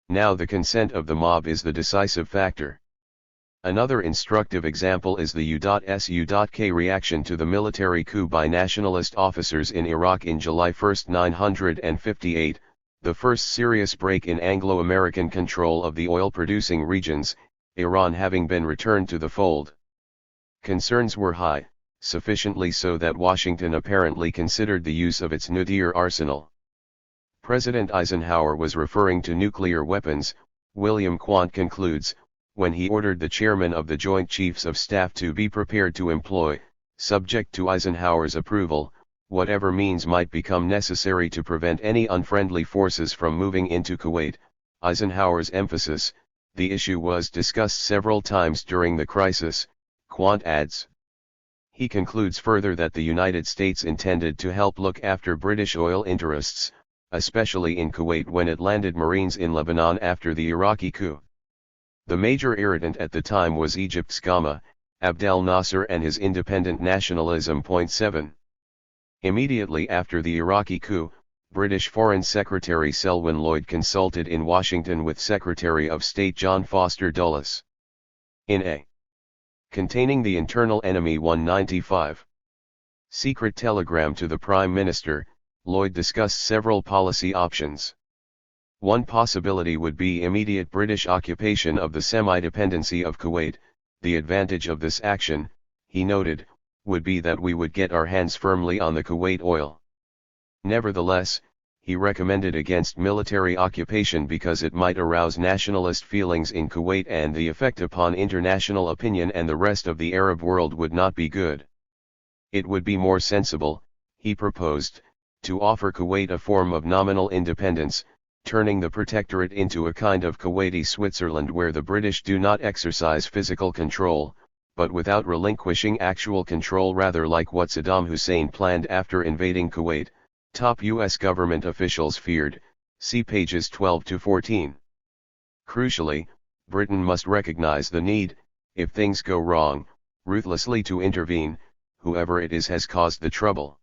Now the consent of the mob is the decisive factor. Another instructive example is the U.S.U.K. reaction to the military coup by nationalist officers in Iraq in July 1, 1958, the first serious break in Anglo-American control of the oil-producing regions, Iran having been returned to the fold. Concerns were high, sufficiently so that Washington apparently considered the use of its nuclear arsenal. President Eisenhower was referring to nuclear weapons, William Quandt concludes, when he ordered the chairman of the Joint Chiefs of Staff to be prepared to employ, subject to Eisenhower's approval, whatever means might become necessary to prevent any unfriendly forces from moving into Kuwait. Eisenhower's emphasis, the issue was discussed several times during the crisis, Quandt adds. He concludes further that the United States intended to help look after British oil interests, especially in Kuwait when it landed Marines in Lebanon after the Iraqi coup. The major irritant at the time was Egypt's Gamal Abdel Nasser and his independent nationalism. Point 7. Immediately after the Iraqi coup, British Foreign Secretary Selwyn Lloyd consulted in Washington with Secretary of State John Foster Dulles. In a containing the Internal Enemy 195 secret telegram to the Prime Minister, Lloyd discussed several policy options. One possibility would be immediate British occupation of the semi-dependency of Kuwait. The advantage of this action, he noted, would be that we would get our hands firmly on the Kuwait oil. Nevertheless, he recommended against military occupation because it might arouse nationalist feelings in Kuwait and the effect upon international opinion and the rest of the Arab world would not be good. It would be more sensible, he proposed, to offer Kuwait a form of nominal independence, turning the protectorate into a kind of Kuwaiti Switzerland where the British do not exercise physical control, but without relinquishing actual control, rather like what Saddam Hussein planned after invading Kuwait. Top U.S. government officials feared, see pages 12 to 14. Crucially, Britain must recognize the need, if things go wrong, ruthlessly to intervene, whoever it is has caused the trouble.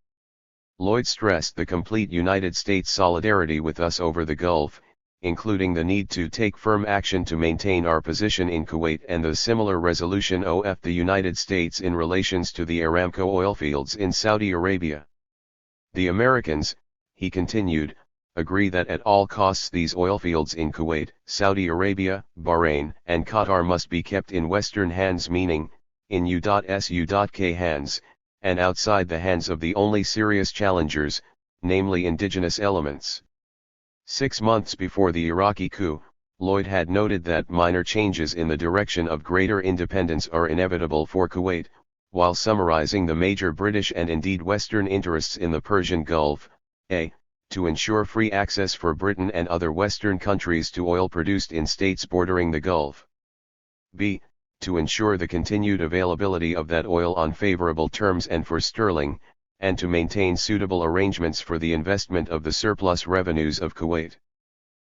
Lloyd stressed the complete United States solidarity with us over the Gulf, including the need to take firm action to maintain our position in Kuwait and the similar resolution of the United States in relations to the Aramco oil fields in Saudi Arabia. The Americans, he continued, agree that at all costs these oil fields in Kuwait, Saudi Arabia, Bahrain, and Qatar must be kept in Western hands, meaning, in U.S.U.K. hands, and outside the hands of the only serious challengers, namely indigenous elements. 6 months before the Iraqi coup, Lloyd had noted that minor changes in the direction of greater independence are inevitable for Kuwait, while summarizing the major British and indeed Western interests in the Persian Gulf: a. to ensure free access for Britain and other Western countries to oil produced in states bordering the Gulf; b. to ensure the continued availability of that oil on favorable terms and for sterling, and to maintain suitable arrangements for the investment of the surplus revenues of Kuwait;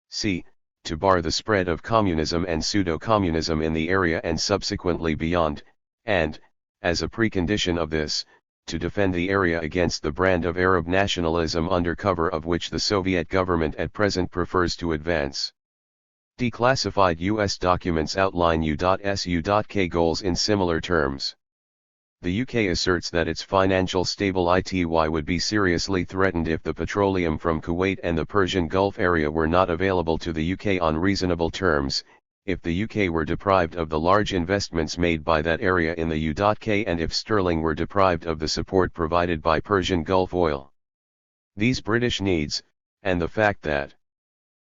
c. to bar the spread of communism and pseudo-communism in the area and subsequently beyond, and, as a precondition of this, to defend the area against the brand of Arab nationalism under cover of which the Soviet government at present prefers to advance. Declassified U.S. documents outline U.S.U.K. goals in similar terms. The UK asserts that its financial stability would be seriously threatened if the petroleum from Kuwait and the Persian Gulf area were not available to the UK on reasonable terms, if the UK were deprived of the large investments made by that area in the UK, and if sterling were deprived of the support provided by Persian Gulf oil. These British needs, and the fact that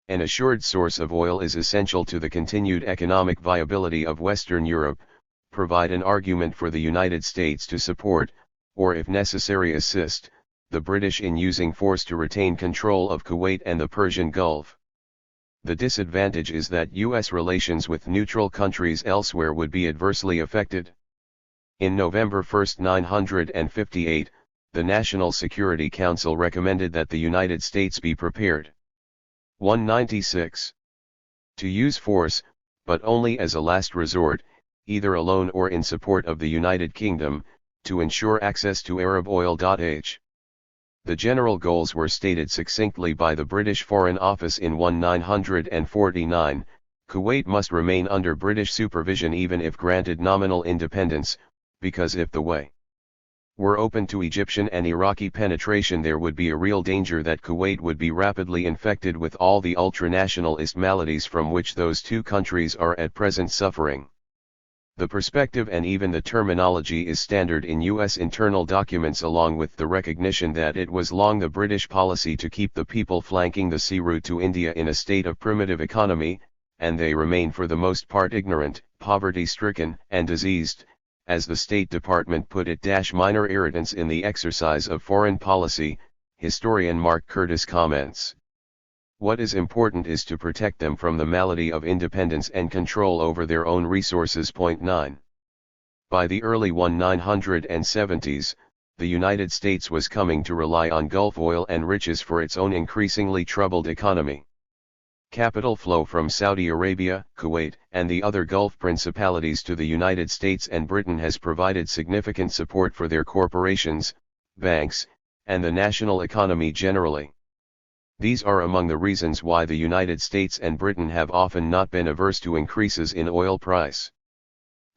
an assured source of oil is essential to the continued economic viability of Western Europe, provide an argument for the United States to support, or if necessary assist, the British in using force to retain control of Kuwait and the Persian Gulf. The disadvantage is that U.S. relations with neutral countries elsewhere would be adversely affected. In November 1, 958, the National Security Council recommended that the United States be prepared. 196. To use force, but only as a last resort, either alone or in support of the United Kingdom, to ensure access to Arab oil. The general goals were stated succinctly by the British Foreign Office in 1949. Kuwait must remain under British supervision even if granted nominal independence, because if the way were open to Egyptian and Iraqi penetration, there would be a real danger that Kuwait would be rapidly infected with all the ultranationalist maladies from which those two countries are at present suffering. The perspective and even the terminology is standard in U.S. internal documents, along with the recognition that it was long the British policy to keep the people flanking the sea route to India in a state of primitive economy, and they remain for the most part ignorant, poverty-stricken, and diseased, as the State Department put it. Minor irritants in the exercise of foreign policy, historian Mark Curtis comments. What is important is to protect them from the malady of independence and control over their own resources. 9. By the early 1970s, the United States was coming to rely on Gulf oil and riches for its own increasingly troubled economy. Capital flow from Saudi Arabia, Kuwait, and the other Gulf principalities to the United States and Britain has provided significant support for their corporations, banks, and the national economy generally. These are among the reasons why the United States and Britain have often not been averse to increases in oil price.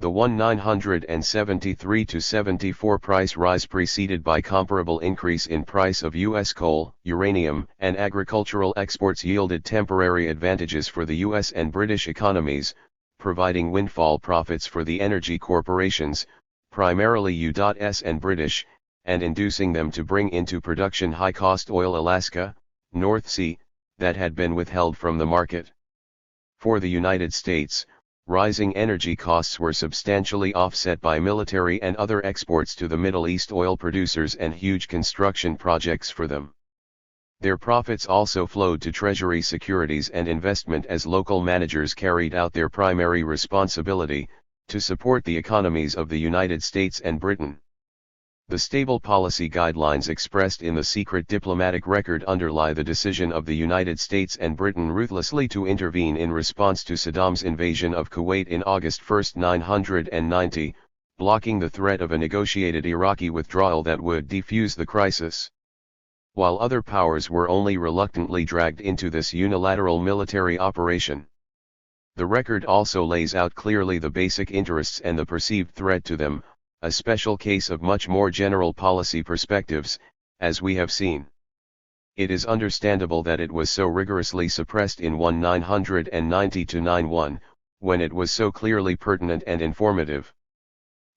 The 1973-74 price rise preceded by comparable increase in price of U.S. coal, uranium, and agricultural exports yielded temporary advantages for the U.S. and British economies, providing windfall profits for the energy corporations, primarily U.S. and British, and inducing them to bring into production high-cost oil Alaska, North Sea, that had been withheld from the market. For the United States, rising energy costs were substantially offset by military and other exports to the Middle East oil producers and huge construction projects for them. Their profits also flowed to Treasury securities and investment as local managers carried out their primary responsibility, to support the economies of the United States and Britain. The stable policy guidelines expressed in the secret diplomatic record underlie the decision of the United States and Britain ruthlessly to intervene in response to Saddam's invasion of Kuwait in August 1, 1990, blocking the threat of a negotiated Iraqi withdrawal that would defuse the crisis. While other powers were only reluctantly dragged into this unilateral military operation. The record also lays out clearly the basic interests and the perceived threat to them, a special case of much more general policy perspectives, as we have seen. It is understandable that it was so rigorously suppressed in 1990-91, when it was so clearly pertinent and informative.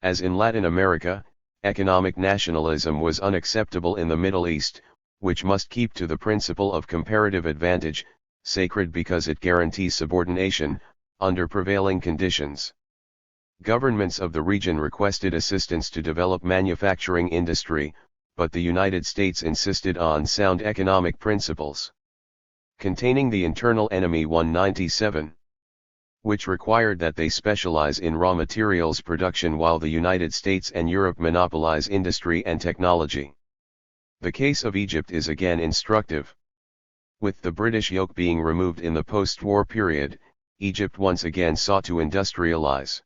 As in Latin America, economic nationalism was unacceptable in the Middle East, which must keep to the principle of comparative advantage, sacred because it guarantees subordination, under prevailing conditions. Governments of the region requested assistance to develop manufacturing industry, but the United States insisted on sound economic principles. Containing the internal enemy 197, which required that they specialize in raw materials production while the United States and Europe monopolize industry and technology. The case of Egypt is again instructive. With the British yoke being removed in the post-war period, Egypt once again sought to industrialize.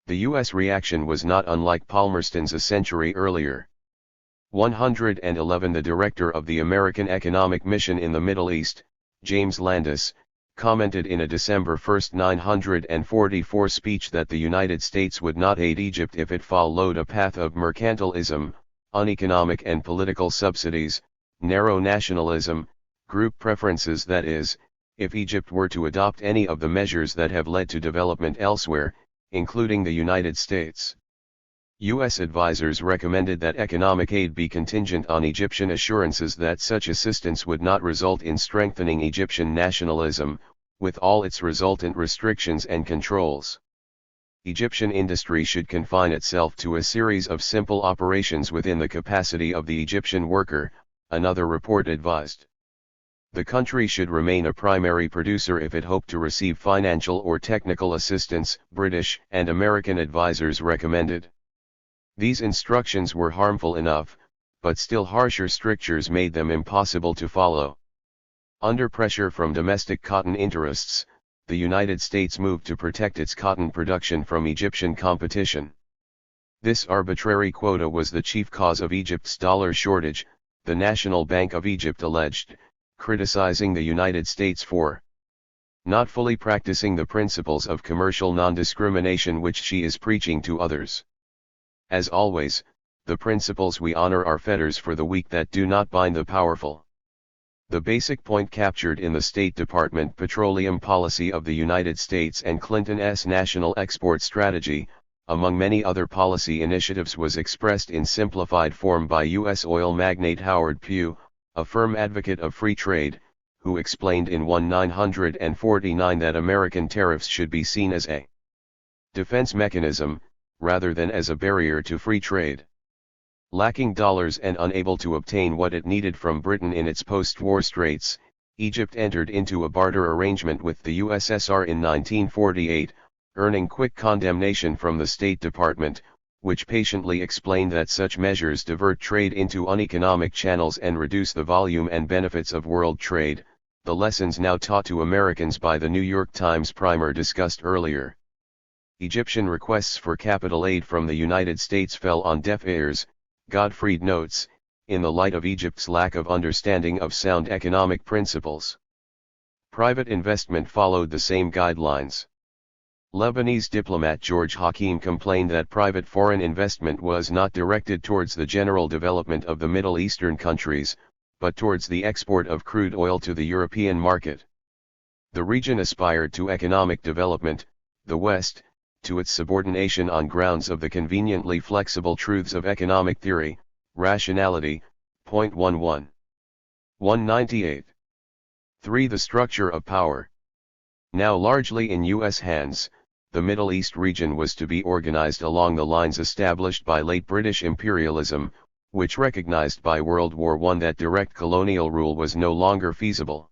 The U.S. reaction was not unlike Palmerston's a century earlier. 111 The director of the American Economic Mission in the Middle East, James Landis, commented in a December 1, 944 speech that the United States would not aid Egypt if it followed a path of mercantilism, uneconomic and political subsidies, narrow nationalism, group preferences, that is, if Egypt were to adopt any of the measures that have led to development elsewhere, including the United States. U.S. advisors recommended that economic aid be contingent on Egyptian assurances that such assistance would not result in strengthening Egyptian nationalism, with all its resultant restrictions and controls. Egyptian industry should confine itself to a series of simple operations within the capacity of the Egyptian worker, another report advised. The country should remain a primary producer if it hoped to receive financial or technical assistance, British and American advisors recommended. These instructions were harmful enough, but still harsher strictures made them impossible to follow. Under pressure from domestic cotton interests, the United States moved to protect its cotton production from Egyptian competition. This arbitrary quota was the chief cause of Egypt's dollar shortage, the National Bank of Egypt alleged, criticizing the United States for not fully practicing the principles of commercial non-discrimination which she is preaching to others. As always, the principles we honor are fetters for the weak that do not bind the powerful. The basic point captured in the State Department petroleum policy of the United States and Clinton's national export strategy, among many other policy initiatives, was expressed in simplified form by U.S. oil magnate Howard Pugh, a firm advocate of free trade, who explained in 1949 that American tariffs should be seen as a defense mechanism, rather than as a barrier to free trade. Lacking dollars and unable to obtain what it needed from Britain in its post-war straits, Egypt entered into a barter arrangement with the USSR in 1948, earning quick condemnation from the State Department, which patiently explained that such measures divert trade into uneconomic channels and reduce the volume and benefits of world trade, the lessons now taught to Americans by the New York Times primer discussed earlier. Egyptian requests for capital aid from the United States fell on deaf ears, Gottfried notes, in the light of Egypt's lack of understanding of sound economic principles. Private investment followed the same guidelines. Lebanese diplomat George Hakim complained that private foreign investment was not directed towards the general development of the Middle Eastern countries, but towards the export of crude oil to the European market. The region aspired to economic development, the West, to its subordination on grounds of the conveniently flexible truths of economic theory, rationality, point 11. 198. 3. The structure of power. Now largely in U.S. hands, the Middle East region was to be organized along the lines established by late British imperialism, which recognized by World War I that direct colonial rule was no longer feasible.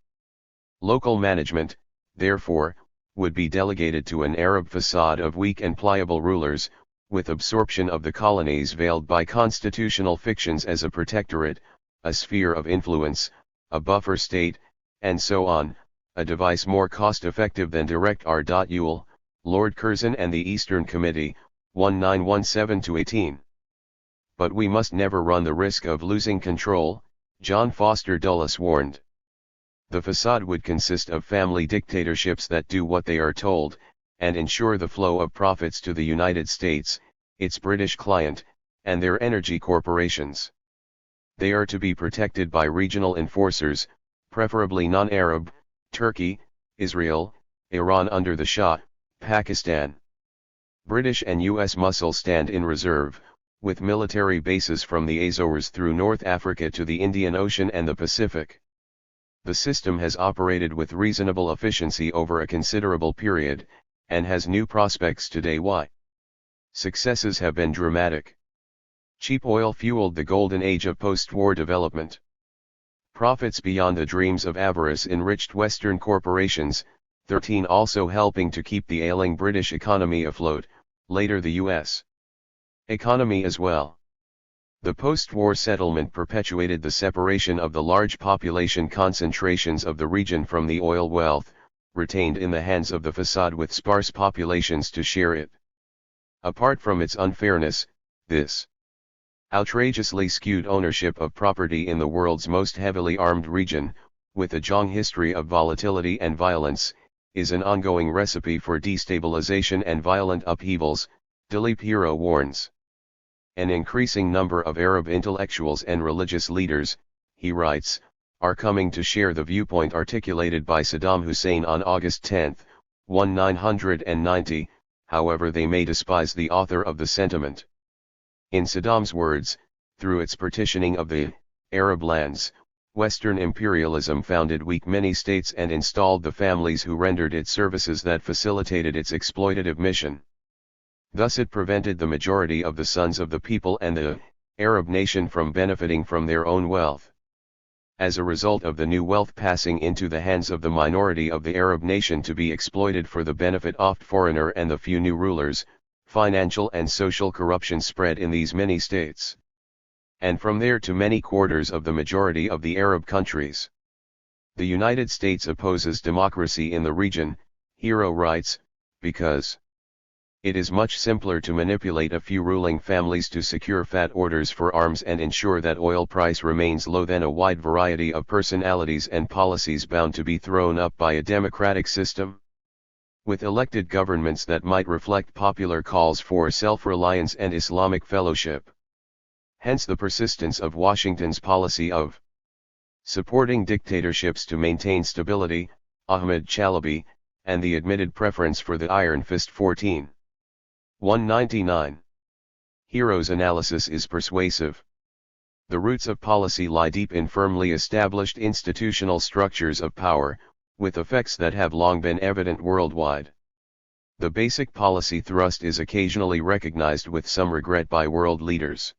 Local management, therefore, would be delegated to an Arab facade of weak and pliable rulers, with absorption of the colonies veiled by constitutional fictions as a protectorate, a sphere of influence, a buffer state, and so on, a device more cost-effective than direct R. Lord Curzon and the Eastern Committee, 1917-18. But we must never run the risk of losing control, John Foster Dulles warned. The facade would consist of family dictatorships that do what they are told, and ensure the flow of profits to the United States, its British client, and their energy corporations. They are to be protected by regional enforcers, preferably non-Arab, Turkey, Israel, Iran under the Shah, Pakistan. British and U.S. muscle stand in reserve, with military bases from the Azores through North Africa to the Indian Ocean and the Pacific. The system has operated with reasonable efficiency over a considerable period, and has new prospects today. Why? Successes have been dramatic. Cheap oil fueled the golden age of post-war development. Profits beyond the dreams of avarice enriched Western corporations, 13 also helping to keep the ailing British economy afloat, later the U.S. economy as well. The post-war settlement perpetuated the separation of the large population concentrations of the region from the oil wealth, retained in the hands of the facade with sparse populations to share it. Apart from its unfairness, this outrageously skewed ownership of property in the world's most heavily armed region, with a long history of volatility and violence, is an ongoing recipe for destabilization and violent upheavals, Dilip Hero warns. An increasing number of Arab intellectuals and religious leaders, he writes, are coming to share the viewpoint articulated by Saddam Hussein on August 10, 1990, however they may despise the author of the sentiment. In Saddam's words, through its partitioning of the Arab lands, Western imperialism founded weak many states and installed the families who rendered it services that facilitated its exploitative mission. Thus it prevented the majority of the sons of the people and the Arab nation from benefiting from their own wealth. As a result of the new wealth passing into the hands of the minority of the Arab nation to be exploited for the benefit of the foreigner and the few new rulers, financial and social corruption spread in these many states, and from there to many quarters of the majority of the Arab countries. The United States opposes democracy in the region, Hero writes, because it is much simpler to manipulate a few ruling families to secure fat orders for arms and ensure that oil price remains low than a wide variety of personalities and policies bound to be thrown up by a democratic system, with elected governments that might reflect popular calls for self-reliance and Islamic fellowship. Hence the persistence of Washington's policy of supporting dictatorships to maintain stability, Ahmed Chalabi, and the admitted preference for the Iron Fist 14. 199. Hero's analysis is persuasive. The roots of policy lie deep in firmly established institutional structures of power, with effects that have long been evident worldwide. The basic policy thrust is occasionally recognized with some regret by world leaders.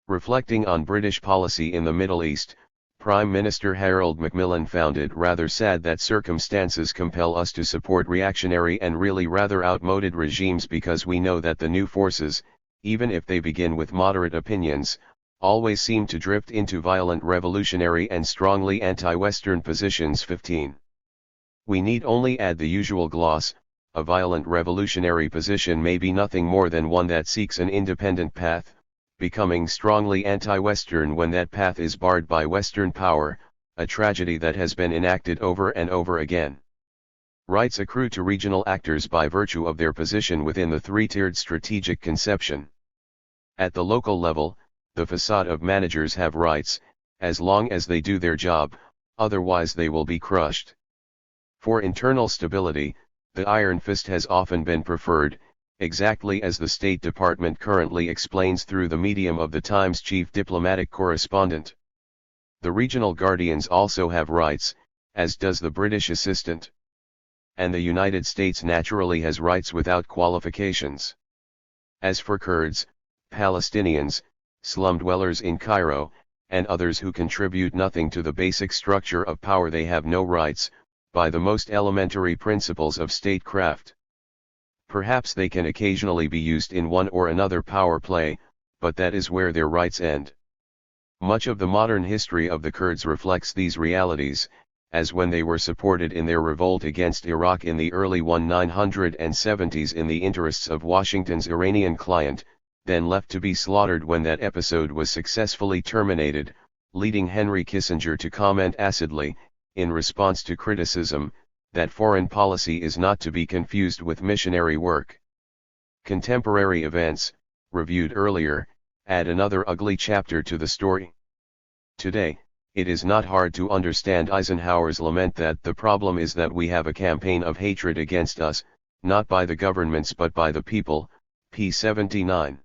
Reflecting on British policy in the Middle East, Prime Minister Harold Macmillan found it rather sad that circumstances compel us to support reactionary and really rather outmoded regimes because we know that the new forces, even if they begin with moderate opinions, always seem to drift into violent revolutionary and strongly anti-Western positions. 15. We need only add the usual gloss: a violent revolutionary position may be nothing more than one that seeks an independent path, becoming strongly anti-Western when that path is barred by Western power, a tragedy that has been enacted over and over again. Rights accrue to regional actors by virtue of their position within the three-tiered strategic conception. At the local level, the facade of managers have rights, as long as they do their job, otherwise they will be crushed. For internal stability, the Iron Fist has often been preferred, exactly as the State Department currently explains through the medium of the Times chief diplomatic correspondent. The regional guardians also have rights, as does the British assistant. And the United States naturally has rights without qualifications. As for Kurds, Palestinians, slum dwellers in Cairo, and others who contribute nothing to the basic structure of power, they have no rights, by the most elementary principles of statecraft. Perhaps they can occasionally be used in one or another power play, but that is where their rights end. Much of the modern history of the Kurds reflects these realities, as when they were supported in their revolt against Iraq in the early 1970s in the interests of Washington's Iranian client, then left to be slaughtered when that episode was successfully terminated, leading Henry Kissinger to comment acidly, in response to criticism, that foreign policy is not to be confused with missionary work. Contemporary events, reviewed earlier, add another ugly chapter to the story. Today, it is not hard to understand Eisenhower's lament that the problem is that we have a campaign of hatred against us, not by the governments but by the people, p. 79.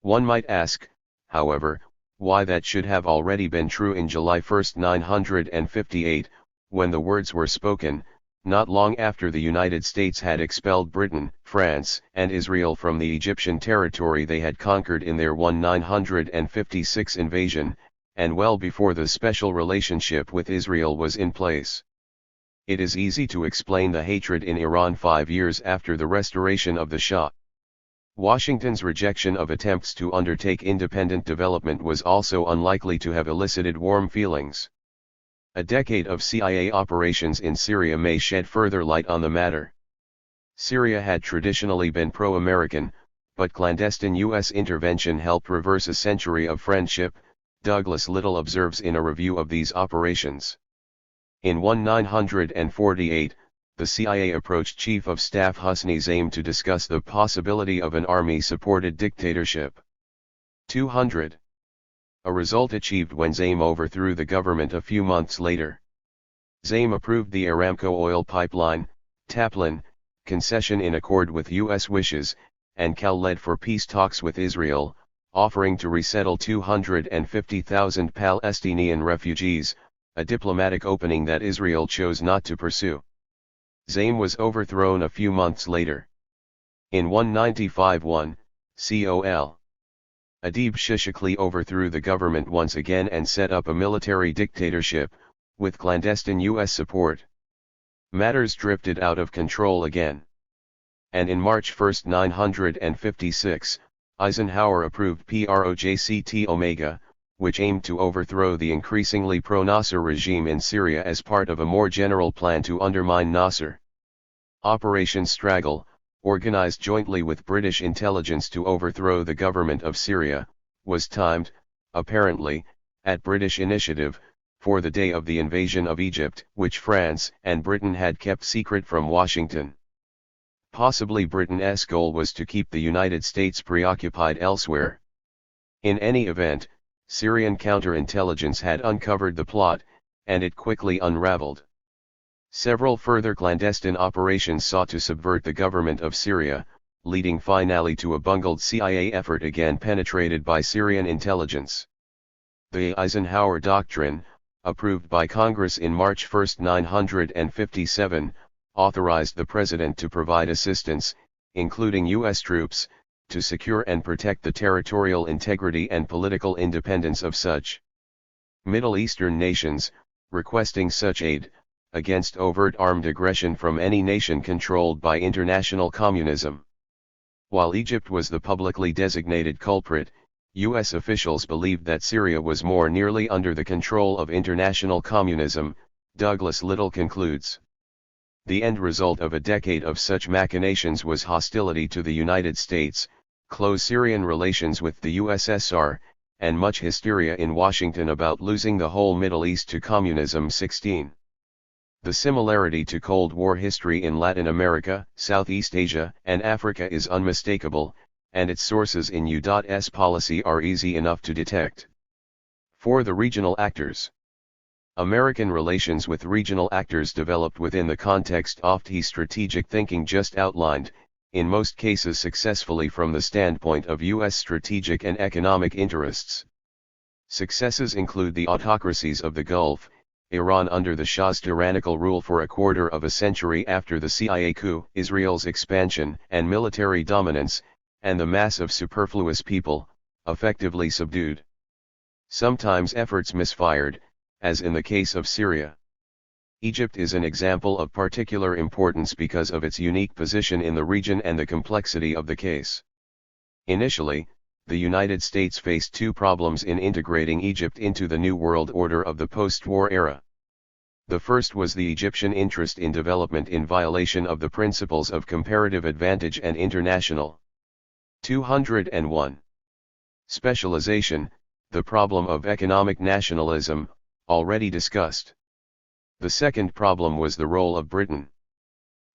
One might ask, however, why that should have already been true in July 1, 958, when the words were spoken, not long after the United States had expelled Britain, France, and Israel from the Egyptian territory they had conquered in their 1956 invasion, and well before the special relationship with Israel was in place. It is easy to explain the hatred in Iran 5 years after the restoration of the Shah. Washington's rejection of attempts to undertake independent development was also unlikely to have elicited warm feelings. A decade of CIA operations in Syria may shed further light on the matter. Syria had traditionally been pro-American, but clandestine U.S. intervention helped reverse a century of friendship, Douglas Little observes in a review of these operations. In 1948, the CIA approached Chief of Staff Hosni Zaim to discuss the possibility of an army-supported dictatorship. 200. A result achieved when Zaim overthrew the government a few months later. Zaim approved the Aramco oil pipeline, Taplin, concession in accord with U.S. wishes, and Cal led for peace talks with Israel, offering to resettle 250,000 Palestinian refugees, a diplomatic opening that Israel chose not to pursue. Zaim was overthrown a few months later. In 195-1, Col. Adib Shishakli overthrew the government once again and set up a military dictatorship, with clandestine U.S. support. Matters drifted out of control again. And in March 1, 956, Eisenhower approved Project Omega, which aimed to overthrow the increasingly pro-Nasser regime in Syria as part of a more general plan to undermine Nasser. Operation Straggle, organized jointly with British intelligence to overthrow the government of Syria, was timed, apparently, at British initiative, for the day of the invasion of Egypt, which France and Britain had kept secret from Washington. Possibly Britain's goal was to keep the United States preoccupied elsewhere. In any event, Syrian counterintelligence had uncovered the plot, and it quickly unraveled. Several further clandestine operations sought to subvert the government of Syria, leading finally to a bungled CIA effort again penetrated by Syrian intelligence. The Eisenhower Doctrine, approved by Congress in March 1, 957, authorized the President to provide assistance, including U.S. troops, to secure and protect the territorial integrity and political independence of such Middle Eastern nations, requesting such aid, against overt armed aggression from any nation controlled by international communism. While Egypt was the publicly designated culprit, U.S. officials believed that Syria was more nearly under the control of international communism, Douglas Little concludes. The end result of a decade of such machinations was hostility to the United States, close Syrian relations with the USSR, and much hysteria in Washington about losing the whole Middle East to communism. 16. The similarity to Cold War history in Latin America, Southeast Asia, and Africa is unmistakable, and its sources in U.S. policy are easy enough to detect. For the regional actors, American relations with regional actors developed within the context of the strategic thinking just outlined, in most cases successfully from the standpoint of U.S. strategic and economic interests. Successes include the autocracies of the Gulf, Iran under the Shah's tyrannical rule for a quarter of a century after the CIA coup, Israel's expansion and military dominance, and the mass of superfluous people, effectively subdued. Sometimes efforts misfired, as in the case of Syria. Egypt is an example of particular importance because of its unique position in the region and the complexity of the case. Initially, the United States faced two problems in integrating Egypt into the New World Order of the post-war era. The first was the Egyptian interest in development in violation of the principles of comparative advantage and international 201. Specialization, the problem of economic nationalism, already discussed. The second problem was the role of Britain.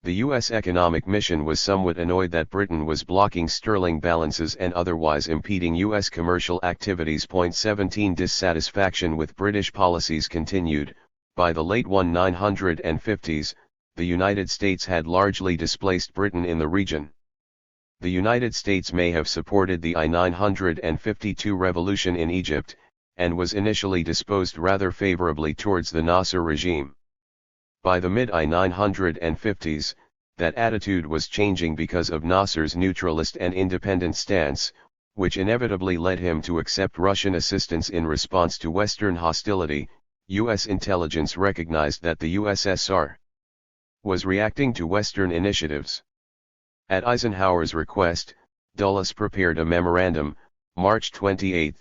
The U.S. economic mission was somewhat annoyed that Britain was blocking sterling balances and otherwise impeding U.S. commercial activities. 17 Dissatisfaction with British policies continued. By the late 1950s, the United States had largely displaced Britain in the region. The United States may have supported the I-952 revolution in Egypt, and was initially disposed rather favorably towards the Nasser regime. By the mid-I-950s, that attitude was changing because of Nasser's neutralist and independent stance, which inevitably led him to accept Russian assistance in response to Western hostility. U.S. intelligence recognized that the USSR was reacting to Western initiatives. At Eisenhower's request, Dulles prepared a memorandum, March 28,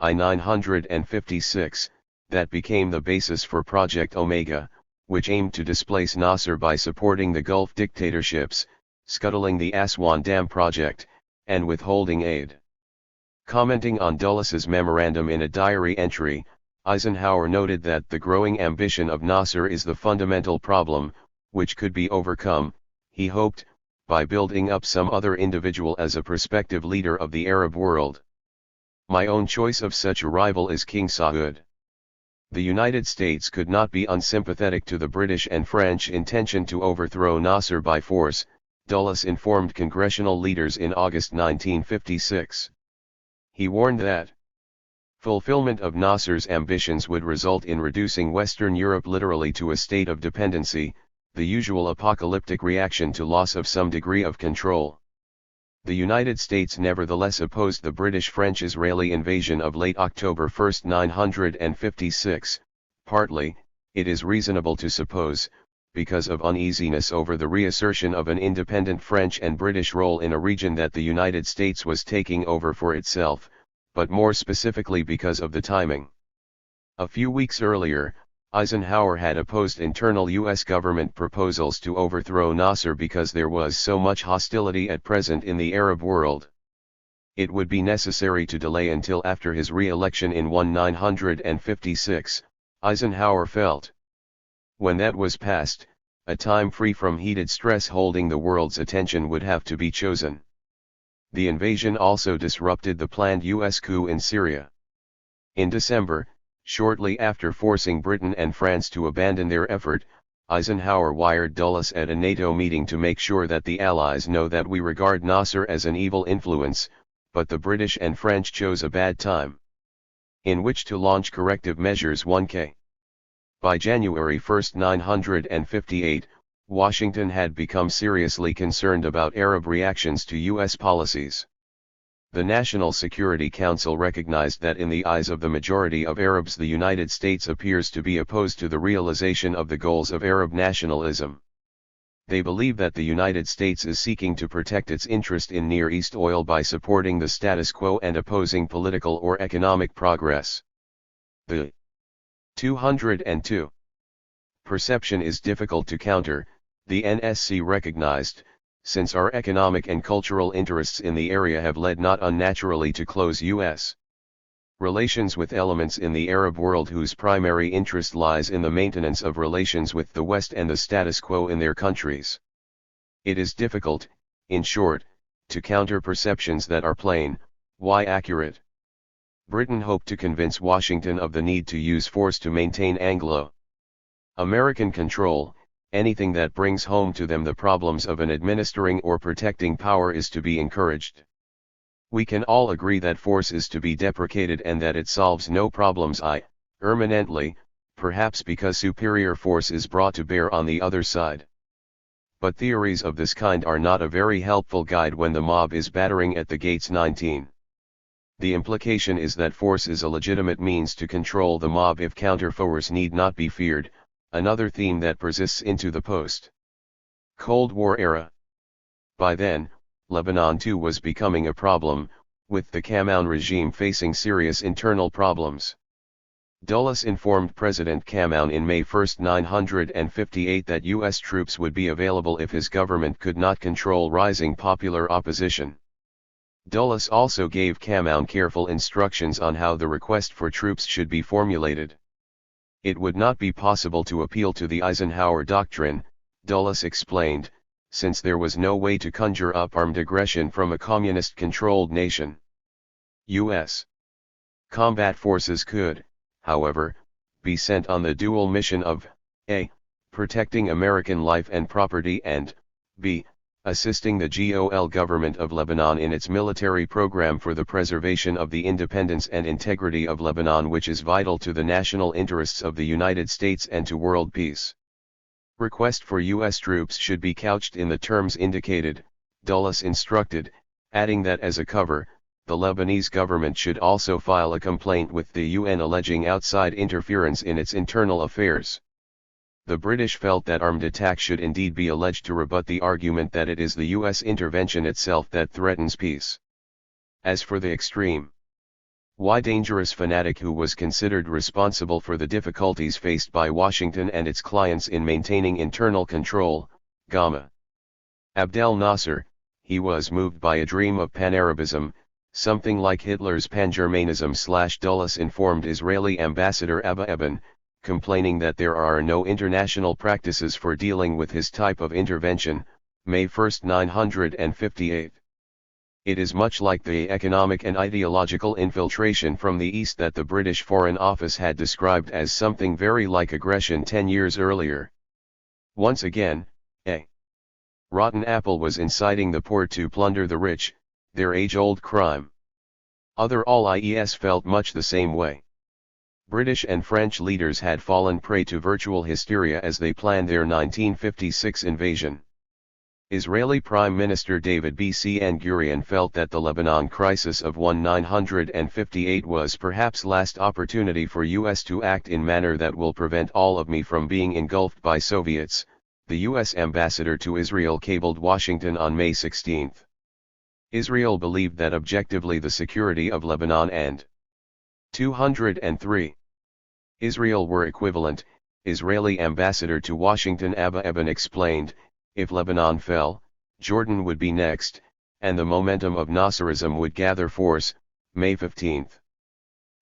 I-956, that became the basis for Project Omega, which aimed to displace Nasser by supporting the Gulf dictatorships, scuttling the Aswan Dam project, and withholding aid. Commenting on Dulles's memorandum in a diary entry, Eisenhower noted that the growing ambition of Nasser is the fundamental problem, which could be overcome, he hoped, by building up some other individual as a prospective leader of the Arab world. My own choice of such a rival is King Saud. The United States could not be unsympathetic to the British and French intention to overthrow Nasser by force, Dulles informed congressional leaders in August 1956. He warned that fulfillment of Nasser's ambitions would result in reducing Western Europe literally to a state of dependency, the usual apocalyptic reaction to loss of some degree of control. The United States nevertheless opposed the British-French-Israeli invasion of late October 1, 956, partly, it is reasonable to suppose, because of uneasiness over the reassertion of an independent French and British role in a region that the United States was taking over for itself, but more specifically because of the timing. A few weeks earlier, Eisenhower had opposed internal U.S. government proposals to overthrow Nasser because there was so much hostility at present in the Arab world. It would be necessary to delay until after his re-election in 1956, Eisenhower felt. When that was past, a time free from heated stress holding the world's attention would have to be chosen. The invasion also disrupted the planned U.S. coup in Syria. In December, shortly after forcing Britain and France to abandon their effort, Eisenhower wired Dulles at a NATO meeting to make sure that the Allies know that we regard Nasser as an evil influence, but the British and French chose a bad time in which to launch corrective measures. 1K. By January 1, 958, Washington had become seriously concerned about Arab reactions to U.S. policies. The National Security Council recognized that in the eyes of the majority of Arabs the United States appears to be opposed to the realization of the goals of Arab nationalism. They believe that the United States is seeking to protect its interest in Near East oil by supporting the status quo and opposing political or economic progress. The 202 perception is difficult to counter, the NSC recognized, since our economic and cultural interests in the area have led not unnaturally to close U.S. relations with elements in the Arab world whose primary interest lies in the maintenance of relations with the West and the status quo in their countries. It is difficult, in short, to counter perceptions that are plain, why accurate. Britain hoped to convince Washington of the need to use force to maintain Anglo-American control. Anything that brings home to them the problems of an administering or protecting power is to be encouraged. We can all agree that force is to be deprecated and that it solves no problems eminently, perhaps because superior force is brought to bear on the other side. But theories of this kind are not a very helpful guide when the mob is battering at the gates. 19. The implication is that force is a legitimate means to control the mob if counter-force need not be feared, another theme that persists into the post-Cold War era. By then, Lebanon too was becoming a problem, with the Kamoun regime facing serious internal problems. Dulles informed President Kamoun in May 1, 958 that U.S. troops would be available if his government could not control rising popular opposition. Dulles also gave Kamoun careful instructions on how the request for troops should be formulated. It would not be possible to appeal to the Eisenhower Doctrine, Dulles explained, since there was no way to conjure up armed aggression from a communist-controlled nation. U.S. combat forces could, however, be sent on the dual mission of a. protecting American life and property and b. assisting the GOL government of Lebanon in its military program for the preservation of the independence and integrity of Lebanon, which is vital to the national interests of the United States and to world peace. Request for U.S. troops should be couched in the terms indicated, Dulles instructed, adding that as a cover, the Lebanese government should also file a complaint with the UN alleging outside interference in its internal affairs. The British felt that armed attack should indeed be alleged to rebut the argument that it is the U.S. intervention itself that threatens peace. As for the extreme, dangerous fanatic who was considered responsible for the difficulties faced by Washington and its clients in maintaining internal control, Abdel Nasser, he was moved by a dream of pan-Arabism, something like Hitler's pan-Germanism. Dulles informed Israeli ambassador Abba Eban, complaining that there are no international practices for dealing with his type of intervention, May 1, 958. It is much like the economic and ideological infiltration from the East that the British Foreign Office had described as something very like aggression 10 years earlier. Once again, a rotten apple was inciting the poor to plunder the rich, their age-old crime. Other allies felt much the same way. British and French leaders had fallen prey to virtual hysteria as they planned their 1956 invasion. Israeli Prime Minister David Ben-Gurion felt that the Lebanon crisis of 1958 was perhaps last opportunity for US to act in manner that will prevent all of me from being engulfed by Soviets, the US ambassador to Israel cabled Washington on May 16. Israel believed that objectively the security of Lebanon and 203 Israel were equivalent. Israeli ambassador to Washington Abba Eban explained, if Lebanon fell, Jordan would be next, and the momentum of Nasserism would gather force. May 15.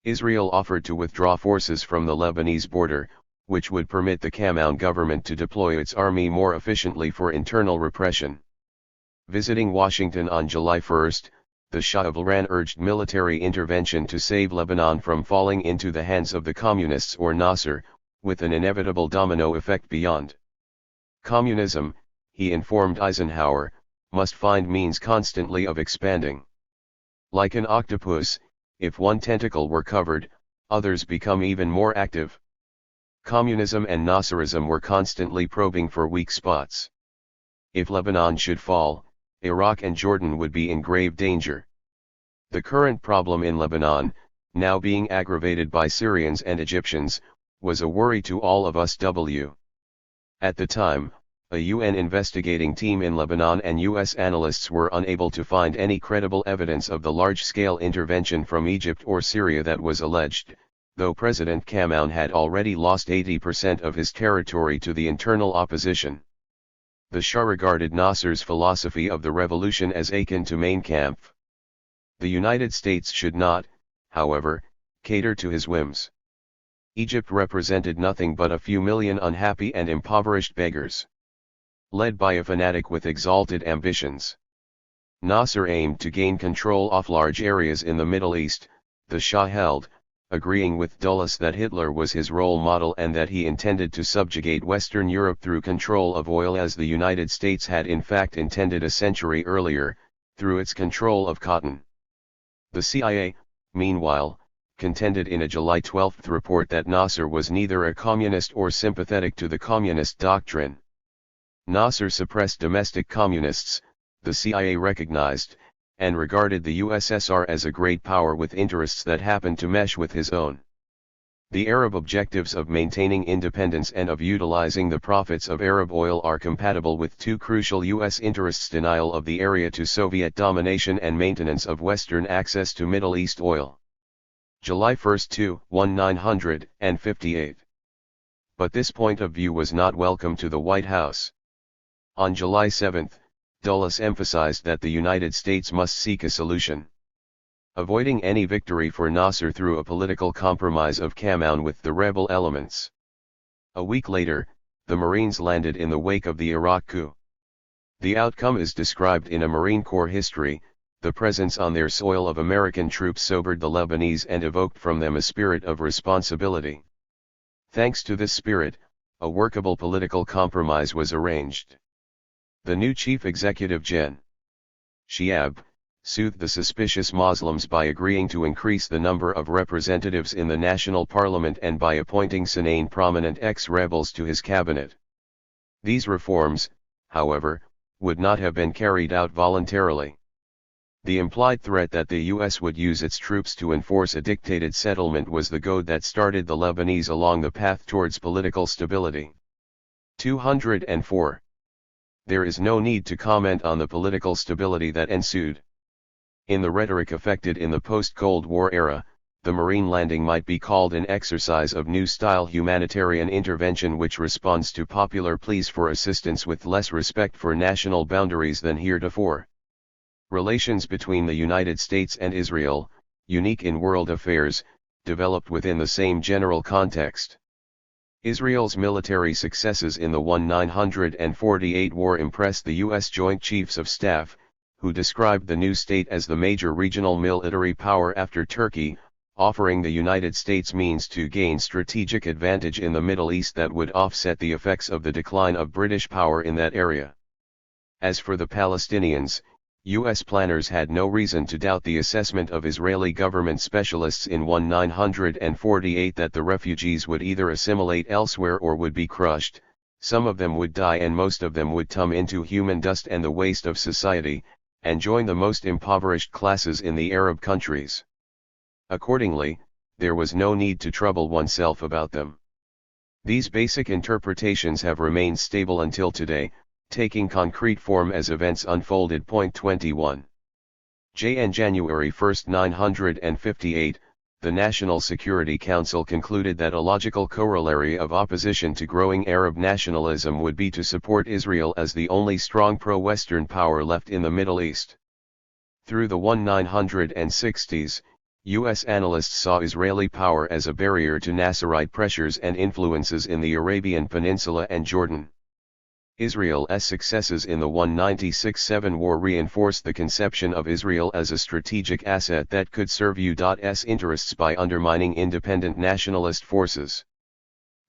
Israel offered to withdraw forces from the Lebanese border, which would permit the Kamoun government to deploy its army more efficiently for internal repression. Visiting Washington on July 1, the Shah of Iran urged military intervention to save Lebanon from falling into the hands of the Communists or Nasser, with an inevitable domino effect beyond. Communism, he informed Eisenhower, must find means constantly of expanding. Like an octopus, if one tentacle were covered, others become even more active. Communism and Nasserism were constantly probing for weak spots. If Lebanon should fall, Iraq and Jordan would be in grave danger. The current problem in Lebanon, now being aggravated by Syrians and Egyptians, was a worry to all of us. At the time, a UN investigating team in Lebanon and US analysts were unable to find any credible evidence of the large-scale intervention from Egypt or Syria that was alleged, though President Kamoun had already lost 80% of his territory to the internal opposition. The Shah regarded Nasser's philosophy of the revolution as akin to Mein Kampf. The United States should not, however, cater to his whims. Egypt represented nothing but a few million unhappy and impoverished beggars, led by a fanatic with exalted ambitions. Nasser aimed to gain control of large areas in the Middle East, the Shah held, agreeing with Dulles that Hitler was his role model and that he intended to subjugate Western Europe through control of oil, as the United States had in fact intended a century earlier, through its control of cotton. The CIA, meanwhile, contended in a July 12 report that Nasser was neither a communist or sympathetic to the communist doctrine. Nasser suppressed domestic communists, the CIA recognized, and regarded the USSR as a great power with interests that happened to mesh with his own. The Arab objectives of maintaining independence and of utilizing the profits of Arab oil are compatible with two crucial U.S. interests: denial of the area to Soviet domination and maintenance of Western access to Middle East oil. July 1, 1958. But this point of view was not welcome to the White House. On July 7, Dulles emphasized that the United States must seek a solution, avoiding any victory for Nasser through a political compromise of Kamoun with the rebel elements. A week later, the Marines landed in the wake of the Iraq coup. The outcome is described in a Marine Corps history. The presence on their soil of American troops sobered the Lebanese and evoked from them a spirit of responsibility. Thanks to this spirit, a workable political compromise was arranged. The new chief executive Gen. Shiab soothed the suspicious Muslims by agreeing to increase the number of representatives in the national parliament and by appointing Sinain prominent ex-rebels to his cabinet. These reforms, however, would not have been carried out voluntarily. The implied threat that the U.S. would use its troops to enforce a dictated settlement was the goad that started the Lebanese along the path towards political stability. 204. There is no need to comment on the political stability that ensued. In the rhetoric affected in the post-Cold War era, the Marine landing might be called an exercise of new-style humanitarian intervention which responds to popular pleas for assistance with less respect for national boundaries than heretofore. Relations between the United States and Israel, unique in world affairs, developed within the same general context. Israel's military successes in the 1948 war impressed the U.S. Joint Chiefs of Staff, who described the new state as the major regional military power after Turkey, offering the United States means to gain strategic advantage in the Middle East that would offset the effects of the decline of British power in that area. As for the Palestinians, U.S. planners had no reason to doubt the assessment of Israeli government specialists in 1948 that the refugees would either assimilate elsewhere or would be crushed, some of them would die and most of them would tumble into human dust and the waste of society, and join the most impoverished classes in the Arab countries. Accordingly, there was no need to trouble oneself about them. These basic interpretations have remained stable until today, taking concrete form as events unfolded. Point 21. On January 1, 1958, the National Security Council concluded that a logical corollary of opposition to growing Arab nationalism would be to support Israel as the only strong pro-Western power left in the Middle East. Through the 1960s, U.S. analysts saw Israeli power as a barrier to Nasserite pressures and influences in the Arabian Peninsula and Jordan. Israel's successes in the 1996-7 war reinforced the conception of Israel as a strategic asset that could serve U.S. interests by undermining independent nationalist forces.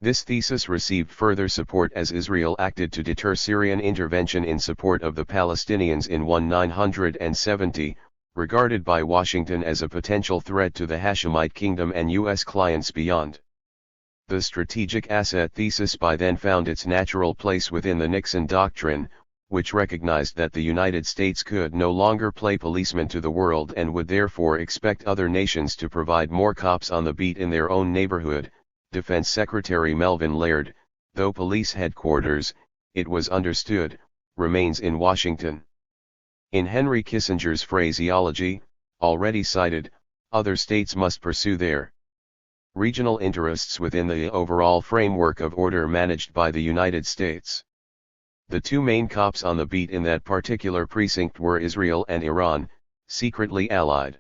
This thesis received further support as Israel acted to deter Syrian intervention in support of the Palestinians in 1970, regarded by Washington as a potential threat to the Hashemite kingdom and U.S. clients beyond. The strategic asset thesis by then found its natural place within the Nixon Doctrine, which recognized that the United States could no longer play policeman to the world and would therefore expect other nations to provide more cops on the beat in their own neighborhood. Defense Secretary Melvin Laird, though police headquarters, it was understood, remains in Washington. In Henry Kissinger's phraseology, already cited, other states must pursue their regional interests within the overall framework of order managed by the United States. The two main cops on the beat in that particular precinct were Israel and Iran, secretly allied.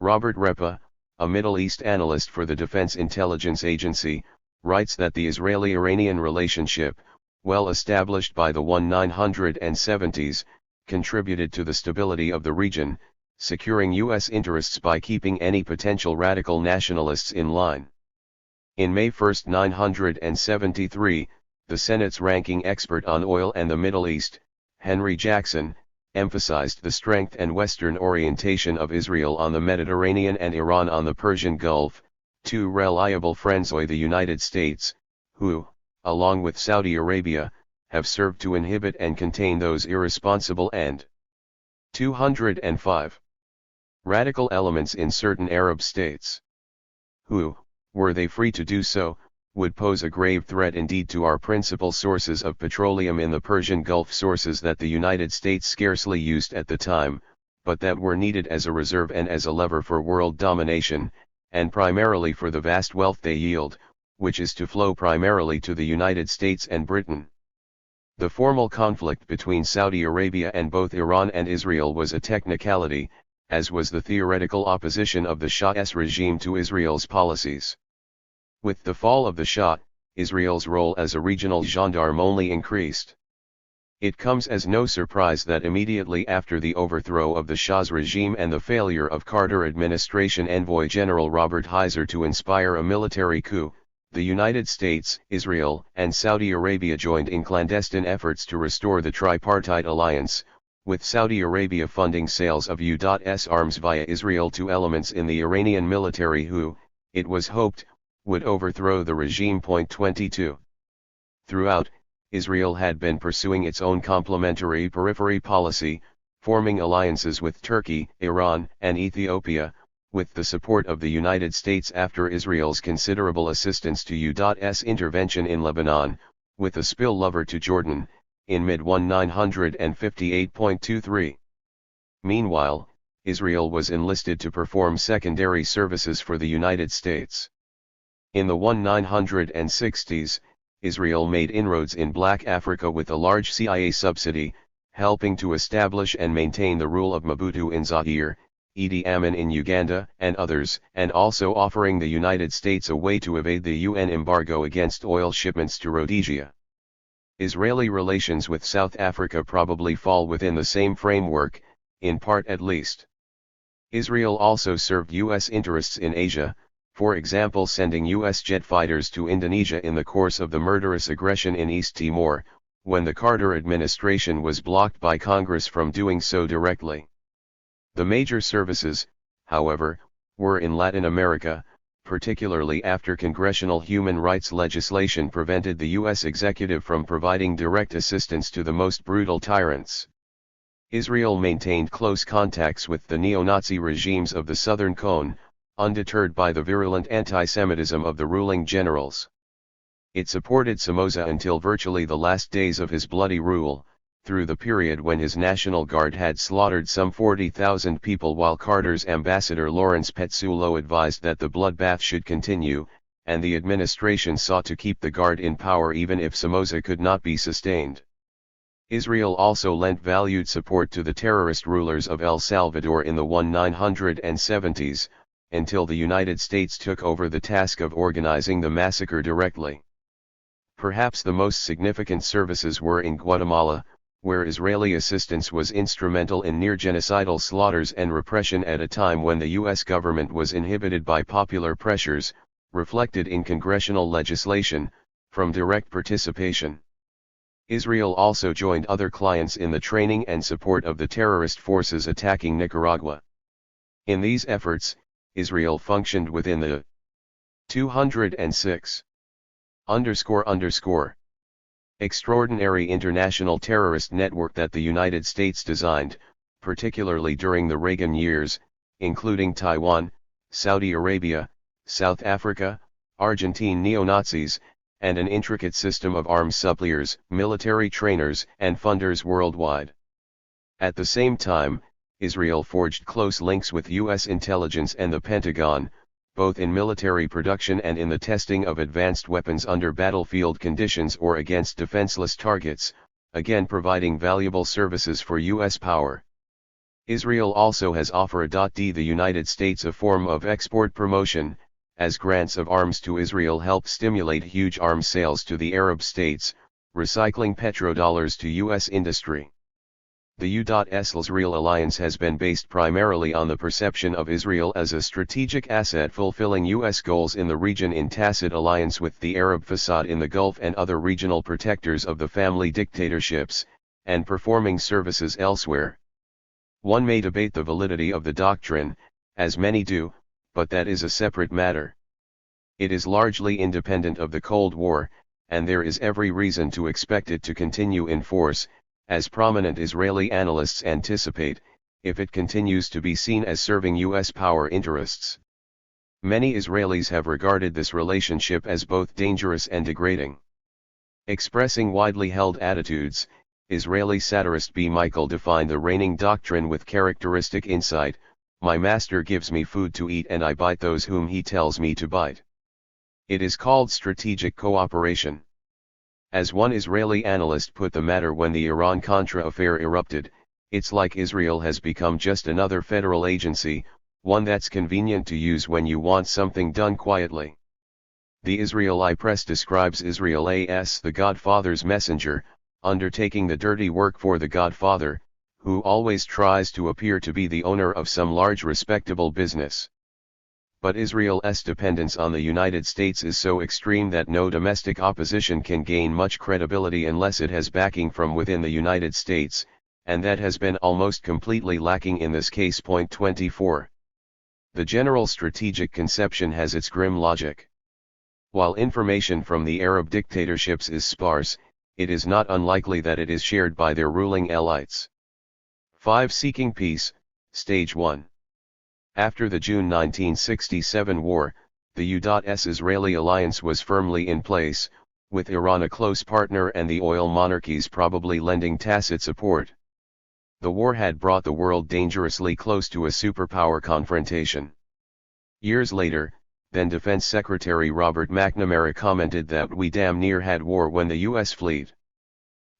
Robert Repa, a Middle East analyst for the Defense Intelligence Agency, writes that the Israeli-Iranian relationship, well established by the 1970s, contributed to the stability of the region, securing U.S. interests by keeping any potential radical nationalists in line. In May 1, 1973, the Senate's ranking expert on oil and the Middle East, Henry Jackson, emphasized the strength and Western orientation of Israel on the Mediterranean and Iran on the Persian Gulf, two reliable friends of the United States, who, along with Saudi Arabia, have served to inhibit and contain those irresponsible and 205 radical elements in certain Arab states, who, were they free to do so, would pose a grave threat indeed to our principal sources of petroleum in the Persian Gulf, sources that the United States scarcely used at the time, but that were needed as a reserve and as a lever for world domination, and primarily for the vast wealth they yield, which is to flow primarily to the United States and Britain. The formal conflict between Saudi Arabia and both Iran and Israel was a technicality, as was the theoretical opposition of the Shah's regime to Israel's policies. With the fall of the Shah, Israel's role as a regional gendarme only increased. It comes as no surprise that immediately after the overthrow of the Shah's regime and the failure of Carter administration envoy General Robert Heiser to inspire a military coup, the United States, Israel, and Saudi Arabia joined in clandestine efforts to restore the tripartite alliance, with Saudi Arabia funding sales of U.S. arms via Israel to elements in the Iranian military who, it was hoped, would overthrow the regime. 22. Throughout, Israel had been pursuing its own complementary periphery policy, forming alliances with Turkey, Iran, and Ethiopia, with the support of the United States after Israel's considerable assistance to U.S. intervention in Lebanon, with a spillover to Jordan, in mid-1958. Meanwhile, Israel was enlisted to perform secondary services for the United States. In the 1960s, Israel made inroads in Black Africa with a large CIA subsidy, helping to establish and maintain the rule of Mobutu in Zaire, Idi Amin in Uganda, and others, and also offering the United States a way to evade the UN embargo against oil shipments to Rhodesia. Israeli relations with South Africa probably fall within the same framework, in part at least. Israel also served U.S. interests in Asia, for example sending U.S. jet fighters to Indonesia in the course of the murderous aggression in East Timor, when the Carter administration was blocked by Congress from doing so directly. The major services, however, were in Latin America, particularly after congressional human rights legislation prevented the U.S. executive from providing direct assistance to the most brutal tyrants. Israel maintained close contacts with the neo-Nazi regimes of the Southern Cone, undeterred by the virulent anti-Semitism of the ruling generals. It supported Somoza until virtually the last days of his bloody rule, through the period when his National Guard had slaughtered some 40,000 people while Carter's ambassador Lawrence Petsulo advised that the bloodbath should continue, and the administration sought to keep the Guard in power even if Somoza could not be sustained. Israel also lent valued support to the terrorist rulers of El Salvador in the 1970s, until the United States took over the task of organizing the massacre directly. Perhaps the most significant services were in Guatemala, where Israeli assistance was instrumental in near-genocidal slaughters and repression at a time when the U.S. government was inhibited by popular pressures, reflected in congressional legislation, from direct participation. Israel also joined other clients in the training and support of the terrorist forces attacking Nicaragua. In these efforts, Israel functioned within the 206 extraordinary international terrorist network that the United States designed, particularly during the Reagan years, including Taiwan, Saudi Arabia, South Africa, Argentine neo-Nazis, and an intricate system of arms suppliers, military trainers, and funders worldwide. At the same time, Israel forged close links with U.S. intelligence and the Pentagon, both in military production and in the testing of advanced weapons under battlefield conditions or against defenseless targets, again providing valuable services for U.S. power. Israel also has offered the United States a form of export promotion, as grants of arms to Israel help stimulate huge arms sales to the Arab states, recycling petrodollars to U.S. industry. The U.S.-Israel alliance has been based primarily on the perception of Israel as a strategic asset fulfilling U.S. goals in the region in tacit alliance with the Arab facade in the Gulf and other regional protectors of the family dictatorships, and performing services elsewhere. One may debate the validity of the doctrine, as many do, but that is a separate matter. It is largely independent of the Cold War, and there is every reason to expect it to continue in force, as prominent Israeli analysts anticipate, if it continues to be seen as serving U.S. power interests. Many Israelis have regarded this relationship as both dangerous and degrading. Expressing widely held attitudes, Israeli satirist B. Michael defined the reigning doctrine with characteristic insight: "My master gives me food to eat and I bite those whom he tells me to bite." It is called strategic cooperation. As one Israeli analyst put the matter when the Iran-Contra affair erupted, it's like Israel has become just another federal agency, one that's convenient to use when you want something done quietly. The Israeli press describes Israel as the Godfather's messenger, undertaking the dirty work for the Godfather, who always tries to appear to be the owner of some large respectable business. But Israel's dependence on the United States is so extreme that no domestic opposition can gain much credibility unless it has backing from within the United States, and that has been almost completely lacking in this case. Point 24. The general strategic conception has its grim logic. While information from the Arab dictatorships is sparse, it is not unlikely that it is shared by their ruling elites. 5. Seeking peace, Stage 1. After the June 1967 war, the U.S.-Israeli alliance was firmly in place, with Iran a close partner and the oil monarchies probably lending tacit support. The war had brought the world dangerously close to a superpower confrontation. Years later, then Defense Secretary Robert McNamara commented that we damn near had war when the U.S. fleet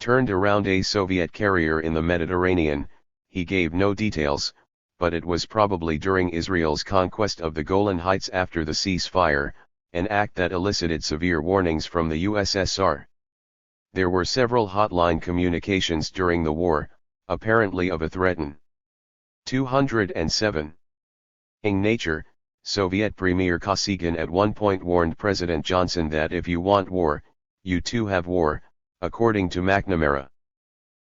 turned around a Soviet carrier in the Mediterranean. He gave no details, but it was probably during Israel's conquest of the Golan Heights after the ceasefire, an act that elicited severe warnings from the USSR. There were several hotline communications during the war, apparently of a threatened 207 in nature. Soviet Premier Kosygin at one point warned President Johnson that if you want war, you too have war, according to McNamara.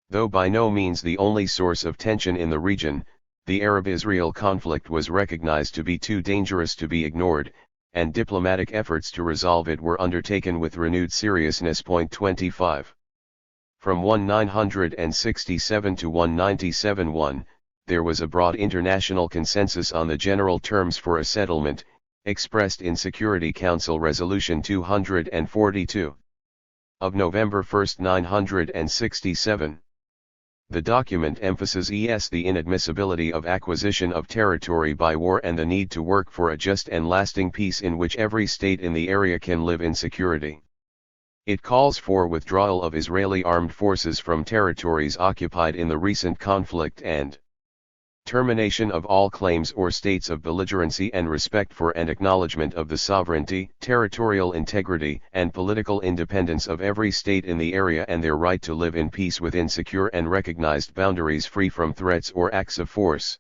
Though by no means the only source of tension in the region, the Arab-Israel conflict was recognized to be too dangerous to be ignored, and diplomatic efforts to resolve it were undertaken with renewed seriousness. 25. From 1967 to 1997, there was a broad international consensus on the general terms for a settlement, expressed in Security Council Resolution 242 of November 1, 1967. The document emphasizes the inadmissibility of acquisition of territory by war and the need to work for a just and lasting peace in which every state in the area can live in security. It calls for withdrawal of Israeli armed forces from territories occupied in the recent conflict and termination of all claims or states of belligerency and respect for and acknowledgement of the sovereignty, territorial integrity, and political independence of every state in the area and their right to live in peace within secure and recognized boundaries free from threats or acts of force.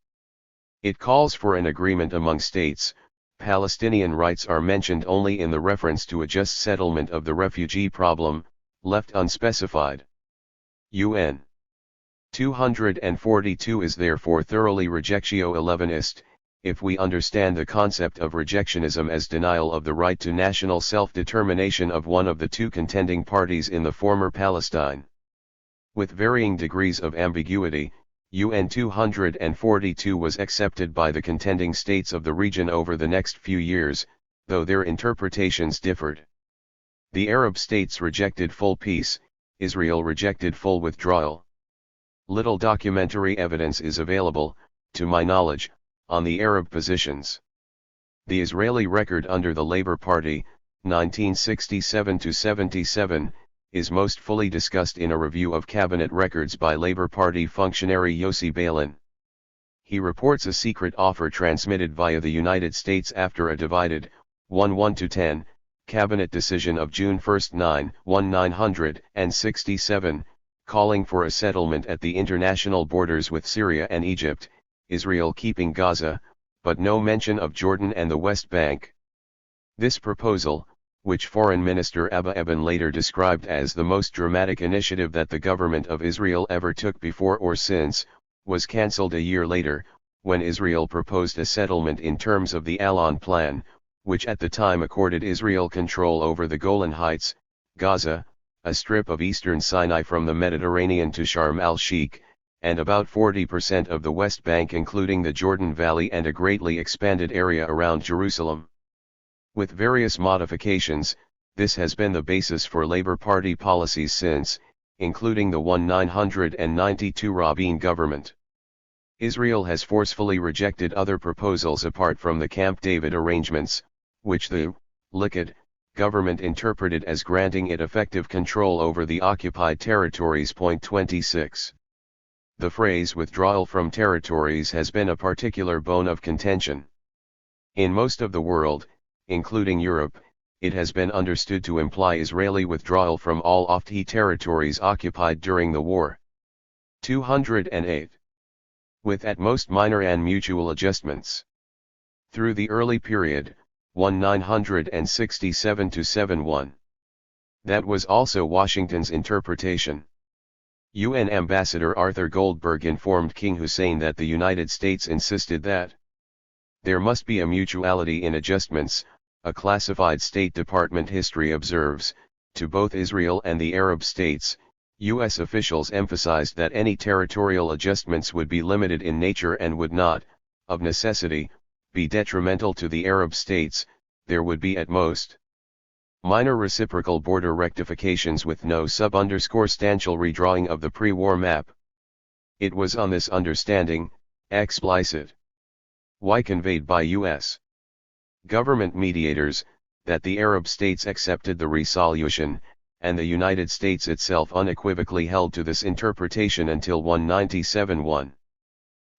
It calls for an agreement among states. Palestinian rights are mentioned only in the reference to a just settlement of the refugee problem, left unspecified. UN 242 is therefore thoroughly rejectio-11ist, if we understand the concept of rejectionism as denial of the right to national self-determination of one of the two contending parties in the former Palestine. With varying degrees of ambiguity, UN 242 was accepted by the contending states of the region over the next few years, though their interpretations differed. The Arab states rejected full peace, Israel rejected full withdrawal. Little documentary evidence is available, to my knowledge, on the Arab positions. The Israeli record under the Labour Party, 1967-77, is most fully discussed in a review of cabinet records by Labour Party functionary Yossi Beilin. He reports a secret offer transmitted via the United States after a divided, 1-1-10, cabinet decision of June 1, 1967, calling for a settlement at the international borders with Syria and Egypt, Israel keeping Gaza, but no mention of Jordan and the West Bank. This proposal, which Foreign Minister Abba Eban later described as the most dramatic initiative that the government of Israel ever took before or since, was cancelled a year later, when Israel proposed a settlement in terms of the Allon Plan, which at the time accorded Israel control over the Golan Heights, Gaza, a strip of eastern Sinai from the Mediterranean to Sharm el-Sheikh, and about 40% of the West Bank including the Jordan Valley and a greatly expanded area around Jerusalem. With various modifications, this has been the basis for Labour Party policies since, including the 1992 Rabin government. Israel has forcefully rejected other proposals apart from the Camp David arrangements, which the Likud government interpreted as granting it effective control over the occupied territories. 26. The phrase withdrawal from territories has been a particular bone of contention. In most of the world, including Europe, it has been understood to imply Israeli withdrawal from all OFT territories occupied during the war. 208. With at most minor and mutual adjustments. Through the early period, 1967-71. That was also Washington's interpretation. UN Ambassador Arthur Goldberg informed King Hussein that the United States insisted that there must be a mutuality in adjustments. A classified State Department history observes, to both Israel and the Arab states, U.S. officials emphasized that any territorial adjustments would be limited in nature and would not, of necessity, be detrimental to the Arab states. There would be at most minor reciprocal border rectifications with no substantial redrawing of the pre-war map. It was on this understanding, explicit, conveyed by U.S. government mediators, that the Arab states accepted the resolution, and the United States itself unequivocally held to this interpretation until 1997-1.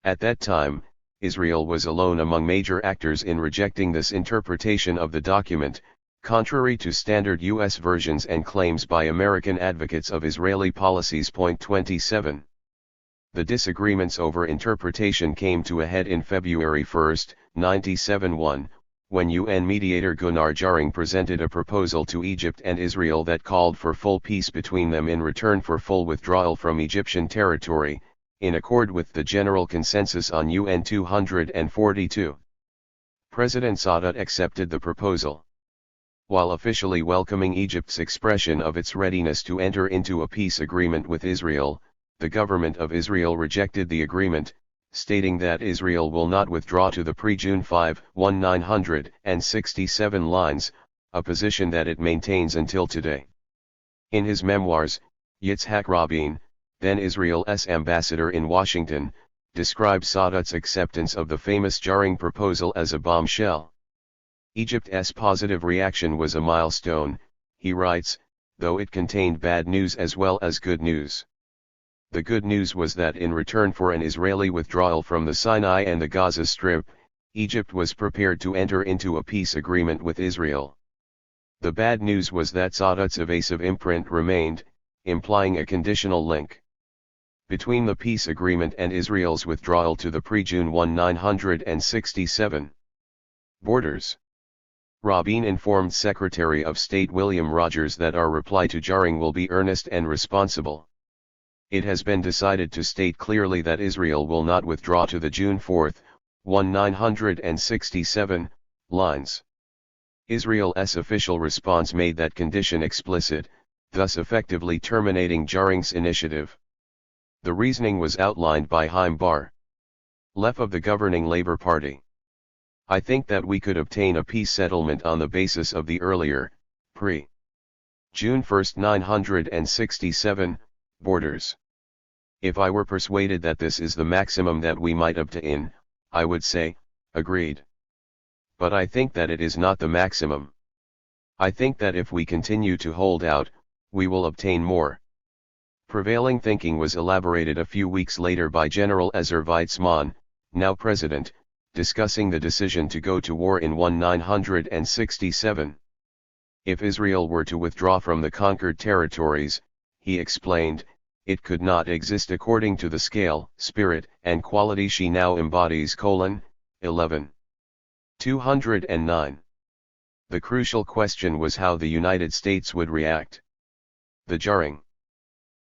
At that time, Israel was alone among major actors in rejecting this interpretation of the document, contrary to standard U.S. versions and claims by American advocates of Israeli policies. 27. The disagreements over interpretation came to a head in February 1, 1997-1, when UN mediator Gunnar Jarring presented a proposal to Egypt and Israel that called for full peace between them in return for full withdrawal from Egyptian territory, in accord with the general consensus on UN 242. President Sadat accepted the proposal. While officially welcoming Egypt's expression of its readiness to enter into a peace agreement with Israel, the government of Israel rejected the agreement, stating that Israel will not withdraw to the pre-June 5, 1967 lines, a position that it maintains until today. In his memoirs, Yitzhak Rabin, then Israel's ambassador in Washington, described Sadat's acceptance of the famous Jarring proposal as a bombshell. Egypt's positive reaction was a milestone, he writes, though it contained bad news as well as good news. The good news was that in return for an Israeli withdrawal from the Sinai and the Gaza Strip, Egypt was prepared to enter into a peace agreement with Israel. The bad news was that Sadat's evasive imprint remained, implying a conditional link between the peace agreement and Israel's withdrawal to the pre-June 1967 borders. Rabin informed Secretary of State William Rogers that our reply to Jarring will be earnest and responsible. It has been decided to state clearly that Israel will not withdraw to the June 4, 1967 lines. Israel's official response made that condition explicit, thus effectively terminating Jarring's initiative. The reasoning was outlined by Haim Bar Lev of the governing Labour Party. I think that we could obtain a peace settlement on the basis of the earlier, pre-June 1, 1967, borders. If I were persuaded that this is the maximum that we might obtain, I would say, agreed. But I think that it is not the maximum. I think that if we continue to hold out, we will obtain more. Prevailing thinking was elaborated a few weeks later by General Ezer Weizmann, now president, discussing the decision to go to war in 1967. If Israel were to withdraw from the conquered territories, he explained, it could not exist according to the scale, spirit, and quality she now embodies. 11. 209. The crucial question was how the United States would react. The Jarring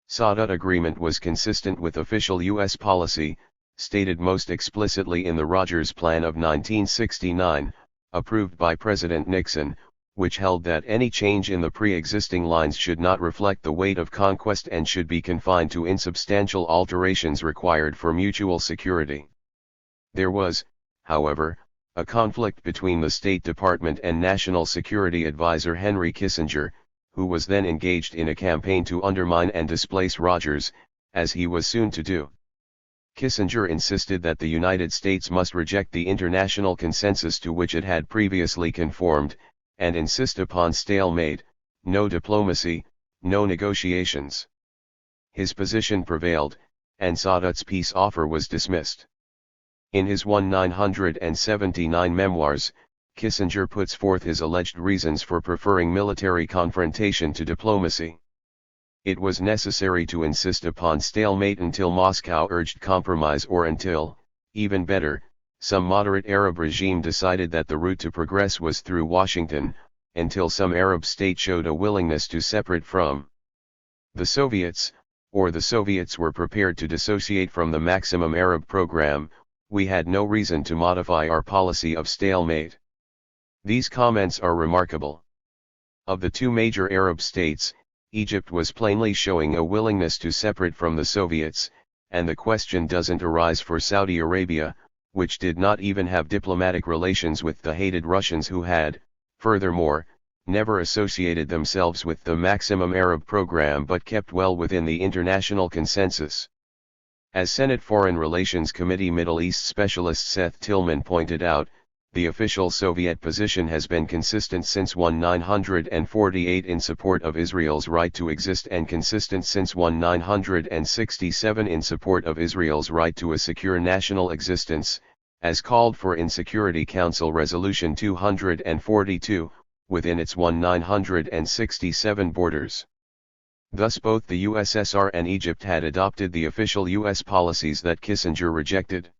Sadat agreement was consistent with official U.S. policy, stated most explicitly in the Rogers Plan of 1969, approved by President Nixon, which held that any change in the pre-existing lines should not reflect the weight of conquest and should be confined to insubstantial alterations required for mutual security. There was, however, a conflict between the State Department and National Security Advisor Henry Kissinger, who was then engaged in a campaign to undermine and displace Rogers, as he was soon to do. Kissinger insisted that the United States must reject the international consensus to which it had previously conformed, and insist upon stalemate, no diplomacy, no negotiations. His position prevailed, and Sadat's peace offer was dismissed. In his 1979 memoirs, Kissinger puts forth his alleged reasons for preferring military confrontation to diplomacy. It was necessary to insist upon stalemate until Moscow urged compromise or until, even better, some moderate Arab regime decided that the route to progress was through Washington, until some Arab state showed a willingness to separate from the Soviets, or the Soviets were prepared to dissociate from the maximum Arab program. We had no reason to modify our policy of stalemate. These comments are remarkable. Of the two major Arab states, Egypt was plainly showing a willingness to separate from the Soviets, and the question doesn't arise for Saudi Arabia, which did not even have diplomatic relations with the hated Russians who had, furthermore, never associated themselves with the maximum Arab program but kept well within the international consensus. As Senate Foreign Relations Committee Middle East specialist Seth Tillman pointed out, the official Soviet position has been consistent since 1948 in support of Israel's right to exist and consistent since 1967 in support of Israel's right to a secure national existence, as called for in Security Council Resolution 242, within its 1967 borders. Thus both the USSR and Egypt had adopted the official U.S. policies that Kissinger rejected.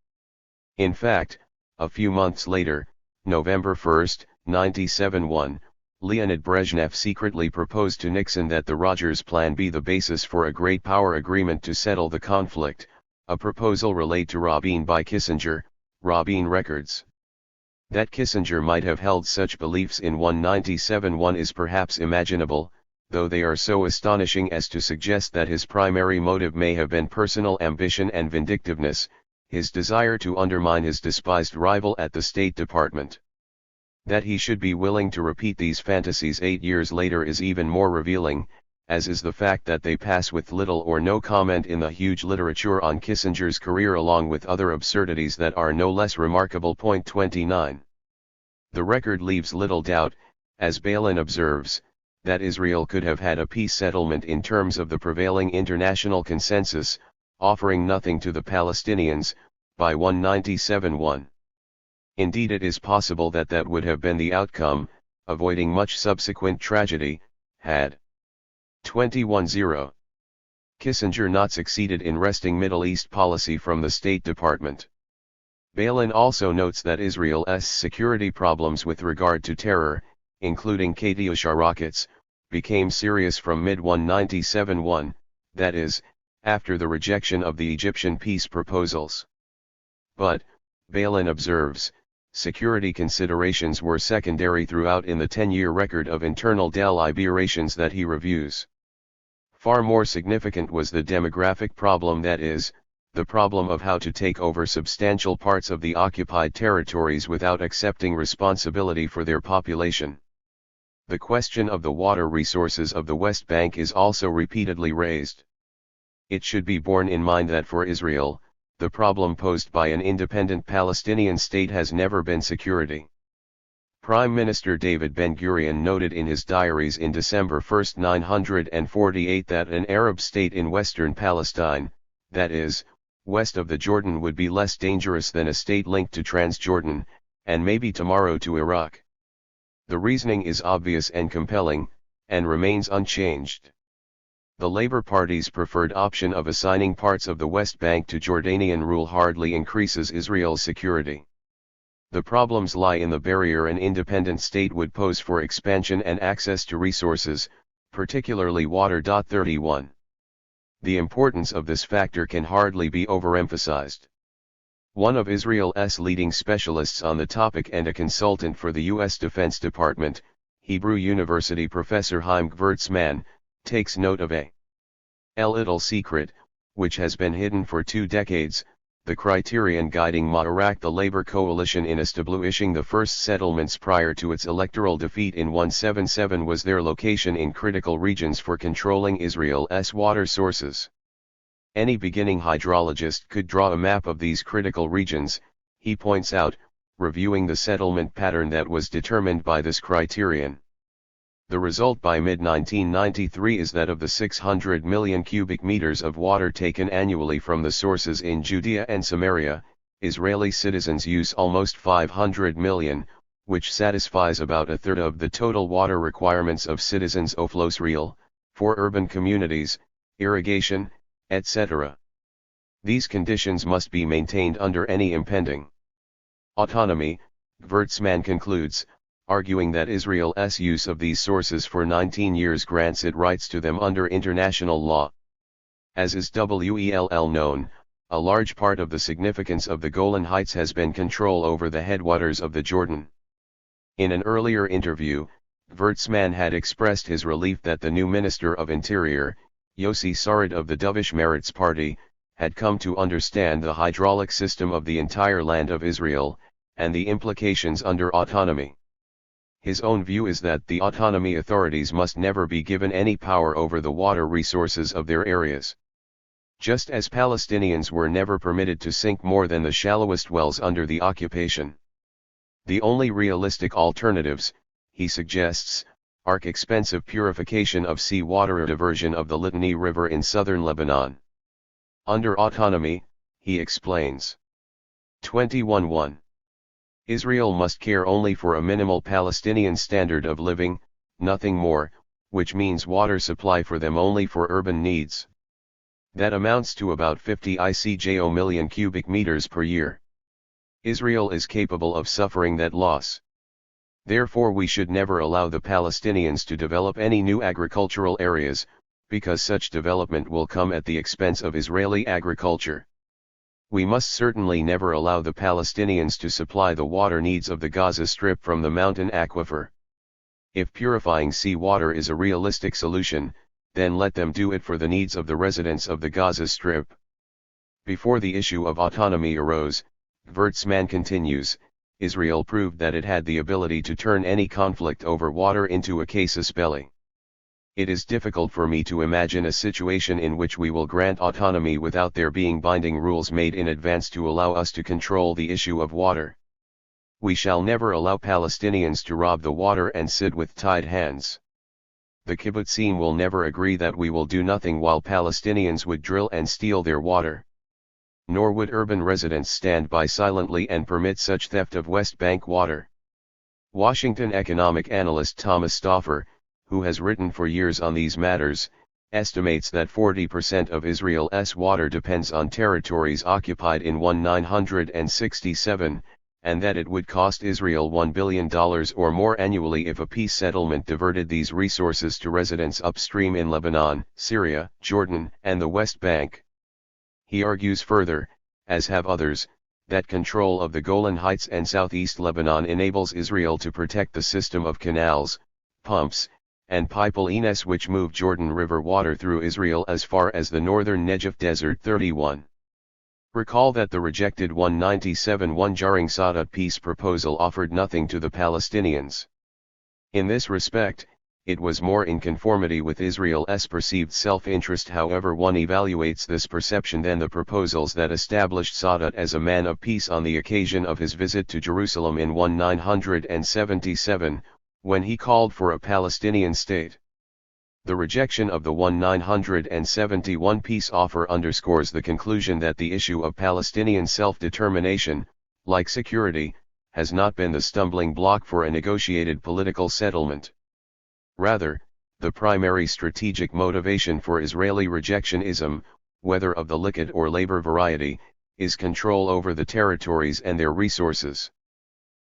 In fact, a few months later, November 1, 97-1, Leonid Brezhnev secretly proposed to Nixon that the Rogers Plan be the basis for a great power agreement to settle the conflict, a proposal relayed to Rabin by Kissinger, Rabin Records. That Kissinger might have held such beliefs in 197-1 is perhaps imaginable, though they are so astonishing as to suggest that his primary motive may have been personal ambition and vindictiveness, his desire to undermine his despised rival at the State Department. That he should be willing to repeat these fantasies 8 years later is even more revealing, as is the fact that they pass with little or no comment in the huge literature on Kissinger's career, along with other absurdities that are no less remarkable. Point 29. The record leaves little doubt, as Balin observes, that Israel could have had a peace settlement in terms of the prevailing international consensus, offering nothing to the Palestinians, by 197-1. Indeed, it is possible that that would have been the outcome, avoiding much subsequent tragedy, had 21-0. Kissinger not succeeded in wresting Middle East policy from the State Department. Balin also notes that Israel's security problems with regard to terror, including Katyusha rockets, became serious from mid-197-1, that is, after the rejection of the Egyptian peace proposals. But, Balin observes, security considerations were secondary throughout in the 10-year record of internal deliberations that he reviews. Far more significant was the demographic problem, that is, the problem of how to take over substantial parts of the occupied territories without accepting responsibility for their population. The question of the water resources of the West Bank is also repeatedly raised. It should be borne in mind that for Israel, the problem posed by an independent Palestinian state has never been security. Prime Minister David Ben-Gurion noted in his diaries in December 1, 948 that an Arab state in western Palestine, that is, west of the Jordan, would be less dangerous than a state linked to Transjordan, and maybe tomorrow to Iraq. The reasoning is obvious and compelling, and remains unchanged. The Labour Party's preferred option of assigning parts of the West Bank to Jordanian rule hardly increases Israel's security. The problems lie in the barrier an independent state would pose for expansion and access to resources, particularly water. 31. The importance of this factor can hardly be overemphasized. One of Israel's leading specialists on the topic and a consultant for the U.S. Defense Department, Hebrew University professor Chaim Gewurtzman, takes note of a little secret, which has been hidden for 2 decades, the criterion guiding Ma'arak, the labor coalition, in establishing the first settlements prior to its electoral defeat in 177 was their location in critical regions for controlling Israel's water sources. Any beginning hydrologist could draw a map of these critical regions, he points out, reviewing the settlement pattern that was determined by this criterion. The result by mid-1993 is that of the 600 million cubic meters of water taken annually from the sources in Judea and Samaria, Israeli citizens use almost 500 million, which satisfies about a third of the total water requirements of citizens of Israel, for urban communities, irrigation, etc. These conditions must be maintained under any impending autonomy, Gewurtzman concludes, arguing that Israel's use of these sources for 19 years grants it rights to them under international law. As is well known, a large part of the significance of the Golan Heights has been control over the headwaters of the Jordan. In an earlier interview, Gewurtzman had expressed his relief that the new Minister of Interior, Yossi Sarid of the Dovish Meretz Party, had come to understand the hydraulic system of the entire land of Israel, and the implications under autonomy. His own view is that the autonomy authorities must never be given any power over the water resources of their areas. Just as Palestinians were never permitted to sink more than the shallowest wells under the occupation. The only realistic alternatives, he suggests, are expensive purification of seawater or diversion of the Litani River in southern Lebanon. Under autonomy, he explains. 21-1. Israel must care only for a minimal Palestinian standard of living, nothing more, which means water supply for them only for urban needs. That amounts to about 50 ICJO million cubic meters per year. Israel is capable of suffering that loss. Therefore we should never allow the Palestinians to develop any new agricultural areas, because such development will come at the expense of Israeli agriculture. We must certainly never allow the Palestinians to supply the water needs of the Gaza Strip from the mountain aquifer. If purifying seawater is a realistic solution, then let them do it for the needs of the residents of the Gaza Strip. Before the issue of autonomy arose, Wertzman continues, Israel proved that it had the ability to turn any conflict over water into a casus belli. It is difficult for me to imagine a situation in which we will grant autonomy without there being binding rules made in advance to allow us to control the issue of water. We shall never allow Palestinians to rob the water and sit with tied hands. The kibbutzim will never agree that we will do nothing while Palestinians would drill and steal their water. Nor would urban residents stand by silently and permit such theft of West Bank water. Washington economic analyst Thomas Stauffer, who has written for years on these matters, estimates that 40% of Israel's water depends on territories occupied in 1967, and that it would cost Israel $1 billion or more annually if a peace settlement diverted these resources to residents upstream in Lebanon, Syria, Jordan, and the West Bank. He argues further, as have others, that control of the Golan Heights and southeast Lebanon enables Israel to protect the system of canals, pumps, and pipelines which move Jordan River water through Israel as far as the northern Negev Desert. 31. Recall that the rejected 197-1 Jarring Sadat peace proposal offered nothing to the Palestinians. In this respect, it was more in conformity with Israel's perceived self-interest, however one evaluates this perception, than the proposals that established Sadat as a man of peace on the occasion of his visit to Jerusalem in 1977, when he called for a Palestinian state. The rejection of the 1971 peace offer underscores the conclusion that the issue of Palestinian self-determination, like security, has not been the stumbling block for a negotiated political settlement. Rather, the primary strategic motivation for Israeli rejectionism, whether of the Likud or Labor variety, is control over the territories and their resources.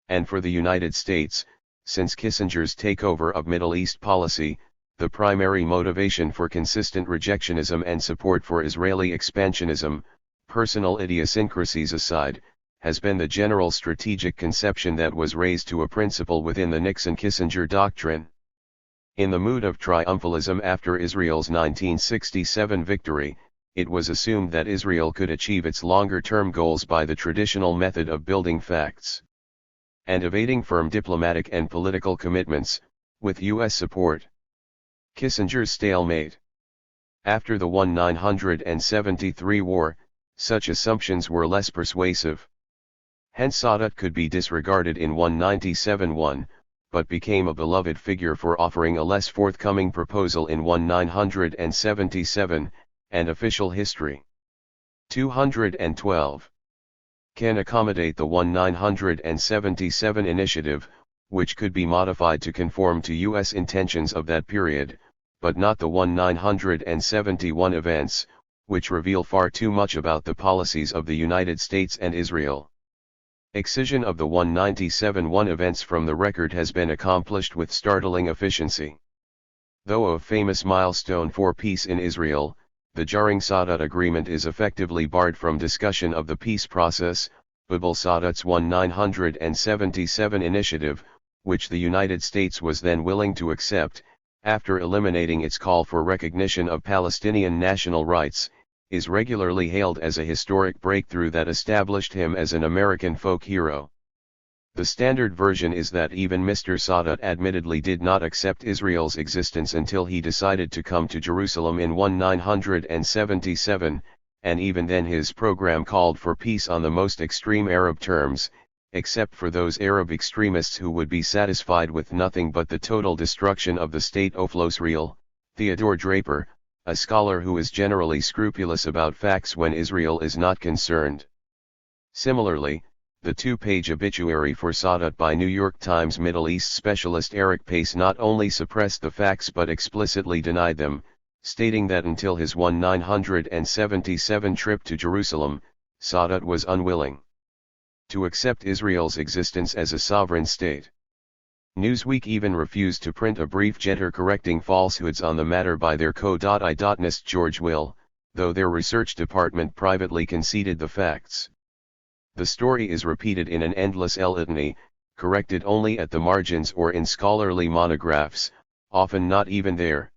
And for the United States, since Kissinger's takeover of Middle East policy, the primary motivation for consistent rejectionism and support for Israeli expansionism, personal idiosyncrasies aside, has been the general strategic conception that was raised to a principle within the Nixon-Kissinger doctrine. In the mood of triumphalism after Israel's 1967 victory, it was assumed that Israel could achieve its longer-term goals by the traditional method of building facts and evading firm diplomatic and political commitments, with U.S. support. Kissinger's stalemate. After the 1973 war, such assumptions were less persuasive. Hence Sadat could be disregarded in 1997-1, but became a beloved figure for offering a less forthcoming proposal in 1977, and official history. 212. Can accommodate the 1977 initiative, which could be modified to conform to U.S. intentions of that period, but not the 1971 events, which reveal far too much about the policies of the United States and Israel. Excision of the 1997-1 events from the record has been accomplished with startling efficiency. Though a famous milestone for peace in Israel, the Jarring Sadat agreement is effectively barred from discussion of the peace process. Babel Sadat's 1977 initiative, which the United States was then willing to accept, after eliminating its call for recognition of Palestinian national rights, is regularly hailed as a historic breakthrough that established him as an American folk hero. The standard version is that even Mr. Sadat admittedly did not accept Israel's existence until he decided to come to Jerusalem in 1977, and even then his program called for peace on the most extreme Arab terms, except for those Arab extremists who would be satisfied with nothing but the total destruction of the state. Oflos Real, Theodore Draper, a scholar who is generally scrupulous about facts when Israel is not concerned. Similarly, the two-page obituary for Sadat by New York Times Middle East specialist Eric Pace not only suppressed the facts but explicitly denied them, stating that until his 1977 trip to Jerusalem, Sadat was unwilling to accept Israel's existence as a sovereign state. Newsweek even refused to print a brief letter correcting falsehoods on the matter by their co.I.nist George Will, though their research department privately conceded the facts. The story is repeated in an endless litany, corrected only at the margins or in scholarly monographs, often not even there.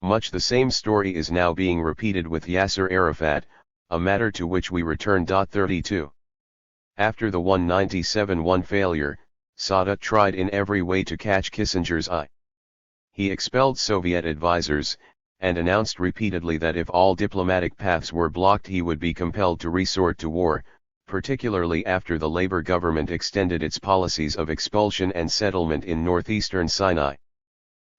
Much the same story is now being repeated with Yasser Arafat, a matter to which we return. 32. After the 197-1 failure, Sadat tried in every way to catch Kissinger's eye. He expelled Soviet advisors, and announced repeatedly that if all diplomatic paths were blocked he would be compelled to resort to war, particularly after the Labour government extended its policies of expulsion and settlement in northeastern Sinai.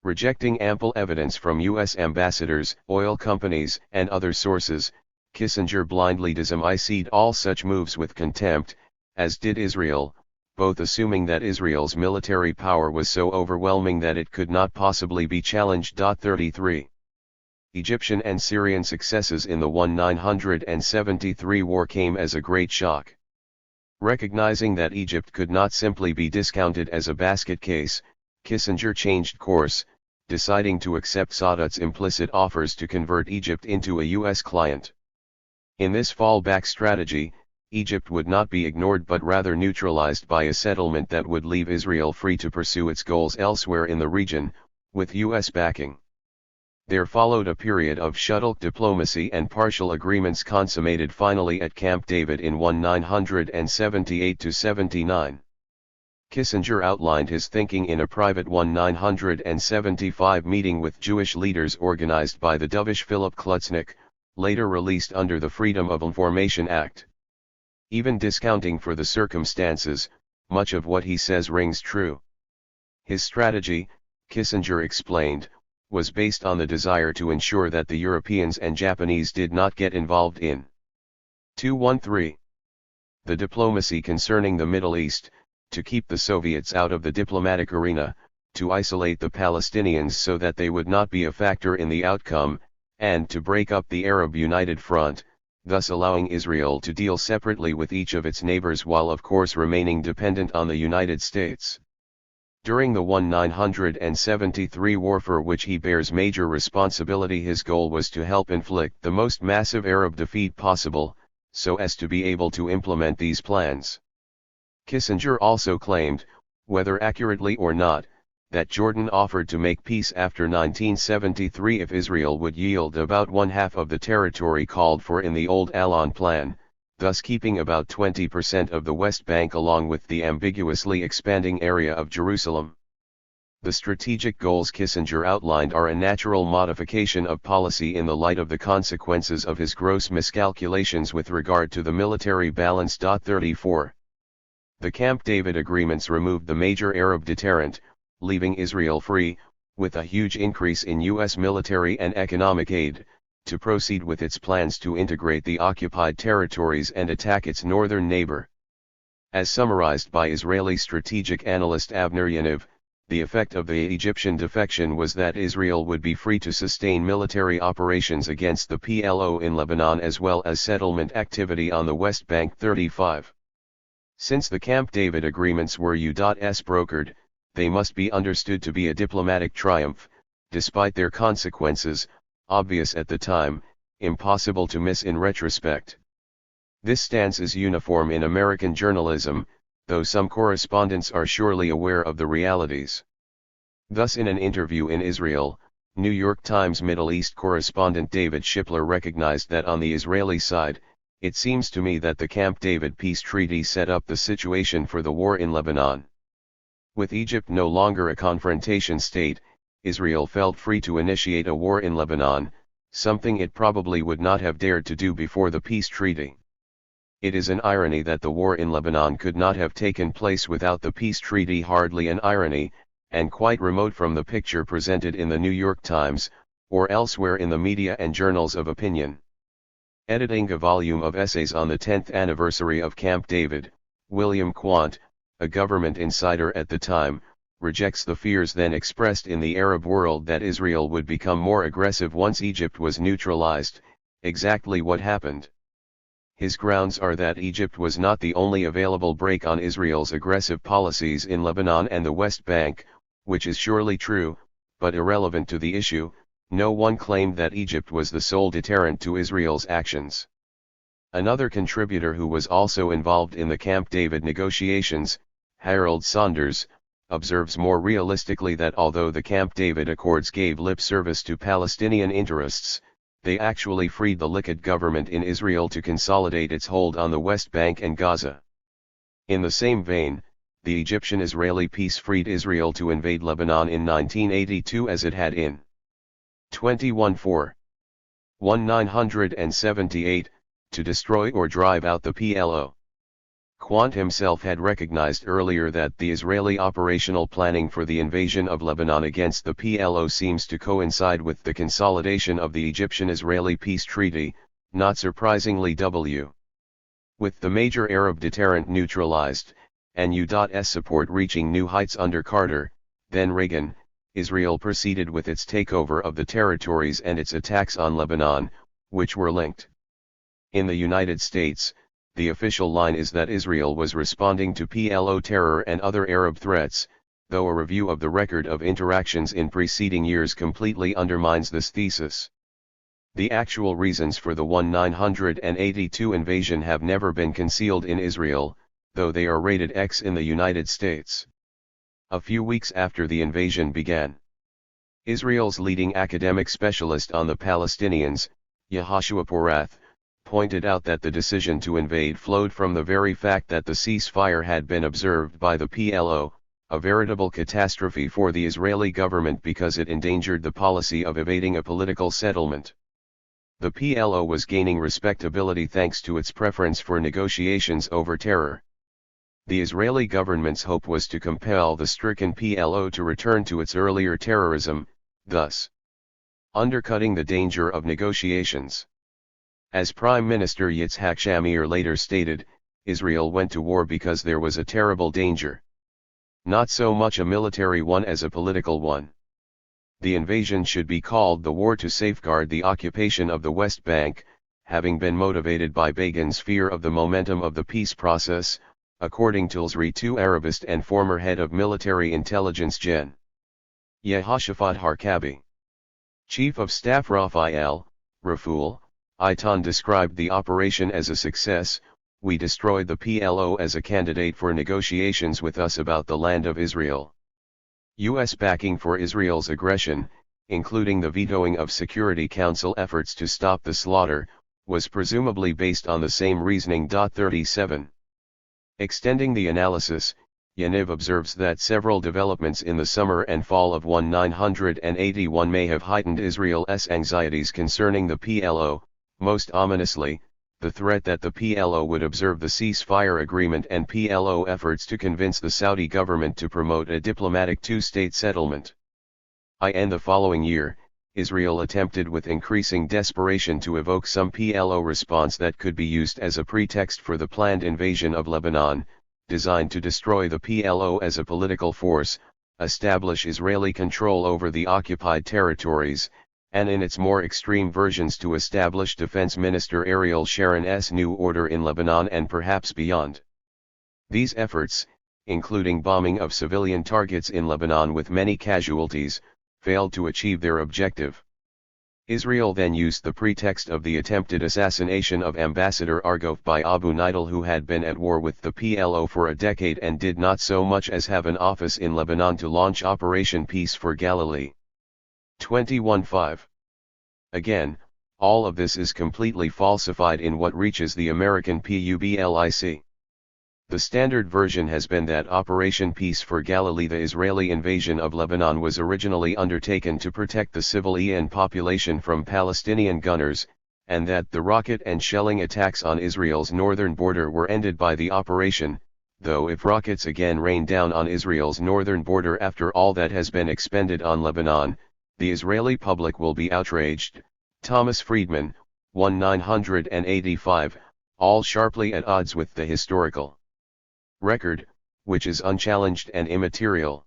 Rejecting ample evidence from U.S. ambassadors, oil companies, and other sources, Kissinger blindly dismissed all such moves with contempt, as did Israel, both assuming that Israel's military power was so overwhelming that it could not possibly be challenged. 33. Egyptian and Syrian successes in the 1973 war came as a great shock. Recognizing that Egypt could not simply be discounted as a basket case, Kissinger changed course, deciding to accept Sadat's implicit offers to convert Egypt into a U.S. client. In this fallback strategy, Egypt would not be ignored but rather neutralized by a settlement that would leave Israel free to pursue its goals elsewhere in the region, with U.S. backing. There followed a period of shuttle diplomacy and partial agreements consummated finally at Camp David in 1978-79. Kissinger outlined his thinking in a private 1975 meeting with Jewish leaders organized by the dovish Philip Klutznick, later released under the Freedom of Information Act. Even discounting for the circumstances, much of what he says rings true. His strategy, Kissinger explained, was based on the desire to ensure that the Europeans and Japanese did not get involved in 213. The diplomacy concerning the Middle East, to keep the Soviets out of the diplomatic arena, to isolate the Palestinians so that they would not be a factor in the outcome, and to break up the Arab United Front, thus allowing Israel to deal separately with each of its neighbors while of course remaining dependent on the United States. During the 1973 war for which he bears major responsibility, his goal was to help inflict the most massive Arab defeat possible, so as to be able to implement these plans. Kissinger also claimed, whether accurately or not, that Jordan offered to make peace after 1973 if Israel would yield about one-half of the territory called for in the old Allon plan, thus keeping about 20% of the West Bank along with the ambiguously expanding area of Jerusalem. The strategic goals Kissinger outlined are a natural modification of policy in the light of the consequences of his gross miscalculations with regard to the military balance. 34. The Camp David agreements removed the major Arab deterrent, leaving Israel free, with a huge increase in U.S. military and economic aid, to proceed with its plans to integrate the occupied territories and attack its northern neighbor. As summarized by Israeli strategic analyst Avner Yaniv, the effect of the Egyptian defection was that Israel would be free to sustain military operations against the PLO in Lebanon as well as settlement activity on the West Bank. 35. Since the Camp David agreements were U.S. brokered, they must be understood to be a diplomatic triumph, despite their consequences, obvious at the time, impossible to miss in retrospect. This stance is uniform in American journalism, though some correspondents are surely aware of the realities. Thus in an interview in Israel, New York Times Middle East correspondent David Shipler recognized that on the Israeli side, it seems to me that the Camp David peace treaty set up the situation for the war in Lebanon. With Egypt no longer a confrontation state, Israel felt free to initiate a war in Lebanon, something it probably would not have dared to do before the peace treaty. It is an irony that the war in Lebanon could not have taken place without the peace treaty, hardly an irony, and quite remote from the picture presented in the New York Times, or elsewhere in the media and journals of opinion. Editing a volume of essays on the 10th anniversary of Camp David, William Quandt, a government insider at the time, rejects the fears then expressed in the Arab world that Israel would become more aggressive once Egypt was neutralized. Exactly what happened. his grounds are that Egypt was not the only available brake on Israel's aggressive policies in Lebanon and the West Bank, which is surely true, but irrelevant to the issue. No one claimed that Egypt was the sole deterrent to Israel's actions. Another contributor who was also involved in the Camp David negotiations, Harold Saunders, observes more realistically that although the Camp David Accords gave lip service to Palestinian interests, they actually freed the Likud government in Israel to consolidate its hold on the West Bank and Gaza. In the same vein, the Egyptian-Israeli peace freed Israel to invade Lebanon in 1982 as it had in 1978, to destroy or drive out the PLO. Quandt himself had recognized earlier that the Israeli operational planning for the invasion of Lebanon against the PLO seems to coincide with the consolidation of the Egyptian-Israeli peace treaty, not surprisingly with the major Arab deterrent neutralized, and U.S. support reaching new heights under Carter, then Reagan, Israel proceeded with its takeover of the territories and its attacks on Lebanon, which were linked. In the United States, the official line is that Israel was responding to PLO terror and other Arab threats, though a review of the record of interactions in preceding years completely undermines this thesis. The actual reasons for the 1982 invasion have never been concealed in Israel, though they are rated X in the United States. A few weeks after the invasion began, Israel's leading academic specialist on the Palestinians, Yehoshua Porath, pointed out that the decision to invade flowed from the very fact that the ceasefire had been observed by the PLO, a veritable catastrophe for the Israeli government because it endangered the policy of evading a political settlement. The PLO was gaining respectability thanks to its preference for negotiations over terror. The Israeli government's hope was to compel the stricken PLO to return to its earlier terrorism, thus undercutting the danger of negotiations. As Prime Minister Yitzhak Shamir later stated, Israel went to war because there was a terrible danger. Not so much a military one as a political one. The invasion should be called the war to safeguard the occupation of the West Bank, having been motivated by Begin's fear of the momentum of the peace process, according to Ilzri II Arabist and former head of military intelligence Gen. Yehoshaphat Harkabi. Chief of Staff Raphael, Raful, Eitan described the operation as a success. We destroyed the PLO as a candidate for negotiations with us about the land of Israel. U.S. backing for Israel's aggression, including the vetoing of Security Council efforts to stop the slaughter, was presumably based on the same reasoning. 37. Extending the analysis, Yaniv observes that several developments in the summer and fall of 1981 may have heightened Israel's anxieties concerning the PLO, most ominously, the threat that the PLO would observe the ceasefire agreement and PLO efforts to convince the Saudi government to promote a diplomatic two-state settlement. In the following year, Israel attempted with increasing desperation to evoke some PLO response that could be used as a pretext for the planned invasion of Lebanon, designed to destroy the PLO as a political force, establish Israeli control over the occupied territories, and in its more extreme versions to establish Defense Minister Ariel Sharon's new order in Lebanon and perhaps beyond. These efforts, including bombing of civilian targets in Lebanon with many casualties, failed to achieve their objective. Israel then used the pretext of the attempted assassination of Ambassador Argof by Abu Nidal, who had been at war with the PLO for a decade and did not so much as have an office in Lebanon, to launch Operation Peace for Galilee. 21-5. Again, all of this is completely falsified in what reaches the American public. The standard version has been that Operation Peace for Galilee, the Israeli invasion of Lebanon, was originally undertaken to protect the civilian population from Palestinian gunners, and that the rocket and shelling attacks on Israel's northern border were ended by the operation, though if rockets again rain down on Israel's northern border after all that has been expended on Lebanon, the Israeli public will be outraged. Thomas Friedman, 1985, all sharply at odds with the historical record, which is unchallenged and immaterial.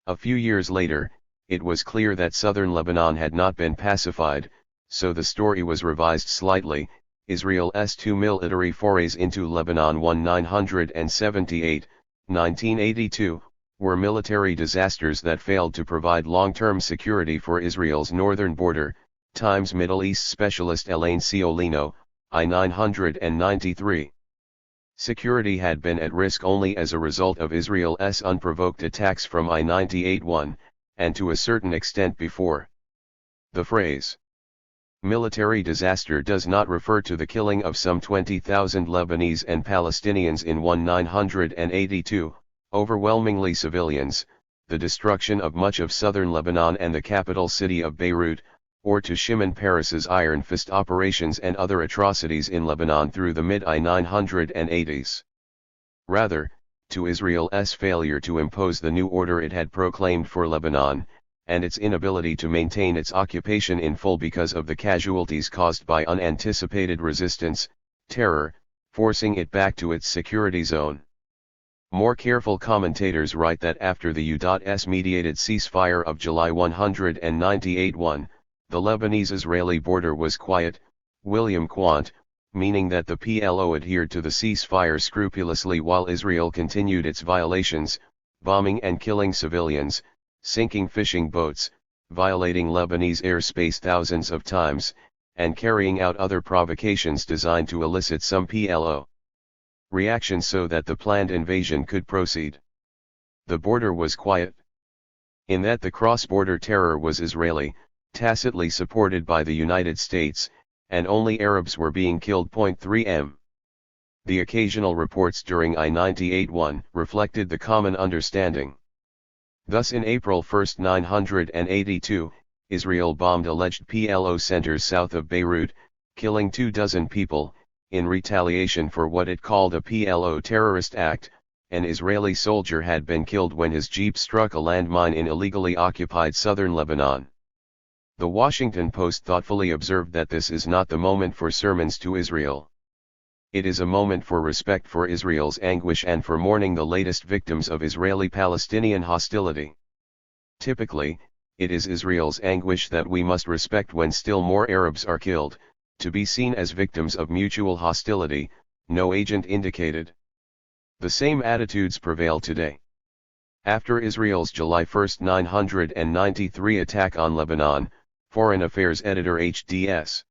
A few years later, it was clear that southern Lebanon had not been pacified, so the story was revised slightly, Israel's two military forays into Lebanon 1978, 1982, were military disasters that failed to provide long-term security for Israel's northern border, Times Middle East specialist Elaine Ciolino, I-993. Security had been at risk only as a result of Israel's unprovoked attacks from I-98-1, and to a certain extent before. The phrase military disaster does not refer to the killing of some 20,000 Lebanese and Palestinians in 1982, overwhelmingly civilians, the destruction of much of southern Lebanon and the capital city of Beirut, or to Shimon Peres's Iron Fist operations and other atrocities in Lebanon through the mid-1980s. Rather, to Israel's failure to impose the new order it had proclaimed for Lebanon, and its inability to maintain its occupation in full because of the casualties caused by unanticipated resistance, terror, forcing it back to its security zone. More careful commentators write that after the U.S. mediated ceasefire of July 198-1, the Lebanese-Israeli border was quiet. William Quandt, meaning that the PLO adhered to the ceasefire scrupulously while Israel continued its violations, bombing and killing civilians, sinking fishing boats, violating Lebanese airspace thousands of times, and carrying out other provocations designed to elicit some PLO reaction so that the planned invasion could proceed. The border was quiet. In that the cross-border terror was Israeli, tacitly supported by the United States, and only Arabs were being killed. 3m. The occasional reports during I-98-1 reflected the common understanding. Thus in April 1, 982, Israel bombed alleged PLO centers south of Beirut, killing 24 people, in retaliation for what it called a PLO terrorist act. An Israeli soldier had been killed when his jeep struck a landmine in illegally occupied southern Lebanon. The Washington Post thoughtfully observed that this is not the moment for sermons to Israel. It is a moment for respect for Israel's anguish and for mourning the latest victims of Israeli-Palestinian hostility. Typically, it is Israel's anguish that we must respect when still more Arabs are killed, to be seen as victims of mutual hostility, no agent indicated. The same attitudes prevail today. After Israel's July 1, 993 attack on Lebanon, Foreign Affairs editor H.D.S.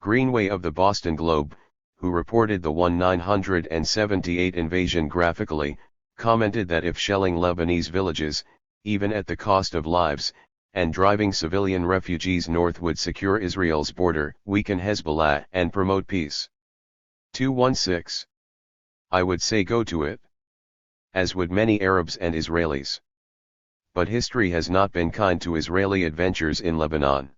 Greenway of the Boston Globe, who reported the 1978 invasion graphically, commented that if shelling Lebanese villages, even at the cost of lives, and driving civilian refugees north would secure Israel's border, weaken Hezbollah, and promote peace. 216. I would say go to it. As would many Arabs and Israelis. But history has not been kind to Israeli adventures in Lebanon.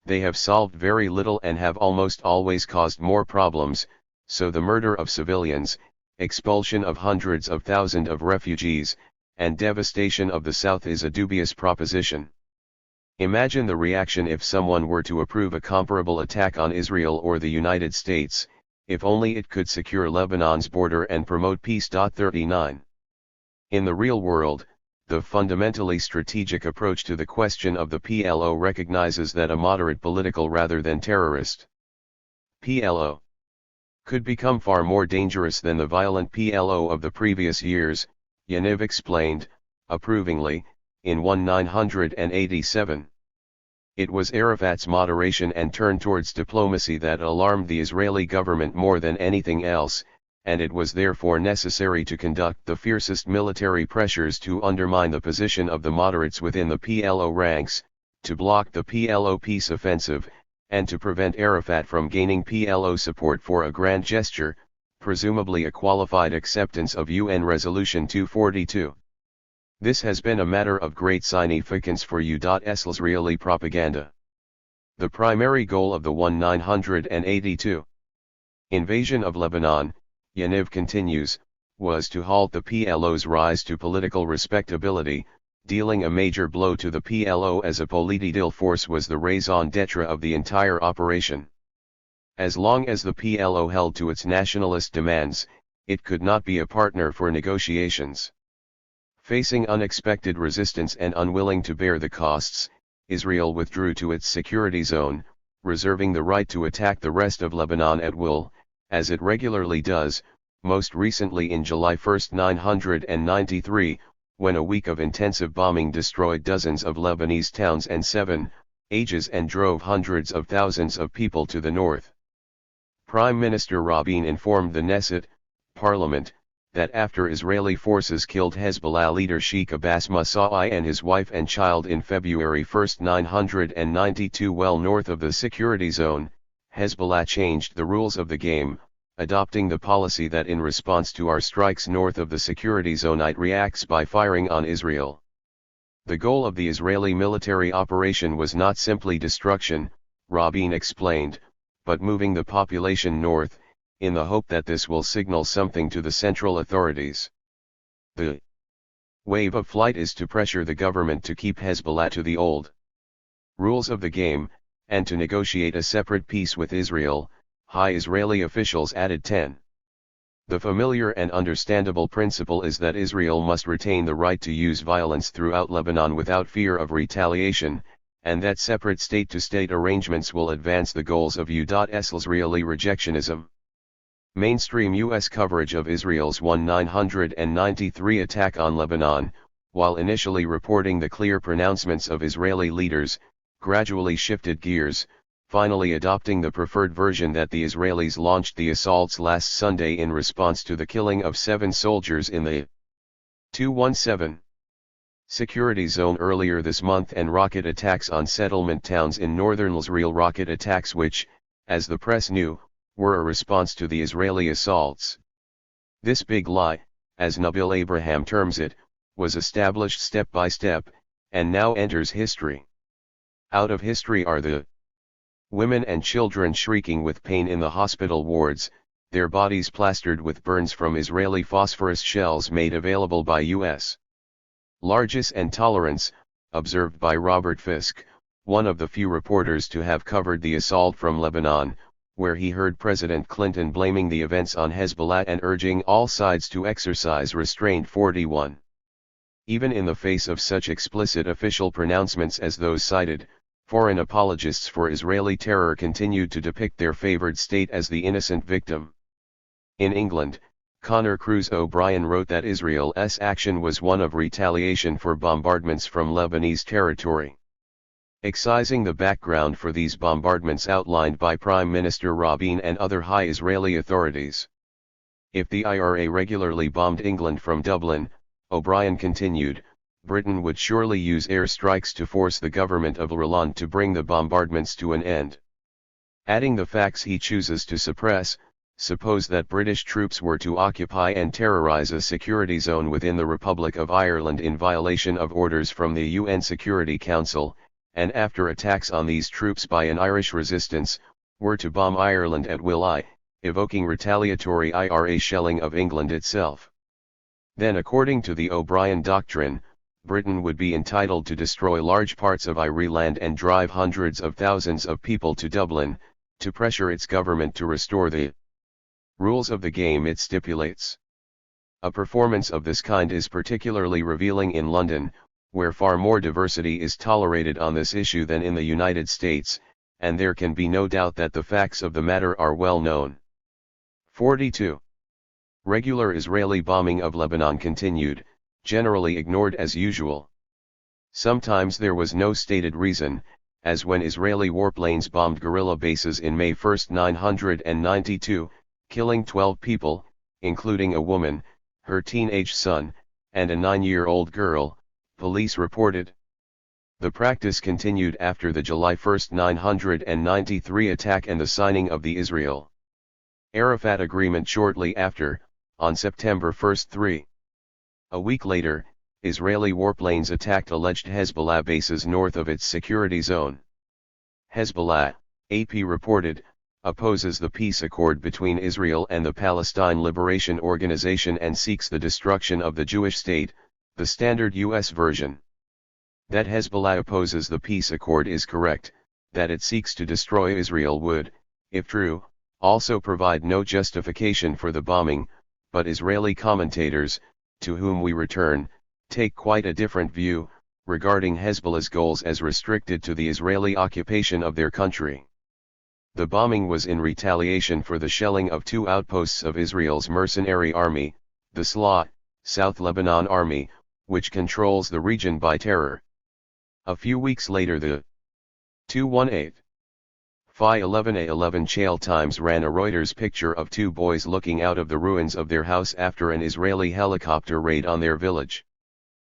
They have solved very little and have almost always caused more problems, so the murder of civilians, expulsion of hundreds of thousands of refugees, and devastation of the South is a dubious proposition. Imagine the reaction if someone were to approve a comparable attack on Israel or the United States, if only it could secure Lebanon's border and promote peace. 39. In the real world, the fundamentally strategic approach to the question of the PLO recognizes that a moderate political rather than terrorist PLO could become far more dangerous than the violent PLO of the previous years, Yaniv explained, approvingly, in 1987. It was Arafat's moderation and turn towards diplomacy that alarmed the Israeli government more than anything else, and it was therefore necessary to conduct the fiercest military pressures to undermine the position of the moderates within the PLO ranks, to block the PLO peace offensive, and to prevent Arafat from gaining PLO support for a grand gesture, presumably a qualified acceptance of UN Resolution 242. This has been a matter of great significance for U.S. Israeli propaganda. The primary goal of the 1982 invasion of Lebanon, Yaniv continues, was to halt the PLO's rise to political respectability. Dealing a major blow to the PLO as a political force was the raison d'etre of the entire operation. As long as the PLO held to its nationalist demands, it could not be a partner for negotiations. Facing unexpected resistance and unwilling to bear the costs, Israel withdrew to its security zone, reserving the right to attack the rest of Lebanon at will, as it regularly does, most recently in July 1, 993, when a week of intensive bombing destroyed dozens of Lebanese towns and 7 and drove hundreds of thousands of people to the north. Prime Minister Rabin informed the Knesset, parliament, that after Israeli forces killed Hezbollah leader Sheikh Abbas Musai and his wife and child in February 1, 992 well north of the security zone, Hezbollah changed the rules of the game, adopting the policy that in response to our strikes north of the security zone it reacts by firing on Israel. The goal of the Israeli military operation was not simply destruction, Rabin explained, but moving the population north, in the hope that this will signal something to the central authorities. The wave of flight is to pressure the government to keep Hezbollah to the old rules of the game, and to negotiate a separate peace with Israel, high Israeli officials added 10. The familiar and understandable principle is that Israel must retain the right to use violence throughout Lebanon without fear of retaliation, and that separate state-to-state arrangements will advance the goals of Israeli rejectionism. Mainstream U.S. coverage of Israel's 1993 attack on Lebanon, while initially reporting the clear pronouncements of Israeli leaders, gradually shifted gears, finally adopting the preferred version that the Israelis launched the assaults last Sunday in response to the killing of 7 soldiers in the 217 security zone earlier this month and rocket attacks on settlement towns in northern Israel, rocket attacks which, as the press knew, were a response to the Israeli assaults. This big lie, as Nabil Abraham terms it, was established step by step, and now enters history. Out of history are the women and children shrieking with pain in the hospital wards, their bodies plastered with burns from Israeli phosphorus shells made available by U.S. largesse and tolerance, observed by Robert Fisk, one of the few reporters to have covered the assault from Lebanon, where he heard President Clinton blaming the events on Hezbollah and urging all sides to exercise restraint. 41. Even in the face of such explicit official pronouncements as those cited, foreign apologists for Israeli terror continued to depict their favored state as the innocent victim. In England, Conor Cruz O'Brien wrote that Israel's action was one of retaliation for bombardments from Lebanese territory. Excising the background for these bombardments outlined by Prime Minister Rabin and other high Israeli authorities. If the IRA regularly bombed England from Dublin, O'Brien continued, Britain would surely use airstrikes to force the government of Ireland to bring the bombardments to an end. Adding the facts he chooses to suppress, suppose that British troops were to occupy and terrorise a security zone within the Republic of Ireland in violation of orders from the UN Security Council, and after attacks on these troops by an Irish resistance, were to bomb Ireland at will, evoking retaliatory IRA shelling of England itself. Then according to the O'Brien doctrine, Britain would be entitled to destroy large parts of Ireland and drive hundreds of thousands of people to Dublin, to pressure its government to restore the rules of the game it stipulates. A performance of this kind is particularly revealing in London, where far more diversity is tolerated on this issue than in the United States, and there can be no doubt that the facts of the matter are well known. 42. Regular Israeli bombing of Lebanon continued, generally ignored as usual. Sometimes there was no stated reason, as when Israeli warplanes bombed guerrilla bases in May 1, 992, killing 12 people, including a woman, her teenage son, and a 9-year-old girl, police reported. The practice continued after the July 1, 993 attack and the signing of the Israel-Arafat agreement shortly after, on September 1, 3. A week later, Israeli warplanes attacked alleged Hezbollah bases north of its security zone. Hezbollah, AP reported, opposes the peace accord between Israel and the Palestine Liberation Organization and seeks the destruction of the Jewish state, the standard U.S. version. That Hezbollah opposes the peace accord is correct, that it seeks to destroy Israel would, if true, also provide no justification for the bombing, but Israeli commentators, to whom we return, take quite a different view, regarding Hezbollah's goals as restricted to the Israeli occupation of their country. The bombing was in retaliation for the shelling of two outposts of Israel's mercenary army, the SLA, South Lebanon Army, which controls the region by terror. A few weeks later the 218 Phi 11A11 Chale Times ran a Reuters picture of two boys looking out of the ruins of their house after an Israeli helicopter raid on their village.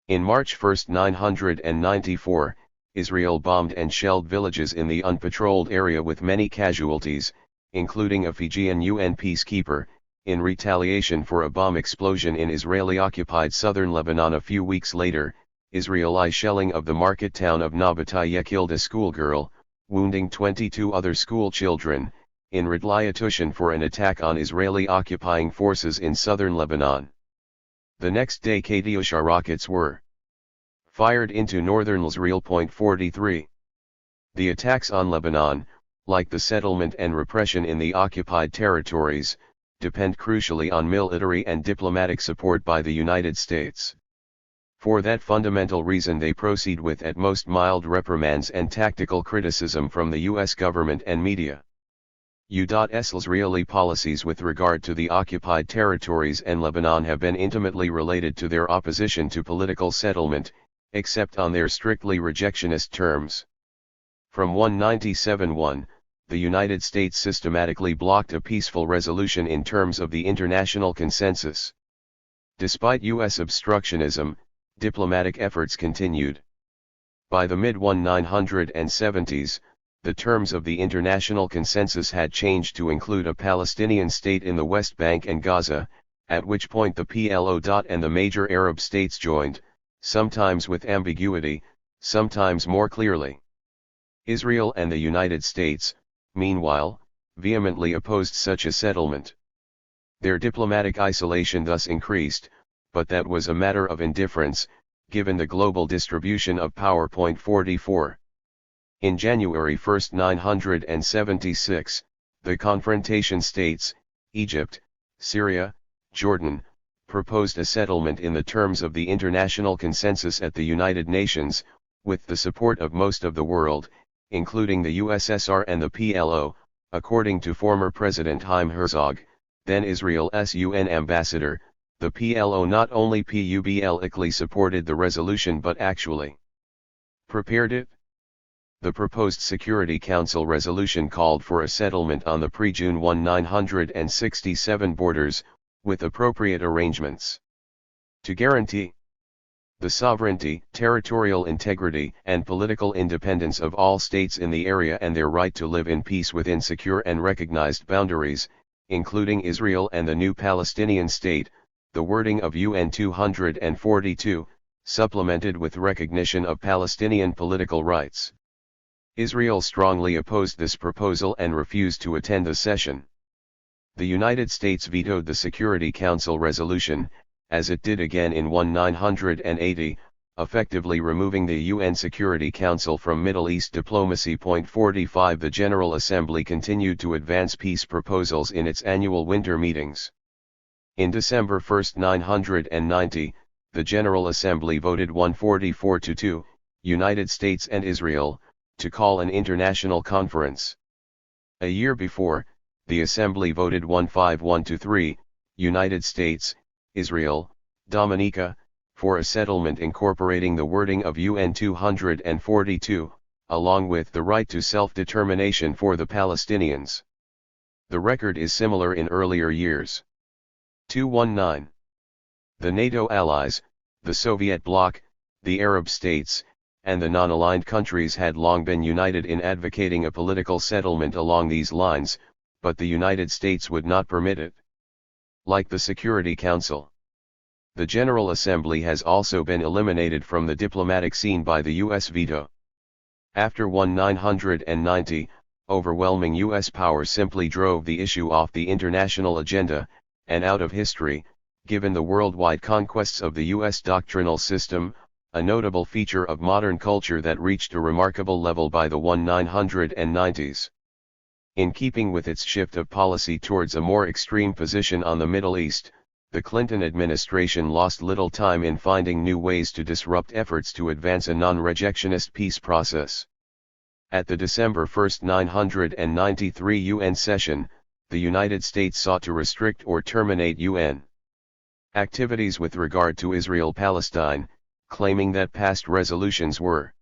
In March 1, 994, Israel bombed and shelled villages in the unpatrolled area with many casualties, including a Fijian UN peacekeeper, in retaliation for a bomb explosion in Israeli-occupied southern Lebanon. A few weeks later, Israeli shelling of the market town of Nabataya killed a schoolgirl, wounding 22 other school children, in retaliation for an attack on Israeli occupying forces in southern Lebanon. The next day Katyusha rockets were fired into northern Israel. 43. The attacks on Lebanon, like the settlement and repression in the occupied territories, depend crucially on military and diplomatic support by the United States. For that fundamental reason they proceed with at most mild reprimands and tactical criticism from the U.S. government and media. U.S. Israeli policies with regard to the occupied territories and Lebanon have been intimately related to their opposition to political settlement, except on their strictly rejectionist terms. From 197-1, the United States systematically blocked a peaceful resolution in terms of the international consensus. Despite U.S. obstructionism, diplomatic efforts continued. By the mid-1970s, the terms of the international consensus had changed to include a Palestinian state in the West Bank and Gaza, at which point the PLO and the major Arab states joined, sometimes with ambiguity, sometimes more clearly. Israel and the United States, meanwhile, vehemently opposed such a settlement. Their diplomatic isolation thus increased, but that was a matter of indifference, given the global distribution of power. 44. In January 1, 976, the confrontation states, Egypt, Syria, Jordan, proposed a settlement in the terms of the international consensus at the United Nations, with the support of most of the world, including the USSR and the PLO, according to former President Chaim Herzog, then Israel's UN ambassador. The PLO not only publicly supported the resolution but actually prepared it. The proposed Security Council resolution called for a settlement on the pre-June 1967 borders, with appropriate arrangements to guarantee the sovereignty, territorial integrity, and political independence of all states in the area and their right to live in peace within secure and recognized boundaries, including Israel and the new Palestinian state. The wording of UN 242, supplemented with recognition of Palestinian political rights. Israel strongly opposed this proposal and refused to attend the session. The United States vetoed the Security Council resolution, as it did again in 1980, effectively removing the UN Security Council from Middle East diplomacy. 45. The General Assembly continued to advance peace proposals in its annual winter meetings. In December 1, 990, the General Assembly voted 144-2, United States and Israel, to call an international conference. A year before, the Assembly voted 151-3, United States, Israel, Dominica, for a settlement incorporating the wording of UN 242, along with the right to self-determination for the Palestinians. The record is similar in earlier years. 219. The NATO allies, the Soviet bloc, the Arab states, and the non-aligned countries had long been united in advocating a political settlement along these lines, but the United States would not permit it. Like the Security Council, the General Assembly has also been eliminated from the diplomatic scene by the U.S. veto. After 1990, overwhelming U.S. power simply drove the issue off the international agenda, and out of history, given the worldwide conquests of the U.S. doctrinal system, a notable feature of modern culture that reached a remarkable level by the 1990s. In keeping with its shift of policy towards a more extreme position on the Middle East, the Clinton administration lost little time in finding new ways to disrupt efforts to advance a non-rejectionist peace process. At the December 1, 993 UN session, the United States sought to restrict or terminate UN activities with regard to Israel-Palestine, claiming that past resolutions were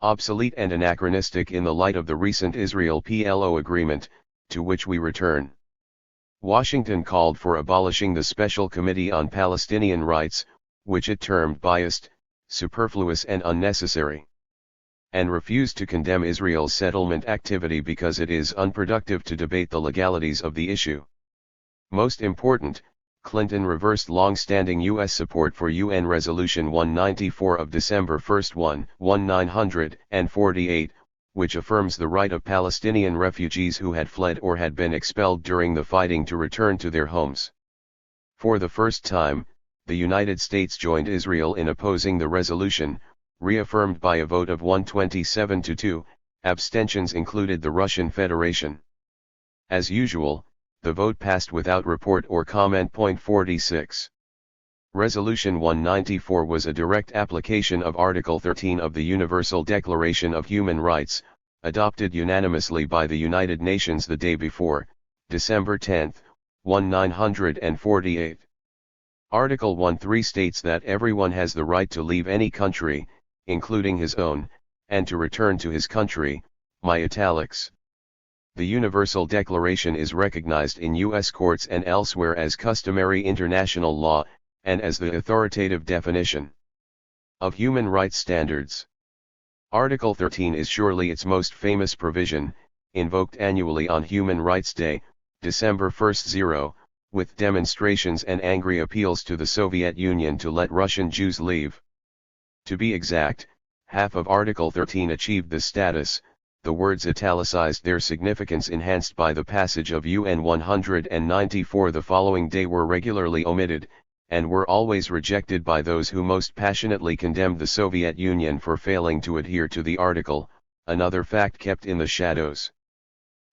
obsolete and anachronistic in the light of the recent Israel-PLO agreement, to which we return. Washington called for abolishing the Special Committee on Palestinian Rights, which it termed biased, superfluous and unnecessary, and refused to condemn Israel's settlement activity because it is unproductive to debate the legalities of the issue. Most important, Clinton reversed long-standing U.S. support for UN Resolution 194 of December 1, 1948, which affirms the right of Palestinian refugees who had fled or had been expelled during the fighting to return to their homes. For the first time, the United States joined Israel in opposing the resolution, reaffirmed by a vote of 127-2, abstentions included the Russian Federation. As usual, the vote passed without report or comment. 46. Resolution 194 was a direct application of Article 13 of the Universal Declaration of Human Rights, adopted unanimously by the United Nations the day before, December 10, 1948. Article 1.3 states that everyone has the right to leave any country, including his own, and to return to his country, my italics. The Universal Declaration is recognized in U.S. courts and elsewhere as customary international law, and as the authoritative definition of human rights standards. Article 13 is surely its most famous provision, invoked annually on Human Rights Day, December 1, with demonstrations and angry appeals to the Soviet Union to let Russian Jews leave. To be exact, half of Article 13 achieved this status. The words italicized, their significance enhanced by the passage of UN 194 the following day, were regularly omitted, and were always rejected by those who most passionately condemned the Soviet Union for failing to adhere to the article, another fact kept in the shadows.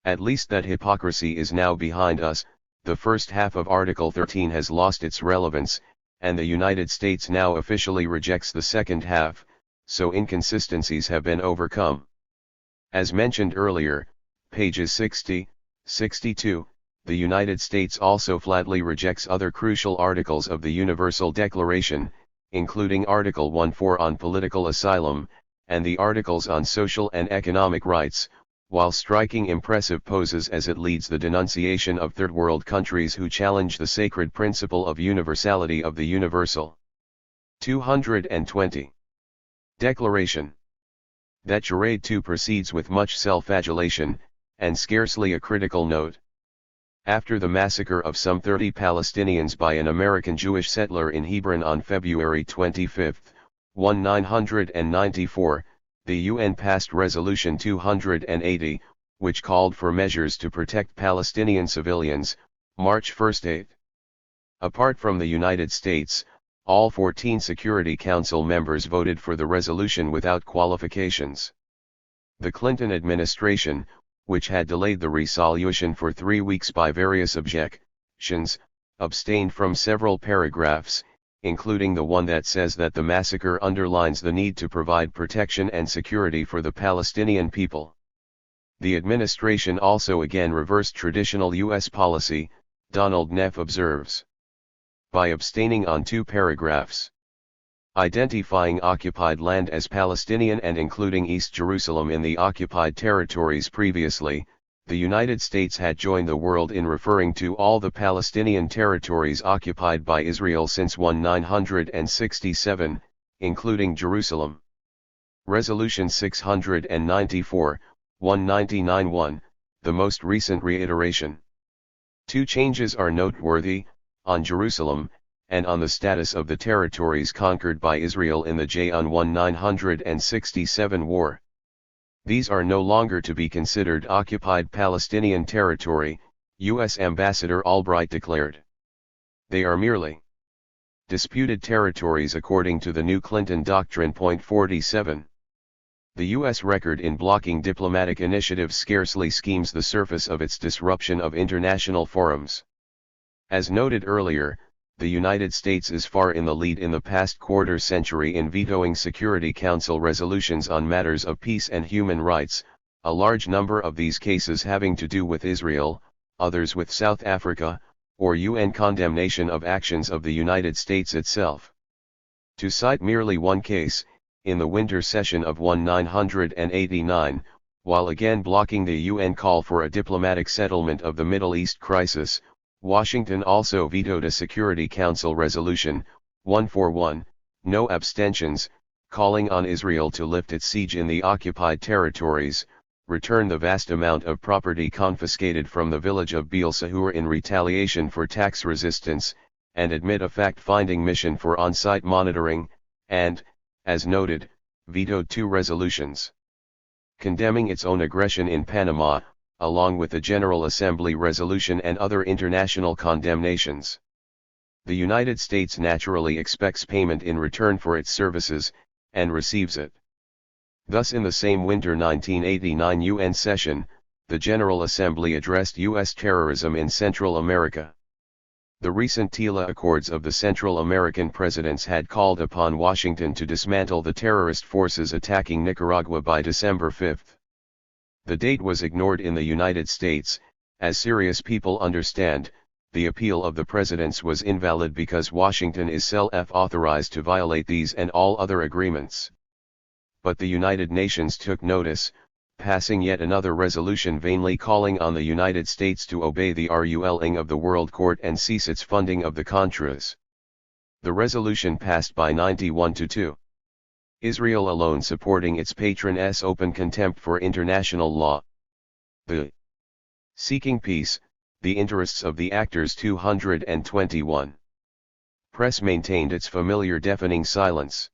At least that hypocrisy is now behind us. The first half of Article 13 has lost its relevance, and the United States now officially rejects the second half, so inconsistencies have been overcome. As mentioned earlier, pages 60, 62, the United States also flatly rejects other crucial articles of the Universal Declaration, including Article 1.4 on political asylum, and the articles on social and economic rights, while striking impressive poses as it leads the denunciation of third world countries who challenge the sacred principle of universality of the universal. 220. Declaration. That charade too proceeds with much self-adulation, and scarcely a critical note. After the massacre of some 30 Palestinians by an American Jewish settler in Hebron on February 25, 1994, the UN passed Resolution 280, which called for measures to protect Palestinian civilians, March 1-8. Apart from the United States, all 14 Security Council members voted for the resolution without qualifications. The Clinton administration, which had delayed the resolution for 3 weeks by various objections, abstained from several paragraphs, including the one that says that the massacre underlines the need to provide protection and security for the Palestinian people. The administration also again reversed traditional U.S. policy, Donald Neff observes, by abstaining on 2 paragraphs. Identifying occupied land as Palestinian and including East Jerusalem in the occupied territories previously, the United States had joined the world in referring to all the Palestinian territories occupied by Israel since 1967, including Jerusalem. Resolution 694, 199-1, the most recent reiteration. 2 changes are noteworthy, on Jerusalem, and on the status of the territories conquered by Israel in the Jan 1967 war. These are no longer to be considered occupied Palestinian territory, U.S. Ambassador Albright declared. They are merely disputed territories according to the new Clinton Doctrine. 47. The U.S. record in blocking diplomatic initiatives scarcely skims the surface of its disruption of international forums. As noted earlier, the United States is far in the lead in the past quarter century in vetoing Security Council resolutions on matters of peace and human rights, a large number of these cases having to do with Israel, others with South Africa, or UN condemnation of actions of the United States itself. To cite merely one case, in the winter session of 1989, while again blocking the UN call for a diplomatic settlement of the Middle East crisis, Washington also vetoed a Security Council resolution, 141, no abstentions, calling on Israel to lift its siege in the occupied territories, return the vast amount of property confiscated from the village of Beil Sahur in retaliation for tax resistance, and admit a fact-finding mission for on-site monitoring, and, as noted, vetoed two resolutions condemning its own aggression in Panama, along with the General Assembly resolution and other international condemnations. The United States naturally expects payment in return for its services, and receives it. Thus in the same winter 1989 UN session, the General Assembly addressed U.S. terrorism in Central America. The recent TILA Accords of the Central American presidents had called upon Washington to dismantle the terrorist forces attacking Nicaragua by December 5. The date was ignored in the United States. As serious people understand, the appeal of the presidents was invalid because Washington is self-authorized to violate these and all other agreements. But the United Nations took notice, passing yet another resolution vainly calling on the United States to obey the ruling of the World Court and cease its funding of the Contras. The resolution passed by 91-2. Israel alone supporting its patron's open contempt for international law. The Seeking Peace, the interests of the actors 221. Press maintained its familiar deafening silence.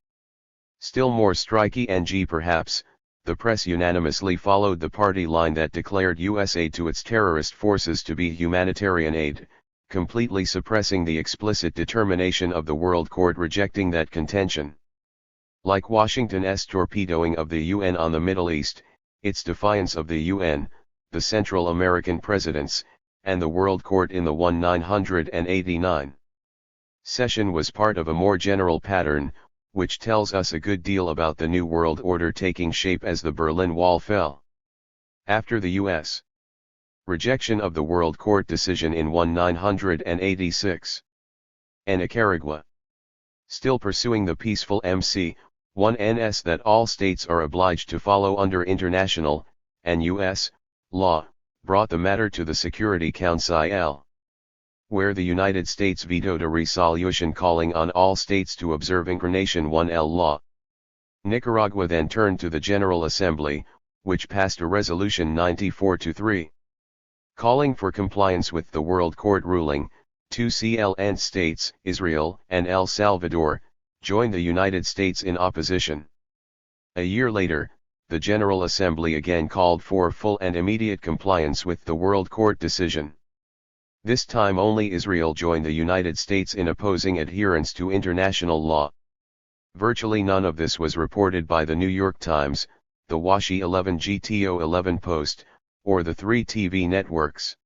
Still more striking and perhaps, the press unanimously followed the party line that declared U.S. aid to its terrorist forces to be humanitarian aid, completely suppressing the explicit determination of the World Court rejecting that contention. Like Washington's torpedoing of the UN on the Middle East, its defiance of the UN, the Central American presidents, and the World Court in the 1989 session was part of a more general pattern, which tells us a good deal about the New World Order taking shape as the Berlin Wall fell. After the U.S. rejection of the World Court decision in 1986, and Nicaragua, still pursuing the peaceful MC-1NS that all states are obliged to follow under international, and U.S. law, brought the matter to the Security Council, where the United States vetoed a resolution calling on all states to observe Incarnation 1L law. Nicaragua then turned to the General Assembly, which passed a resolution 94-3. Calling for compliance with the World Court ruling, two CLN states, Israel and El Salvador, joined the United States in opposition. A year later, the General Assembly again called for full and immediate compliance with the World Court decision. This time only Israel joined the United States in opposing adherence to international law. Virtually none of this was reported by the New York Times, the WASHI 11 GTO 11 Post, or the 3 TV networks.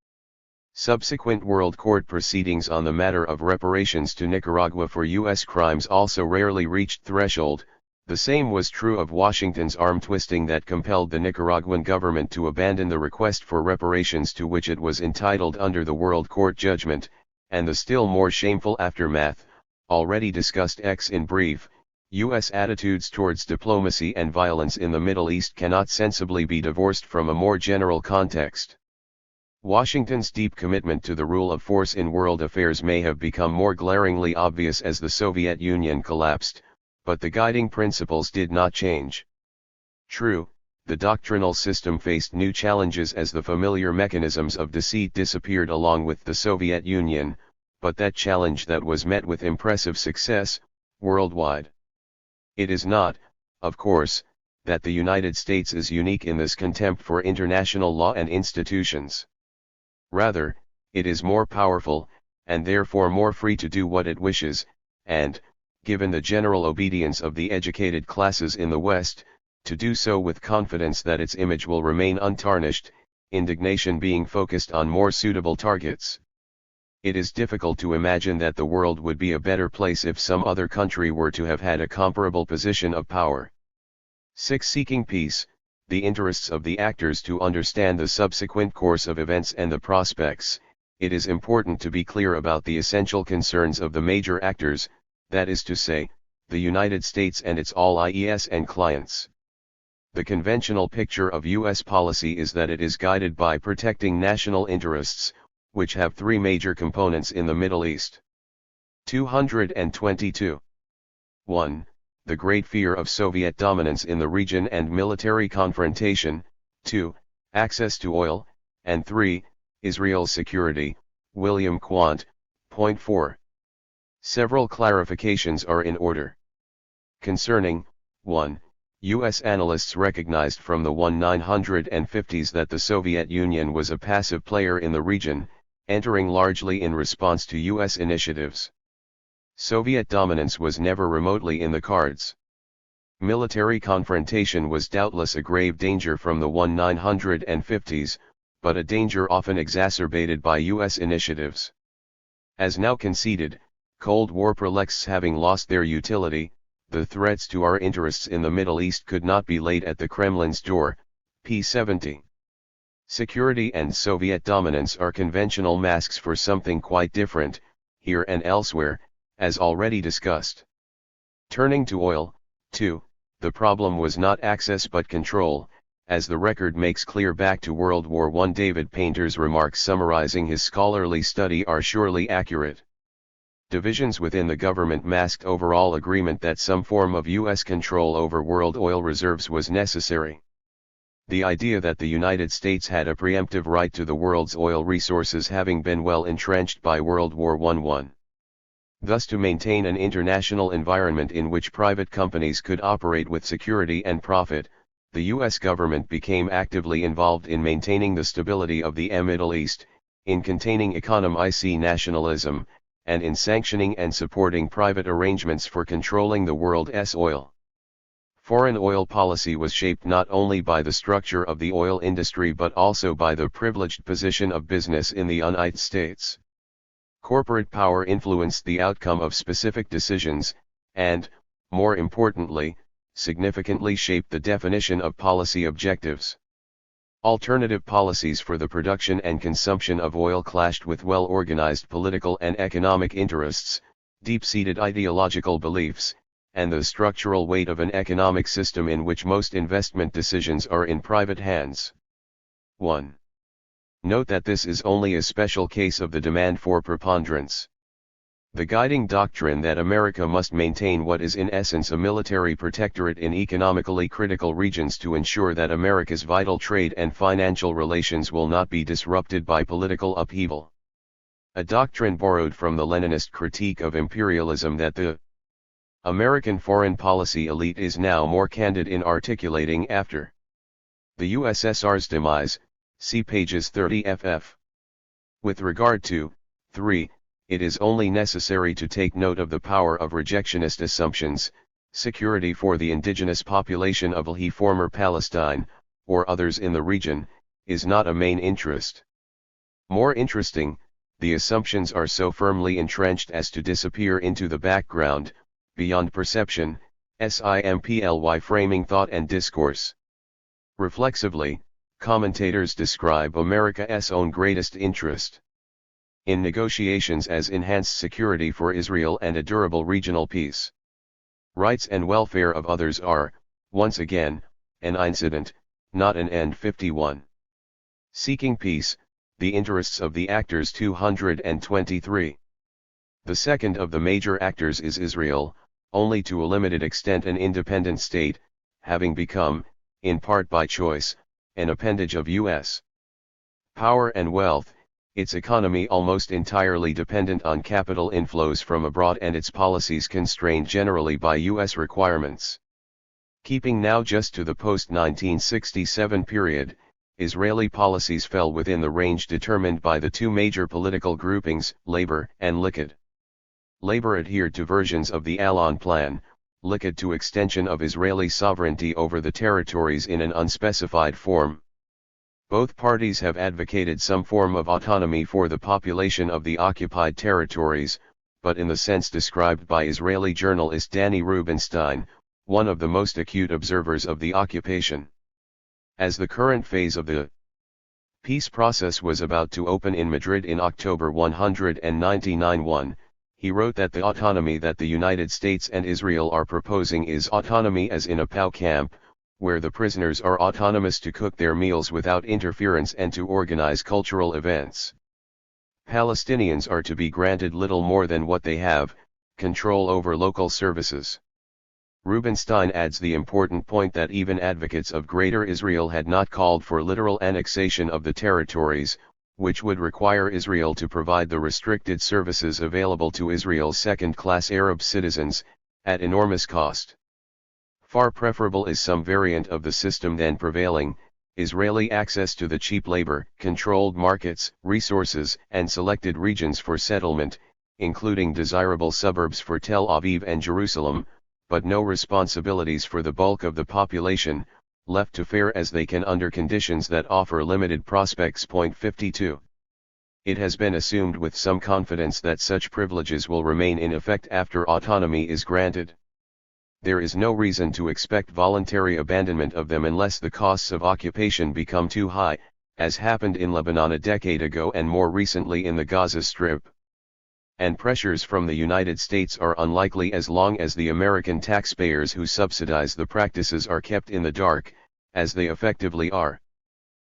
Subsequent World Court proceedings on the matter of reparations to Nicaragua for U.S. crimes also rarely reached threshold. The same was true of Washington's arm twisting that compelled the Nicaraguan government to abandon the request for reparations to which it was entitled under the World Court judgment, and the still more shameful aftermath, already discussed in brief. U.S. attitudes towards diplomacy and violence in the Middle East cannot sensibly be divorced from a more general context. Washington's deep commitment to the rule of force in world affairs may have become more glaringly obvious as the Soviet Union collapsed, but the guiding principles did not change. True, the doctrinal system faced new challenges as the familiar mechanisms of deceit disappeared along with the Soviet Union, but that challenge that was met with impressive success, worldwide. It is not, of course, that the United States is unique in this contempt for international law and institutions. Rather, it is more powerful, and therefore more free to do what it wishes, and, given the general obedience of the educated classes in the West, to do so with confidence that its image will remain untarnished, indignation being focused on more suitable targets. It is difficult to imagine that the world would be a better place if some other country were to have had a comparable position of power. 6. Seeking peace, the interests of the actors. To understand the subsequent course of events and the prospects, it is important to be clear about the essential concerns of the major actors, that is to say, the United States and its all IES and clients. The conventional picture of U.S. policy is that it is guided by protecting national interests, which have three major components in the Middle East. 222. 1. The great fear of Soviet dominance in the region and military confrontation. 2. Access to oil, and 3. Israel's security. William Quandt, Point 4. Several clarifications are in order. Concerning 1. U.S. analysts recognized from the 1950s that the Soviet Union was a passive player in the region, entering largely in response to U.S. initiatives. Soviet dominance was never remotely in the cards. Military confrontation was doubtless a grave danger from the 1950s, but a danger often exacerbated by U.S. initiatives. As now conceded, Cold War prelects having lost their utility, the threats to our interests in the Middle East could not be laid at the Kremlin's door. p. 70. Security and Soviet dominance are conventional masks for something quite different, here and elsewhere, as already discussed. Turning to oil, 2, the problem was not access but control, as the record makes clear back to World War I. David Painter's remarks summarizing his scholarly study are surely accurate. Divisions within the government masked overall agreement that some form of U.S. control over world oil reserves was necessary. The idea that the United States had a preemptive right to the world's oil resources having been well entrenched by World War I. Thus, to maintain an international environment in which private companies could operate with security and profit, the U.S. government became actively involved in maintaining the stability of the Middle East, in containing economic nationalism, and in sanctioning and supporting private arrangements for controlling the world's oil. Foreign oil policy was shaped not only by the structure of the oil industry but also by the privileged position of business in the United States. Corporate power influenced the outcome of specific decisions, and, more importantly, significantly shaped the definition of policy objectives. Alternative policies for the production and consumption of oil clashed with well-organized political and economic interests, deep-seated ideological beliefs, and the structural weight of an economic system in which most investment decisions are in private hands. 1. Note that this is only a special case of the demand for preponderance. The guiding doctrine that America must maintain what is in essence a military protectorate in economically critical regions to ensure that America's vital trade and financial relations will not be disrupted by political upheaval. A doctrine borrowed from the Leninist critique of imperialism that the American foreign policy elite is now more candid in articulating after the USSR's demise, see pages 30 ff. With regard to 3, it is only necessary to take note of the power of rejectionist assumptions. Security for the indigenous population of former Palestine, or others in the region, is not a main interest. More interesting, the assumptions are so firmly entrenched as to disappear into the background, beyond perception, simply framing thought and discourse. Reflexively, commentators describe America's own greatest interest in negotiations as enhanced security for Israel and a durable regional peace. Rights and welfare of others are, once again, an incident, not an end. 51. Seeking peace, the interests of the actors. 223. The second of the major actors is Israel, only to a limited extent an independent state, having become, in part by choice, an appendage of U.S. power and wealth, its economy almost entirely dependent on capital inflows from abroad and its policies constrained generally by U.S. requirements. Keeping now just to the post-1967 period, Israeli policies fell within the range determined by the two major political groupings, Labor and Likud. Labor adhered to versions of the Allon Plan, Likud to extension of Israeli sovereignty over the territories in an unspecified form. Both parties have advocated some form of autonomy for the population of the occupied territories, but in the sense described by Israeli journalist Danny Rubenstein, one of the most acute observers of the occupation. As the current phase of the peace process was about to open in Madrid in October 199, he wrote that the autonomy that the United States and Israel are proposing is autonomy as in a POW camp, where the prisoners are autonomous to cook their meals without interference and to organize cultural events. Palestinians are to be granted little more than what they have, control over local services. Rubenstein adds the important point that even advocates of Greater Israel had not called for literal annexation of the territories, which would require Israel to provide the restricted services available to Israel's second-class Arab citizens, at enormous cost. Far preferable is some variant of the system then prevailing, Israeli access to the cheap labor, controlled markets, resources, and selected regions for settlement, including desirable suburbs for Tel Aviv and Jerusalem, but no responsibilities for the bulk of the population, left to fare as they can under conditions that offer limited prospects. 52. It has been assumed with some confidence that such privileges will remain in effect after autonomy is granted. There is no reason to expect voluntary abandonment of them unless the costs of occupation become too high, as happened in Lebanon a decade ago and more recently in the Gaza Strip. And pressures from the United States are unlikely as long as the American taxpayers who subsidize the practices are kept in the dark, as they effectively are.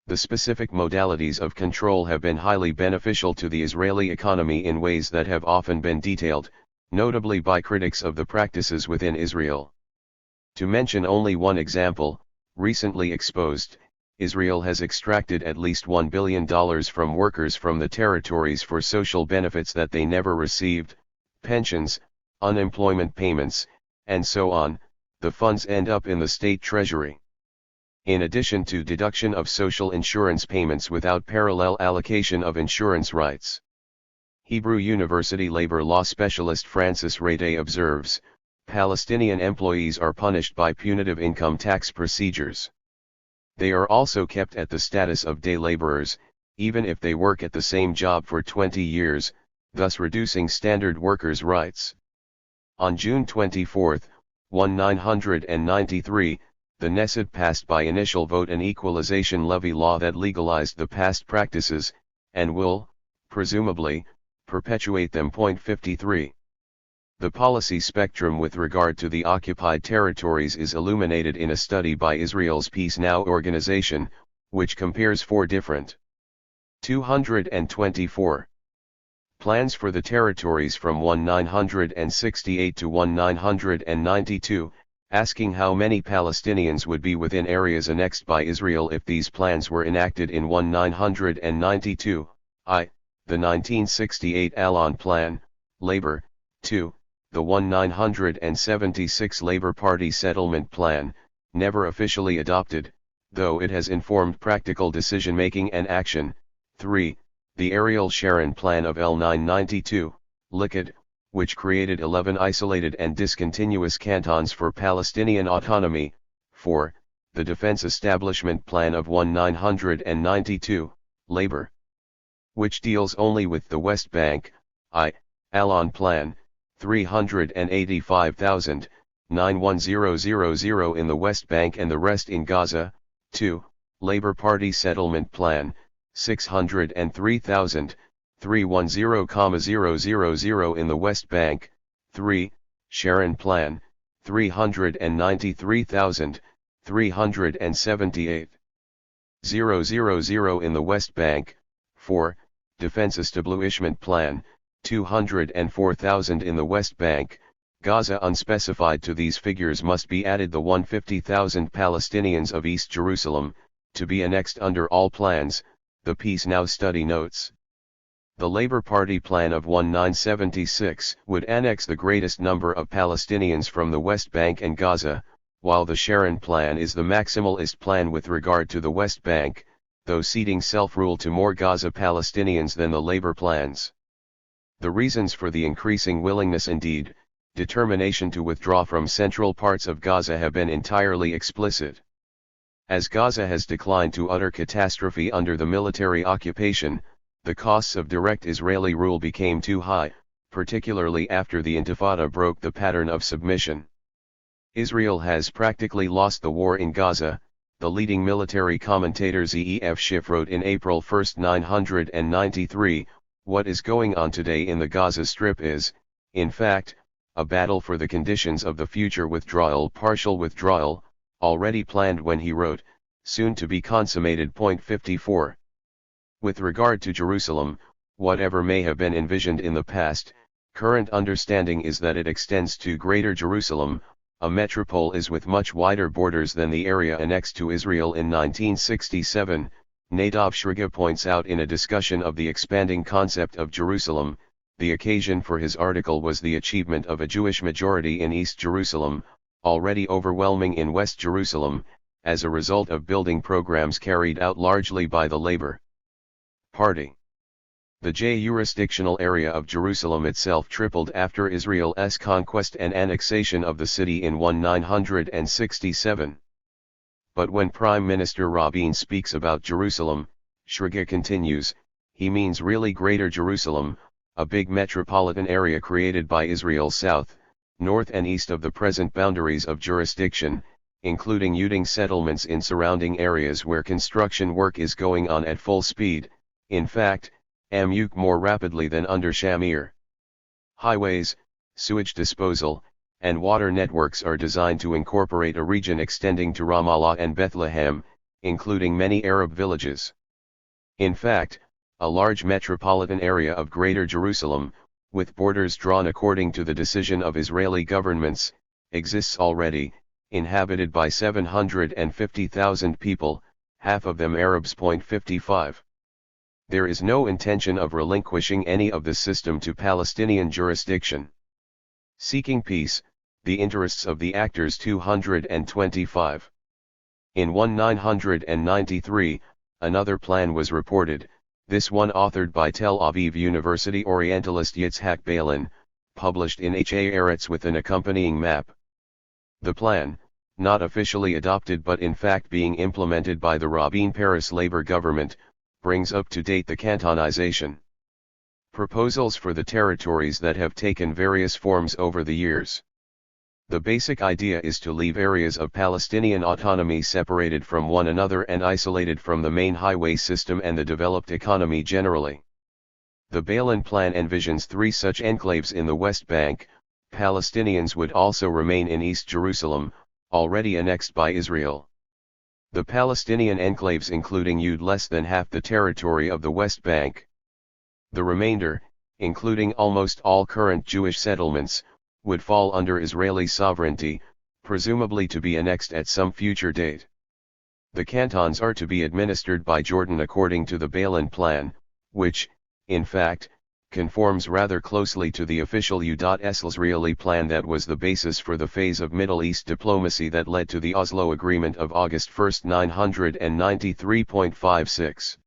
The specific modalities of control have been highly beneficial to the Israeli economy in ways that have often been detailed, notably by critics of the practices within Israel. To mention only one example, recently exposed, Israel has extracted at least $1 billion from workers from the territories for social benefits that they never received, pensions, unemployment payments, and so on. The funds end up in the state treasury. In addition to deduction of social insurance payments without parallel allocation of insurance rights. Hebrew University labor law specialist Francis Rade observes, Palestinian employees are punished by punitive income tax procedures. They are also kept at the status of day laborers, even if they work at the same job for 20 years, thus reducing standard workers' rights. On June 24, 1993, the Knesset passed by initial vote an equalization levy law that legalized the past practices, and will, presumably, perpetuate them. 53. The policy spectrum with regard to the occupied territories is illuminated in a study by Israel's Peace Now organization, which compares four different 224 plans for the territories from 1968 to 1992, asking how many Palestinians would be within areas annexed by Israel if these plans were enacted in 1992, I. The 1968 Allon Plan, Labor, 2. The 1976 Labor Party Settlement Plan, never officially adopted, though it has informed practical decision-making and action, 3. The Ariel Sharon Plan of L992, Likud, which created 11 isolated and discontinuous cantons for Palestinian autonomy, 4. The Defense Establishment Plan of 1992, Labor, which deals only with the West Bank, I. Allon Plan, 385,000,91000 in the West Bank and the rest in Gaza, 2. Labor Party Settlement Plan, 603,310,000 in the West Bank, 3. Sharon Plan, 393,378,000 in the West Bank, 4. Defense Establishment Plan, 204,000 in the West Bank, Gaza. Unspecified to these figures must be added the 150,000 Palestinians of East Jerusalem, to be annexed under all plans, the Peace Now study notes. The Labour Party plan of 1976 would annex the greatest number of Palestinians from the West Bank and Gaza, while the Sharon plan is the maximalist plan with regard to the West Bank, though ceding self-rule to more Gaza Palestinians than the Labour plans. The reasons for the increasing willingness, indeed, determination to withdraw from central parts of Gaza have been entirely explicit. As Gaza has declined to utter catastrophe under the military occupation, the costs of direct Israeli rule became too high, particularly after the Intifada broke the pattern of submission. Israel has practically lost the war in Gaza, the leading military commentator Zeev Schiff wrote in April 1, 993, "What is going on today in the Gaza Strip is, in fact, a battle for the conditions of the future partial withdrawal, already planned when he wrote, soon to be consummated." 54. With regard to Jerusalem, whatever may have been envisioned in the past, current understanding is that it extends to Greater Jerusalem, a metropolis with much wider borders than the area annexed to Israel in 1967, Nadav Shraga points out in a discussion of the expanding concept of Jerusalem. The occasion for his article was the achievement of a Jewish majority in East Jerusalem, already overwhelming in West Jerusalem, as a result of building programs carried out largely by the Labor Party. The jurisdictional area of Jerusalem itself tripled after Israel's conquest and annexation of the city in 1967. But when Prime Minister Rabin speaks about Jerusalem, Shraga continues, he means really Greater Jerusalem, a big metropolitan area created by Israel south, north and east of the present boundaries of jurisdiction, including Uding settlements in surrounding areas where construction work is going on at full speed, in fact, Amuk more rapidly than under Shamir. Highways, sewage disposal, and water networks are designed to incorporate a region extending to Ramallah and Bethlehem, including many Arab villages. In fact, a large metropolitan area of Greater Jerusalem, with borders drawn according to the decision of Israeli governments, exists already, inhabited by 750,000 people, half of them Arabs. 55. There is no intention of relinquishing any of this system to Palestinian jurisdiction. Seeking peace, the interests of the actors. 225. In 1993, another plan was reported, this one authored by Tel Aviv University Orientalist Yitzhak Balin, published in Haaretz with an accompanying map. The plan, not officially adopted but in fact being implemented by the Rabin Peres Labor government, brings up to date the cantonization proposals for the territories that have taken various forms over the years. The basic idea is to leave areas of Palestinian autonomy separated from one another and isolated from the main highway system and the developed economy generally. The Balin plan envisions 3 such enclaves in the West Bank. Palestinians would also remain in East Jerusalem, already annexed by Israel. The Palestinian enclaves including less than half the territory of the West Bank. The remainder, including almost all current Jewish settlements, would fall under Israeli sovereignty, presumably to be annexed at some future date. The cantons are to be administered by Jordan according to the Balin plan, which, in fact, conforms rather closely to the official Israeli plan that was the basis for the phase of Middle East diplomacy that led to the Oslo Agreement of August 1, 993.56.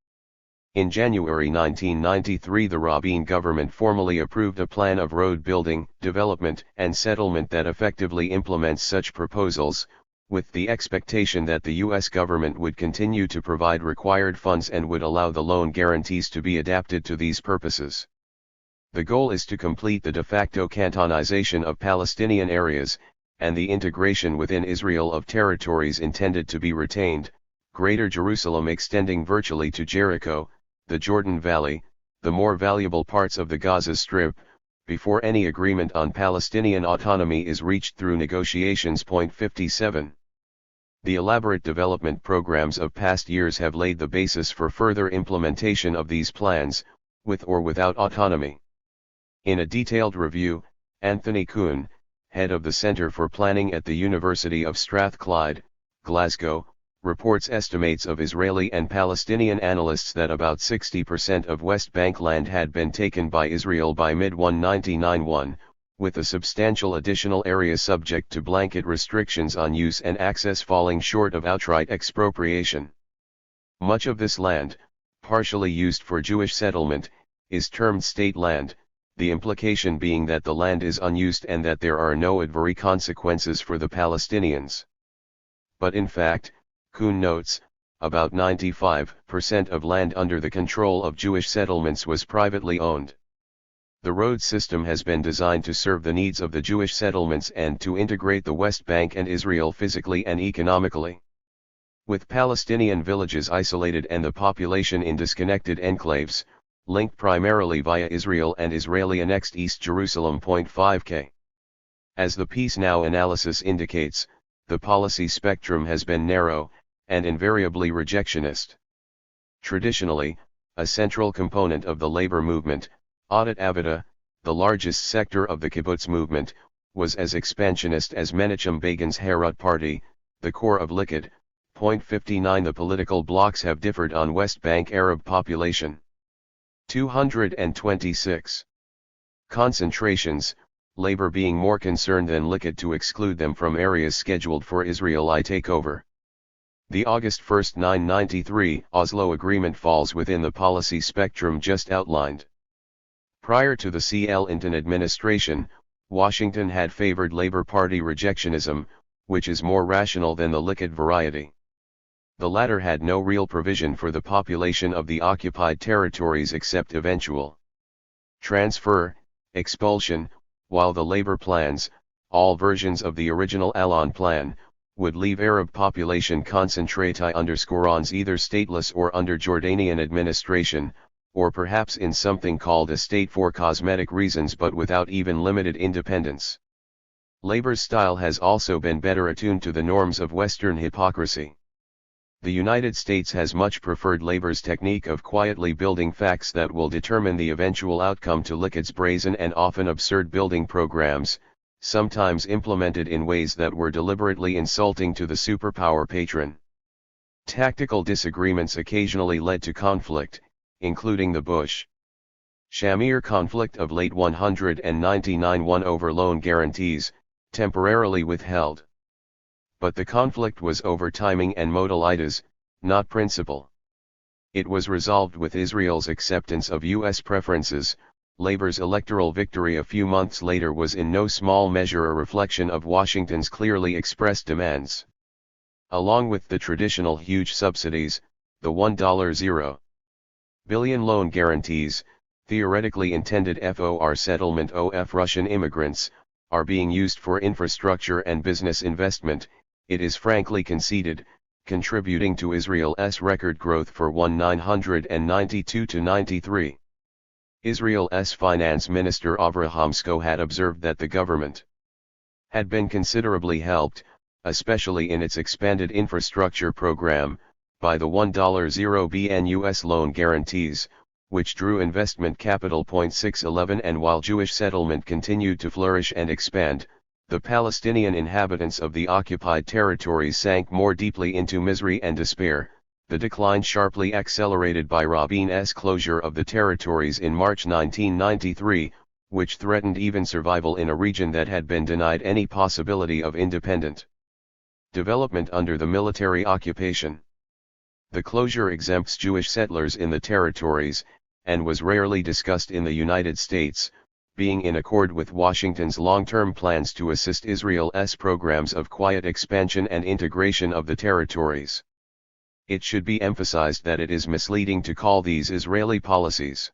In January 1993 the Rabin government formally approved a plan of road building, development and settlement that effectively implements such proposals, with the expectation that the U.S. government would continue to provide required funds and would allow the loan guarantees to be adapted to these purposes. The goal is to complete the de facto cantonization of Palestinian areas, and the integration within Israel of territories intended to be retained, Greater Jerusalem extending virtually to Jericho, the Jordan Valley, the more valuable parts of the Gaza Strip, before any agreement on Palestinian autonomy is reached through negotiations. 57. The elaborate development programs of past years have laid the basis for further implementation of these plans, with or without autonomy. In a detailed review, Anthony Kuhn, head of the Centre for Planning at the University of Strathclyde, Glasgow, reports estimates of Israeli and Palestinian analysts that about 60% of West Bank land had been taken by Israel by mid-1991, with a substantial additional area subject to blanket restrictions on use and access falling short of outright expropriation. Much of this land, partially used for Jewish settlement, is termed state land, the implication being that the land is unused and that there are no adverse consequences for the Palestinians. But in fact, Kuhn notes, about 95% of land under the control of Jewish settlements was privately owned. The road system has been designed to serve the needs of the Jewish settlements and to integrate the West Bank and Israel physically and economically. With Palestinian villages isolated and the population in disconnected enclaves, linked primarily via Israel and Israeli-annexed East Jerusalem. 5K. As the Peace Now analysis indicates, the policy spectrum has been narrow, and invariably rejectionist. Traditionally, a central component of the labor movement, Adat Avada, the largest sector of the kibbutz movement, was as expansionist as Menachem Begin's Herut party, the core of Likud. 59. The political blocs have differed on West Bank Arab population. 226. Concentrations, labor being more concerned than Likud to exclude them from areas scheduled for Israeli takeover. The August 1, 1993 Oslo Agreement falls within the policy spectrum just outlined. Prior to the Clinton administration, Washington had favored Labor Party rejectionism, which is more rational than the Likud variety. The latter had no real provision for the population of the occupied territories except eventual transfer, expulsion, while the labor plans, all versions of the original Allon plan, would leave Arab population concentrati _ons either stateless or under Jordanian administration, or perhaps in something called a state for cosmetic reasons but without even limited independence. Labor's style has also been better attuned to the norms of Western hypocrisy. The United States has much preferred Labor's technique of quietly building facts that will determine the eventual outcome to Likud's brazen and often absurd building programs, sometimes implemented in ways that were deliberately insulting to the superpower patron. Tactical disagreements occasionally led to conflict, including the Bush-Shamir conflict of late 1999 won over loan guarantees, temporarily withheld. But the conflict was over timing and modalities, not principle. It was resolved with Israel's acceptance of U.S. preferences. Labor's electoral victory a few months later was in no small measure a reflection of Washington's clearly expressed demands. Along with the traditional huge subsidies, the $1.0 billion loan guarantees, theoretically intended for settlement of Russian immigrants, are being used for infrastructure and business investment, it is frankly conceded, contributing to Israel's record growth for 1992–93. Israel's finance minister Avraham CHOMSKY had observed that the government had been considerably helped, especially in its expanded infrastructure program, by the $1.0 billion U.S. loan guarantees, which drew investment capital. 611 And while Jewish settlement continued to flourish and expand, the Palestinian inhabitants of the occupied territories sank more deeply into misery and despair, the decline sharply accelerated by Rabin's closure of the territories in March 1993, which threatened even survival in a region that had been denied any possibility of independent development under the military occupation. The closure exempts Jewish settlers in the territories, and was rarely discussed in the United States, being in accord with Washington's long-term plans to assist Israel's programs of quiet expansion and integration of the territories. It should be emphasized that it is misleading to call these Israeli policies.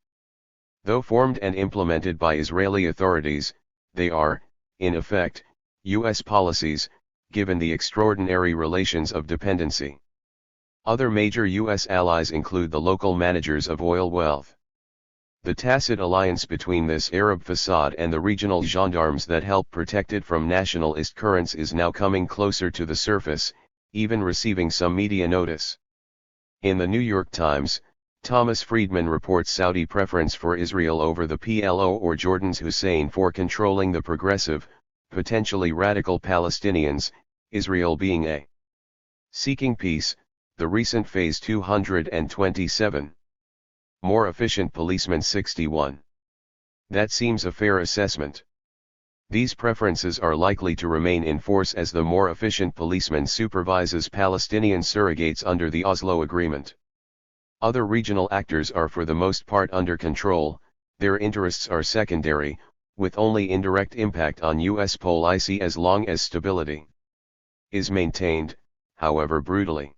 Though formed and implemented by Israeli authorities, they are, in effect, U.S. policies, given the extraordinary relations of dependency. Other major U.S. allies include the local managers of oil wealth. The tacit alliance between this Arab facade and the regional gendarmes that help protect it from nationalist currents is now coming closer to the surface, even receiving some media notice. In the New York Times, Thomas Friedman reports Saudi preference for Israel over the PLO or Jordan's Hussein for controlling the progressive, potentially radical Palestinians, Israel being a seeking peace, the recent phase 227. More efficient policemen 61. That seems a fair assessment. These preferences are likely to remain in force as the more efficient policeman supervises Palestinian surrogates under the Oslo Agreement. Other regional actors are for the most part under control, their interests are secondary, with only indirect impact on U.S. policy as long as stability is maintained, however brutally.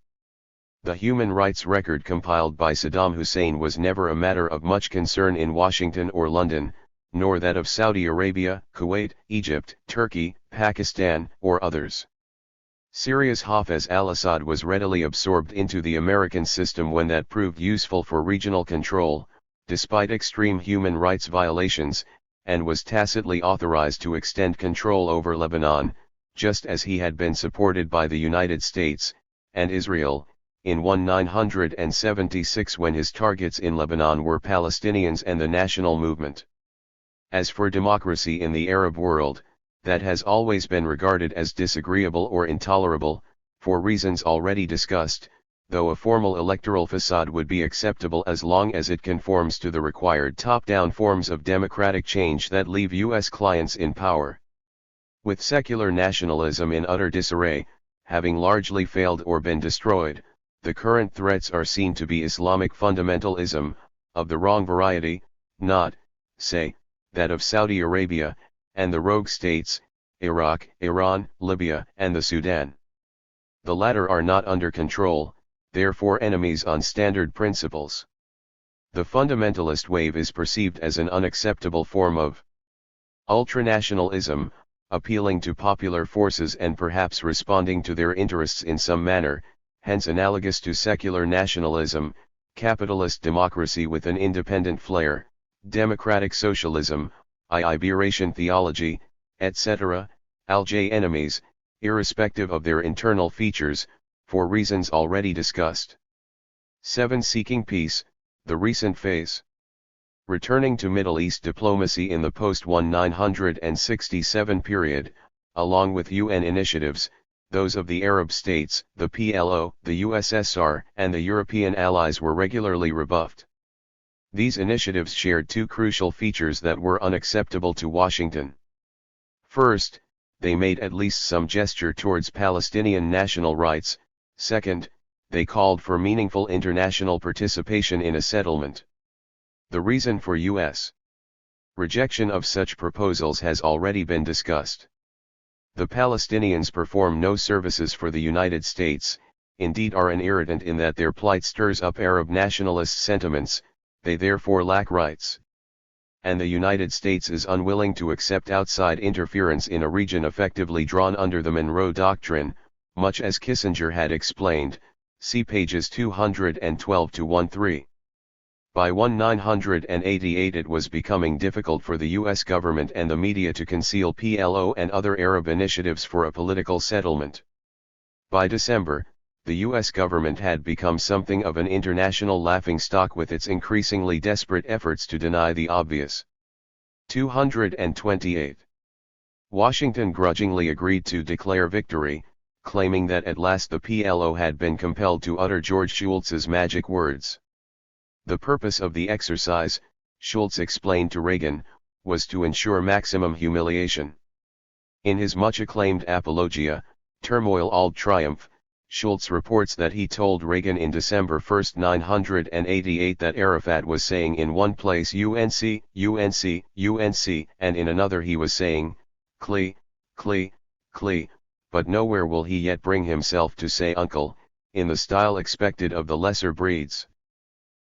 The human rights record compiled by Saddam Hussein was never a matter of much concern in Washington or London, nor that of Saudi Arabia, Kuwait, Egypt, Turkey, Pakistan, or others. Syria's Hafez al-Assad was readily absorbed into the American system when that proved useful for regional control, despite extreme human rights violations, and was tacitly authorized to extend control over Lebanon, just as he had been supported by the United States and Israel in 1976 when his targets in Lebanon were Palestinians and the national movement. As for democracy in the Arab world, that has always been regarded as disagreeable or intolerable, for reasons already discussed, though a formal electoral facade would be acceptable as long as it conforms to the required top-down forms of democratic change that leave U.S. clients in power. With secular nationalism in utter disarray, having largely failed or been destroyed, the current threats are seen to be Islamic fundamentalism, of the wrong variety, not, say, that of Saudi Arabia, and the rogue states, Iraq, Iran, Libya, and the Sudan. The latter are not under control, therefore enemies on standard principles. The fundamentalist wave is perceived as an unacceptable form of ultranationalism, appealing to popular forces and perhaps responding to their interests in some manner, hence analogous to secular nationalism, capitalist democracy with an independent flair, democratic socialism, liberation theology, etc., Alj enemies, irrespective of their internal features, for reasons already discussed. 7. Seeking peace, the recent phase. Returning to Middle East diplomacy in the post-1967 period, along with UN initiatives, those of the Arab states, the PLO, the USSR, and the European allies were regularly rebuffed. These initiatives shared two crucial features that were unacceptable to Washington. First, they made at least some gesture towards Palestinian national rights. Second, they called for meaningful international participation in a settlement. The reason for U.S. rejection of such proposals has already been discussed. The Palestinians perform no services for the United States, indeed are an irritant in that their plight stirs up Arab nationalist sentiments, they therefore lack rights. And the United States is unwilling to accept outside interference in a region effectively drawn under the Monroe Doctrine, much as Kissinger had explained, see pages 212-13. By 1988 it was becoming difficult for the U.S. government and the media to conceal PLO and other Arab initiatives for a political settlement. By December, the U.S. government had become something of an international laughingstock with its increasingly desperate efforts to deny the obvious. 228. Washington grudgingly agreed to declare victory, claiming that at last the PLO had been compelled to utter George Shultz's magic words. The purpose of the exercise, Shultz explained to Reagan, was to ensure maximum humiliation. In his much acclaimed apologia, Turmoil All Triumph, Shultz reports that he told Reagan in December 1, 1988 that Arafat was saying in one place UNC, UNC, UNC, and in another he was saying, Cli, Cli, Cli, but nowhere will he yet bring himself to say uncle, in the style expected of the lesser breeds.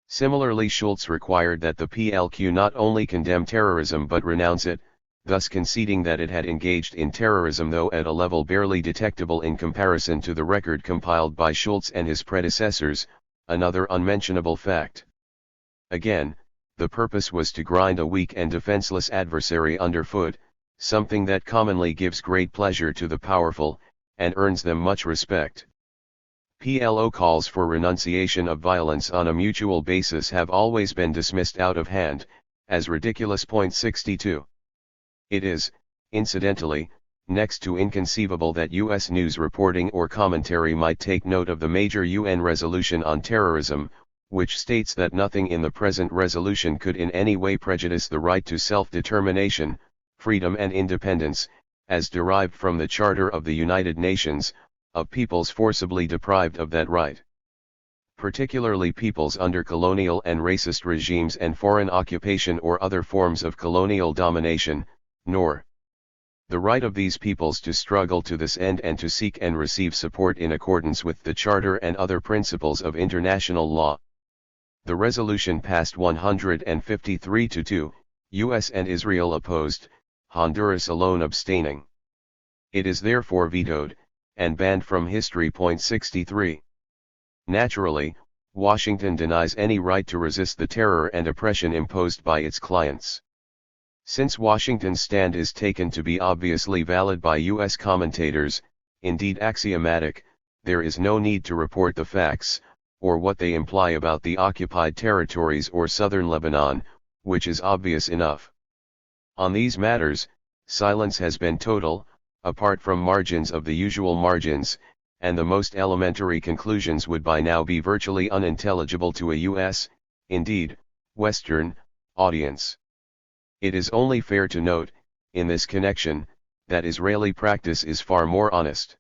Similarly, Shultz required that the PLQ not only condemn terrorism but renounce it, thus conceding that it had engaged in terrorism though at a level barely detectable in comparison to the record compiled by Shultz and his predecessors, another unmentionable fact. Again, the purpose was to grind a weak and defenseless adversary underfoot, something that commonly gives great pleasure to the powerful, and earns them much respect. PLO calls for renunciation of violence on a mutual basis have always been dismissed out of hand, as ridiculous. 62. It is, incidentally, next to inconceivable that U.S. news reporting or commentary might take note of the major UN resolution on terrorism, which states that nothing in the present resolution could in any way prejudice the right to self-determination, freedom and independence, as derived from the Charter of the United Nations, of peoples forcibly deprived of that right. Particularly peoples under colonial and racist regimes and foreign occupation or other forms of colonial domination, nor The right of these peoples to struggle to this end and to seek and receive support in accordance with the Charter and other principles of international law. The resolution passed 153 to 2, US and Israel opposed, Honduras alone abstaining. It is therefore vetoed, and banned from history. 63. Naturally, Washington denies any right to resist the terror and oppression imposed by its clients. Since Washington's stand is taken to be obviously valid by U.S. commentators, indeed axiomatic, there is no need to report the facts, or what they imply about the occupied territories or southern Lebanon, which is obvious enough. On these matters, silence has been total, apart from margins of the usual margins, and the most elementary conclusions would by now be virtually unintelligible to a U.S., indeed, Western, audience. It is only fair to note, in this connection, that Israeli practice is far more honest.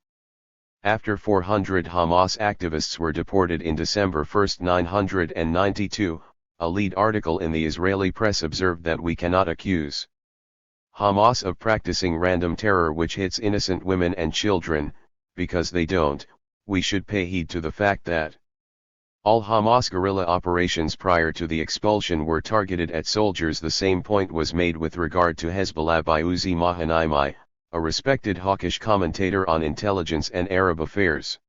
After 400 Hamas activists were deported in December 1, 1992, a lead article in the Israeli press observed that we cannot accuse Hamas of practicing random terror which hits innocent women and children, because they don't. We should pay heed to the fact that all Hamas guerrilla operations prior to the expulsion were targeted at soldiers. The same point was made with regard to Hezbollah by Uzi Mahanaimai, a respected hawkish commentator on intelligence and Arab affairs.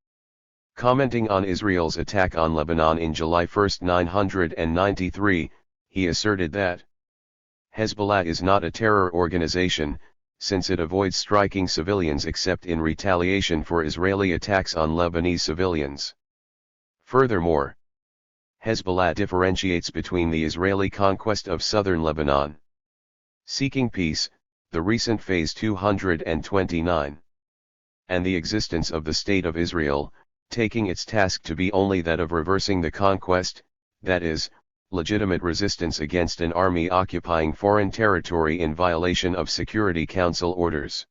Commenting on Israel's attack on Lebanon in July 1, 1993, he asserted that Hezbollah is not a terror organization, since it avoids striking civilians except in retaliation for Israeli attacks on Lebanese civilians. Furthermore, Hezbollah differentiates between the Israeli conquest of southern Lebanon, seeking peace, the recent phase 229, and the existence of the State of Israel, taking its task to be only that of reversing the conquest, that is, legitimate resistance against an army occupying foreign territory in violation of Security Council orders.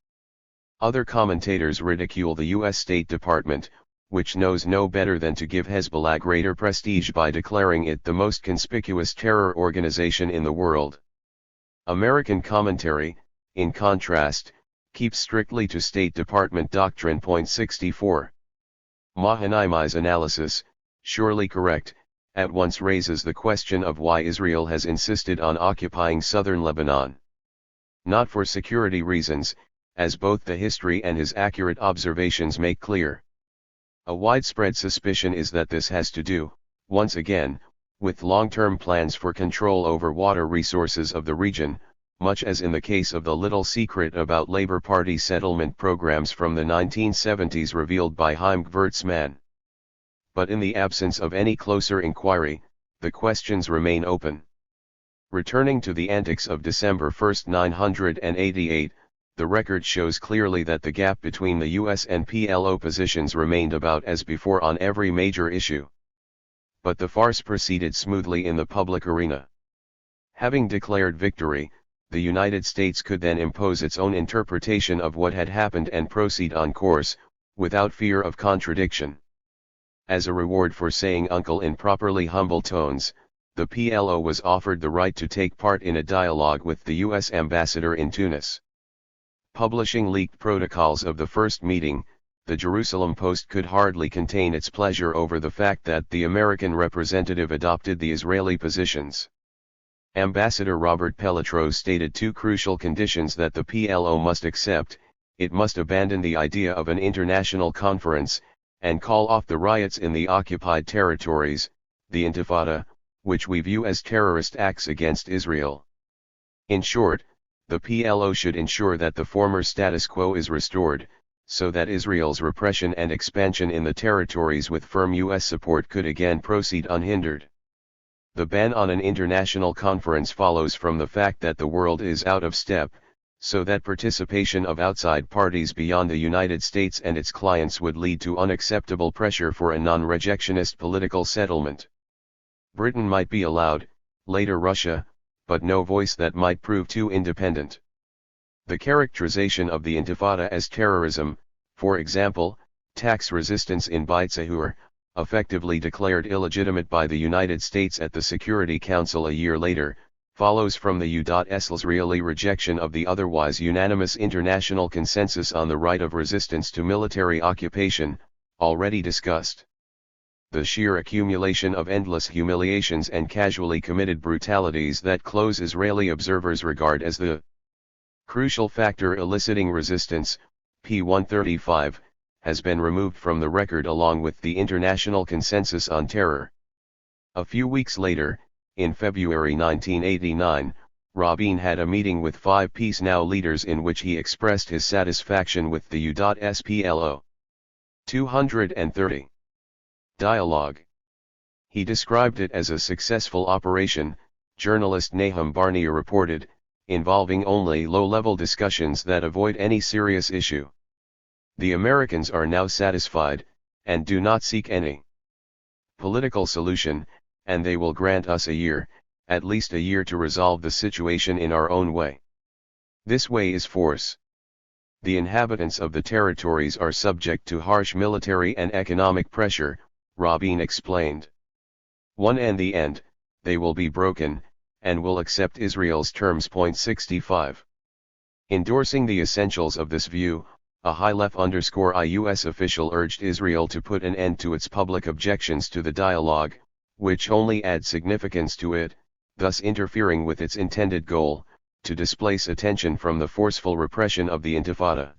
Other commentators ridicule the U.S. State Department, which knows no better than to give Hezbollah greater prestige by declaring it the most conspicuous terror organization in the world. American commentary, in contrast, keeps strictly to State Department doctrine. 64. Mahanaimai's analysis, surely correct, at once raises the question of why Israel has insisted on occupying southern Lebanon. Not for security reasons, as both the history and his accurate observations make clear. A widespread suspicion is that this has to do, once again, with long-term plans for control over water resources of the region, much as in the case of the little secret about Labour Party settlement programs from the 1970s revealed by Haim Gewurtzman. But in the absence of any closer inquiry, the questions remain open. Returning to the antics of December 1, 1988, the record shows clearly that the gap between the US and PLO positions remained about as before on every major issue. But the farce proceeded smoothly in the public arena. Having declared victory, the United States could then impose its own interpretation of what had happened and proceed on course, without fear of contradiction. As a reward for saying uncle in properly humble tones, the PLO was offered the right to take part in a dialogue with the U.S. ambassador in Tunis. Publishing leaked protocols of the first meeting, the Jerusalem Post could hardly contain its pleasure over the fact that the American representative adopted the Israeli positions. Ambassador Robert Pelletreau stated two crucial conditions that the PLO must accept: it must abandon the idea of an international conference, and call off the riots in the occupied territories, the Intifada, which we view as terrorist acts against Israel. In short, the PLO should ensure that the former status quo is restored, so that Israel's repression and expansion in the territories with firm U.S. support could again proceed unhindered. The ban on an international conference follows from the fact that the world is out of step, so that participation of outside parties beyond the United States and its clients would lead to unacceptable pressure for a non-rejectionist political settlement. Britain might be allowed, later Russia, but no voice that might prove too independent. The characterization of the Intifada as terrorism, for example, tax resistance in Beit Zahur, effectively declared illegitimate by the United States at the Security Council a year later, follows from the Israeli rejection of the otherwise unanimous international consensus on the right of resistance to military occupation, already discussed. The sheer accumulation of endless humiliations and casually committed brutalities that close Israeli observers regard as the crucial factor eliciting resistance, p. 135, has been removed from the record along with the international consensus on terror. A few weeks later, in February 1989, Rabin had a meeting with 5 Peace Now leaders in which he expressed his satisfaction with the U.SPLO 230 dialogue. He described it as a successful operation, journalist Nahum Barnea reported, involving only low-level discussions that avoid any serious issue. The Americans are now satisfied, and do not seek any political solution, and they will grant us a year, at least a year, to resolve the situation in our own way. This way is force. The inhabitants of the territories are subject to harsh military and economic pressure, Rabin explained. In the end, they will be broken, and will accept Israel's terms. 65. Endorsing the essentials of this view, a high-level_IUS official urged Israel to put an end to its public objections to the dialogue, which only add significance to it, thus interfering with its intended goal, to displace attention from the forceful repression of the Intifada.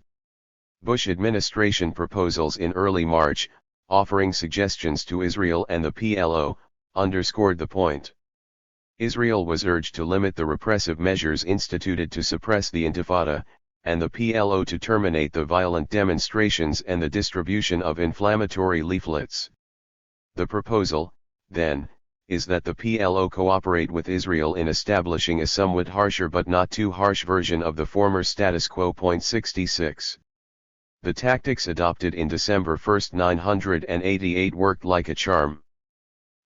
Bush administration proposals in early March, offering suggestions to Israel and the PLO, underscored the point. Israel was urged to limit the repressive measures instituted to suppress the Intifada, and the PLO to terminate the violent demonstrations and the distribution of inflammatory leaflets. The proposal, then, is that the PLO cooperate with Israel in establishing a somewhat harsher but not too harsh version of the former status quo. 66. The tactics adopted in December 1, 1988 worked like a charm.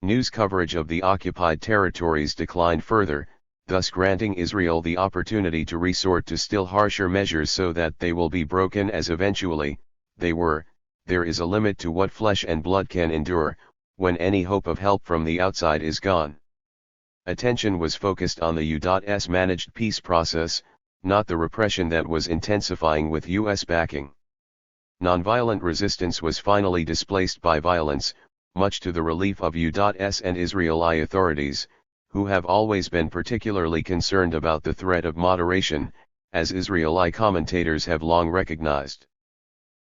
News coverage of the occupied territories declined further, thus granting Israel the opportunity to resort to still harsher measures so that they will be broken as eventually, they were. There is a limit to what flesh and blood can endure, when any hope of help from the outside is gone. Attention was focused on the U.S. managed peace process, not the repression that was intensifying with U.S. backing. Nonviolent resistance was finally displaced by violence, much to the relief of U.S. and Israeli authorities, who have always been particularly concerned about the threat of moderation, as Israeli commentators have long recognized.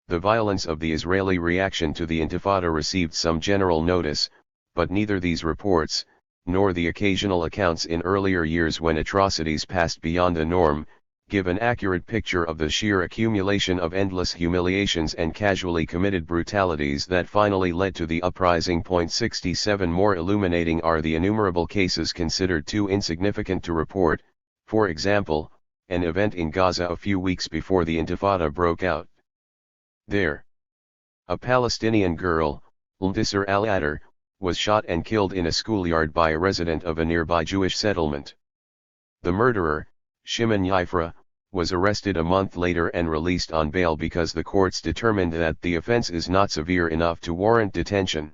The violence of the Israeli reaction to the Intifada received some general notice, but neither these reports, nor the occasional accounts in earlier years when atrocities passed beyond the norm, give an accurate picture of the sheer accumulation of endless humiliations and casually committed brutalities that finally led to the uprising. 67. More illuminating are the innumerable cases considered too insignificant to report, for example, an event in Gaza a few weeks before the Intifada broke out. There, a Palestinian girl, Ldisr al-Adar, was shot and killed in a schoolyard by a resident of a nearby Jewish settlement. The murderer, Shimon Yifra, was arrested a month later and released on bail because the courts determined that the offense is not severe enough to warrant detention.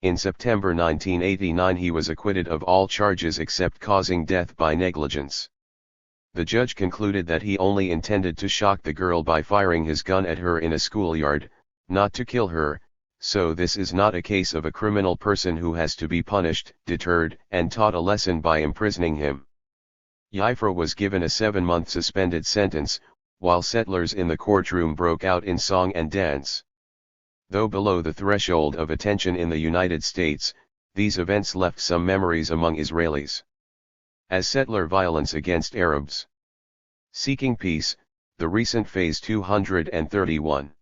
In September 1989 he was acquitted of all charges except causing death by negligence. The judge concluded that he only intended to shock the girl by firing his gun at her in a schoolyard, not to kill her, so this is not a case of a criminal person who has to be punished, deterred, and taught a lesson by imprisoning him. Yifra was given a 7-month suspended sentence, while settlers in the courtroom broke out in song and dance. Though below the threshold of attention in the United States, these events left some memories among Israelis. As settler violence against Arabs. Seeking peace, the recent phase 231.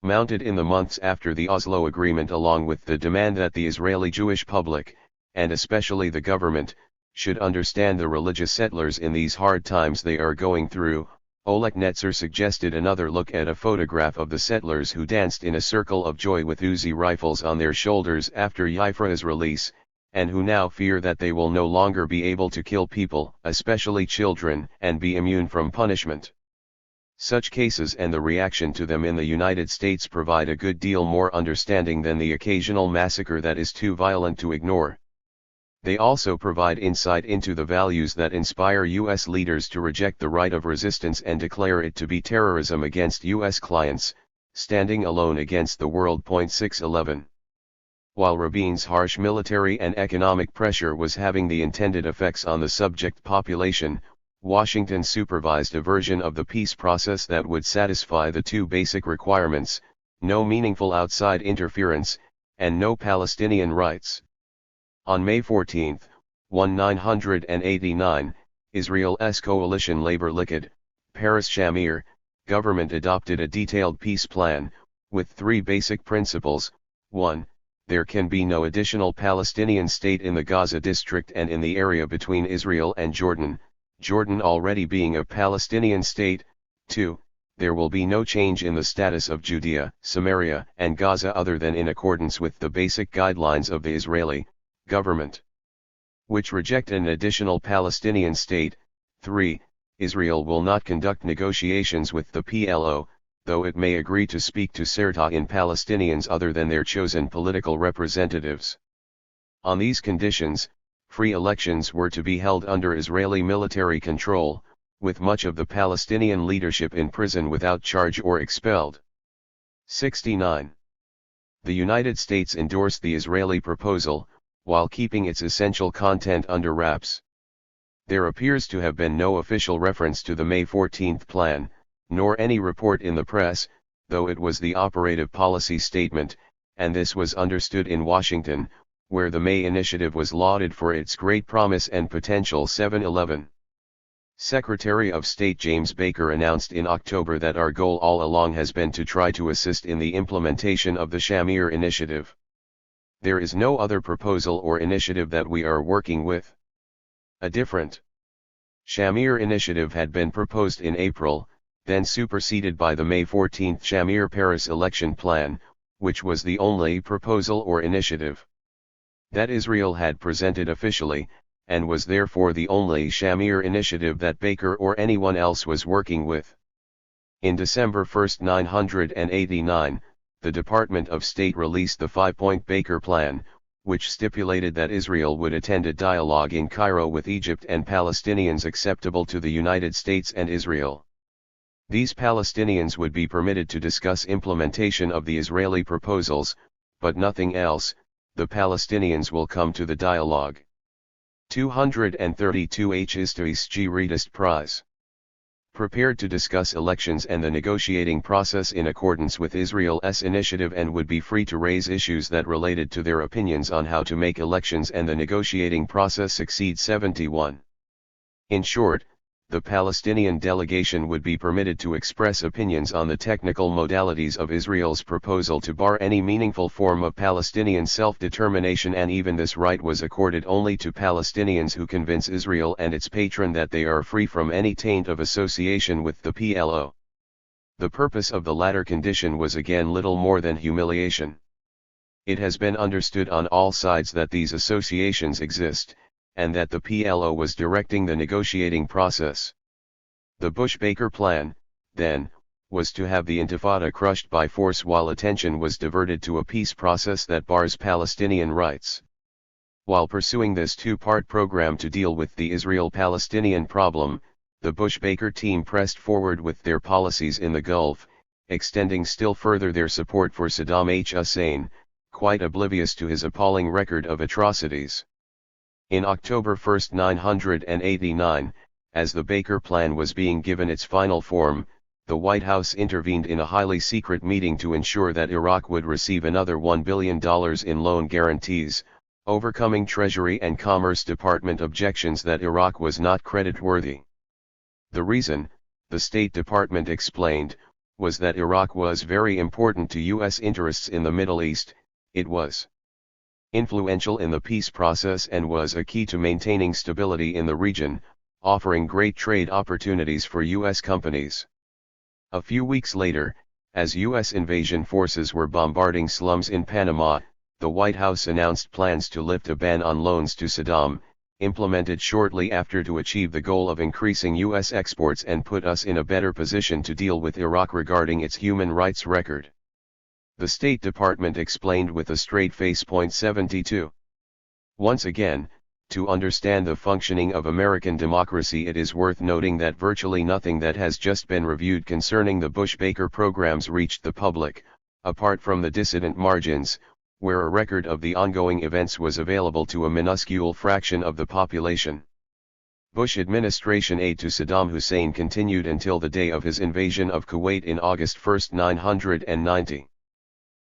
Mounted in the months after the Oslo Agreement along with the demand that the Israeli Jewish public, and especially the government, should understand the religious settlers in these hard times they are going through, Oleg Netzer suggested another look at a photograph of the settlers who danced in a circle of joy with Uzi rifles on their shoulders after Yifra's release, and who now fear that they will no longer be able to kill people, especially children, and be immune from punishment. Such cases and the reaction to them in the United States provide a good deal more understanding than the occasional massacre that is too violent to ignore. They also provide insight into the values that inspire U.S. leaders to reject the right of resistance and declare it to be terrorism against U.S. clients, standing alone against the world. 611. While Rabin's harsh military and economic pressure was having the intended effects on the subject population, Washington supervised a version of the peace process that would satisfy the two basic requirements: no meaningful outside interference, and no Palestinian rights. On May 14, 1989, Israel's coalition Labor Likud, Paris Shamir, government adopted a detailed peace plan, with three basic principles. 1. There can be no additional Palestinian state in the Gaza district and in the area between Israel and Jordan, Jordan already being a Palestinian state. 2. There will be no change in the status of Judea, Samaria, and Gaza other than in accordance with the basic guidelines of the Israeli government, which reject an additional Palestinian state. 3. Israel will not conduct negotiations with the PLO, though it may agree to speak to certain Palestinians other than their chosen political representatives. On these conditions, free elections were to be held under Israeli military control, with much of the Palestinian leadership in prison without charge or expelled. 69. The United States endorsed the Israeli proposal, while keeping its essential content under wraps. There appears to have been no official reference to the May 14 plan, nor any report in the press, though it was the operative policy statement, and this was understood in Washington, where the May initiative was lauded for its great promise and potential. 711. Secretary of State James Baker announced in October that our goal all along has been to try to assist in the implementation of the Shamir initiative. There is no other proposal or initiative that we are working with. A different Shamir initiative had been proposed in April, then superseded by the May 14 Shamir Paris election plan, which was the only proposal or initiative that Israel had presented officially, and was therefore the only Shamir initiative that Baker or anyone else was working with. In December 1, 1989, the Department of State released the 5-point Baker Plan, which stipulated that Israel would attend a dialogue in Cairo with Egypt and Palestinians acceptable to the United States and Israel. These Palestinians would be permitted to discuss implementation of the Israeli proposals, but nothing else. The Palestinians will come to the dialogue. 232 H. Readest Prize. Prepared to discuss elections and the negotiating process in accordance with Israel's initiative, and would be free to raise issues that related to their opinions on how to make elections and the negotiating process succeed. 71. In short, the Palestinian delegation would be permitted to express opinions on the technical modalities of Israel's proposal to bar any meaningful form of Palestinian self-determination, and even this right was accorded only to Palestinians who convince Israel and its patron that they are free from any taint of association with the PLO. The purpose of the latter condition was again little more than humiliation. It has been understood on all sides that these associations exist, and that the PLO was directing the negotiating process. The Bush-Baker plan, then, was to have the Intifada crushed by force while attention was diverted to a peace process that bars Palestinian rights. While pursuing this two-part program to deal with the Israel-Palestinian problem, the Bush-Baker team pressed forward with their policies in the Gulf, extending still further their support for Saddam Hussein, quite oblivious to his appalling record of atrocities. In October 1, 1989, as the Baker Plan was being given its final form, the White House intervened in a highly secret meeting to ensure that Iraq would receive another $1 billion in loan guarantees, overcoming Treasury and Commerce Department objections that Iraq was not creditworthy. The reason, the State Department explained, was that Iraq was very important to U.S. interests in the Middle East. It was influential in the peace process and was a key to maintaining stability in the region, offering great trade opportunities for U.S. companies. A few weeks later, as U.S. invasion forces were bombarding slums in Panama, the White House announced plans to lift a ban on loans to Saddam, implemented shortly after to achieve the goal of increasing U.S. exports and put us in a better position to deal with Iraq regarding its human rights record. The State Department explained with a straight face. 72. Once again, To understand the functioning of American democracy, it is worth noting that virtually nothing that has just been reviewed concerning the Bush-Baker programs reached the public, apart from the dissident margins, where a record of the ongoing events was available to a minuscule fraction of the population. Bush administration aid to Saddam Hussein continued until the day of his invasion of Kuwait in August 1, 1990.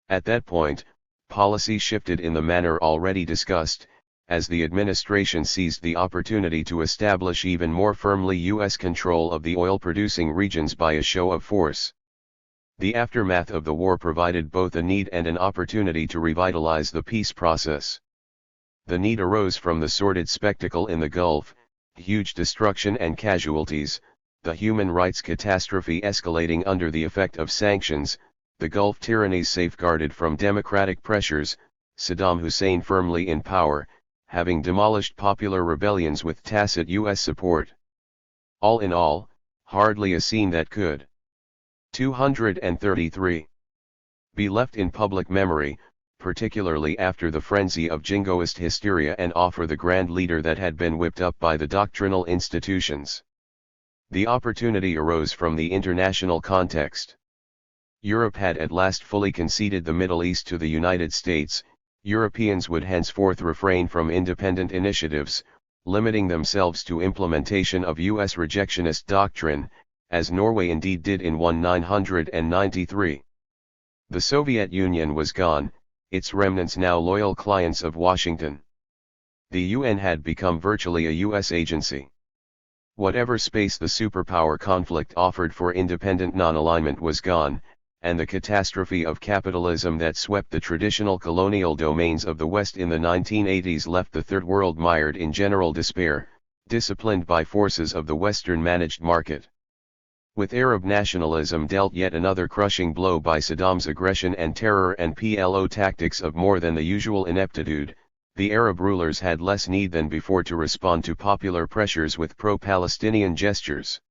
At that point, policy shifted in the manner already discussed, as the administration seized the opportunity to establish even more firmly U.S. control of the oil-producing regions by a show of force. The aftermath of the war provided both a need and an opportunity to revitalize the peace process. The need arose from the sordid spectacle in the Gulf, huge destruction and casualties, the human rights catastrophe escalating under the effect of sanctions, the Gulf tyrannies safeguarded from democratic pressures, Saddam Hussein firmly in power, having demolished popular rebellions with tacit U.S. support. All in all, hardly a scene that could 233 be left in public memory, particularly after the frenzy of jingoist hysteria and awe for the grand leader that had been whipped up by the doctrinal institutions. The opportunity arose from the international context. Europe had at last fully conceded the Middle East to the United States. Europeans would henceforth refrain from independent initiatives, limiting themselves to implementation of U.S. rejectionist doctrine, as Norway indeed did in 1993. The Soviet Union was gone, its remnants now loyal clients of Washington. The UN had become virtually a U.S. agency. Whatever space the superpower conflict offered for independent non-alignment was gone, and the catastrophe of capitalism that swept the traditional colonial domains of the West in the 1980s left the Third World mired in general despair, disciplined by forces of the Western-managed market. With Arab nationalism dealt yet another crushing blow by Saddam's aggression and terror and PLO tactics of more than the usual ineptitude, the Arab rulers had less need than before to respond to popular pressures with pro-Palestinian gestures.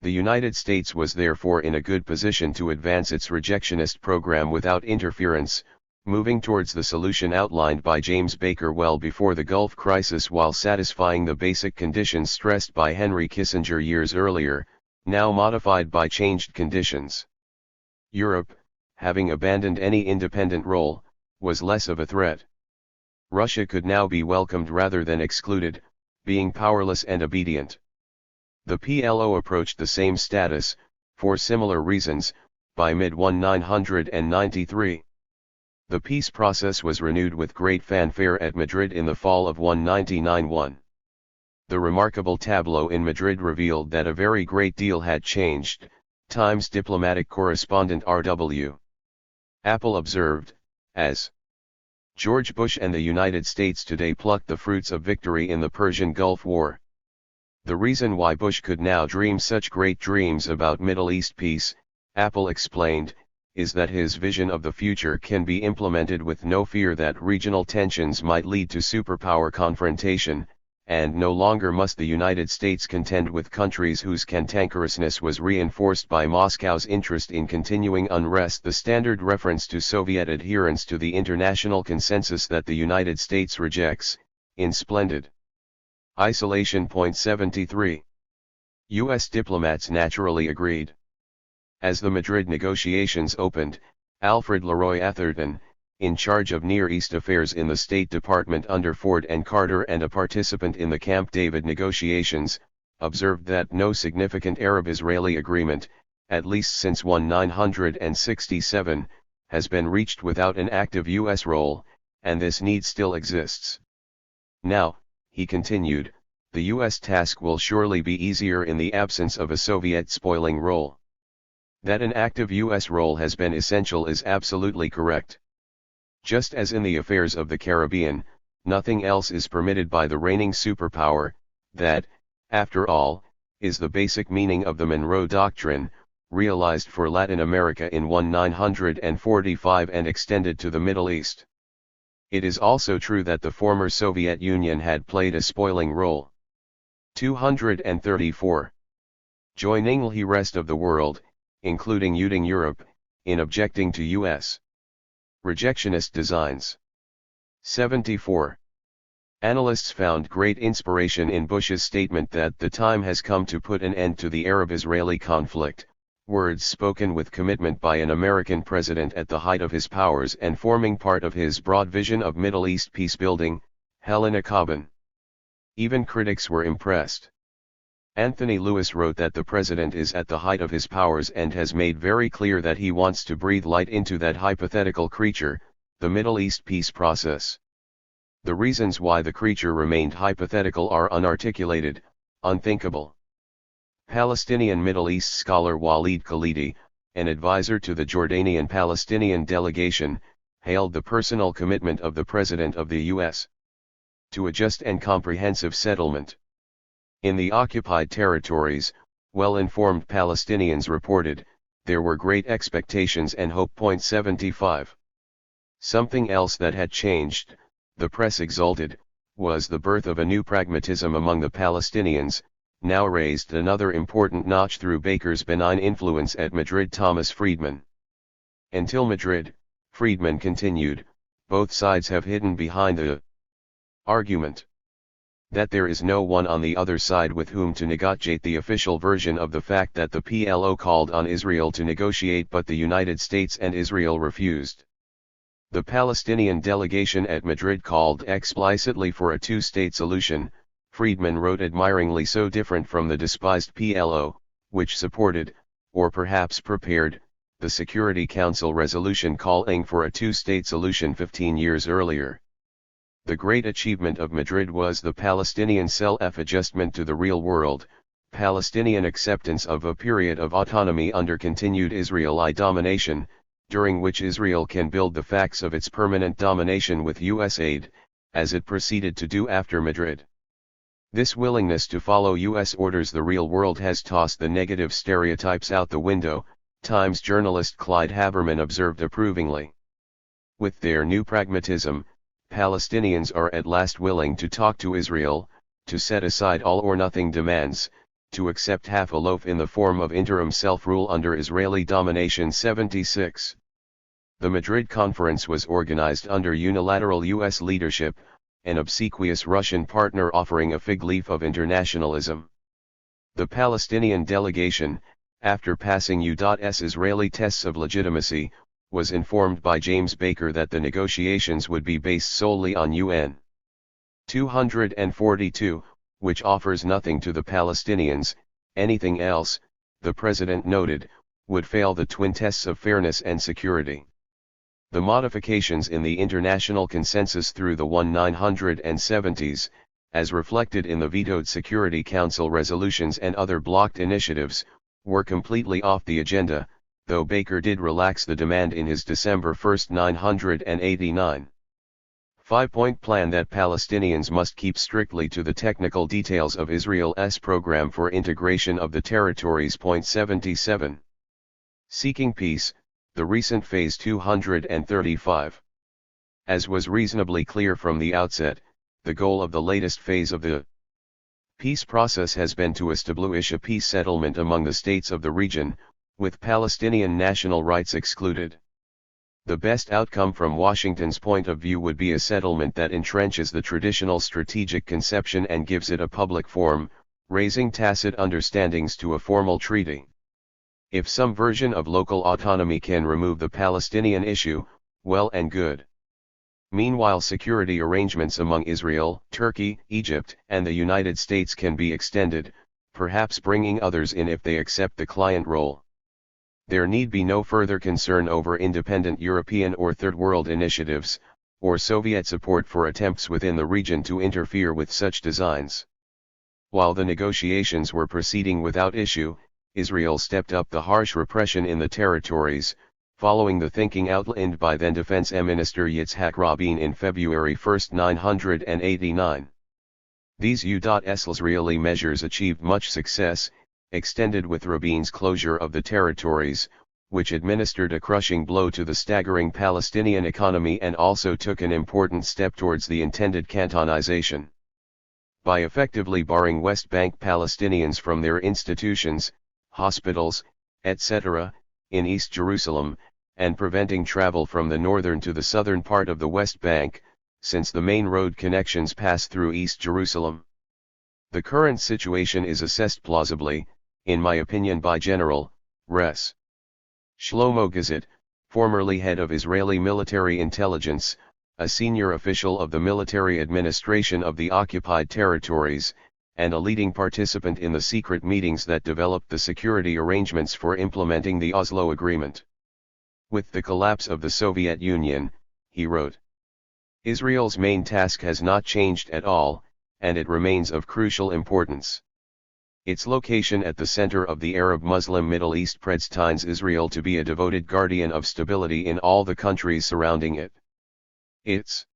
The United States was therefore in a good position to advance its rejectionist program without interference, moving towards the solution outlined by James Baker well before the Gulf crisis while satisfying the basic conditions stressed by Henry Kissinger years earlier, now modified by changed conditions. Europe, having abandoned any independent role, was less of a threat. Russia could now be welcomed rather than excluded, being powerless and obedient. The PLO approached the same status, for similar reasons, by mid-1993. The peace process was renewed with great fanfare at Madrid in the fall of 1999. The remarkable tableau in Madrid revealed that a very great deal had changed, Times diplomatic correspondent R.W. Apple observed, as George Bush and the United States today plucked the fruits of victory in the Persian Gulf War. The reason why Bush could now dream such great dreams about Middle East peace, Apple explained, is that his vision of the future can be implemented with no fear that regional tensions might lead to superpower confrontation, and no longer must the United States contend with countries whose cantankerousness was reinforced by Moscow's interest in continuing unrest. The standard reference to Soviet adherence to the international consensus that the United States rejects, in splendid isolation. 73. U.S. diplomats naturally agreed. As the Madrid negotiations opened, Alfred Leroy Atherton, in charge of Near East affairs in the State Department under Ford and Carter and a participant in the Camp David negotiations, observed that no significant Arab-Israeli agreement, at least since 1967, has been reached without an active U.S. role, and this need still exists. Now, he continued, the U.S. task will surely be easier in the absence of a Soviet spoiling role. That an active U.S. role has been essential is absolutely correct. Just as in the affairs of the Caribbean, nothing else is permitted by the reigning superpower, that, after all, is the basic meaning of the Monroe Doctrine, realized for Latin America in 1945 and extended to the Middle East. It is also true that the former Soviet Union had played a spoiling role. 234. Joining the rest of the world, including Europe, in objecting to U.S. rejectionist designs. 74. Analysts found great inspiration in Bush's statement that the time has come to put an end to the Arab-Israeli conflict, words spoken with commitment by an American president at the height of his powers and forming part of his broad vision of Middle East peacebuilding. Helena Cobban. Even critics were impressed. Anthony Lewis wrote that the president is at the height of his powers and has made very clear that he wants to breathe light into that hypothetical creature, the Middle East peace process. The reasons why the creature remained hypothetical are unarticulated, unthinkable. Palestinian Middle East scholar Walid Khalidi, an advisor to the Jordanian-Palestinian delegation, hailed the personal commitment of the President of the U.S. to a just and comprehensive settlement. In the occupied territories, well-informed Palestinians reported, there were great expectations and hope. 75. Something else that had changed, the press exulted, was the birth of a new pragmatism among the Palestinians, now raised another important notch through Baker's benign influence at Madrid. Thomas Friedman. Until Madrid, Friedman continued, both sides have hidden behind the argument that there is no one on the other side with whom to negotiate, the official version of the fact that the PLO called on Israel to negotiate but the United States and Israel refused. The Palestinian delegation at Madrid called explicitly for a two-state solution, Friedman wrote admiringly, so different from the despised PLO, which supported, or perhaps prepared, the Security Council resolution calling for a two-state solution 15 years earlier. The great achievement of Madrid was the Palestinian self-adjustment to the real world, Palestinian acceptance of a period of autonomy under continued Israeli domination, during which Israel can build the facts of its permanent domination with U.S. aid, as it proceeded to do after Madrid. This willingness to follow U.S. orders the real world has tossed the negative stereotypes out the window, Times journalist Clyde Haberman observed approvingly. With their new pragmatism, Palestinians are at last willing to talk to Israel, to set aside all-or-nothing demands, to accept half a loaf in the form of interim self-rule under Israeli domination. 76. The Madrid Conference was organized under unilateral U.S. leadership, an obsequious Russian partner offering a fig leaf of internationalism. The Palestinian delegation, after passing U.S. Israeli tests of legitimacy, was informed by James Baker that the negotiations would be based solely on UN 242, which offers nothing to the Palestinians. Anything else, the president noted, would fail the twin tests of fairness and security. The modifications in the international consensus through the 1970s, as reflected in the vetoed Security Council resolutions and other blocked initiatives, were completely off the agenda, though Baker did relax the demand in his December 1, 1989. 5-point plan that Palestinians must keep strictly to the technical details of Israel's program for integration of the territories. 77. Seeking peace, the recent phase 235. As was reasonably clear from the outset, the goal of the latest phase of the peace process has been to establish a peace settlement among the states of the region, with Palestinian national rights excluded. The best outcome from Washington's point of view would be a settlement that entrenches the traditional strategic conception and gives it a public form, raising tacit understandings to a formal treaty. If some version of local autonomy can remove the Palestinian issue, well and good. Meanwhile, security arrangements among Israel, Turkey, Egypt, and the United States can be extended, perhaps bringing others in if they accept the client role. There need be no further concern over independent European or Third World initiatives, or Soviet support for attempts within the region to interfere with such designs. While the negotiations were proceeding without issue, Israel stepped up the harsh repression in the territories, following the thinking outlined by then Defense Minister Yitzhak Rabin in February 1, 1989. These Israeli measures achieved much success, extended with Rabin's closure of the territories, which administered a crushing blow to the staggering Palestinian economy and also took an important step towards the intended cantonization. By effectively barring West Bank Palestinians from their institutions, hospitals, etc., in East Jerusalem, and preventing travel from the northern to the southern part of the West Bank, since the main road connections pass through East Jerusalem. The current situation is assessed plausibly, in my opinion, by General Res. Shlomo Gazit, formerly head of Israeli military intelligence, a senior official of the military administration of the occupied territories, and a leading participant in the secret meetings that developed the security arrangements for implementing the Oslo Agreement. With the collapse of the Soviet Union, he wrote, Israel's main task has not changed at all, and it remains of crucial importance. Its location at the center of the Arab-Muslim Middle East predestines Israel to be a devoted guardian of stability in all the countries surrounding it. Its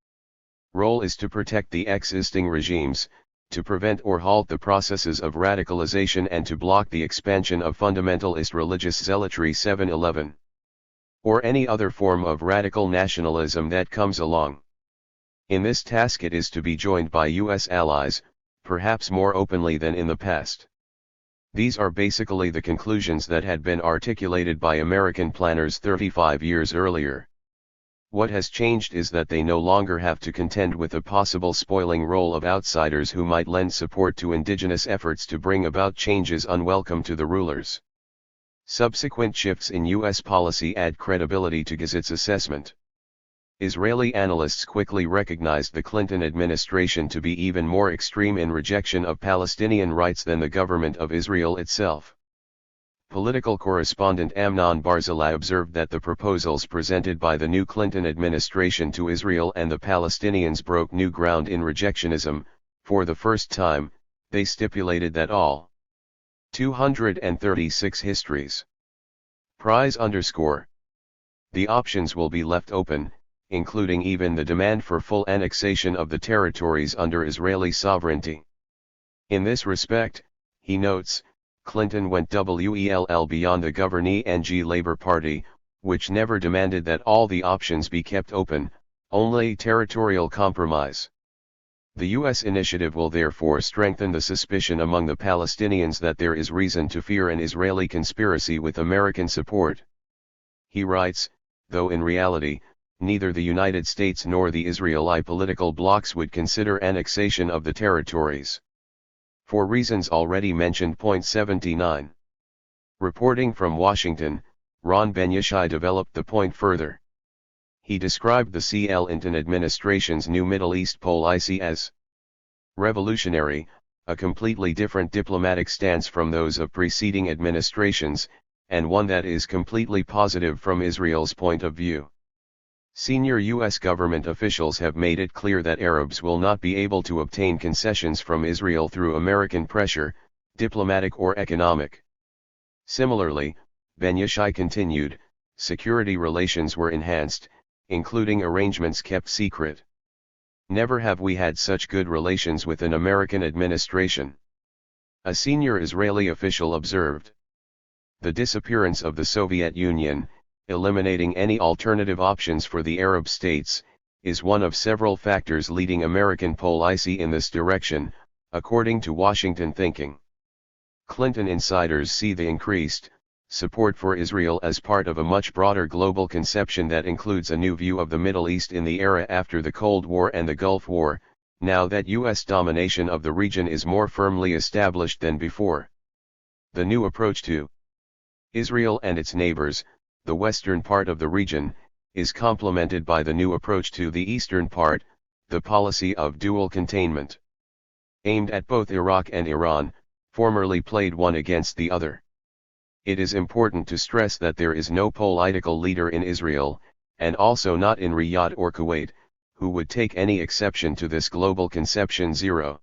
role is to protect the existing regimes, to prevent or halt the processes of radicalization and to block the expansion of fundamentalist religious zealotry 7/11. Or any other form of radical nationalism that comes along. In this task it is to be joined by U.S. allies, perhaps more openly than in the past. These are basically the conclusions that had been articulated by American planners 35 years earlier. What has changed is that they no longer have to contend with the possible spoiling role of outsiders who might lend support to indigenous efforts to bring about changes unwelcome to the rulers. Subsequent shifts in U.S. policy add credibility to Gazit's assessment. Israeli analysts quickly recognized the Clinton administration to be even more extreme in rejection of Palestinian rights than the government of Israel itself. Political correspondent Amnon Barzilai observed that the proposals presented by the new Clinton administration to Israel and the Palestinians broke new ground in rejectionism. For the first time, they stipulated that all 236 histories prize _ the options will be left open, including even the demand for full annexation of the territories under Israeli sovereignty. In this respect, he notes, Clinton went well beyond the governing Labour Party, which never demanded that all the options be kept open, only territorial compromise. The U.S. initiative will therefore strengthen the suspicion among the Palestinians that there is reason to fear an Israeli conspiracy with American support. He writes, though in reality, neither the United States nor the Israeli political blocs would consider annexation of the territories. For reasons already mentioned. 79. Reporting from Washington, Ron Ben-Yishai developed the point further. He described the Clinton administration's new Middle East policy as revolutionary, a completely different diplomatic stance from those of preceding administrations, and one that is completely positive from Israel's point of view. Senior U.S. government officials have made it clear that Arabs will not be able to obtain concessions from Israel through American pressure, diplomatic or economic. Similarly, Ben-Yishai continued, security relations were enhanced, including arrangements kept secret. Never have we had such good relations with an American administration. A senior Israeli official observed. The disappearance of the Soviet Union, eliminating any alternative options for the Arab states, is one of several factors leading American policy in this direction, according to Washington thinking. Clinton insiders see the increased support for Israel as part of a much broader global conception that includes a new view of the Middle East in the era after the Cold War and the Gulf War, now that U.S. domination of the region is more firmly established than before. The new approach to Israel and its neighbors, the western part of the region, is complemented by the new approach to the eastern part, the policy of dual containment. Aimed at both Iraq and Iran, formerly played one against the other. It is important to stress that there is no political leader in Israel, and also not in Riyadh or Kuwait, who would take any exception to this global conception. 0.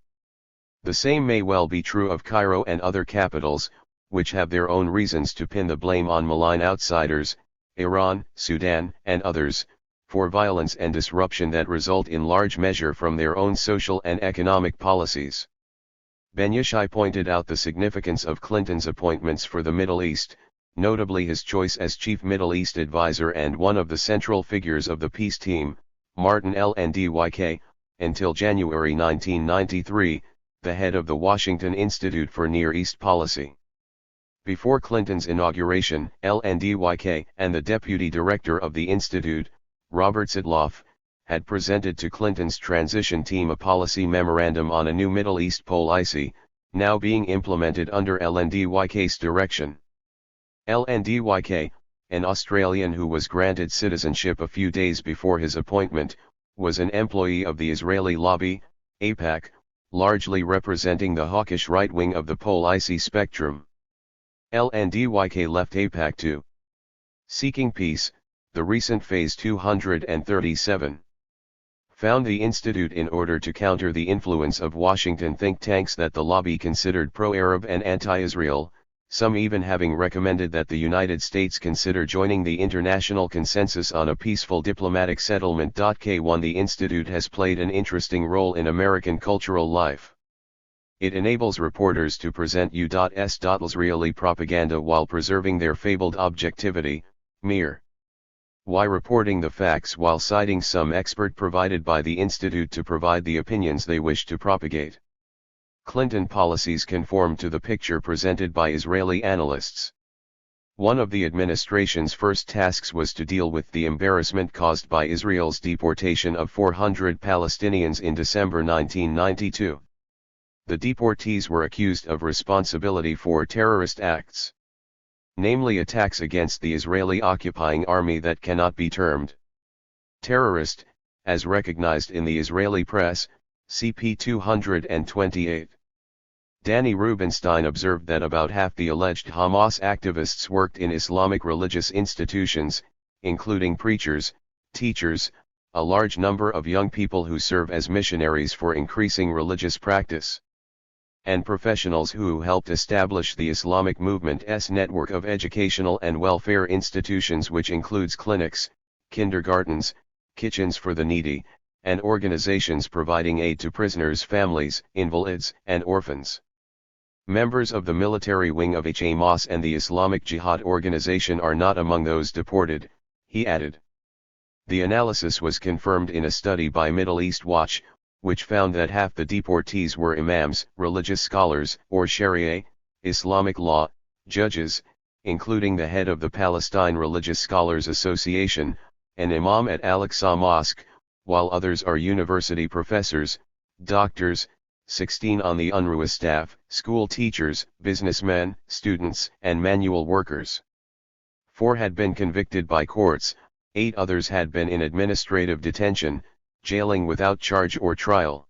The same may well be true of Cairo and other capitals, which have their own reasons to pin the blame on malign outsiders, Iran, Sudan, and others, for violence and disruption that result in large measure from their own social and economic policies. Ben-Yishai pointed out the significance of Clinton's appointments for the Middle East, notably his choice as chief Middle East advisor and one of the central figures of the peace team, Martin Lndyk, until January 1993, the head of the Washington Institute for Near East Policy. Before Clinton's inauguration, Lndyk and the deputy director of the institute, Robert Sidloff, had presented to Clinton's transition team a policy memorandum on a new Middle East policy, now being implemented under LNDYK's direction. LNDYK, an Australian who was granted citizenship a few days before his appointment, was an employee of the Israeli lobby, AIPAC, largely representing the hawkish right wing of the policy spectrum. LNDYK left AIPAC to Seeking Peace, the recent Phase 237. Found the institute in order to counter the influence of Washington think tanks that the lobby considered pro-Arab and anti-Israel, some even having recommended that the United States consider joining the international consensus on a peaceful diplomatic settlement. K1 The institute has played an interesting role in American cultural life. It enables reporters to present U.S.Israeli propaganda while preserving their fabled objectivity, mere. Why reporting the facts while citing some expert provided by the institute to provide the opinions they wish to propagate. Clinton policies conform to the picture presented by Israeli analysts. One of the administration's first tasks was to deal with the embarrassment caused by Israel's deportation of 400 Palestinians in December 1992. The deportees were accused of responsibility for terrorist acts, namely attacks against the Israeli occupying army that cannot be termed terrorist, as recognized in the Israeli press, CP 228. Danny Rubenstein observed that about half the alleged Hamas activists worked in Islamic religious institutions, including preachers, teachers, a large number of young people who serve as missionaries for increasing religious practice, and professionals who helped establish the Islamic movement's network of educational and welfare institutions, which includes clinics, kindergartens, kitchens for the needy, and organizations providing aid to prisoners' families, invalids, and orphans. Members of the military wing of Hamas and the Islamic Jihad organization are not among those deported, he added. The analysis was confirmed in a study by Middle East Watch, which found that half the deportees were imams, religious scholars, or Sharia, Islamic law, judges, including the head of the Palestine Religious Scholars Association, an imam at Al-Aqsa Mosque, while others are university professors, doctors, 16 on the UNRWA staff, school teachers, businessmen, students, and manual workers. 4 had been convicted by courts, 8 others had been in administrative detention, jailing without charge or trial.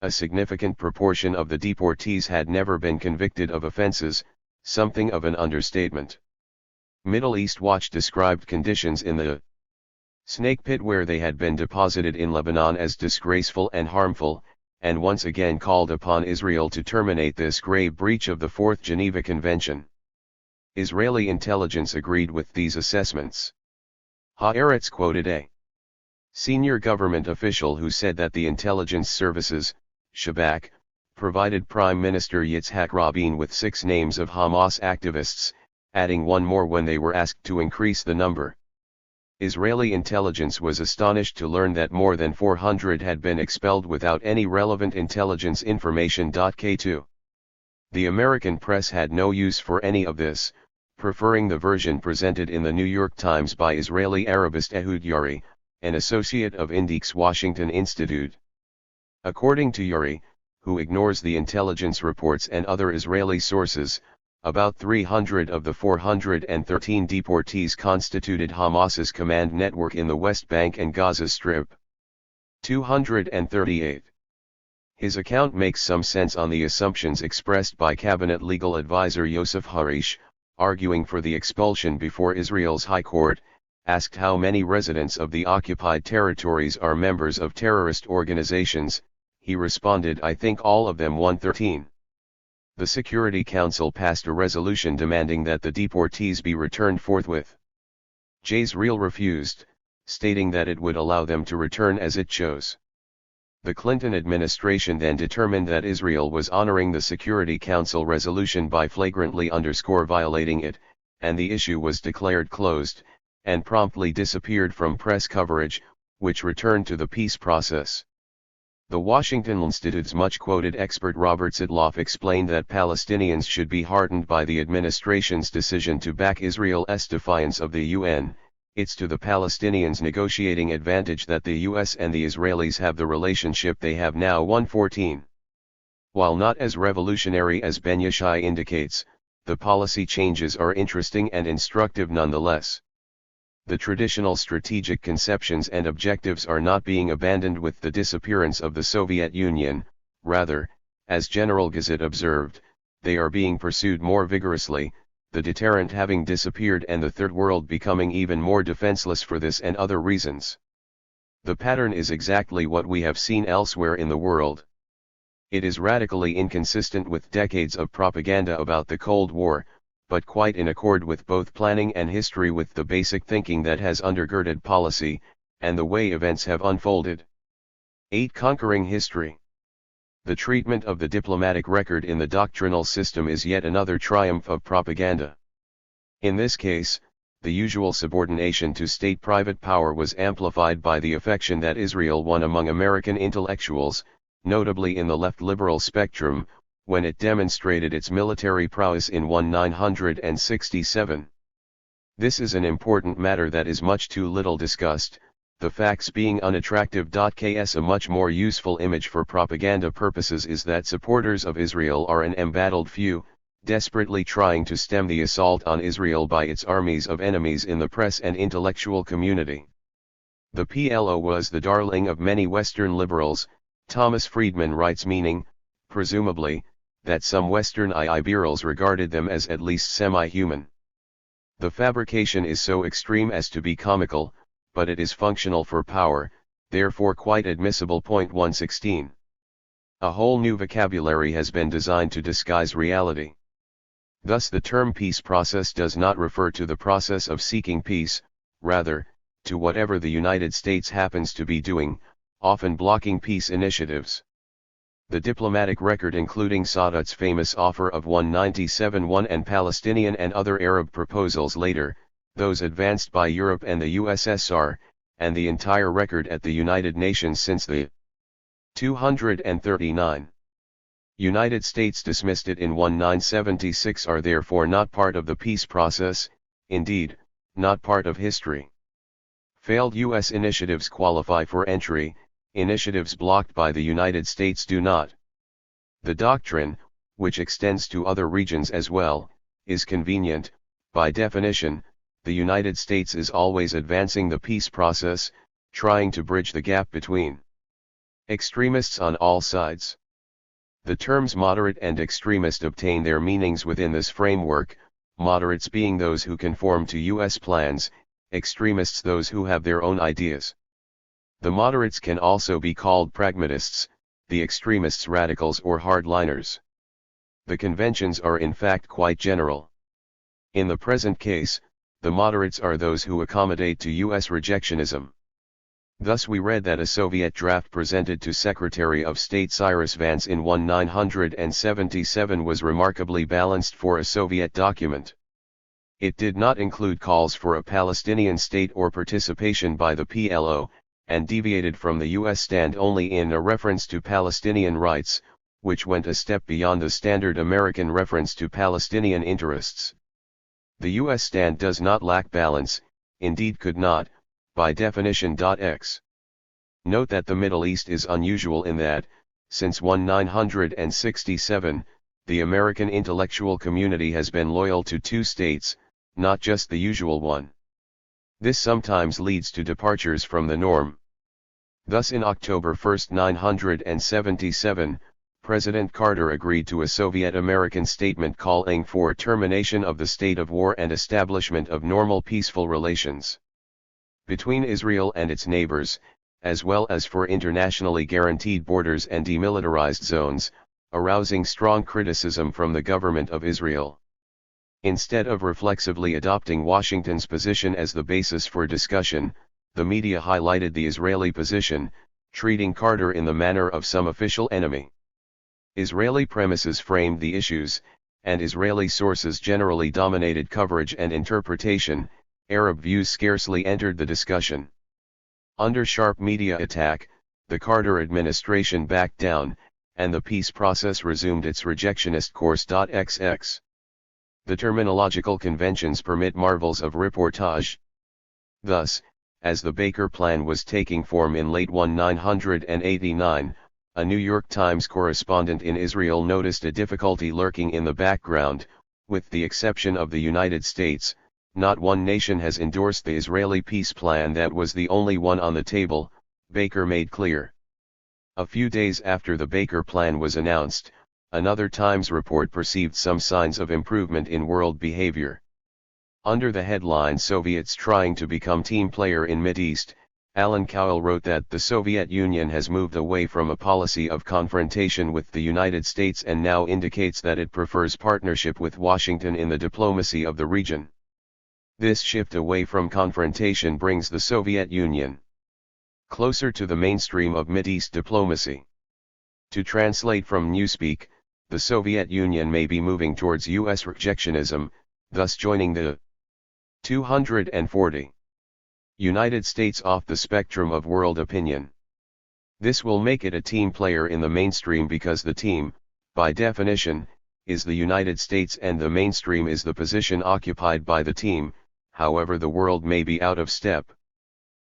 A significant proportion of the deportees had never been convicted of offenses, something of an understatement. Middle East Watch described conditions in the snake pit where they had been deposited in Lebanon as disgraceful and harmful, and once again called upon Israel to terminate this grave breach of the Fourth Geneva Convention. Israeli intelligence agreed with these assessments. Haaretz quoted a senior government official who said that the intelligence services, Shabak, provided Prime Minister Yitzhak Rabin with 6 names of Hamas activists, adding 1 more when they were asked to increase the number. Israeli intelligence was astonished to learn that more than 400 had been expelled without any relevant intelligence information. K2. The American press had no use for any of this, preferring the version presented in the New York Times by Israeli Arabist Ehud Yari, an associate of Indik's Washington Institute. According to Yari, who ignores the intelligence reports and other Israeli sources, about 300 of the 413 deportees constituted Hamas's command network in the West Bank and Gaza Strip. 238. His account makes some sense on the assumptions expressed by Cabinet legal advisor Yosef Harish, arguing for the expulsion before Israel's High Court. Asked how many residents of the occupied territories are members of terrorist organizations, he responded, "I think all of them." 113. The Security Council passed a resolution demanding that the deportees be returned forthwith. Jezreel refused, stating that it would allow them to return as it chose. The Clinton administration then determined that Israel was honoring the Security Council resolution by flagrantly violating it, and the issue was declared closed, and promptly disappeared from press coverage, which returned to the peace process. The Washington Institute's much-quoted expert Robert Sidloff explained that Palestinians should be heartened by the administration's decision to back Israel's defiance of the UN, It's to the Palestinians' negotiating advantage that the US and the Israelis have the relationship they have now. 114. While not as revolutionary as Ben Yishai indicates, the policy changes are interesting and instructive nonetheless. The traditional strategic conceptions and objectives are not being abandoned with the disappearance of the Soviet Union, rather, as General Gazet observed, they are being pursued more vigorously, the deterrent having disappeared and the Third World becoming even more defenseless for this and other reasons. The pattern is exactly what we have seen elsewhere in the world. It is radically inconsistent with decades of propaganda about the Cold War, but quite in accord with both planning and history, with the basic thinking that has undergirded policy, and the way events have unfolded. 8. Conquering history. The treatment of the diplomatic record in the doctrinal system is yet another triumph of propaganda. In this case, the usual subordination to state-private power was amplified by the affection that Israel won among American intellectuals, notably in the left liberal spectrum, when it demonstrated its military prowess in 1967. This is an important matter that is much too little discussed, the facts being unattractive. A much more useful image for propaganda purposes is that supporters of Israel are an embattled few, desperately trying to stem the assault on Israel by its armies of enemies in the press and intellectual community. The PLO was the darling of many Western liberals, Thomas Friedman writes, meaning, presumably, that some Western liberals regarded them as at least semi-human. The fabrication is so extreme as to be comical, but it is functional for power, therefore quite admissible. 116. A whole new vocabulary has been designed to disguise reality. Thus the term peace process does not refer to the process of seeking peace, rather, to whatever the United States happens to be doing, often blocking peace initiatives. The diplomatic record, including Sadat's famous offer of 197-1 and Palestinian and other Arab proposals later, those advanced by Europe and the USSR, and the entire record at the United Nations since the 239 United States dismissed it in 1976 are therefore not part of the peace process, indeed, not part of history. Failed U.S. initiatives qualify for entry, initiatives blocked by the United States do not. The doctrine, which extends to other regions as well, is convenient. By definition, the United States is always advancing the peace process, trying to bridge the gap between extremists on all sides. The terms moderate and extremist obtain their meanings within this framework, moderates being those who conform to U.S. plans, extremists those who have their own ideas. The moderates can also be called pragmatists, the extremists radicals or hardliners. The conventions are in fact quite general. In the present case, the moderates are those who accommodate to U.S. rejectionism. Thus we read that a Soviet draft presented to Secretary of State Cyrus Vance in 1977 was remarkably balanced for a Soviet document. It did not include calls for a Palestinian state or participation by the PLO, and deviated from the U.S. stand only in a reference to Palestinian rights, which went a step beyond the standard American reference to Palestinian interests. The U.S. stand does not lack balance, indeed could not, by definition. X. Note that the Middle East is unusual in that, since 1967, the American intellectual community has been loyal to two states, not just the usual one. This sometimes leads to departures from the norm. Thus in October 1, 1977, President Carter agreed to a Soviet-American statement calling for termination of the state of war and establishment of normal peaceful relations between Israel and its neighbors, as well as for internationally guaranteed borders and demilitarized zones, arousing strong criticism from the government of Israel. Instead of reflexively adopting Washington's position as the basis for discussion, the media highlighted the Israeli position, treating Carter in the manner of some official enemy. Israeli premises framed the issues, and Israeli sources generally dominated coverage and interpretation. Arab views scarcely entered the discussion. Under sharp media attack, the Carter administration backed down, and the peace process resumed its rejectionist course. XX. The terminological conventions permit marvels of reportage. Thus, as the Baker Plan was taking form in late 1989, a New York Times correspondent in Israel noticed a difficulty lurking in the background. With the exception of the United States, not one nation has endorsed the Israeli peace plan that was the only one on the table, Baker made clear. A few days after the Baker Plan was announced, another Times report perceived some signs of improvement in world behavior. Under the headline "Soviets Trying to Become Team Player in Mideast," Alan Cowell wrote that the Soviet Union has moved away from a policy of confrontation with the United States and now indicates that it prefers partnership with Washington in the diplomacy of the region. This shift away from confrontation brings the Soviet Union closer to the mainstream of Mideast diplomacy. To translate from Newspeak, the Soviet Union may be moving towards U.S. rejectionism, thus joining the 240 United States off the spectrum of world opinion. This will make it a team player in the mainstream because the team, by definition, is the United States and the mainstream is the position occupied by the team. However, the world may be out of step.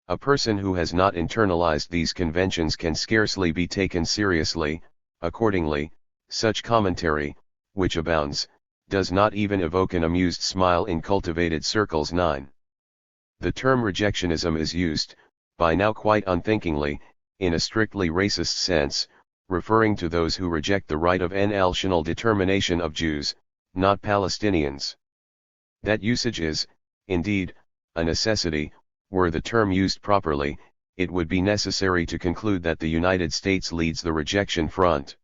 A person who has not internalized these conventions can scarcely be taken seriously. Accordingly, such commentary, which abounds, does not even evoke an amused smile in cultivated circles. 9. The term rejectionism is used, by now quite unthinkingly, in a strictly racist sense, referring to those who reject the right of national determination of Jews, not Palestinians. That usage is, indeed, a necessity. Were the term used properly, it would be necessary to conclude that the United States leads the rejection front.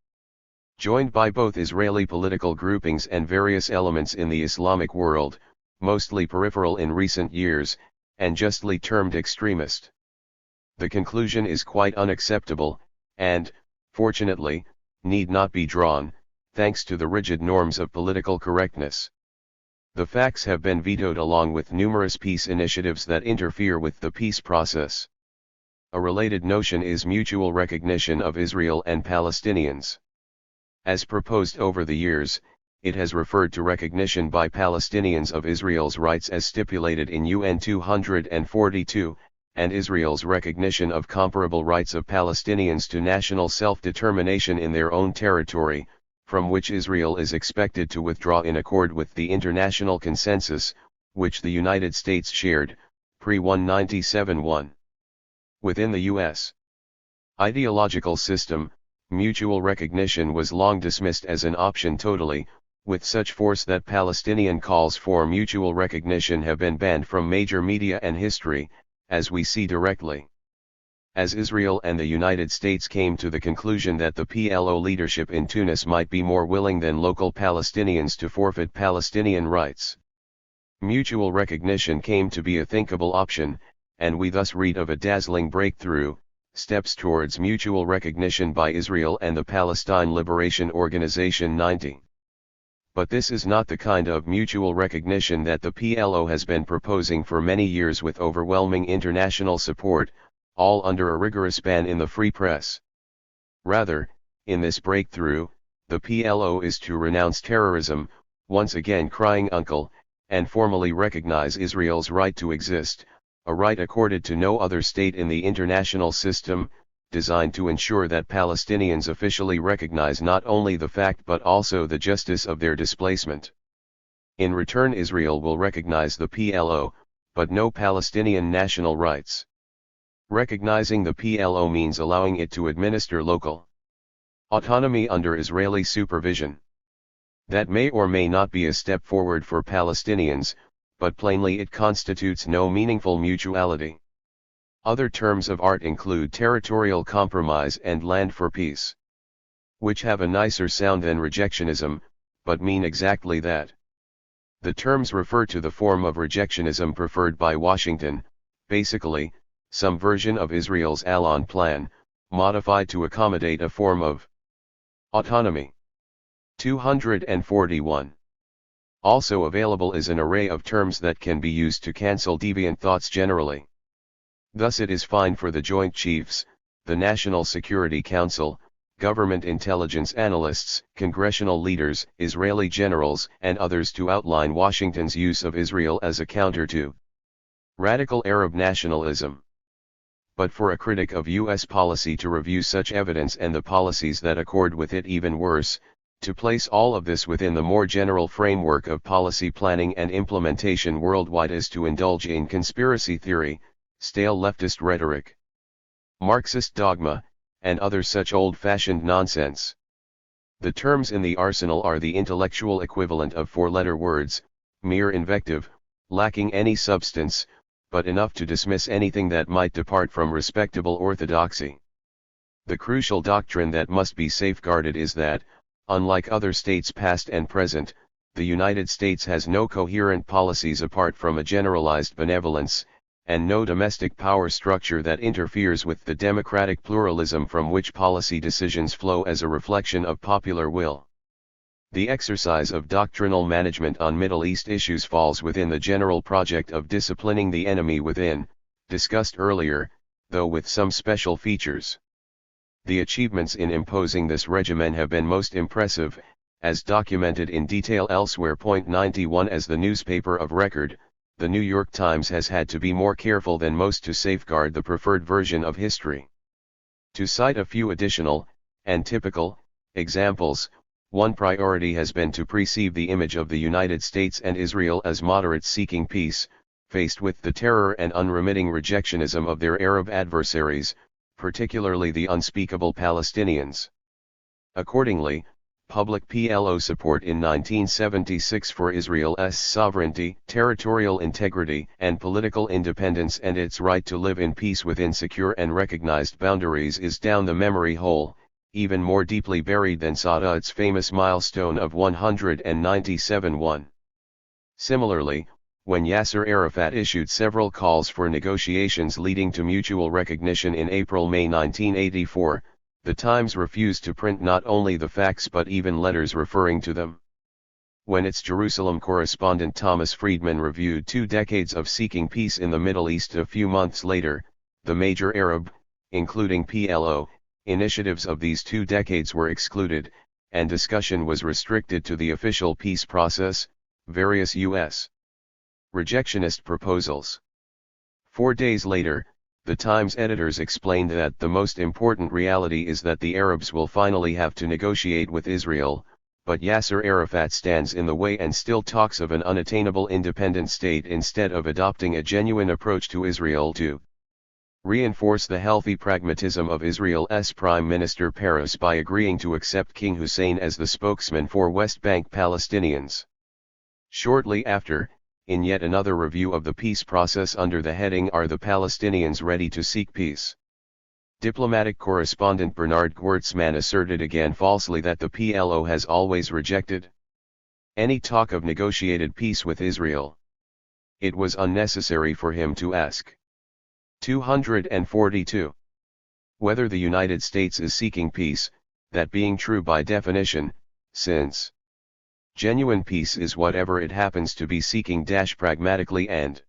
Joined by both Israeli political groupings and various elements in the Islamic world, mostly peripheral in recent years, and justly termed extremist. The conclusion is quite unacceptable, and, fortunately, need not be drawn, thanks to the rigid norms of political correctness. The facts have been vetoed along with numerous peace initiatives that interfere with the peace process. A related notion is mutual recognition of Israel and Palestinians. As proposed over the years, it has referred to recognition by Palestinians of Israel's rights as stipulated in UN 242, and Israel's recognition of comparable rights of Palestinians to national self-determination in their own territory, from which Israel is expected to withdraw in accord with the international consensus, which the United States shared, pre-197-1. Within the U.S. ideological system, mutual recognition was long dismissed as an option totally, with such force that Palestinian calls for mutual recognition have been banned from major media and history, as we see directly. As Israel and the United States came to the conclusion that the PLO leadership in Tunis might be more willing than local Palestinians to forfeit Palestinian rights, mutual recognition came to be a thinkable option, and we thus read of a dazzling breakthrough, steps towards mutual recognition by Israel and the Palestine Liberation Organization 90. But this is not the kind of mutual recognition that the PLO has been proposing for many years with overwhelming international support, all under a rigorous ban in the free press. Rather, in this breakthrough, the PLO is to renounce terrorism, once again crying uncle, and formally recognize Israel's right to exist, a right accorded to no other state in the international system, designed to ensure that Palestinians officially recognize not only the fact but also the justice of their displacement. In return, Israel will recognize the PLO, but no Palestinian national rights. Recognizing the PLO means allowing it to administer local autonomy under Israeli supervision. That may or may not be a step forward for Palestinians, but plainly it constitutes no meaningful mutuality. Other terms of art include territorial compromise and land for peace, which have a nicer sound than rejectionism, but mean exactly that. The terms refer to the form of rejectionism preferred by Washington, basically, some version of Israel's Allon plan, modified to accommodate a form of autonomy. 241. Also available is an array of terms that can be used to cancel deviant thoughts generally. Thus it is fine for the Joint Chiefs, the National Security Council, government intelligence analysts, congressional leaders, Israeli generals, and others to outline Washington's use of Israel as a counter to Radical Arab nationalism. But for a critic of U.S. policy to review such evidence and the policies that accord with it, even worse, to place all of this within the more general framework of policy planning and implementation worldwide is to indulge in conspiracy theory, stale leftist rhetoric, Marxist dogma, and other such old-fashioned nonsense. The terms in the arsenal are the intellectual equivalent of four-letter words, mere invective, lacking any substance, but enough to dismiss anything that might depart from respectable orthodoxy. The crucial doctrine that must be safeguarded is that, unlike other states past and present, the United States has no coherent policies apart from a generalized benevolence, and no domestic power structure that interferes with the democratic pluralism from which policy decisions flow as a reflection of popular will. The exercise of doctrinal management on Middle East issues falls within the general project of disciplining the enemy within, discussed earlier, though with some special features. The achievements in imposing this regimen have been most impressive, as documented in detail elsewhere. Point 91. As the newspaper of record, the New York Times has had to be more careful than most to safeguard the preferred version of history. To cite a few additional, and typical, examples, one priority has been to perceive the image of the United States and Israel as moderates seeking peace, faced with the terror and unremitting rejectionism of their Arab adversaries, particularly the unspeakable Palestinians. Accordingly, public PLO support in 1976 for Israel's sovereignty, territorial integrity, and political independence and its right to live in peace within secure and recognized boundaries is down the memory hole, even more deeply buried than Sadat's famous milestone of 197. Similarly, when Yasser Arafat issued several calls for negotiations leading to mutual recognition in April-May 1984, the Times refused to print not only the facts but even letters referring to them. When its Jerusalem correspondent Thomas Friedman reviewed 2 decades of seeking peace in the Middle East a few months later, the major Arab, including PLO, initiatives of these 2 decades were excluded, and discussion was restricted to the official peace process, various U.S. rejectionist proposals. 4 days later, the Times editors explained that the most important reality is that the Arabs will finally have to negotiate with Israel, but Yasser Arafat stands in the way and still talks of an unattainable independent state instead of adopting a genuine approach to Israel to reinforce the healthy pragmatism of Israel's Prime Minister Peres by agreeing to accept King Hussein as the spokesman for West Bank Palestinians. Shortly after, in yet another review of the peace process under the heading "Are the Palestinians Ready to Seek Peace?" diplomatic correspondent Bernard Gewirtzman asserted again falsely that the PLO has always rejected any talk of negotiated peace with Israel. It was unnecessary for him to ask. 242. Whether the United States is seeking peace, that being true by definition, since genuine peace is whatever it happens to be seeking pragmatically and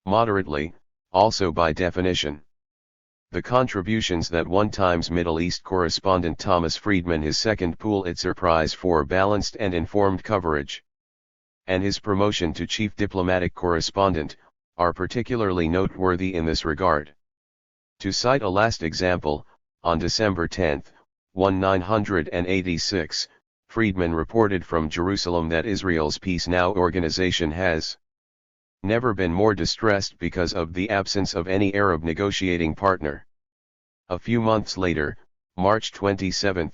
moderately, also by definition. The contributions that one Times Middle East correspondent Thomas Friedman, his second Pulitzer Prize for balanced and informed coverage, and his promotion to chief diplomatic correspondent, are particularly noteworthy in this regard. To cite a last example, on December 10, 1986, Friedman reported from Jerusalem that Israel's Peace Now organization has never been more distressed because of the absence of any Arab negotiating partner. A few months later, March 27,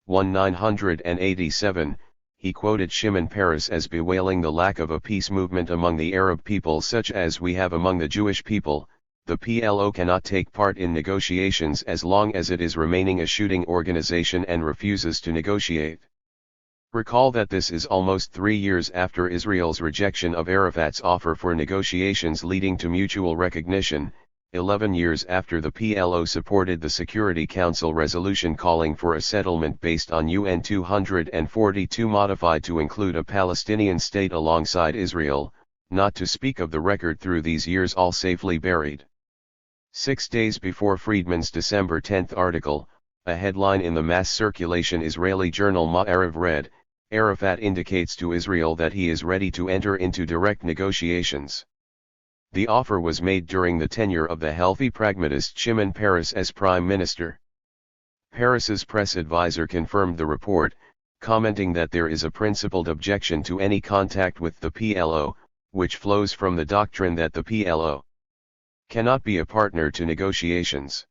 1987, he quoted Shimon Peres as bewailing the lack of a peace movement among the Arab people such as we have among the Jewish people. The PLO cannot take part in negotiations as long as it is remaining a shooting organization and refuses to negotiate. Recall that this is almost 3 years after Israel's rejection of Arafat's offer for negotiations leading to mutual recognition, 11 years after the PLO supported the Security Council resolution calling for a settlement based on UN 242 modified to include a Palestinian state alongside Israel, not to speak of the record through these years all safely buried. 6 days before Friedman's December 10 article, a headline in the mass circulation Israeli journal Ma'ariv read, "Arafat indicates to Israel that he is ready to enter into direct negotiations." The offer was made during the tenure of the healthy pragmatist Shimon Peres as prime minister. Peres's press advisor confirmed the report, commenting that there is a principled objection to any contact with the PLO, which flows from the doctrine that the PLO cannot be a partner to negotiations.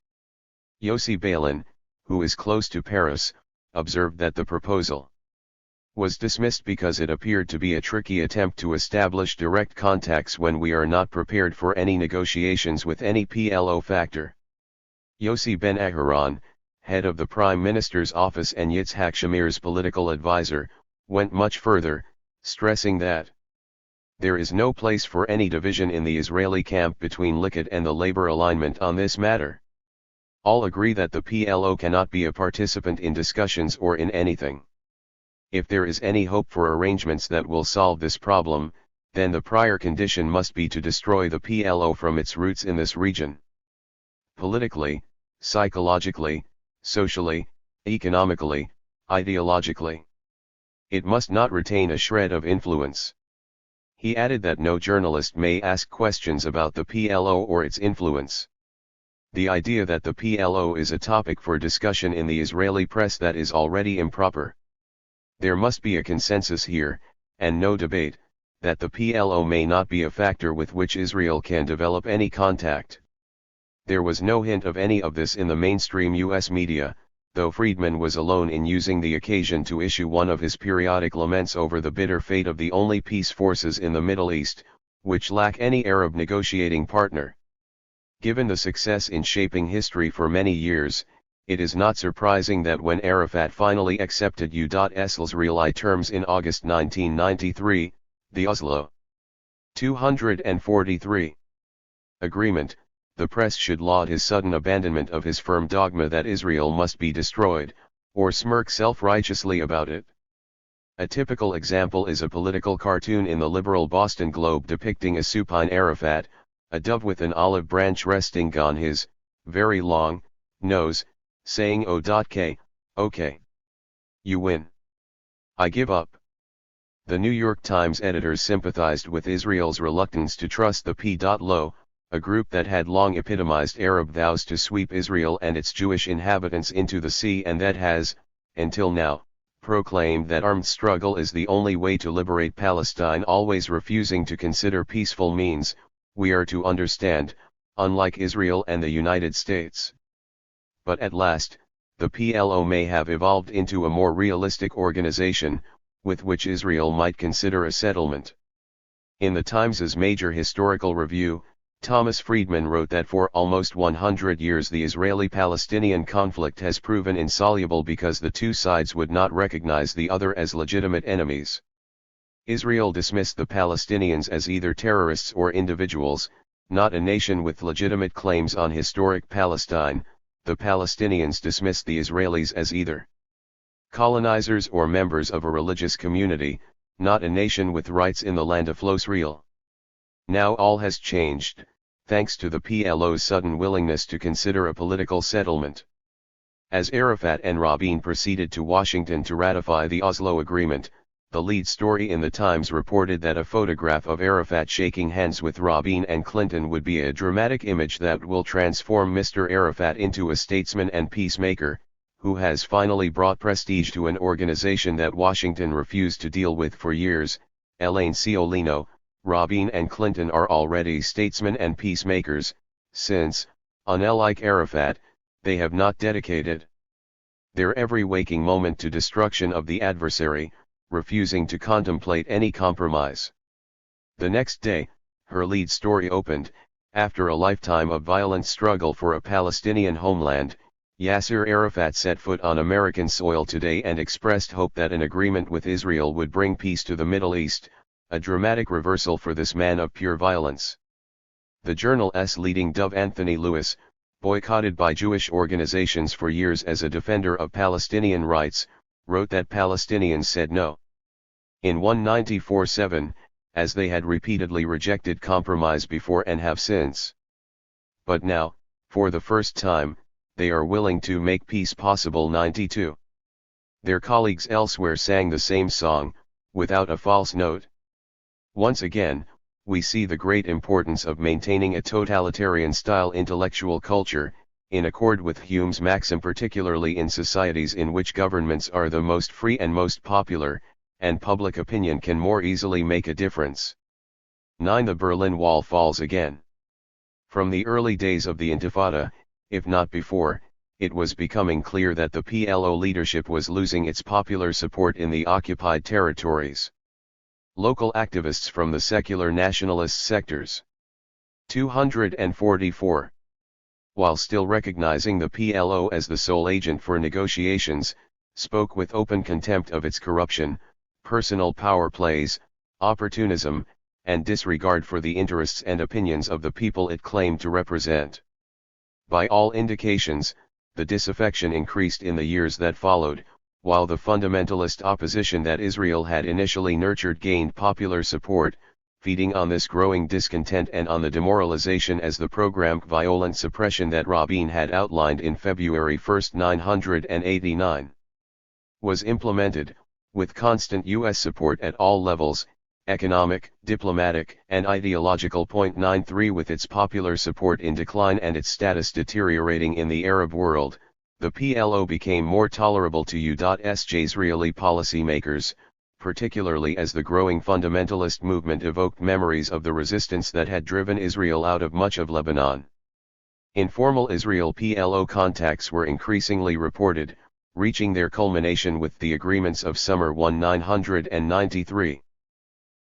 Yossi Beilin, who is close to Peres, observed that the proposal was dismissed because it appeared to be a tricky attempt to establish direct contacts when we are not prepared for any negotiations with any PLO factor. Yossi Ben Aharon, head of the Prime Minister's office and Yitzhak Shamir's political advisor, went much further, stressing that there is no place for any division in the Israeli camp between Likud and the labor alignment on this matter. All agree that the PLO cannot be a participant in discussions or in anything. If there is any hope for arrangements that will solve this problem, then the prior condition must be to destroy the PLO from its roots in this region. Politically, psychologically, socially, economically, ideologically. It must not retain a shred of influence. He added that no journalist may ask questions about the PLO or its influence. The idea that the PLO is a topic for discussion in the Israeli press that is already improper. There must be a consensus here, and no debate, that the PLO may not be a factor with which Israel can develop any contact. There was no hint of any of this in the mainstream U.S. media, though Friedman was alone in using the occasion to issue one of his periodic laments over the bitter fate of the only peace forces in the Middle East, which lack any Arab negotiating partner. Given the success in shaping history for many years, it is not surprising that when Arafat finally accepted U.S.'s Real terms in August 1993, the Oslo 243 agreement, the press should laud his sudden abandonment of his firm dogma that Israel must be destroyed, or smirk self-righteously about it. A typical example is a political cartoon in the liberal Boston Globe depicting a supine Arafat, a dove with an olive branch resting on his very long nose, saying "O.K, okay. You win. I give up." The New York Times editors sympathized with Israel's reluctance to trust the PLO, a group that had long epitomized Arab vows to sweep Israel and its Jewish inhabitants into the sea and that has, until now, proclaimed that armed struggle is the only way to liberate Palestine, always refusing to consider peaceful means. We are to understand, unlike Israel and the United States. But at last, the PLO may have evolved into a more realistic organization, with which Israel might consider a settlement. In the Times' major historical review, Thomas Friedman wrote that for almost 100 years the Israeli-Palestinian conflict has proven insoluble because the two sides would not recognize the other as legitimate enemies. Israel dismissed the Palestinians as either terrorists or individuals, not a nation with legitimate claims on historic Palestine. The Palestinians dismissed the Israelis as either colonizers or members of a religious community, not a nation with rights in the land of Israel. Now all has changed, thanks to the PLO's sudden willingness to consider a political settlement. As Arafat and Rabin proceeded to Washington to ratify the Oslo Agreement, the lead story in the Times reported that a photograph of Arafat shaking hands with Rabin and Clinton would be a dramatic image that will transform Mr. Arafat into a statesman and peacemaker, who has finally brought prestige to an organization that Washington refused to deal with for years. Elaine Ciolino, Rabin and Clinton are already statesmen and peacemakers, since, unlike Arafat, they have not dedicated their every waking moment to destruction of the adversary, refusing to contemplate any compromise. The next day, her lead story opened, after a lifetime of violent struggle for a Palestinian homeland, Yasser Arafat set foot on American soil today and expressed hope that an agreement with Israel would bring peace to the Middle East, a dramatic reversal for this man of pure violence. The Journal's leading dove Anthony Lewis, boycotted by Jewish organizations for years as a defender of Palestinian rights, wrote that Palestinians said no in 194-7, as they had repeatedly rejected compromise before and have since. But now, for the first time, they are willing to make peace possible. 92. Their colleagues elsewhere sang the same song, without a false note. Once again, we see the great importance of maintaining a totalitarian-style intellectual culture, in accord with Hume's maxim, particularly in societies in which governments are the most free and most popular, and public opinion can more easily make a difference. 9. The Berlin Wall falls again. From the early days of the Intifada, if not before, it was becoming clear that the PLO leadership was losing its popular support in the occupied territories. Local activists from the secular nationalist sectors. 244. While still recognizing the PLO as the sole agent for negotiations, spoke with open contempt of its corruption, personal power plays, opportunism, and disregard for the interests and opinions of the people it claimed to represent. By all indications, the disaffection increased in the years that followed, while the fundamentalist opposition that Israel had initially nurtured gained popular support, feeding on this growing discontent and on the demoralization as the programmed violent suppression that Rabin had outlined in February 1, 989, was implemented, with constant U.S. support at all levels, economic, diplomatic, and ideological. 93 With its popular support in decline and its status deteriorating in the Arab world, the PLO became more tolerable to U.S. Israeli policymakers, particularly as the growing fundamentalist movement evoked memories of the resistance that had driven Israel out of much of Lebanon. Informal Israel-PLO contacts were increasingly reported, reaching their culmination with the agreements of summer 1993.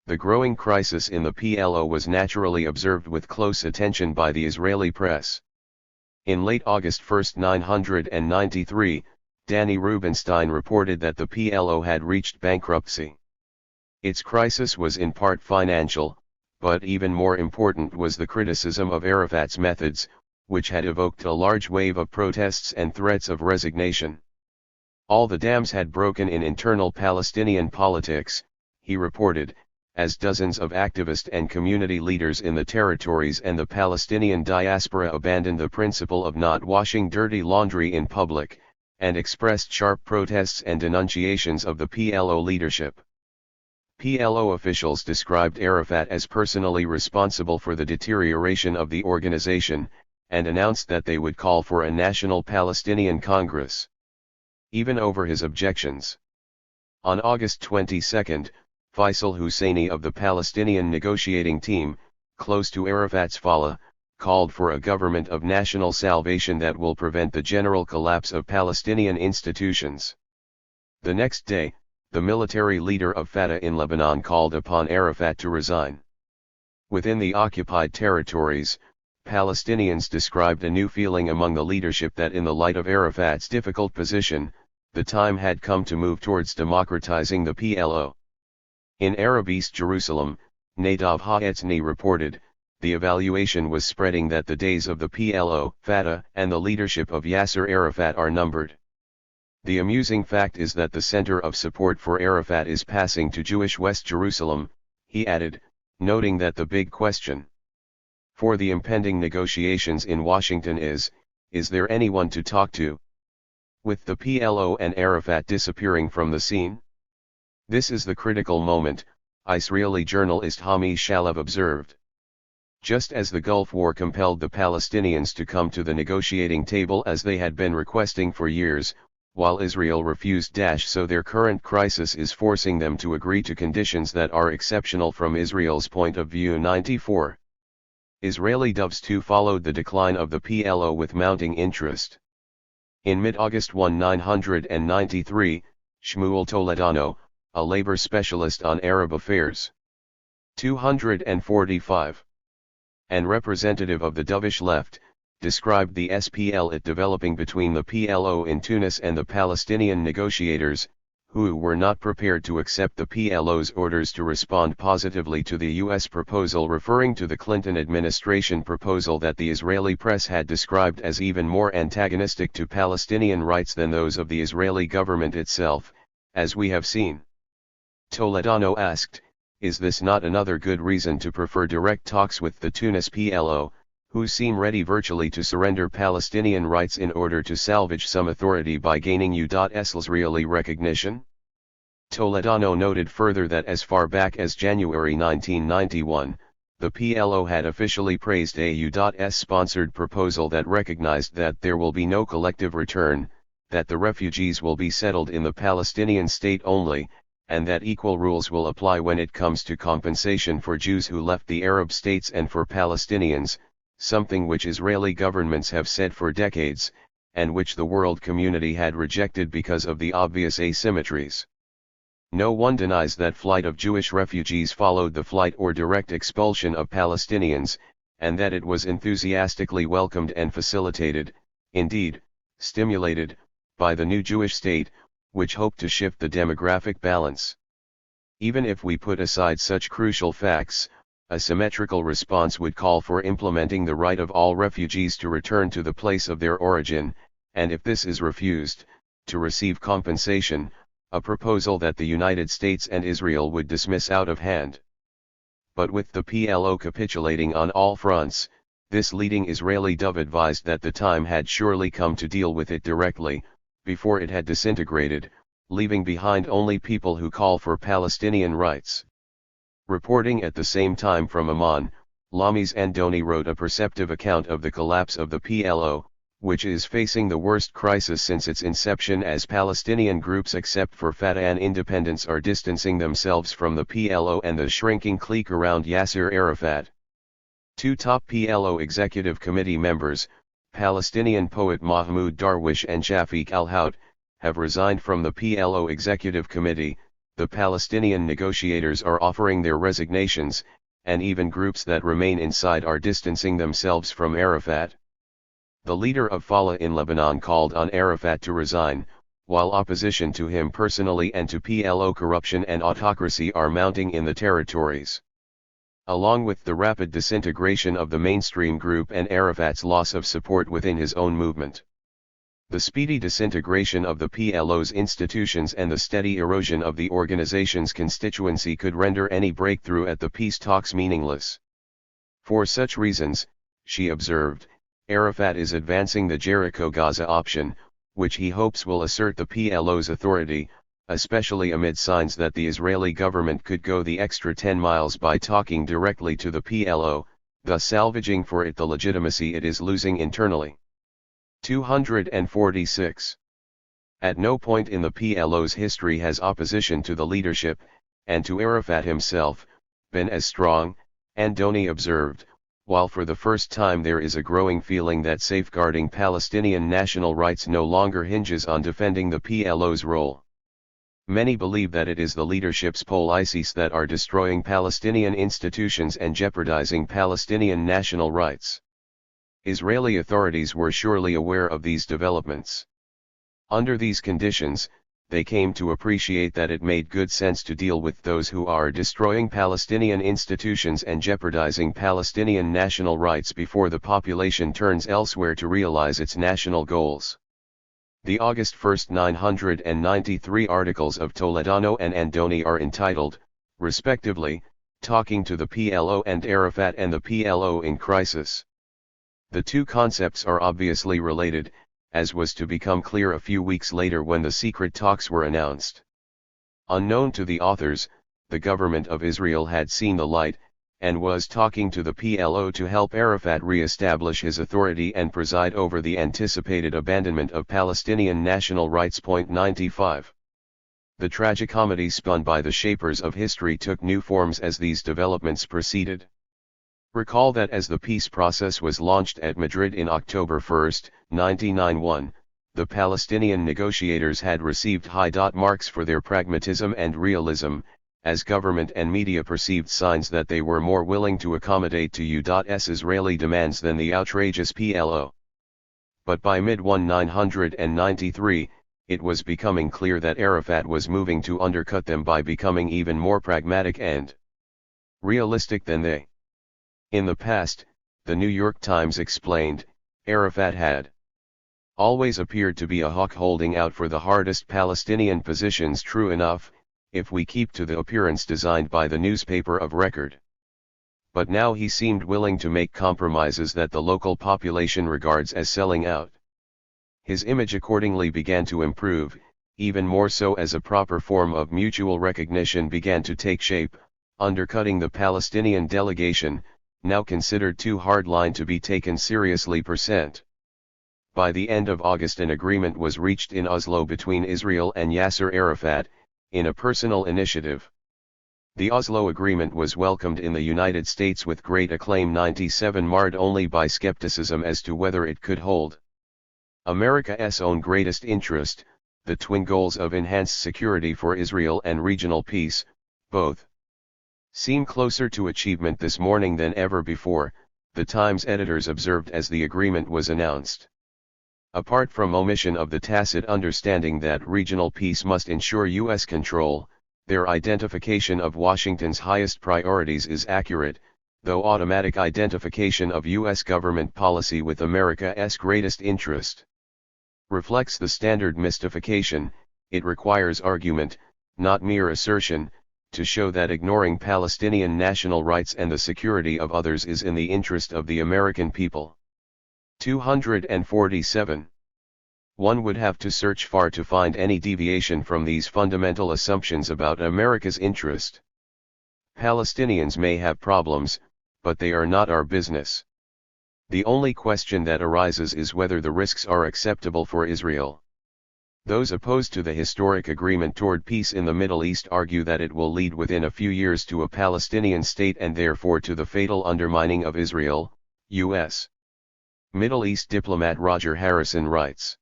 The growing crisis in the PLO was naturally observed with close attention by the Israeli press. In late August 1, 993, Danny Rubenstein reported that the PLO had reached bankruptcy. Its crisis was in part financial, but even more important was the criticism of Arafat's methods, which had evoked a large wave of protests and threats of resignation. All the dams had broken in internal Palestinian politics, he reported, as dozens of activist and community leaders in the territories and the Palestinian diaspora abandoned the principle of not washing dirty laundry in public, and expressed sharp protests and denunciations of the PLO leadership. PLO officials described Arafat as personally responsible for the deterioration of the organization, and announced that they would call for a National Palestinian Congress. Even over his objections. On August 22, Faisal Husseini of the Palestinian negotiating team, close to Arafat's Fallah, called for a government of national salvation that will prevent the general collapse of Palestinian institutions. The next day, the military leader of Fatah in Lebanon called upon Arafat to resign. Within the occupied territories, Palestinians described a new feeling among the leadership that in the light of Arafat's difficult position, the time had come to move towards democratizing the PLO. In Arab East Jerusalem, Nadav Ha'etzny reported, the evaluation was spreading that the days of the PLO, Fatah, and the leadership of Yasser Arafat are numbered. The amusing fact is that the center of support for Arafat is passing to Jewish West Jerusalem, he added, noting that the big question for the impending negotiations in Washington is there anyone to talk to? With the PLO and Arafat disappearing from the scene? This is the critical moment, Israeli journalist Hami Shalev observed. Just as the Gulf War compelled the Palestinians to come to the negotiating table as they had been requesting for years, while Israel refused, so their current crisis is forcing them to agree to conditions that are exceptional from Israel's point of view. 94. Israeli doves too followed the decline of the PLO with mounting interest. In mid-August 1993, Shmuel Toledano, a labor specialist on Arab affairs, 245, and representative of the dovish left, described the split developing between the PLO in Tunis and the Palestinian negotiators, who were not prepared to accept the PLO's orders to respond positively to the U.S. proposal, referring to the Clinton administration proposal that the Israeli press had described as even more antagonistic to Palestinian rights than those of the Israeli government itself, as we have seen. Toledano asked, is this not another good reason to prefer direct talks with the Tunis PLO, who seem ready virtually to surrender Palestinian rights in order to salvage some authority by gaining U.S. Israeli recognition? Toledano noted further that as far back as January 1991, The PLO had officially praised a U.S.-sponsored proposal that recognized that there will be no collective return, that the refugees will be settled in the Palestinian state only, and that equal rules will apply when it comes to compensation for Jews who left the Arab states and for Palestinians, something which Israeli governments have said for decades, and which the world community had rejected because of the obvious asymmetries. No one denies that flight of Jewish refugees followed the flight or direct expulsion of Palestinians, and that it was enthusiastically welcomed and facilitated, indeed, stimulated, by the new Jewish state, which hoped to shift the demographic balance. Even if we put aside such crucial facts, a symmetrical response would call for implementing the right of all refugees to return to the place of their origin, and if this is refused, to receive compensation, a proposal that the United States and Israel would dismiss out of hand. But with the PLO capitulating on all fronts, this leading Israeli dove advised that the time had surely come to deal with it directly, before it had disintegrated, leaving behind only people who call for Palestinian rights. Reporting at the same time from Amman, Lamis Andoni wrote a perceptive account of the collapse of the PLO, which is facing the worst crisis since its inception, as Palestinian groups except for Fatah and independents are distancing themselves from the PLO and the shrinking clique around Yasser Arafat. Two top PLO executive committee members, Palestinian poet Mahmoud Darwish and Shafiq al-Hout, have resigned from the PLO executive committee. The Palestinian negotiators are offering their resignations, and even groups that remain inside are distancing themselves from Arafat. The leader of Fatah in Lebanon called on Arafat to resign, while opposition to him personally and to PLO corruption and autocracy are mounting in the territories. Along with the rapid disintegration of the mainstream group and Arafat's loss of support within his own movement, the speedy disintegration of the PLO's institutions and the steady erosion of the organization's constituency could render any breakthrough at the peace talks meaningless. For such reasons, she observed, Arafat is advancing the Jericho-Gaza option, which he hopes will assert the PLO's authority, especially amid signs that the Israeli government could go the extra 10 miles by talking directly to the PLO, thus salvaging for it the legitimacy it is losing internally. 246. At no point in the PLO's history has opposition to the leadership, and to Arafat himself, been as strong, Andoni observed, while for the first time there is a growing feeling that safeguarding Palestinian national rights no longer hinges on defending the PLO's role. Many believe that it is the leadership's policies that are destroying Palestinian institutions and jeopardizing Palestinian national rights. Israeli authorities were surely aware of these developments. Under these conditions, they came to appreciate that it made good sense to deal with those who are destroying Palestinian institutions and jeopardizing Palestinian national rights before the population turns elsewhere to realize its national goals. The August 1, 993 articles of Toledano and Andoni are entitled, respectively, Talking to the PLO and Arafat and the PLO in Crisis. The two concepts are obviously related, as was to become clear a few weeks later when the secret talks were announced. Unknown to the authors, the government of Israel had seen the light, and was talking to the PLO to help Arafat re-establish his authority and preside over the anticipated abandonment of Palestinian national rights. 95. The tragicomedy spun by the shapers of history took new forms as these developments proceeded. Recall that as the peace process was launched at Madrid in October 1, 1991, the Palestinian negotiators had received high marks for their pragmatism and realism, as government and media perceived signs that they were more willing to accommodate to U.S. Israeli demands than the outrageous PLO. But by mid-1993, it was becoming clear that Arafat was moving to undercut them by becoming even more pragmatic and realistic than they. In the past, the New York Times explained, Arafat had always appeared to be a hawk holding out for the hardest Palestinian positions. True enough, if we keep to the appearance designed by the newspaper of record. But now he seemed willing to make compromises that the local population regards as selling out. His image accordingly began to improve, even more so as a proper form of mutual recognition began to take shape, undercutting the Palestinian delegation, now considered too hardline to be taken seriously. By the end of August an agreement was reached in Oslo between Israel and Yasser Arafat, in a personal initiative. The Oslo Agreement was welcomed in the United States with great acclaim, 97 marred only by skepticism as to whether it could hold America's own greatest interest, the twin goals of enhanced security for Israel and regional peace, both seem closer to achievement this morning than ever before, the Times editors observed as the agreement was announced. Apart from omission of the tacit understanding that regional peace must ensure U.S. control, their identification of Washington's highest priorities is accurate, though automatic identification of U.S. government policy with America's greatest interest reflects the standard mystification. It requires argument, not mere assertion, to show that ignoring Palestinian national rights and the security of others is in the interest of the American people. 247. One would have to search far to find any deviation from these fundamental assumptions about America's interest. Palestinians may have problems, but they are not our business. The only question that arises is whether the risks are acceptable for Israel. Those opposed to the historic agreement toward peace in the Middle East argue that it will lead within a few years to a Palestinian state and therefore to the fatal undermining of Israel, U.S. Middle East diplomat Roger Harrison writes.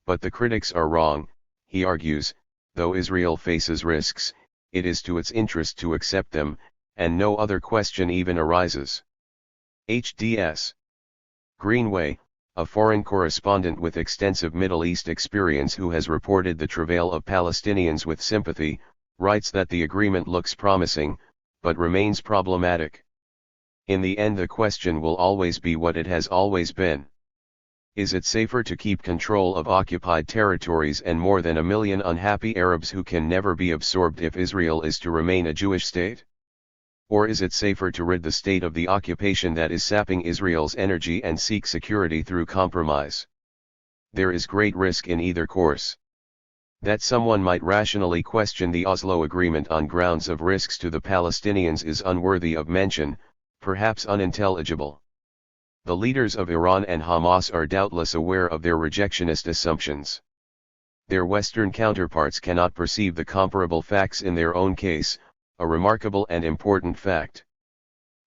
But the critics are wrong, he argues. Though Israel faces risks, it is to its interest to accept them, and no other question even arises. HDS Greenway, a foreign correspondent with extensive Middle East experience who has reported the travail of Palestinians with sympathy, writes that the agreement looks promising, but remains problematic. In the end, the question will always be what it has always been. Is it safer to keep control of occupied territories and more than 1 million unhappy Arabs who can never be absorbed if Israel is to remain a Jewish state? Or is it safer to rid the state of the occupation that is sapping Israel's energy and seek security through compromise? There is great risk in either course. That someone might rationally question the Oslo Agreement on grounds of risks to the Palestinians is unworthy of mention, perhaps unintelligible. The leaders of Iran and Hamas are doubtless aware of their rejectionist assumptions. Their Western counterparts cannot perceive the comparable facts in their own case, a remarkable and important fact.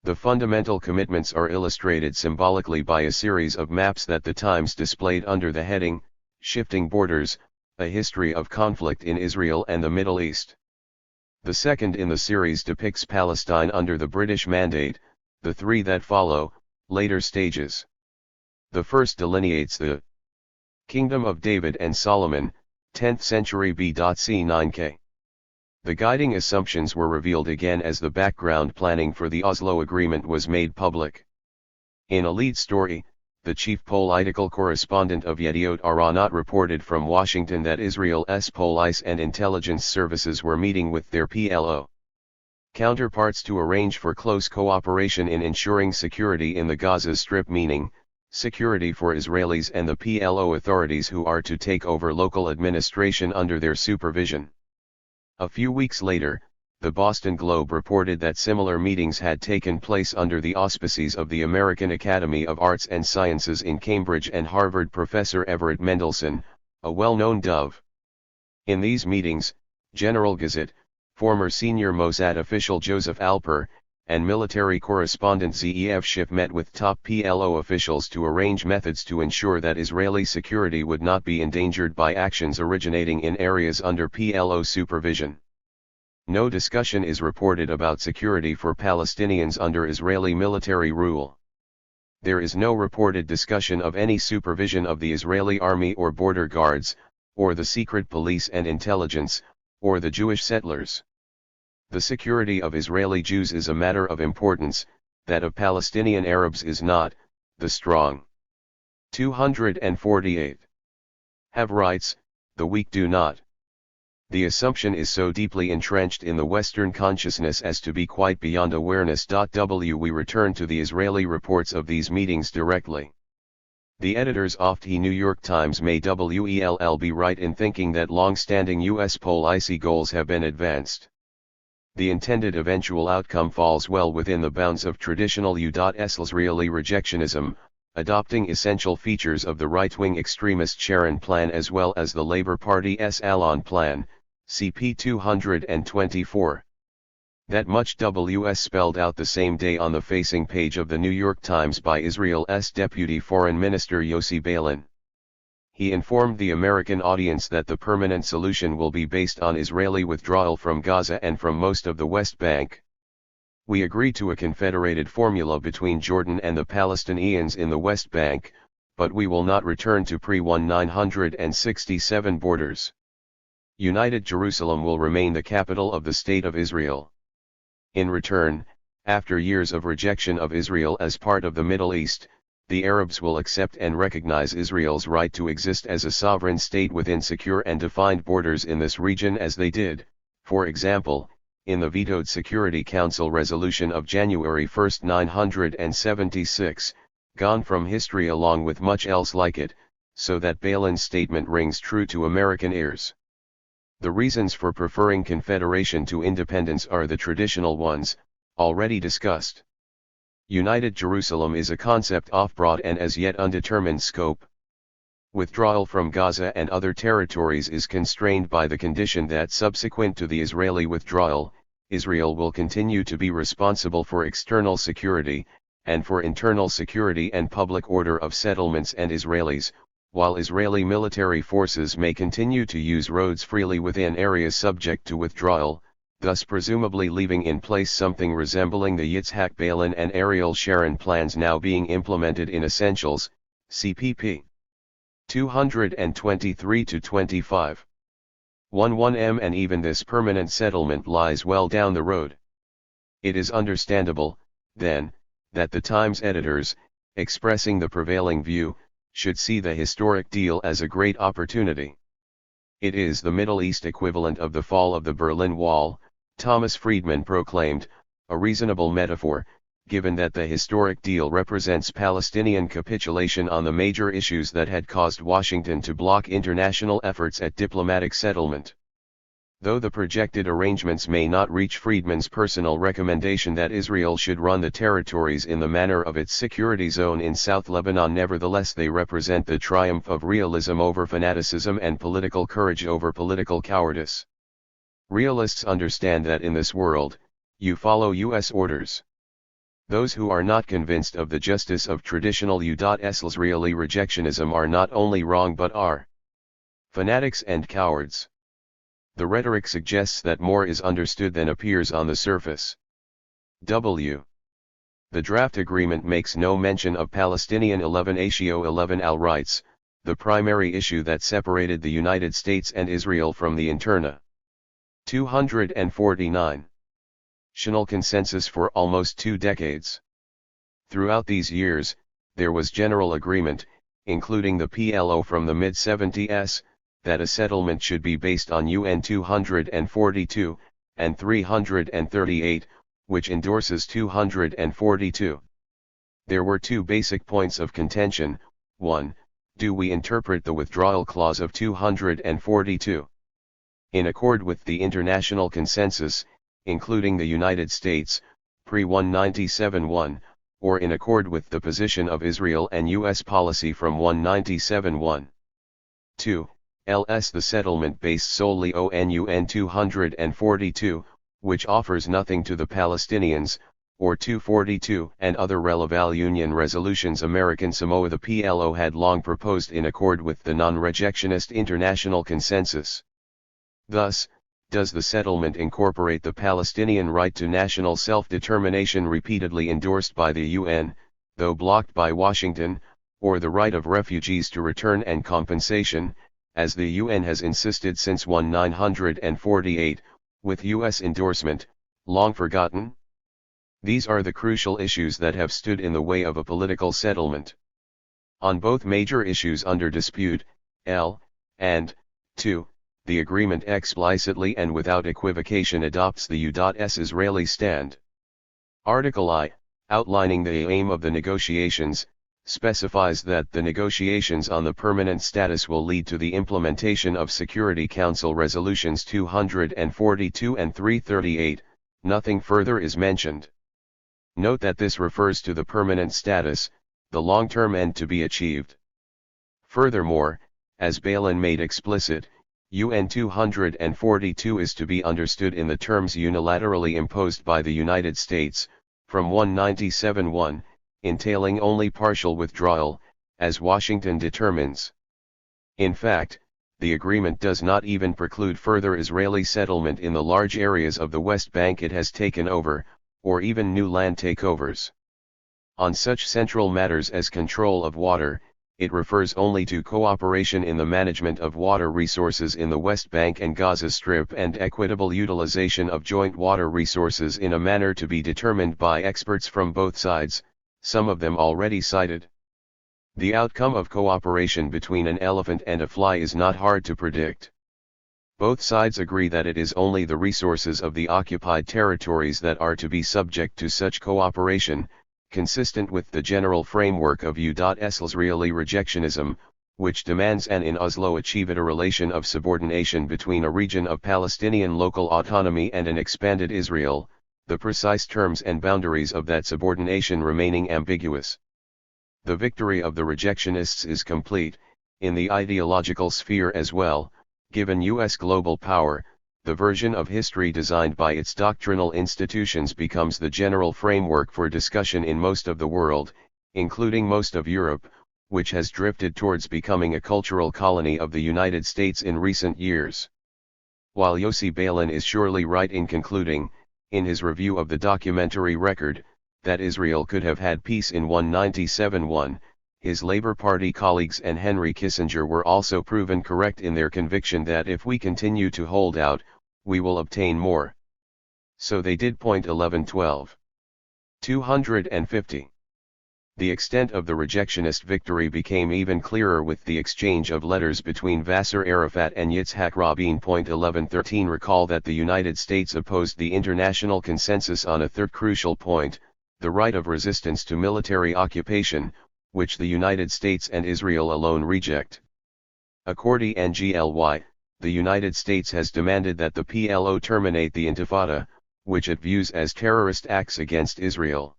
The fundamental commitments are illustrated symbolically by a series of maps that the Times displayed under the heading, Shifting Borders, A History of Conflict in Israel and the Middle East. The second in the series depicts Palestine under the British Mandate, the three that follow, later stages. The first delineates the Kingdom of David and Solomon, 10th century B.C. 9K. The guiding assumptions were revealed again as the background planning for the Oslo Agreement was made public. In a lead story, the chief political correspondent of Yediot Aharonot reported from Washington that Israel's police and intelligence services were meeting with their PLO counterparts to arrange for close cooperation in ensuring security in the Gaza Strip, meaning security for Israelis and the PLO authorities who are to take over local administration under their supervision. A few weeks later, the Boston Globe reported that similar meetings had taken place under the auspices of the American Academy of Arts and Sciences in Cambridge and Harvard professor Everett Mendelsohn, a well-known Dove. In these meetings, General Gazette, former senior Mossad official Joseph Alper, and military correspondent Zeev Schiff met with top PLO officials to arrange methods to ensure that Israeli security would not be endangered by actions originating in areas under PLO supervision. No discussion is reported about security for Palestinians under Israeli military rule. There is no reported discussion of any supervision of the Israeli army or border guards, or the secret police and intelligence, or the Jewish settlers. The security of Israeli Jews is a matter of importance, that of Palestinian Arabs is not. The strong 248 have rights, the weak do not. The assumption is so deeply entrenched in the Western consciousness as to be quite beyond awareness. We return to the Israeli reports of these meetings directly. The editors of the New York Times may well be right in thinking that long-standing U.S. policy goals have been advanced. the intended eventual outcome falls well within the bounds of traditional Israeli rejectionism, adopting essential features of the right-wing extremist Sharon Plan as well as the Labour Party's Allon Plan, CP 224. That much was spelled out the same day on the facing page of the New York Times by Israel's Deputy Foreign Minister Yossi Beilin. He informed the American audience that the permanent solution will be based on Israeli withdrawal from Gaza and from most of the West Bank. We agree to a confederated formula between Jordan and the Palestinians in the West Bank, but we will not return to pre-1967 borders. United Jerusalem will remain the capital of the State of Israel. In return, after years of rejection of Israel as part of the Middle East, the Arabs will accept and recognize Israel's right to exist as a sovereign state within secure and defined borders in this region as they did, for example, in the vetoed Security Council resolution of January 1, 1976, gone from history along with much else like it, so that Beilin's statement rings true to American ears. The reasons for preferring confederation to independence are the traditional ones, already discussed. United Jerusalem is a concept of broad and as yet undetermined scope. Withdrawal from Gaza and other territories is constrained by the condition that subsequent to the Israeli withdrawal, Israel will continue to be responsible for external security, and for internal security and public order of settlements and Israelis, while Israeli military forces may continue to use roads freely within areas subject to withdrawal, thus presumably leaving in place something resembling the Yitzhak Beilin and Ariel Sharon plans now being implemented in Essentials, CPP 223-25. 11M. And even this permanent settlement lies well down the road. It is understandable, then, that the Times editors, expressing the prevailing view, should see the historic deal as a great opportunity. It is the Middle East equivalent of the fall of the Berlin Wall, Thomas Friedman proclaimed, a reasonable metaphor, given that the historic deal represents Palestinian capitulation on the major issues that had caused Washington to block international efforts at diplomatic settlement. Though the projected arrangements may not reach Friedman's personal recommendation that Israel should run the territories in the manner of its security zone in South Lebanon, nevertheless they represent the triumph of realism over fanaticism and political courage over political cowardice. Realists understand that in this world, you follow U.S. orders. Those who are not convinced of the justice of traditional Israeli rejectionism are not only wrong but are fanatics and cowards. The rhetoric suggests that more is understood than appears on the surface. The draft agreement makes no mention of Palestinian 11 rights, the primary issue that separated the United States and Israel from the Interna. 249. National consensus for almost 2 decades. Throughout these years, there was general agreement, including the PLO from the mid-70s, that a settlement should be based on UN 242, and 338, which endorses 242. There were 2 basic points of contention. 1. Do we interpret the withdrawal clause of 242 in accord with the international consensus, including the United States, pre-197-1, or in accord with the position of Israel and U.S. policy from 197-1? 2. Ls the settlement based solely on UN 242, which offers nothing to the Palestinians, or 242 and other relevant Union resolutions American Samoa. The PLO had long proposed in accord with the non-rejectionist international consensus. Thus, does the settlement incorporate the Palestinian right to national self-determination repeatedly endorsed by the UN, though blocked by Washington, or the right of refugees to return and compensation, as the UN has insisted since 1948, with US endorsement, long forgotten? These are the crucial issues that have stood in the way of a political settlement. On both major issues under dispute, L. and 2, the agreement explicitly and without equivocation adopts the U.S. Israeli stand. Article I, outlining the aim of the negotiations, specifies that the negotiations on the permanent status will lead to the implementation of Security Council Resolutions 242 and 338, nothing further is mentioned. Note that this refers to the permanent status, the long-term end to be achieved. Furthermore, as Balin made explicit, UN 242 is to be understood in the terms unilaterally imposed by the United States, from 197-1, entailing only partial withdrawal, as Washington determines. In fact, the agreement does not even preclude further Israeli settlement in the large areas of the West Bank it has taken over, or even new land takeovers. On such central matters as control of water, it refers only to cooperation in the management of water resources in the West Bank and Gaza Strip and equitable utilization of joint water resources in a manner to be determined by experts from both sides, some of them already cited. The outcome of cooperation between an elephant and a fly is not hard to predict. Both sides agree that it is only the resources of the occupied territories that are to be subject to such cooperation, consistent with the general framework of Israeli rejectionism, which demands an in Oslo achieved a relation of subordination between a region of Palestinian local autonomy and an expanded Israel, the precise terms and boundaries of that subordination remaining ambiguous. The victory of the rejectionists is complete, in the ideological sphere as well, given U.S. global power. The version of history designed by its doctrinal institutions becomes the general framework for discussion in most of the world, including most of Europe, which has drifted towards becoming a cultural colony of the United States in recent years. While Yossi Balin is surely right in concluding, in his review of the documentary record, that Israel could have had peace in 197-1, his Labour Party colleagues and Henry Kissinger were also proven correct in their conviction that if we continue to hold out, we will obtain more. So they did. 11-12. 250. The extent of the rejectionist victory became even clearer with the exchange of letters between Yasser Arafat and Yitzhak Rabin. 11-13. Recall that the United States opposed the international consensus on a third crucial point, the right of resistance to military occupation, which the United States and Israel alone reject. According to NGLY, the United States has demanded that the PLO terminate the Intifada, which it views as terrorist acts against Israel.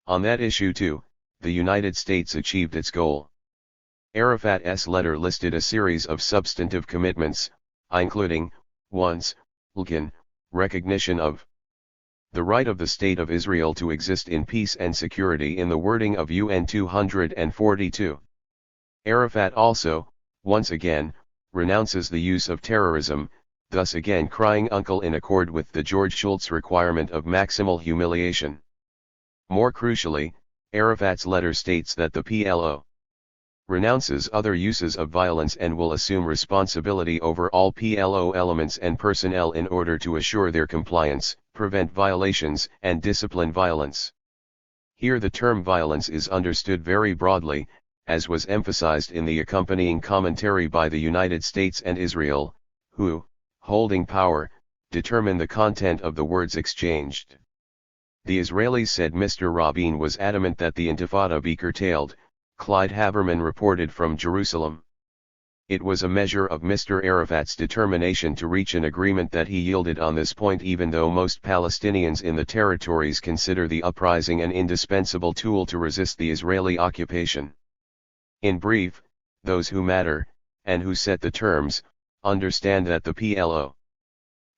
On that issue too, the United States achieved its goal. Arafat's letter listed a series of substantive commitments, including, 1. Recognition of the right of the State of Israel to exist in peace and security in the wording of UN 242. Arafat also, once again, renounces the use of terrorism, thus again crying uncle in accord with the George Shultz requirement of maximal humiliation. More crucially, Arafat's letter states that the PLO renounces other uses of violence and will assume responsibility over all PLO elements and personnel in order to assure their compliance, prevent violations, and discipline violence. Here the term violence is understood very broadly, as was emphasized in the accompanying commentary by the United States and Israel, who, holding power, determine the content of the words exchanged. The Israelis said Mr. Rabin was adamant that the Intifada be curtailed, Clyde Haberman reported from Jerusalem. It was a measure of Mr. Arafat's determination to reach an agreement that he yielded on this point, even though most Palestinians in the territories consider the uprising an indispensable tool to resist the Israeli occupation. In brief, those who matter, and who set the terms, understand that the PLO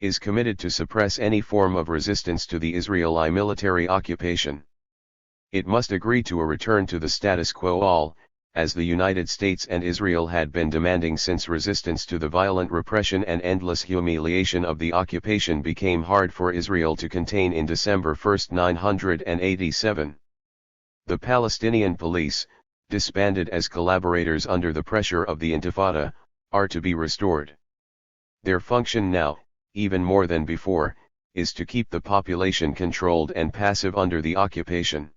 is committed to suppress any form of resistance to the Israeli military occupation. It must agree to a return to the status quo, all, as the United States and Israel had been demanding since resistance to the violent repression and endless humiliation of the occupation became hard for Israel to contain in December 1, 1987. The Palestinian police, disbanded as collaborators under the pressure of the Intifada, are to be restored. Their function now, even more than before, is to keep the population controlled and passive under the occupation.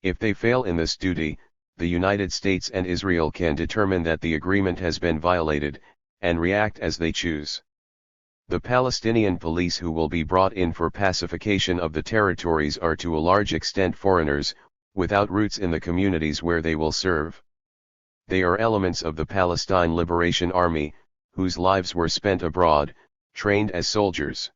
If they fail in this duty, the United States and Israel can determine that the agreement has been violated, and react as they choose. The Palestinian police who will be brought in for pacification of the territories are to a large extent foreigners, without roots in the communities where they will serve. They are elements of the Palestine Liberation Army, whose lives were spent abroad, trained as soldiers.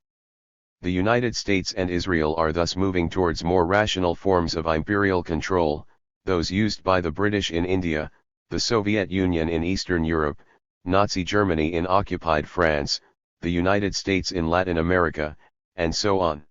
The United States and Israel are thus moving towards more rational forms of imperial control, those used by the British in India, the Soviet Union in Eastern Europe, Nazi Germany in occupied France, the United States in Latin America, and so on.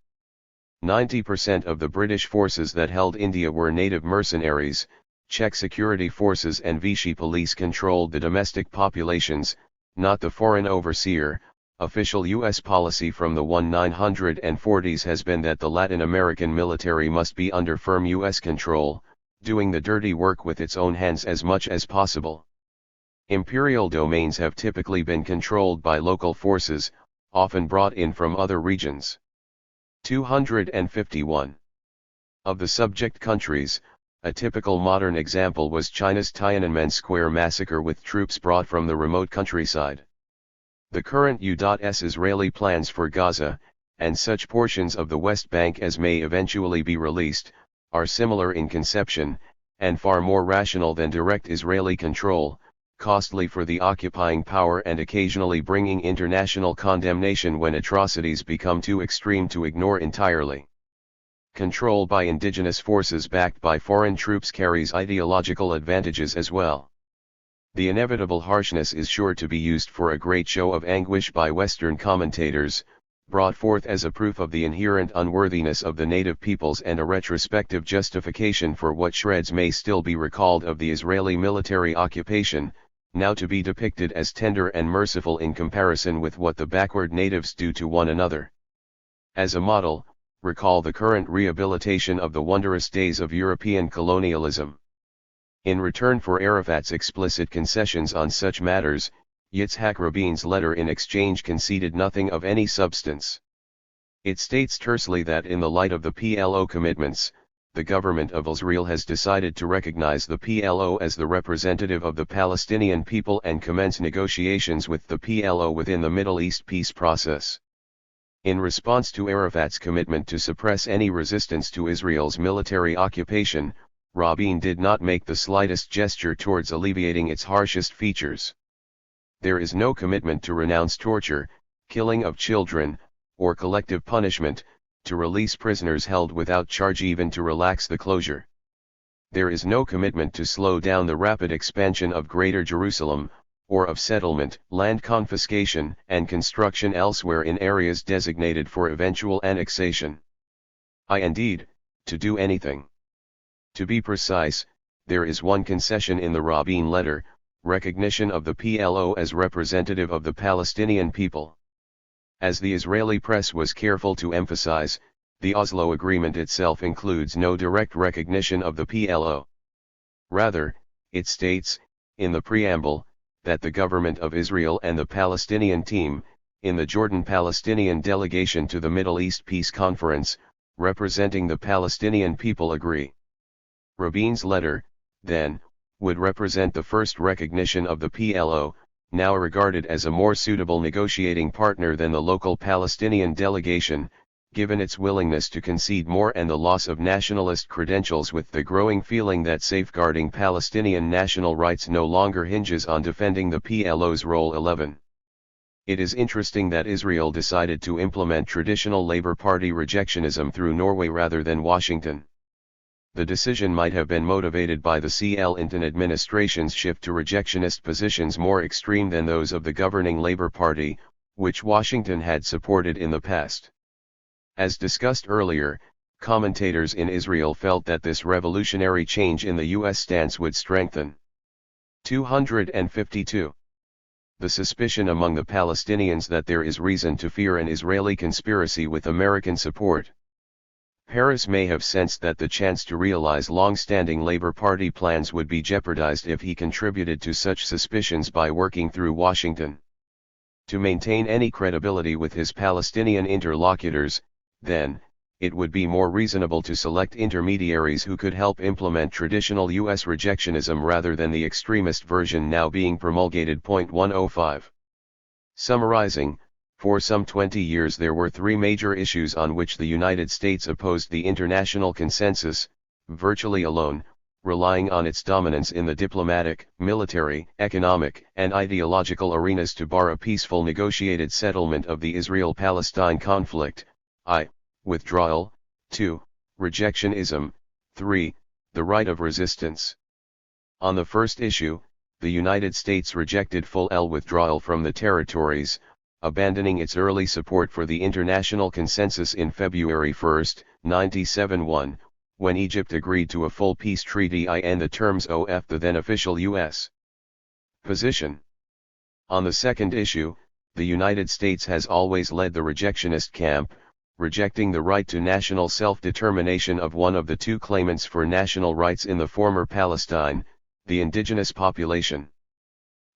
90% of the British forces that held India were native mercenaries. Czech security forces and Vichy police controlled the domestic populations, not the foreign overseer. Official U.S. policy from the 1940s has been that the Latin American military must be under firm U.S. control, doing the dirty work with its own hands as much as possible. Imperial domains have typically been controlled by local forces, often brought in from other regions. 251. Of the subject countries, a typical modern example was China's Tiananmen Square massacre with troops brought from the remote countryside. The current U.S. Israeli plans for Gaza, and such portions of the West Bank as may eventually be released, are similar in conception, and far more rational than direct Israeli control, costly for the occupying power and occasionally bringing international condemnation when atrocities become too extreme to ignore entirely. Control by indigenous forces backed by foreign troops carries ideological advantages as well. The inevitable harshness is sure to be used for a great show of anguish by Western commentators, brought forth as a proof of the inherent unworthiness of the native peoples and a retrospective justification for what shreds may still be recalled of the Israeli military occupation, now to be depicted as tender and merciful in comparison with what the backward natives do to one another. As a model, recall the current rehabilitation of the wondrous days of European colonialism. In return for Arafat's explicit concessions on such matters, Yitzhak Rabin's letter in exchange conceded nothing of any substance. It states tersely that in the light of the PLO commitments, the government of Israel has decided to recognize the PLO as the representative of the Palestinian people and commence negotiations with the PLO within the Middle East peace process. In response to Arafat's commitment to suppress any resistance to Israel's military occupation, Rabin did not make the slightest gesture towards alleviating its harshest features. There is no commitment to renounce torture, killing of children, or collective punishment, to release prisoners held without charge, even to relax the closure. There is no commitment to slow down the rapid expansion of Greater Jerusalem, or of settlement, land confiscation, and construction elsewhere in areas designated for eventual annexation. Indeed, to do anything. To be precise, there is one concession in the Rabin letter: recognition of the PLO as representative of the Palestinian people. As the Israeli press was careful to emphasize, the Oslo Agreement itself includes no direct recognition of the PLO. Rather, it states, in the preamble, that the government of Israel and the Palestinian team, in the Jordan-Palestinian delegation to the Middle East Peace Conference, representing the Palestinian people, agree. Rabin's letter, then, would represent the first recognition of the PLO, now regarded as a more suitable negotiating partner than the local Palestinian delegation, given its willingness to concede more and the loss of nationalist credentials, with the growing feeling that safeguarding Palestinian national rights no longer hinges on defending the PLO's role. 11. It is interesting that Israel decided to implement traditional Labour Party rejectionism through Norway rather than Washington. The decision might have been motivated by the Clinton administration's shift to rejectionist positions more extreme than those of the governing Labour Party, which Washington had supported in the past. As discussed earlier, commentators in Israel felt that this revolutionary change in the U.S. stance would strengthen. 252. The suspicion among the Palestinians that there is reason to fear an Israeli conspiracy with American support. Paris may have sensed that the chance to realize long-standing Labour Party plans would be jeopardized if he contributed to such suspicions by working through Washington. To maintain any credibility with his Palestinian interlocutors, then, it would be more reasonable to select intermediaries who could help implement traditional U.S. rejectionism rather than the extremist version now being promulgated. 105. Summarizing, for some 20 years there were three major issues on which the United States opposed the international consensus, virtually alone, relying on its dominance in the diplomatic, military, economic, and ideological arenas to bar a peaceful negotiated settlement of the Israel-Palestine conflict. I. Withdrawal. 2. Rejectionism. 3. The right of resistance. On the first issue, the United States rejected full withdrawal from the territories, abandoning its early support for the international consensus in February 1, 1997, when Egypt agreed to a full peace treaty in the terms of the then official U.S. position. On the second issue, the United States has always led the rejectionist camp, rejecting the right to national self-determination of one of the two claimants for national rights in the former Palestine, the indigenous population.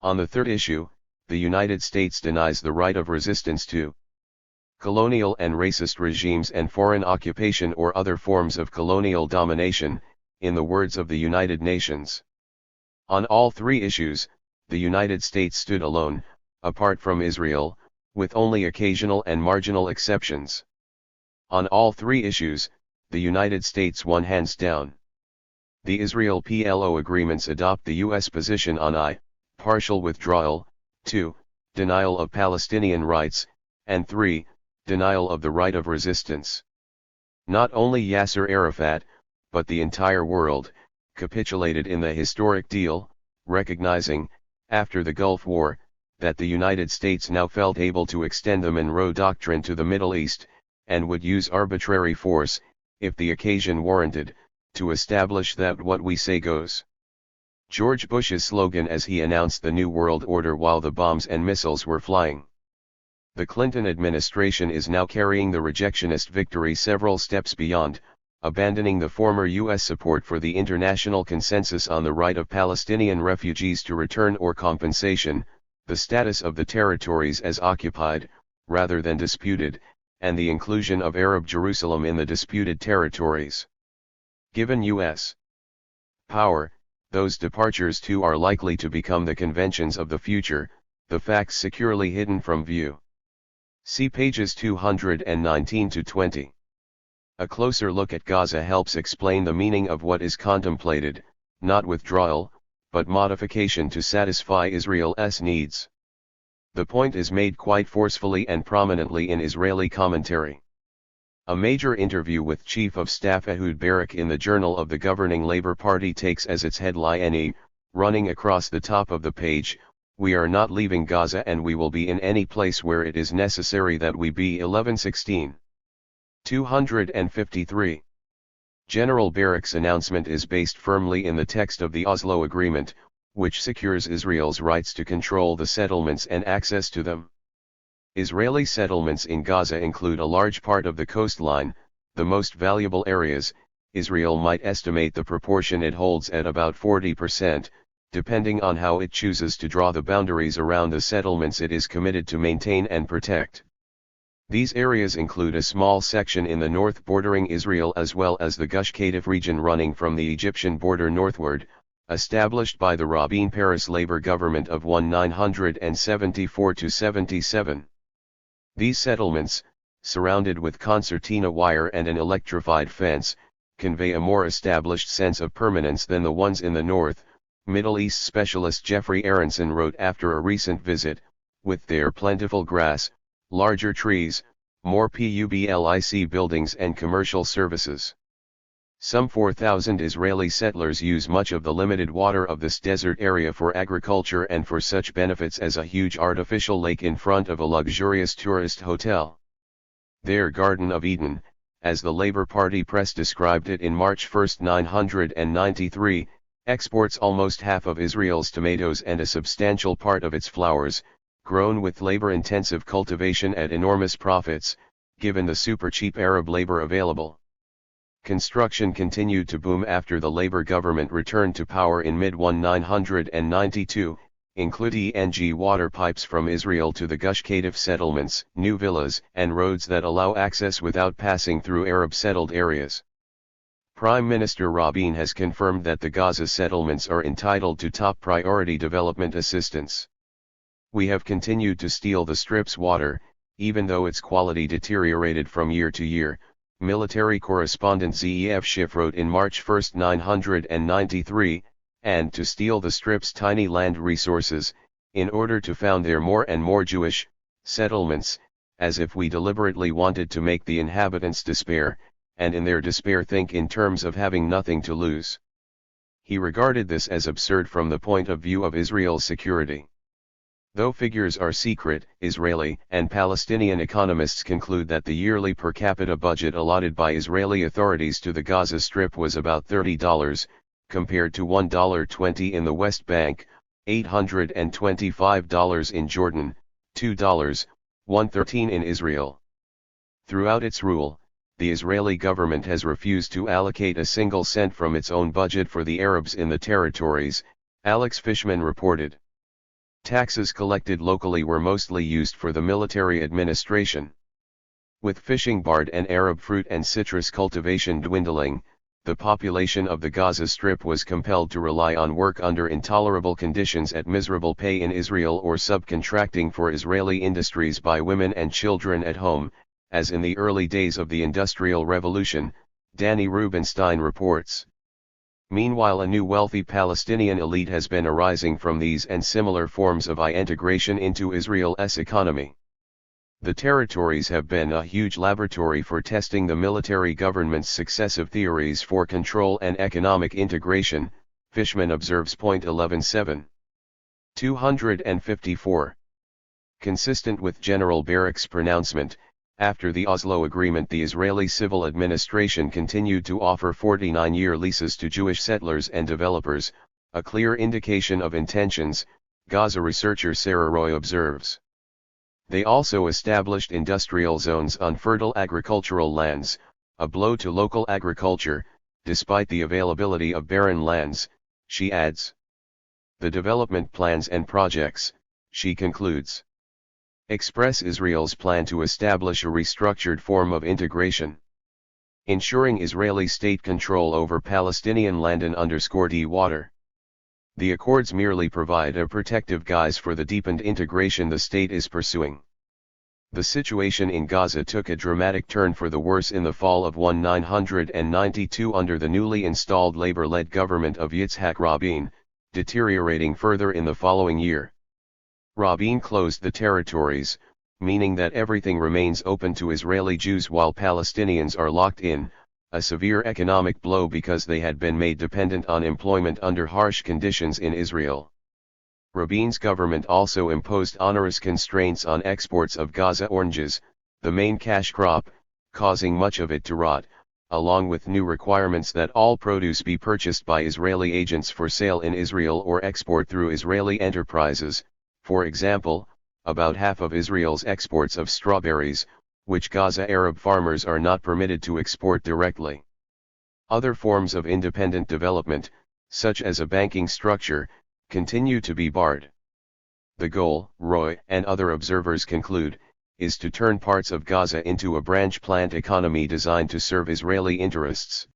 On the third issue, the United States denies the right of resistance to colonial and racist regimes and foreign occupation or other forms of colonial domination, in the words of the United Nations. On all three issues, the United States stood alone, apart from Israel, with only occasional and marginal exceptions. On all three issues, the United States won hands down. The Israel-PLO agreements adopt the U.S. position on I. Partial withdrawal, 2. Denial of Palestinian rights, and 3. Denial of the right of resistance. Not only Yasser Arafat, but the entire world, capitulated in the historic deal, recognizing, after the Gulf War, that the United States now felt able to extend the Monroe Doctrine to the Middle East, and would use arbitrary force, if the occasion warranted, to establish that what we say goes. George Bush's slogan as he announced the New World Order while the bombs and missiles were flying. The Clinton administration is now carrying the rejectionist victory several steps beyond, abandoning the former U.S. support for the international consensus on the right of Palestinian refugees to return or compensation, the status of the territories as occupied, rather than disputed, and the inclusion of Arab Jerusalem in the disputed territories. Given U.S. power, those departures too are likely to become the conventions of the future, the facts securely hidden from view. See pages 219 to 20. A closer look at Gaza helps explain the meaning of what is contemplated, not withdrawal, but modification to satisfy Israel's needs. The point is made quite forcefully and prominently in Israeli commentary. A major interview with Chief of Staff Ehud Barak in the Journal of the governing Labour Party takes as its headline, running across the top of the page, "We are not leaving Gaza and we will be in any place where it is necessary that we be." 1116. 253. General Barak's announcement is based firmly in the text of the Oslo Agreement, which secures Israel's rights to control the settlements and access to them. Israeli settlements in Gaza include a large part of the coastline, the most valuable areas. Israel might estimate the proportion it holds at about 40%, depending on how it chooses to draw the boundaries around the settlements it is committed to maintain and protect. These areas include a small section in the north bordering Israel as well as the Gush Katif region running from the Egyptian border northward, established by the Rabin Peres Labor government of 1974–77. These settlements, surrounded with concertina wire and an electrified fence, convey a more established sense of permanence than the ones in the north, Middle East specialist Jeffrey Aronson wrote after a recent visit, with their plentiful grass, larger trees, more public buildings and commercial services. Some 4,000 Israeli settlers use much of the limited water of this desert area for agriculture and for such benefits as a huge artificial lake in front of a luxurious tourist hotel. Their Garden of Eden, as the Labour Party press described it in March 1, 1993, exports almost half of Israel's tomatoes and a substantial part of its flowers, grown with labor-intensive cultivation at enormous profits, given the super-cheap Arab labor available. Construction continued to boom after the Labour government returned to power in mid-1992, including water pipes from Israel to the Gush Katif settlements, new villas, and roads that allow access without passing through Arab-settled areas. Prime Minister Rabin has confirmed that the Gaza settlements are entitled to top priority development assistance. "We have continued to steal the Strip's water, even though its quality deteriorated from year to year," military correspondent Zeev Schiff wrote in March 1, 1993, and to steal the Strip's tiny land resources, in order to found there more and more Jewish settlements, as if we deliberately wanted to make the inhabitants despair, and in their despair think in terms of having nothing to lose. He regarded this as absurd from the point of view of Israel's security. Though figures are secret, Israeli and Palestinian economists conclude that the yearly per capita budget allotted by Israeli authorities to the Gaza Strip was about $30, compared to $1.20 in the West Bank, $825 in Jordan, $2.13 in Israel. Throughout its rule, the Israeli government has refused to allocate a single cent from its own budget for the Arabs in the territories, Alex Fishman reported. Taxes collected locally were mostly used for the military administration. With fishing barred and Arab fruit and citrus cultivation dwindling, the population of the Gaza Strip was compelled to rely on work under intolerable conditions at miserable pay in Israel or subcontracting for Israeli industries by women and children at home, as in the early days of the Industrial Revolution, Danny Rubenstein reports. Meanwhile, a new wealthy Palestinian elite has been arising from these and similar forms of integration into Israel's economy. The territories have been a huge laboratory for testing the military government's successive theories for control and economic integration, Fishman observes. 11.7. 254. Consistent with General Barak's pronouncement, after the Oslo Agreement, the Israeli civil administration continued to offer 49-year leases to Jewish settlers and developers, a clear indication of intentions, Gaza researcher Sarah Roy observes. They also established industrial zones on fertile agricultural lands, a blow to local agriculture, despite the availability of barren lands, she adds. The development plans and projects, she concludes, express Israel's plan to establish a restructured form of integration, ensuring Israeli state control over Palestinian land and _d water. The accords merely provide a protective guise for the deepened integration the state is pursuing. The situation in Gaza took a dramatic turn for the worse in the fall of 1992 under the newly installed labor-led government of Yitzhak Rabin, deteriorating further in the following year. Rabin closed the territories, meaning that everything remains open to Israeli Jews while Palestinians are locked in, a severe economic blow because they had been made dependent on employment under harsh conditions in Israel. Rabin's government also imposed onerous constraints on exports of Gaza oranges, the main cash crop, causing much of it to rot, along with new requirements that all produce be purchased by Israeli agents for sale in Israel or export through Israeli enterprises. For example, about half of Israel's exports of strawberries, which Gaza Arab farmers are not permitted to export directly. Other forms of independent development, such as a banking structure, continue to be barred. The goal, Roy and other observers conclude, is to turn parts of Gaza into a branch plant economy designed to serve Israeli interests.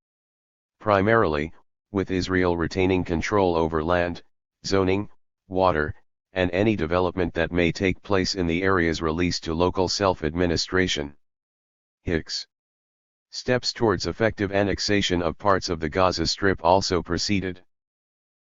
Primarily, with Israel retaining control over land, zoning, water, and any development that may take place in the areas released to local self-administration. Hicks. Steps towards effective annexation of parts of the Gaza Strip also proceeded.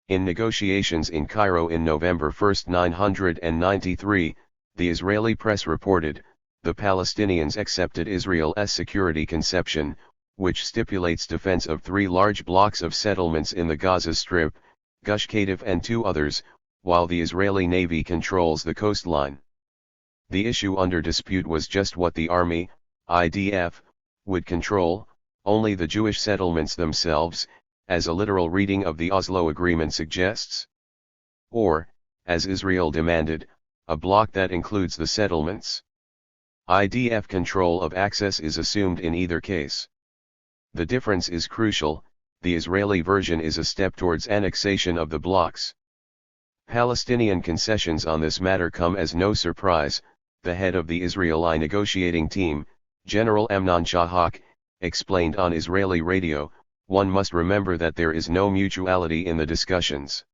In negotiations in Cairo in November 1, 1993, the Israeli press reported, the Palestinians accepted Israel's security conception, which stipulates defense of 3 large blocks of settlements in the Gaza Strip, Gush Katif and 2 others, while the Israeli Navy controls the coastline. The issue under dispute was just what the army, IDF, would control, only the Jewish settlements themselves, as a literal reading of the Oslo Agreement suggests. Or, as Israel demanded, a block that includes the settlements. IDF control of access is assumed in either case. The difference is crucial, the Israeli version is a step towards annexation of the blocks. Palestinian concessions on this matter come as no surprise. The head of the Israeli negotiating team, General Amnon Shahak, explained on Israeli radio, one must remember that there is no mutuality in the discussions.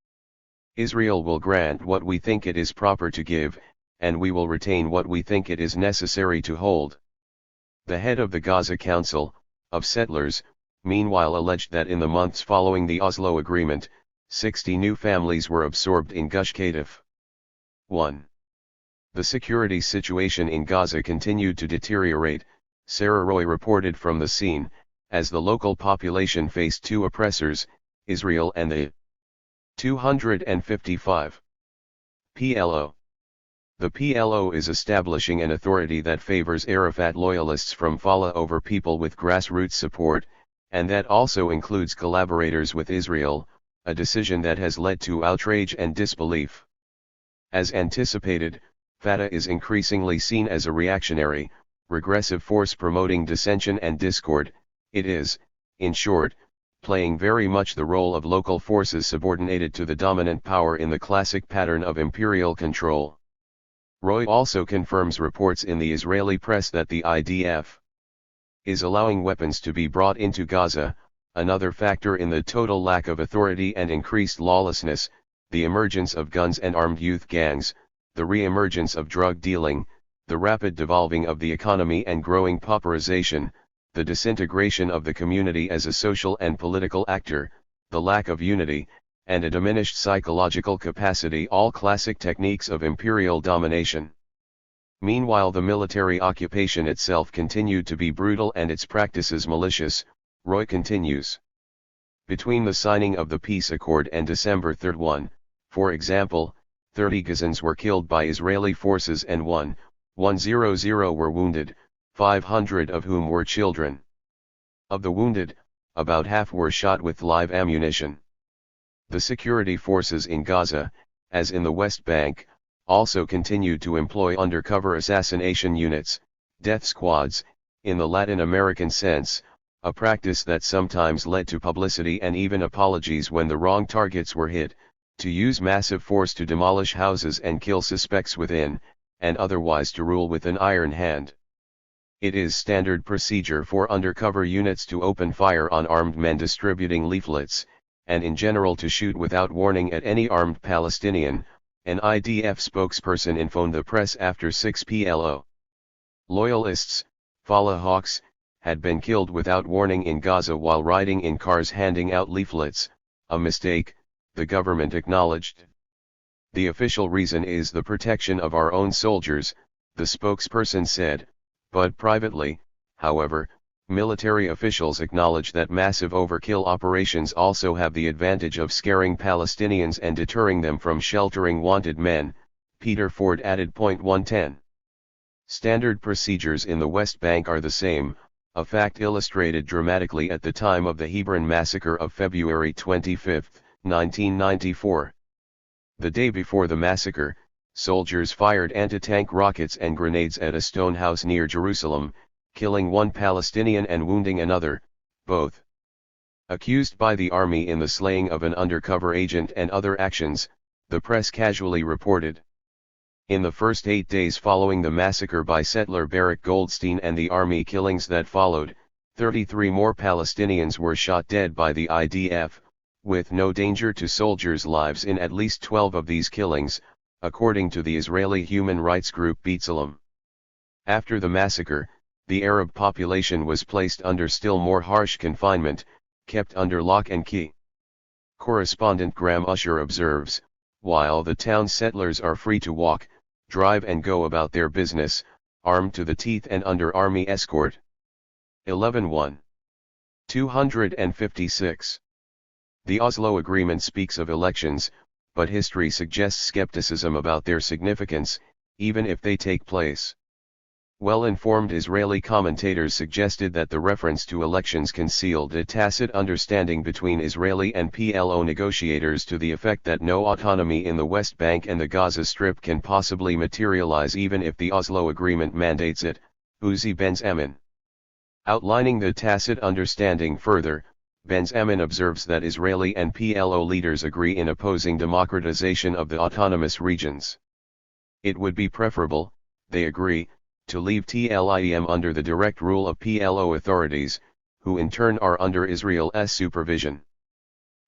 Israel will grant what we think it is proper to give, and we will retain what we think it is necessary to hold. The head of the Gaza Council of Settlers, meanwhile alleged that in the months following the Oslo Agreement, 60 new families were absorbed in Gush Katif. 1. The security situation in Gaza continued to deteriorate, Sarah Roy reported from the scene, as the local population faced two oppressors, Israel and the 255 PLO. The PLO is establishing an authority that favors Arafat loyalists from Fallah over people with grassroots support, and that also includes collaborators with Israel, a decision that has led to outrage and disbelief. As anticipated, Fatah is increasingly seen as a reactionary, regressive force promoting dissension and discord. It is, in short, playing very much the role of local forces subordinated to the dominant power in the classic pattern of imperial control. Roy also confirms reports in the Israeli press that the IDF is allowing weapons to be brought into Gaza, another factor in the total lack of authority and increased lawlessness, the emergence of guns and armed youth gangs, the re-emergence of drug dealing, the rapid devolving of the economy and growing pauperization, the disintegration of the community as a social and political actor, the lack of unity, and a diminished psychological capacity, all classic techniques of imperial domination. Meanwhile, the military occupation itself continued to be brutal and its practices malicious. Roy continues. Between the signing of the peace accord and December 3, for example, 30 Gazans were killed by Israeli forces and 100 were wounded, 500 of whom were children. Of the wounded, about half were shot with live ammunition. The security forces in Gaza, as in the West Bank, also continued to employ undercover assassination units, death squads, in the Latin American sense, a practice that sometimes led to publicity and even apologies when the wrong targets were hit, to use massive force to demolish houses and kill suspects within, and otherwise to rule with an iron hand. It is standard procedure for undercover units to open fire on armed men distributing leaflets, and in general to shoot without warning at any armed Palestinian, an IDF spokesperson informed the press after 6 PLO loyalists, Fallah Hawks, had been killed without warning in Gaza while riding in cars handing out leaflets, a mistake, the government acknowledged. The official reason is the protection of our own soldiers, the spokesperson said, but privately, however, military officials acknowledge that massive overkill operations also have the advantage of scaring Palestinians and deterring them from sheltering wanted men, Peter Ford added. 110. Standard procedures in the West Bank are the same, a fact illustrated dramatically at the time of the Hebron massacre of February 25, 1994. The day before the massacre, soldiers fired anti-tank rockets and grenades at a stone house near Jerusalem, killing one Palestinian and wounding another, both accused by the army in the slaying of an undercover agent and other actions, the press casually reported. In the first 8 days following the massacre by settler Barak Goldstein and the army killings that followed, 33 more Palestinians were shot dead by the IDF, with no danger to soldiers' lives in at least 12 of these killings, according to the Israeli human rights group B'Tselem. After the massacre, the Arab population was placed under still more harsh confinement, kept under lock and key. Correspondent Graham Usher observes, while the town settlers are free to walk, drive and go about their business, armed to the teeth and under army escort. 11.1. 256. The Oslo Agreement speaks of elections, but history suggests skepticism about their significance, even if they take place. Well-informed Israeli commentators suggested that the reference to elections concealed a tacit understanding between Israeli and PLO negotiators to the effect that no autonomy in the West Bank and the Gaza Strip can possibly materialize even if the Oslo Agreement mandates it, Uzi Ben-Amin. Outlining the tacit understanding further, Ben-Amin observes that Israeli and PLO leaders agree in opposing democratization of the autonomous regions. It would be preferable, they agree, to leave TLIM under the direct rule of PLO authorities, who in turn are under Israel's supervision.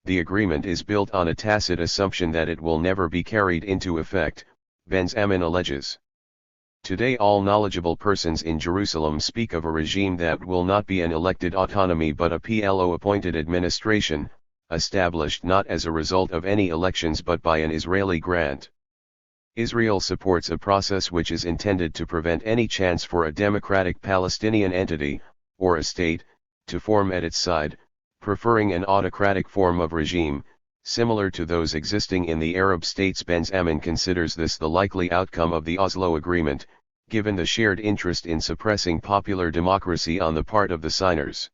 The agreement is built on a tacit assumption that it will never be carried into effect, Ben-Amin alleges. Today all knowledgeable persons in Jerusalem speak of a regime that will not be an elected autonomy but a PLO-appointed administration, established not as a result of any elections but by an Israeli grant. Israel supports a process which is intended to prevent any chance for a democratic Palestinian entity, or a state, to form at its side, preferring an autocratic form of regime, similar to those existing in the Arab states. Ben-Amin considers this the likely outcome of the Oslo Agreement, given the shared interest in suppressing popular democracy on the part of the signers.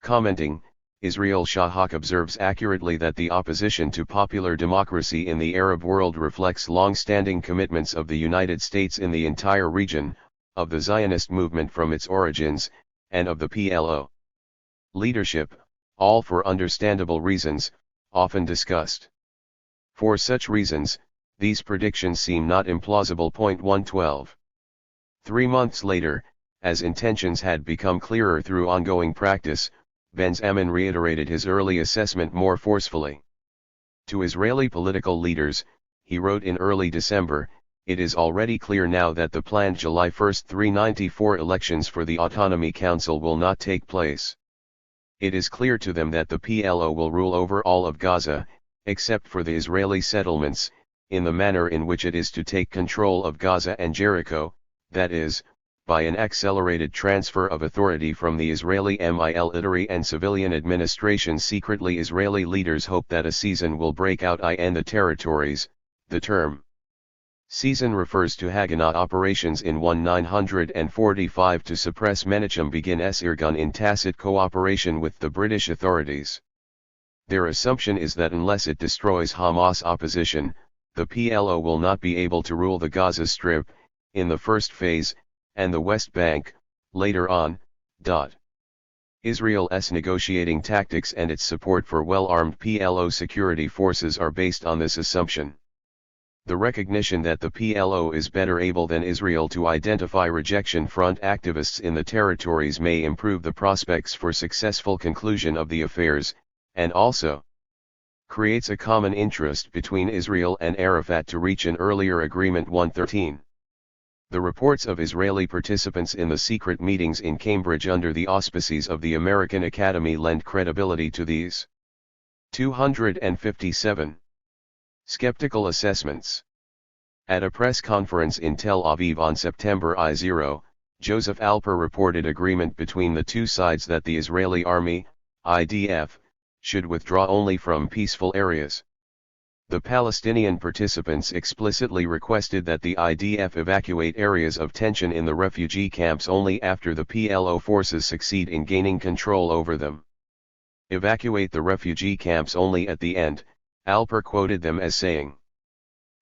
Commenting, Israel Shahak observes accurately that the opposition to popular democracy in the Arab world reflects long-standing commitments of the United States in the entire region, of the Zionist movement from its origins, and of the PLO leadership, all for understandable reasons, often discussed. For such reasons, these predictions seem not implausible. 112. 3 months later, as intentions had become clearer through ongoing practice, Ben-Amin reiterated his early assessment more forcefully. To Israeli political leaders, he wrote in early December, "It is already clear now that the planned July 1, 394 elections for the Autonomy Council will not take place. It is clear to them that the PLO will rule over all of Gaza, except for the Israeli settlements, in the manner in which it is to take control of Gaza and Jericho, that is, by an accelerated transfer of authority from the Israeli military and civilian administration." Secretly, Israeli leaders hope that a season will break out in the territories. The term season refers to Haganah operations in 1945 to suppress Menachem Begin's Irgun in tacit cooperation with the British authorities. Their assumption is that unless it destroys Hamas opposition, the PLO will not be able to rule the Gaza Strip, in the first phase, and the West Bank, later on. Israel's negotiating tactics and its support for well-armed PLO security forces are based on this assumption. The recognition that the PLO is better able than Israel to identify rejection front activists in the territories may improve the prospects for successful conclusion of the affairs, and also creates a common interest between Israel and Arafat to reach an earlier agreement. 113. The reports of Israeli participants in the secret meetings in Cambridge under the auspices of the American Academy lend credibility to these. 257. Skeptical assessments. At a press conference in Tel Aviv on September 0, Joseph Alper reported agreement between the two sides that the Israeli Army, IDF, should withdraw only from peaceful areas. The Palestinian participants explicitly requested that the IDF evacuate areas of tension in the refugee camps only after the PLO forces succeed in gaining control over them. Evacuate the refugee camps only at the end, Alper quoted them as saying.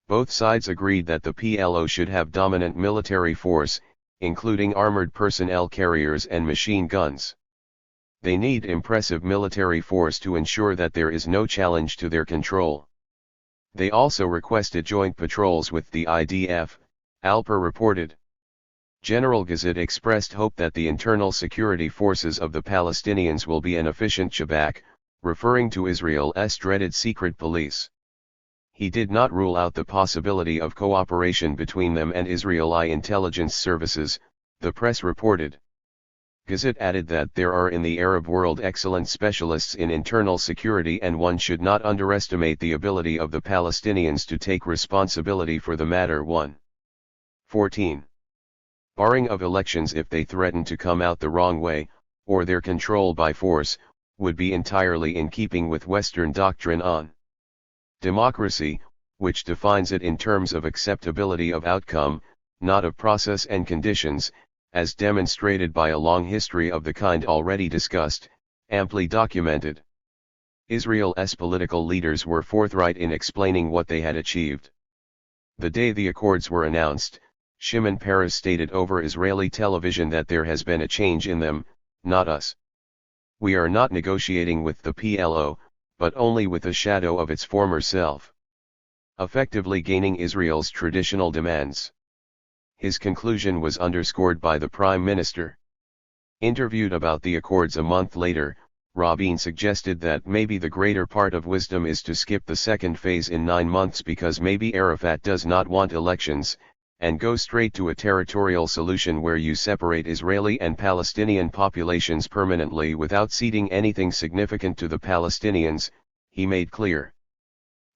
Both sides agreed that the PLO should have dominant military force, including armored personnel carriers and machine guns. They need impressive military force to ensure that there is no challenge to their control. They also requested joint patrols with the IDF, Alper reported. General Gazit expressed hope that the internal security forces of the Palestinians will be an efficient Shabak, referring to Israel's dreaded secret police. He did not rule out the possibility of cooperation between them and Israeli intelligence services, the press reported. Gazit added that there are in the Arab world excellent specialists in internal security and one should not underestimate the ability of the Palestinians to take responsibility for the matter. 14. Barring of elections if they threaten to come out the wrong way, or their control by force, would be entirely in keeping with Western doctrine on democracy, which defines it in terms of acceptability of outcome, not of process and conditions, as demonstrated by a long history of the kind already discussed, amply documented. Israel's political leaders were forthright in explaining what they had achieved. The day the accords were announced, Shimon Peres stated over Israeli television that there has been a change in them, not us. We are not negotiating with the PLO, but only with a shadow of its former self. Effectively gaining Israel's traditional demands. His conclusion was underscored by the Prime Minister. Interviewed about the accords a month later, Rabin suggested that maybe the greater part of wisdom is to skip the second phase in 9 months because maybe Arafat does not want elections, and go straight to a territorial solution where you separate Israeli and Palestinian populations permanently without ceding anything significant to the Palestinians, he made clear.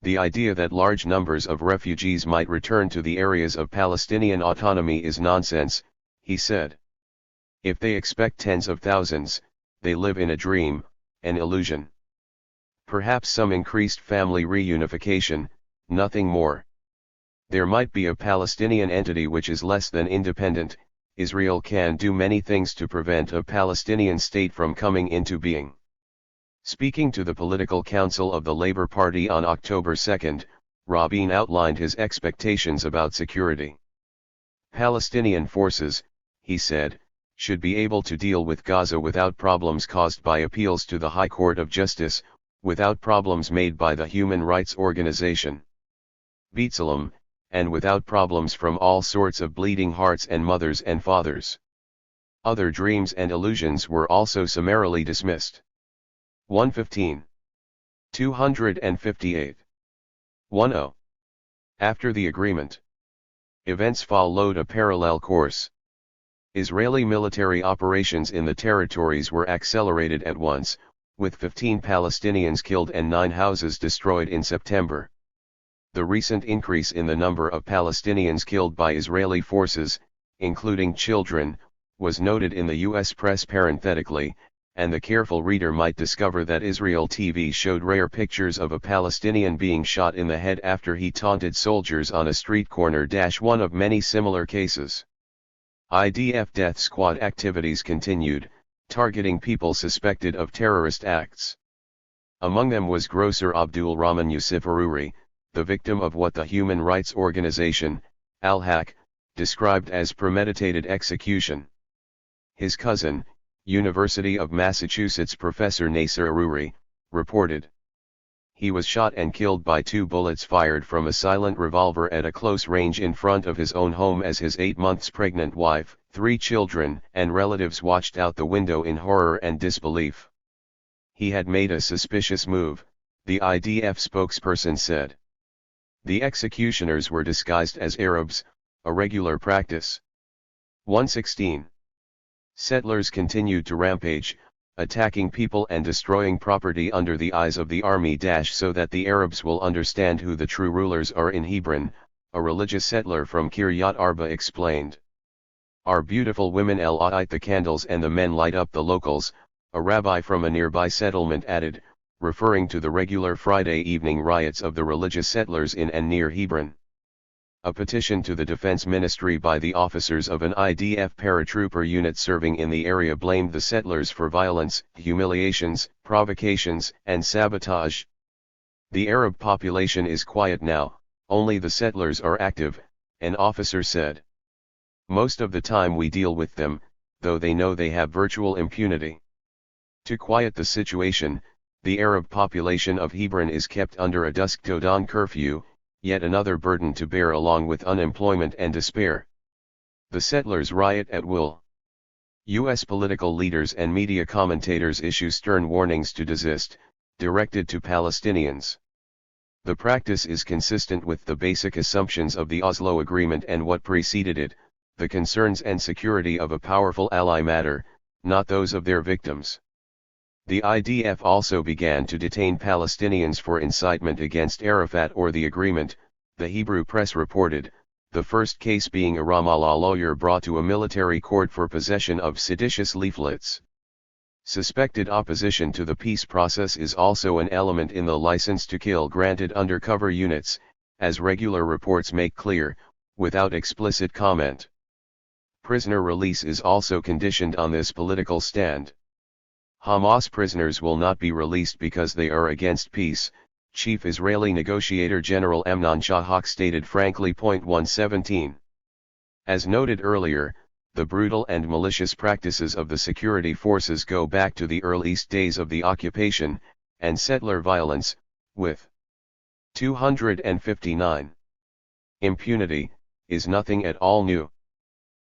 The idea that large numbers of refugees might return to the areas of Palestinian autonomy is nonsense, he said. If they expect tens of thousands, they live in a dream, an illusion. Perhaps some increased family reunification, nothing more. There might be a Palestinian entity which is less than independent. Israel can do many things to prevent a Palestinian state from coming into being. Speaking to the Political Council of the Labour Party on October 2, Rabin outlined his expectations about security. Palestinian forces, he said, should be able to deal with Gaza without problems caused by appeals to the High Court of Justice, without problems made by the human rights organization B'Tselem, and without problems from all sorts of bleeding hearts and mothers and fathers. Other dreams and illusions were also summarily dismissed. 115. 258. 10. After the agreement, events followed a parallel course. Israeli military operations in the territories were accelerated at once, with 15 Palestinians killed and 9 houses destroyed in September. The recent increase in the number of Palestinians killed by Israeli forces, including children, was noted in the U.S. press parenthetically, and the careful reader might discover that Israel TV showed rare pictures of a Palestinian being shot in the head after he taunted soldiers on a street corner. One of many similar cases. IDF death squad activities continued, targeting people suspected of terrorist acts. Among them was grocer Abdul Rahman Yusuf Aruri, the victim of what the human rights organization, Al-Haq, described as premeditated execution. His cousin, University of Massachusetts professor Nasser Aruri, reported. He was shot and killed by 2 bullets fired from a silent revolver at a close range in front of his own home as his 8 months pregnant wife, 3 children and relatives watched out the window in horror and disbelief. He had made a suspicious move, the IDF spokesperson said. The executioners were disguised as Arabs, a regular practice. 116. Settlers continued to rampage, attacking people and destroying property under the eyes of the army. So that the Arabs will understand who the true rulers are in Hebron, a religious settler from Kiryat Arba explained. Our beautiful women light the candles and the men light up the locals, a rabbi from a nearby settlement added, referring to the regular Friday evening riots of the religious settlers in and near Hebron. A petition to the Defense Ministry by the officers of an IDF paratrooper unit serving in the area blamed the settlers for violence, humiliations, provocations, and sabotage. The Arab population is quiet now, only the settlers are active, an officer said. Most of the time we deal with them, though they know they have virtual impunity. To quiet the situation, the Arab population of Hebron is kept under a dusk-to-dawn curfew, yet another burden to bear along with unemployment and despair. The settlers riot at will. U.S. political leaders and media commentators issue stern warnings to desist, directed to Palestinians. The practice is consistent with the basic assumptions of the Oslo Agreement and what preceded it. The concerns and security of a powerful ally matter, not those of their victims. The IDF also began to detain Palestinians for incitement against Arafat or the agreement, the Hebrew press reported, the first case being a Ramallah lawyer brought to a military court for possession of seditious leaflets. Suspected opposition to the peace process is also an element in the license to kill granted undercover units, as regular reports make clear, without explicit comment. Prisoner release is also conditioned on this political stand. Hamas prisoners will not be released because they are against peace, Chief Israeli Negotiator General Amnon Shahak stated frankly. 117. As noted earlier, the brutal and malicious practices of the security forces go back to the earliest days of the occupation, and settler violence, with 259. Impunity, is nothing at all new.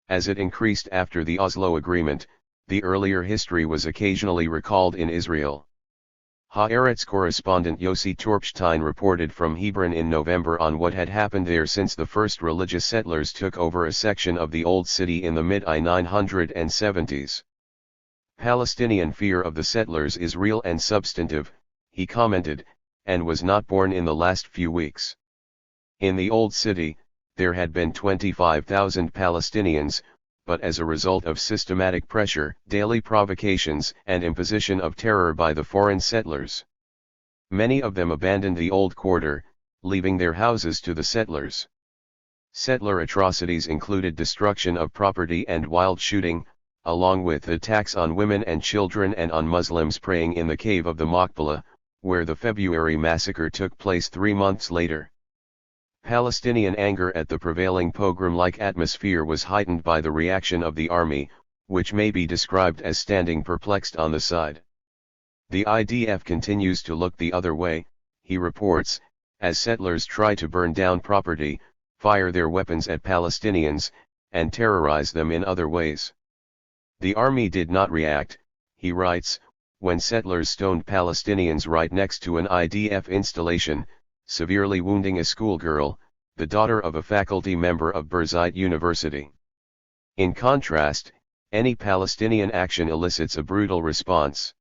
As it increased after the Oslo Agreement, the earlier history was occasionally recalled in Israel. Haaretz correspondent Yossi Torpstein reported from Hebron in November on what had happened there since the first religious settlers took over a section of the old city in the mid-1970s. Palestinian fear of the settlers is real and substantive, he commented, and was not born in the last few weeks. In the Old City, there had been 25,000 Palestinians, but as a result of systematic pressure, daily provocations, and imposition of terror by the foreign settlers, many of them abandoned the old quarter, leaving their houses to the settlers. Settler atrocities included destruction of property and wild shooting, along with attacks on women and children and on Muslims praying in the cave of the Maqbala, where the February massacre took place 3 months later. Palestinian anger at the prevailing pogrom-like atmosphere was heightened by the reaction of the army, which may be described as standing perplexed on the side. The IDF continues to look the other way, he reports, as settlers try to burn down property, fire their weapons at Palestinians, and terrorize them in other ways. The army did not react, he writes, when settlers stoned Palestinians right next to an IDF installation, severely wounding a schoolgirl, the daughter of a faculty member of Birzeit University. In contrast, any Palestinian action elicits a brutal response.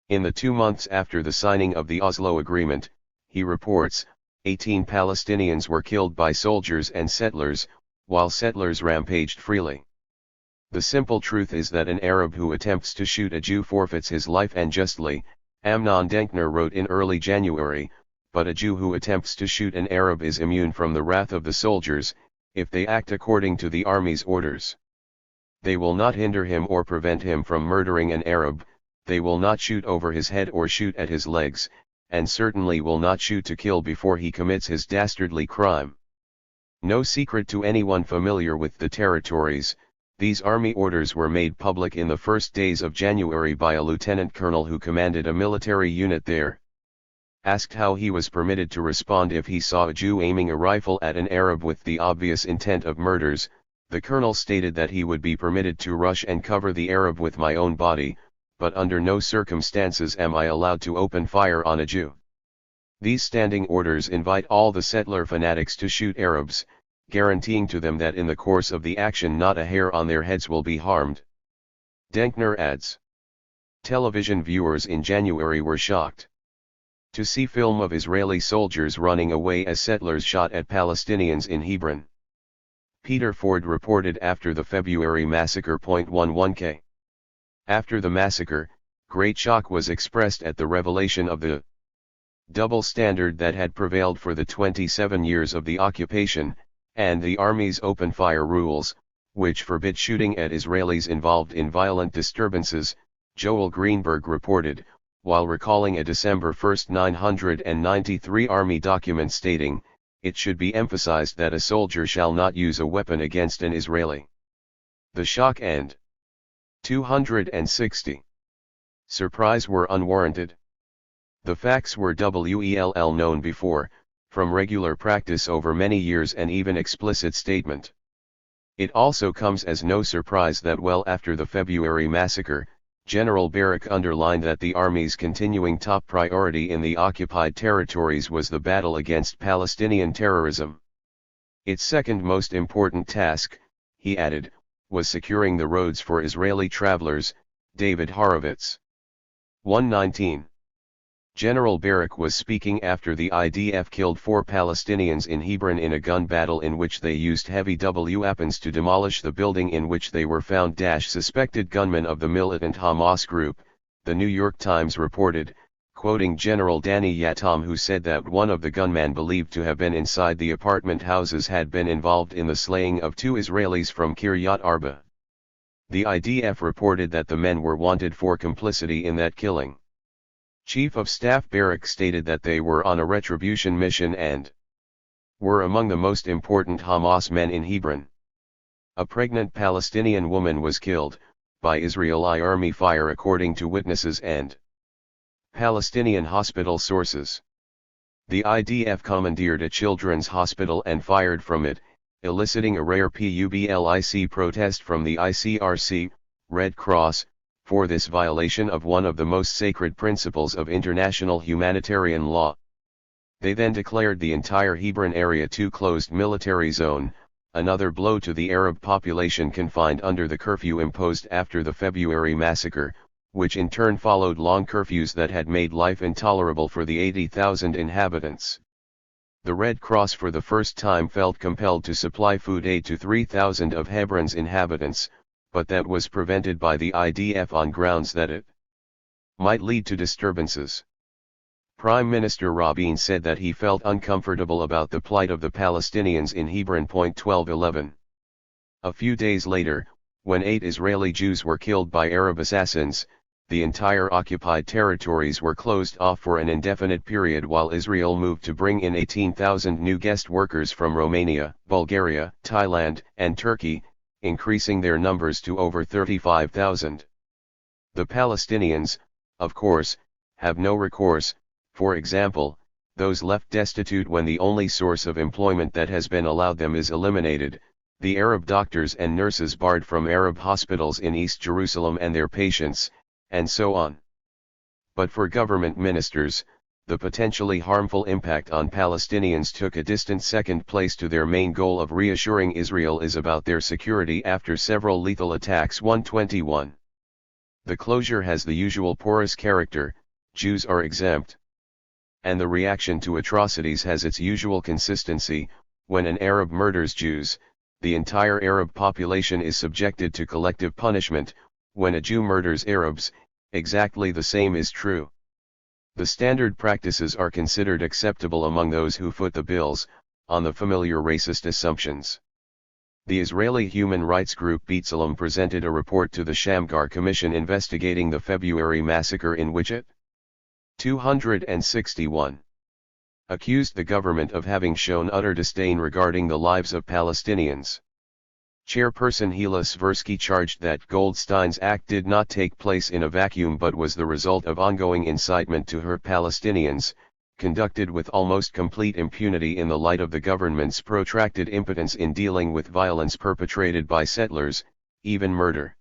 In the 2 months after the signing of the Oslo Agreement, he reports, 18 Palestinians were killed by soldiers and settlers, while settlers rampaged freely. The simple truth is that an Arab who attempts to shoot a Jew forfeits his life, and justly, Amnon Denkner wrote in early January, but a Jew who attempts to shoot an Arab is immune from the wrath of the soldiers, if they act according to the army's orders. They will not hinder him or prevent him from murdering an Arab, they will not shoot over his head or shoot at his legs, and certainly will not shoot to kill before he commits his dastardly crime. No secret to anyone familiar with the territories, these army orders were made public in the first days of January by a lieutenant colonel who commanded a military unit there. Asked how he was permitted to respond if he saw a Jew aiming a rifle at an Arab with the obvious intent of murders, the colonel stated that he would be permitted to rush and cover the Arab with my own body, but under no circumstances am I allowed to open fire on a Jew. These standing orders invite all the settler fanatics to shoot Arabs, guaranteeing to them that in the course of the action not a hair on their heads will be harmed. Denkner adds. Television viewers in January were shocked to see film of Israeli soldiers running away as settlers shot at Palestinians in Hebron. Peter Ford reported after the February massacre. 11K. After the massacre, great shock was expressed at the revelation of the double standard that had prevailed for the 27 years of the occupation, and the Army's open-fire rules, which forbid shooting at Israelis involved in violent disturbances, Joel Greenberg reported, while recalling a December 1, 993 Army document stating, "It should be emphasized that a soldier shall not use a weapon against an Israeli." The shock and 260 surprise were unwarranted. The facts were well known before, from regular practice over many years and even explicit statement. It also comes as no surprise that well after the February massacre, General Barak underlined that the Army's continuing top priority in the occupied territories was the battle against Palestinian terrorism. Its second most important task, he added, was securing the roads for Israeli travelers, David Horowitz. 119. General Barak was speaking after the IDF killed 4 Palestinians in Hebron in a gun battle in which they used heavy weapons to demolish the building in which they were found. Suspected gunmen of the militant Hamas group, the New York Times reported, quoting General Danny Yatom, who said that one of the gunmen believed to have been inside the apartment houses had been involved in the slaying of 2 Israelis from Kiryat Arba. The IDF reported that the men were wanted for complicity in that killing. Chief of Staff Barak stated that they were on a retribution mission and were among the most important Hamas men in Hebron. A pregnant Palestinian woman was killed by Israeli army fire according to witnesses and Palestinian hospital sources. The IDF commandeered a children's hospital and fired from it, eliciting a rare public protest from the ICRC, Red Cross, for this violation of one of the most sacred principles of international humanitarian law. They then declared the entire Hebron area to closed military zone, another blow to the Arab population confined under the curfew imposed after the February massacre, which in turn followed long curfews that had made life intolerable for the 80,000 inhabitants. The Red Cross for the first time felt compelled to supply food aid to 3,000 of Hebron's inhabitants, but that was prevented by the IDF on grounds that it might lead to disturbances. Prime Minister Rabin said that he felt uncomfortable about the plight of the Palestinians in Hebron. 1211. A few days later, when 8 Israeli Jews were killed by Arab assassins, the entire occupied territories were closed off for an indefinite period while Israel moved to bring in 18,000 new guest workers from Romania, Bulgaria, Thailand, and Turkey, increasing their numbers to over 35,000. The Palestinians, of course, have no recourse. For example, those left destitute when the only source of employment that has been allowed them is eliminated, the Arab doctors and nurses barred from Arab hospitals in East Jerusalem and their patients, and so on. But for government ministers, the potentially harmful impact on Palestinians took a distant second place to their main goal of reassuring Israel is about their security after several lethal attacks. 121. The closure has the usual porous character, Jews are exempt. And the reaction to atrocities has its usual consistency. When an Arab murders Jews, the entire Arab population is subjected to collective punishment. When a Jew murders Arabs, exactly the same is true. The standard practices are considered acceptable among those who foot the bills, on the familiar racist assumptions. The Israeli human rights group B'Tselem presented a report to the Shamgar Commission investigating the February massacre in which it 261 accused the government of having shown utter disdain regarding the lives of Palestinians. Chairperson Hila Sversky charged that Goldstein's act did not take place in a vacuum but was the result of ongoing incitement to hurt Palestinians, conducted with almost complete impunity in the light of the government's protracted impotence in dealing with violence perpetrated by settlers, even murder.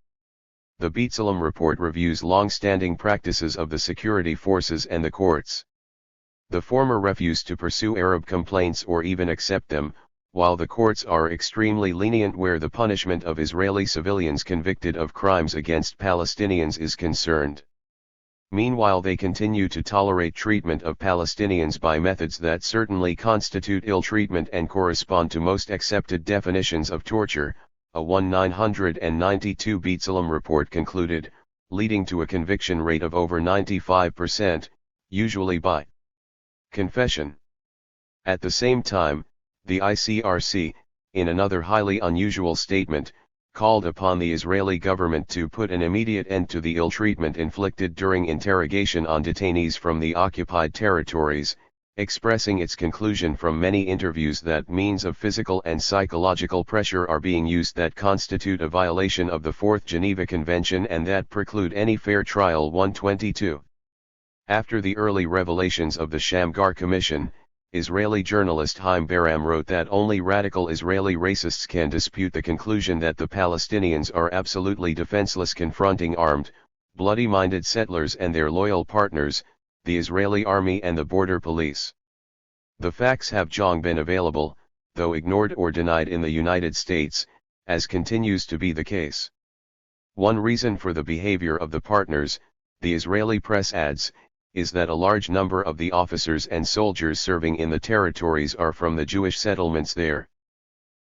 The B'Tselem report reviews long-standing practices of the security forces and the courts. The former refuse to pursue Arab complaints or even accept them, while the courts are extremely lenient where the punishment of Israeli civilians convicted of crimes against Palestinians is concerned. Meanwhile, they continue to tolerate treatment of Palestinians by methods that certainly constitute ill treatment and correspond to most accepted definitions of torture, a 1992 B'Tselem report concluded, leading to a conviction rate of over 95%, usually by confession. At the same time, the ICRC, in another highly unusual statement, called upon the Israeli government to put an immediate end to the ill treatment inflicted during interrogation on detainees from the occupied territories, expressing its conclusion from many interviews that means of physical and psychological pressure are being used that constitute a violation of the Fourth Geneva Convention and that preclude any fair trial. 122. After the early revelations of the Shamgar Commission, Israeli journalist Haim Baram wrote that only radical Israeli racists can dispute the conclusion that the Palestinians are absolutely defenseless confronting armed, bloody-minded settlers and their loyal partners, the Israeli army and the border police. The facts have long been available, though ignored or denied in the United States, as continues to be the case. One reason for the behavior of the partners, the Israeli press adds, is that a large number of the officers and soldiers serving in the territories are from the Jewish settlements there.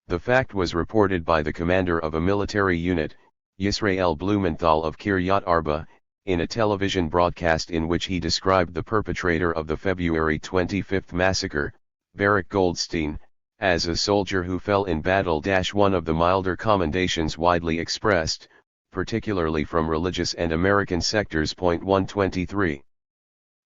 The fact was reported by the commander of a military unit, Yisrael Blumenthal of Kiryat Arba, in a television broadcast in which he described the perpetrator of the February 25 massacre, Barak Goldstein, as a soldier who fell in battle. One of the milder commendations widely expressed, particularly from religious and American sectors. 123.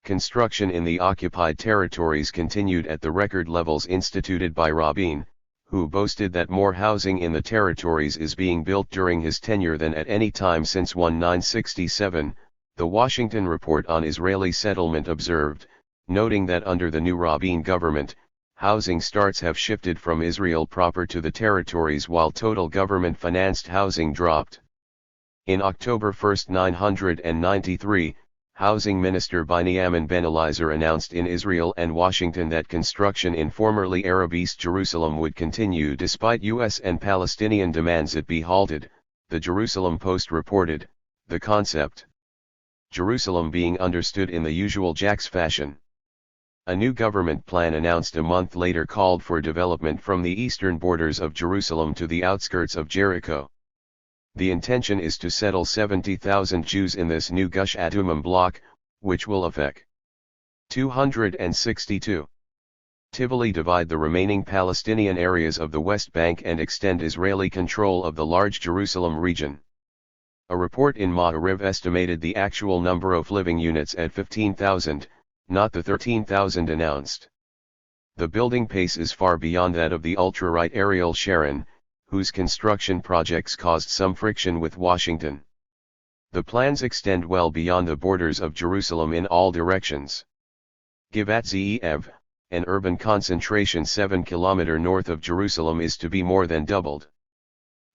Construction in the occupied territories continued at the record levels instituted by Rabin, who boasted that more housing in the territories is being built during his tenure than at any time since 1967, the Washington Report on Israeli Settlement observed, noting that under the new Rabin government, housing starts have shifted from Israel proper to the territories while total government-financed housing dropped. In October 1, 1993, Housing Minister Binyamin Ben-Eliezer announced in Israel and Washington that construction in formerly Arab East Jerusalem would continue despite U.S. and Palestinian demands it be halted, the Jerusalem Post reported. The concept Jerusalem being understood in the usual Jack's fashion. A new government plan announced a month later called for development from the eastern borders of Jerusalem to the outskirts of Jericho. The intention is to settle 70,000 Jews in this new Gush Adumim block, which will affect 262. Tivoli divide the remaining Palestinian areas of the West Bank and extend Israeli control of the large Jerusalem region. A report in Ma'ariv estimated the actual number of living units at 15,000, not the 13,000 announced. The building pace is far beyond that of the ultra-right Ariel Sharon, whose construction projects caused some friction with Washington. The plans extend well beyond the borders of Jerusalem in all directions. Givat Ze'ev, an urban concentration 7 km north of Jerusalem, is to be more than doubled.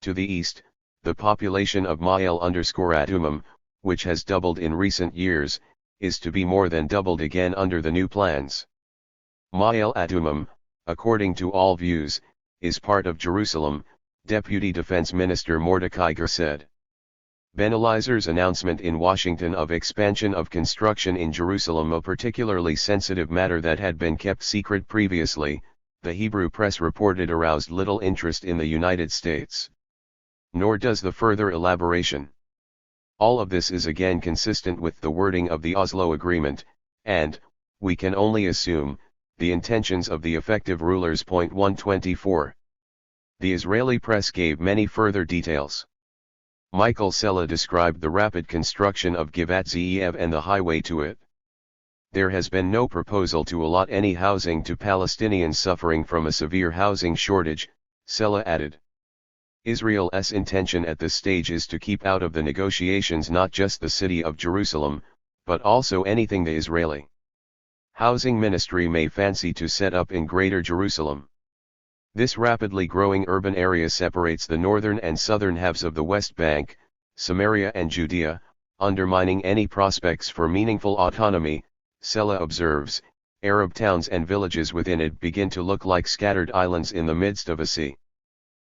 To the east, the population of Ma'ale_Adumim, which has doubled in recent years, is to be more than doubled again under the new plans. Ma'ale Adumim, according to all views, is part of Jerusalem, Deputy Defense Minister Mordecai Ger said. Ben Elizer's announcement in Washington of expansion of construction in Jerusalem, a particularly sensitive matter that had been kept secret previously, the Hebrew press reported, aroused little interest in the United States. Nor does the further elaboration. All of this is again consistent with the wording of the Oslo Agreement, and, we can only assume, the intentions of the effective rulers. 124. The Israeli press gave many further details. Michael Sella described the rapid construction of Givat Ze'ev and the highway to it. There has been no proposal to allot any housing to Palestinians suffering from a severe housing shortage, Sella added. Israel's intention at this stage is to keep out of the negotiations not just the city of Jerusalem, but also anything the Israeli Housing Ministry may fancy to set up in Greater Jerusalem. This rapidly growing urban area separates the northern and southern halves of the West Bank, Samaria and Judea, undermining any prospects for meaningful autonomy. Sella observes, Arab towns and villages within it begin to look like scattered islands in the midst of a sea.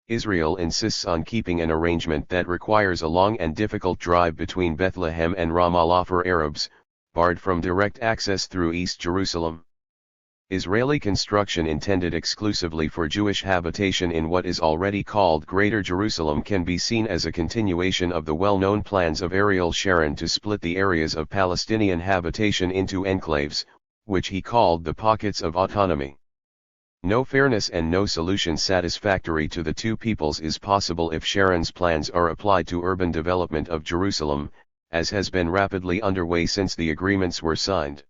Israel insists on keeping an arrangement that requires a long and difficult drive between Bethlehem and Ramallah for Arabs, barred from direct access through East Jerusalem. Israeli construction intended exclusively for Jewish habitation in what is already called Greater Jerusalem can be seen as a continuation of the well-known plans of Ariel Sharon to split the areas of Palestinian habitation into enclaves, which he called the pockets of autonomy. No fairness and no solution satisfactory to the two peoples is possible if Sharon's plans are applied to urban development of Jerusalem, as has been rapidly underway since the agreements were signed.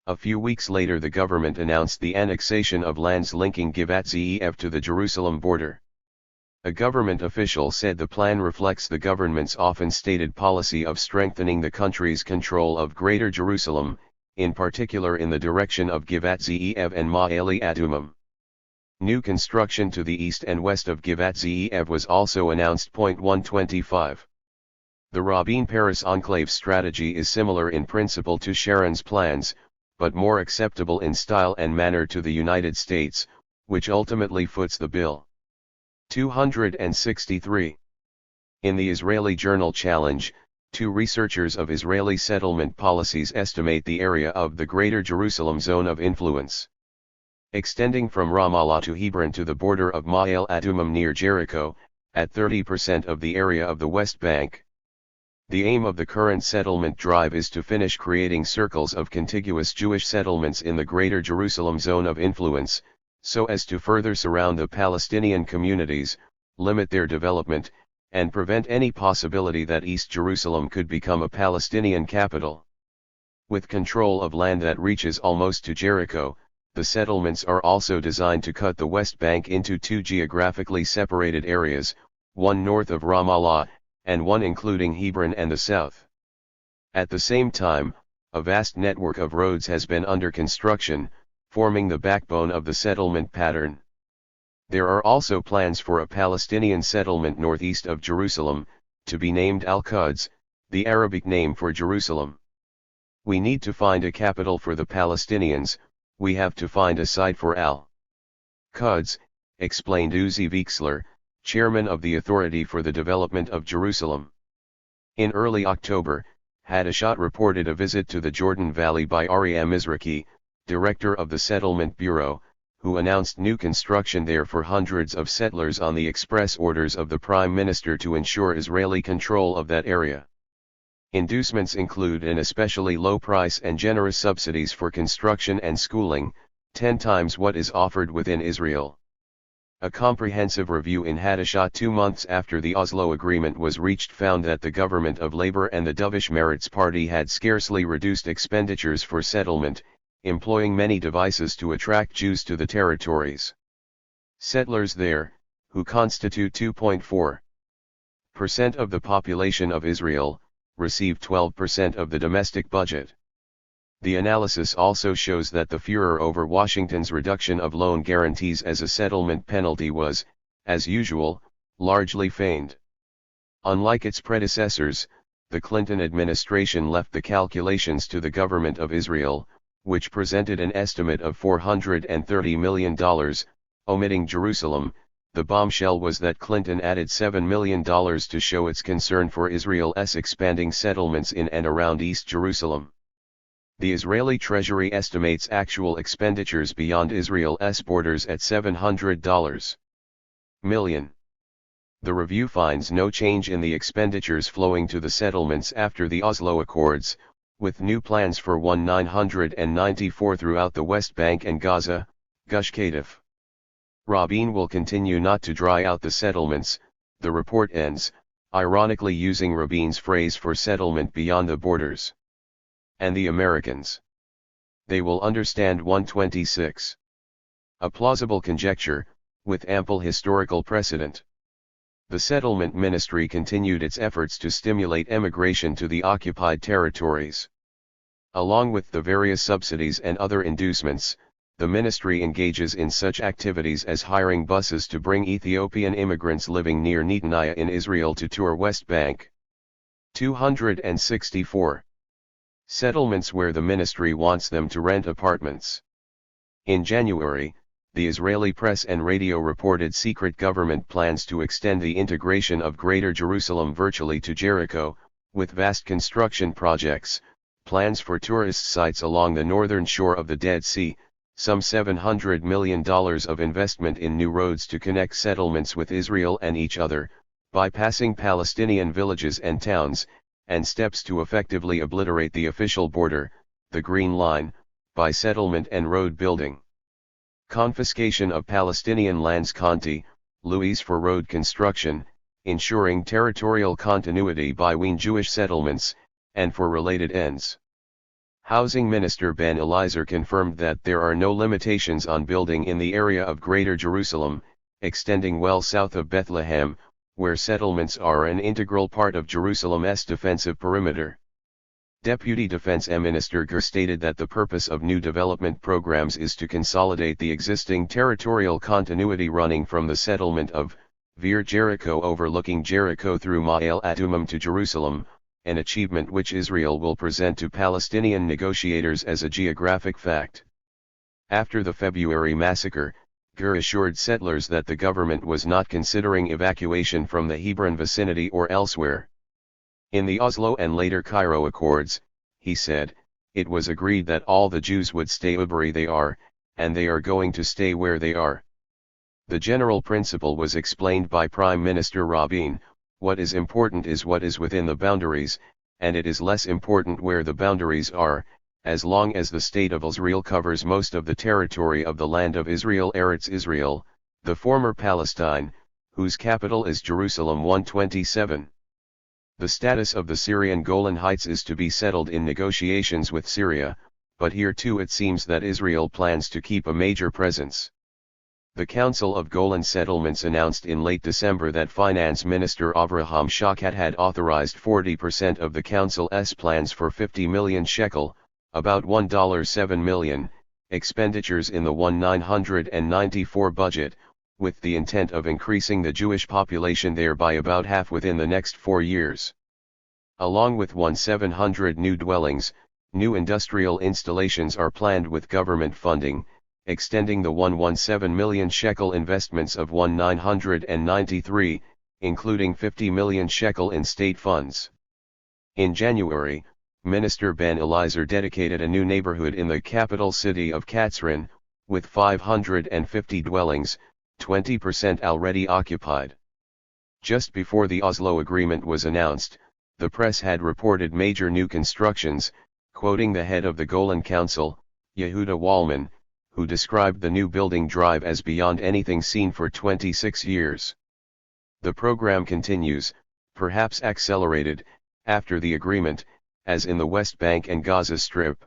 A few weeks later the government announced the annexation of lands linking Givat Ze'ev to the Jerusalem border. A government official said the plan reflects the government's often stated policy of strengthening the country's control of Greater Jerusalem, in particular in the direction of Givat Ze'ev and Ma'ale Adumim. New construction to the east and west of Givat Ze'ev was also announced. 125. The Rabin Paris enclave strategy is similar in principle to Sharon's plans, but more acceptable in style and manner to the United States, which ultimately foots the bill. 263. In the Israeli journal Challenge, two researchers of Israeli settlement policies estimate the area of the Greater Jerusalem zone of influence, extending from Ramallah to Hebron to the border of Ma'ale Adumim near Jericho, at 30% of the area of the West Bank. The aim of the current settlement drive is to finish creating circles of contiguous Jewish settlements in the Greater Jerusalem zone of influence, so as to further surround the Palestinian communities, limit their development, and prevent any possibility that East Jerusalem could become a Palestinian capital. With control of land that reaches almost to Jericho, the settlements are also designed to cut the West Bank into two geographically separated areas, one north of Ramallah, and one including Hebron and the south. At the same time, a vast network of roads has been under construction, forming the backbone of the settlement pattern. There are also plans for a Palestinian settlement northeast of Jerusalem, to be named Al-Quds, the Arabic name for Jerusalem. We need to find a capital for the Palestinians, we have to find a site for Al-Quds, explained Uzi Weixler, chairman of the Authority for the Development of Jerusalem. In early October, Hadashot reported a visit to the Jordan Valley by Ari Mizrahi, director of the Settlement Bureau, who announced new construction there for hundreds of settlers on the express orders of the Prime Minister to ensure Israeli control of that area. Inducements include an especially low price and generous subsidies for construction and schooling, 10 times what is offered within Israel. A comprehensive review in Hadashot 2 months after the Oslo Agreement was reached found that the government of Labour and the Dovish Meretz Party had scarcely reduced expenditures for settlement, employing many devices to attract Jews to the territories. Settlers there, who constitute 2.4% of the population of Israel, receive 12% of the domestic budget. The analysis also shows that the furor over Washington's reduction of loan guarantees as a settlement penalty was, as usual, largely feigned. Unlike its predecessors, the Clinton administration left the calculations to the government of Israel, which presented an estimate of $430 million, omitting Jerusalem. The bombshell was that Clinton added $7 million to show its concern for Israel's expanding settlements in and around East Jerusalem. The Israeli Treasury estimates actual expenditures beyond Israel's borders at $700 million. The review finds no change in the expenditures flowing to the settlements after the Oslo Accords, with new plans for 1994 throughout the West Bank and Gaza, Gush Katif. Rabin will continue not to dry out the settlements, the report ends, ironically using Rabin's phrase for settlement beyond the borders. And the Americans. They will understand 126. A plausible conjecture, with ample historical precedent. The Settlement Ministry continued its efforts to stimulate emigration to the occupied territories. Along with the various subsidies and other inducements, the ministry engages in such activities as hiring buses to bring Ethiopian immigrants living near Netanya in Israel to tour West Bank. 264. Settlements where the ministry wants them to rent apartments. In January, the Israeli press and radio reported secret government plans to extend the integration of Greater Jerusalem virtually to Jericho, with vast construction projects, plans for tourist sites along the northern shore of the Dead Sea, some $700 million of investment in new roads to connect settlements with Israel and each other, bypassing Palestinian villages and towns, and steps to effectively obliterate the official border, the Green Line, by settlement and road building. Confiscation of Palestinian lands Conti, Louise for road construction, ensuring territorial continuity between Jewish settlements, and for related ends. Housing Minister Ben Eliezer confirmed that there are no limitations on building in the area of Greater Jerusalem, extending well south of Bethlehem, where settlements are an integral part of Jerusalem's defensive perimeter. Deputy Defense Minister Ger stated that the purpose of new development programs is to consolidate the existing territorial continuity running from the settlement of Vir Jericho overlooking Jericho through Ma'ale Adumim to Jerusalem, an achievement which Israel will present to Palestinian negotiators as a geographic fact. After the February massacre, Ger assured settlers that the government was not considering evacuation from the Hebron vicinity or elsewhere. In the Oslo and later Cairo Accords, he said, it was agreed that all the Jews would stay where they are, and they are going to stay where they are. The general principle was explained by Prime Minister Rabin: what is important is what is within the boundaries, and it is less important where the boundaries are, as long as the state of Israel covers most of the territory of the land of Israel, Eretz Israel, the former Palestine, whose capital is Jerusalem. 127. The status of the Syrian Golan Heights is to be settled in negotiations with Syria, but here too it seems that Israel plans to keep a major presence. The Council of Golan Settlements announced in late December that Finance Minister Avraham Shakat had authorized 40% of the Council's plans for 50 million shekel, about $1.7 million, expenditures in the 1994 budget, with the intent of increasing the Jewish population there by about half within the next 4 years. Along with 1,700 new dwellings, new industrial installations are planned with government funding, extending the 117 million shekel investments of 1993, including 50 million shekel in state funds. In January, Minister Ben Eliezer dedicated a new neighborhood in the capital city of Katsrin, with 550 dwellings, 20% already occupied. Just before the Oslo Agreement was announced, the press had reported major new constructions, quoting the head of the Golan Council, Yehuda Wallman, who described the new building drive as beyond anything seen for 26 years. The program continues, perhaps accelerated, after the agreement, as in the West Bank and Gaza Strip.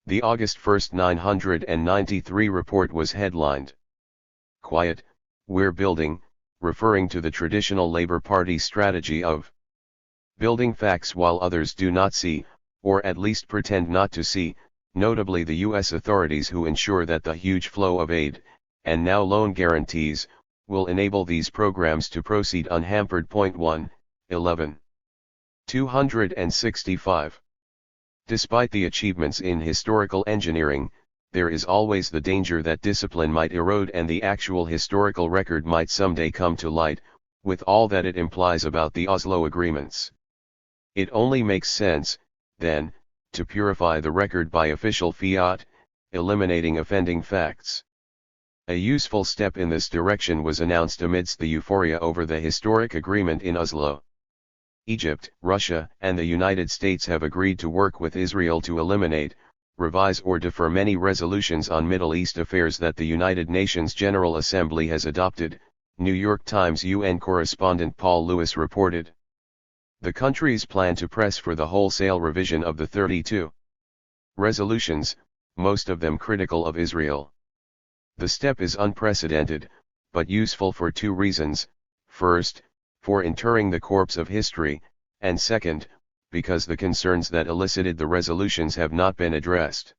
The August 1, 993 report was headlined, "Quiet, we're building," referring to the traditional Labour Party strategy of building facts while others do not see, or at least pretend not to see, notably the U.S. authorities who ensure that the huge flow of aid, and now loan guarantees, will enable these programs to proceed unhampered. 1, 11. 265. Despite the achievements in historical engineering, there is always the danger that discipline might erode and the actual historical record might someday come to light, with all that it implies about the Oslo agreements. It only makes sense, then, to purify the record by official fiat, eliminating offending facts. A useful step in this direction was announced amidst the euphoria over the historic agreement in Oslo. Egypt, Russia, and the United States have agreed to work with Israel to eliminate, revise or defer many resolutions on Middle East affairs that the United Nations General Assembly has adopted, New York Times UN correspondent Paul Lewis reported. The countries plan to press for the wholesale revision of the 32 resolutions, most of them critical of Israel. The step is unprecedented, but useful for two reasons: first, for interring the corpse of history, and second, because the concerns that elicited the resolutions have not been addressed.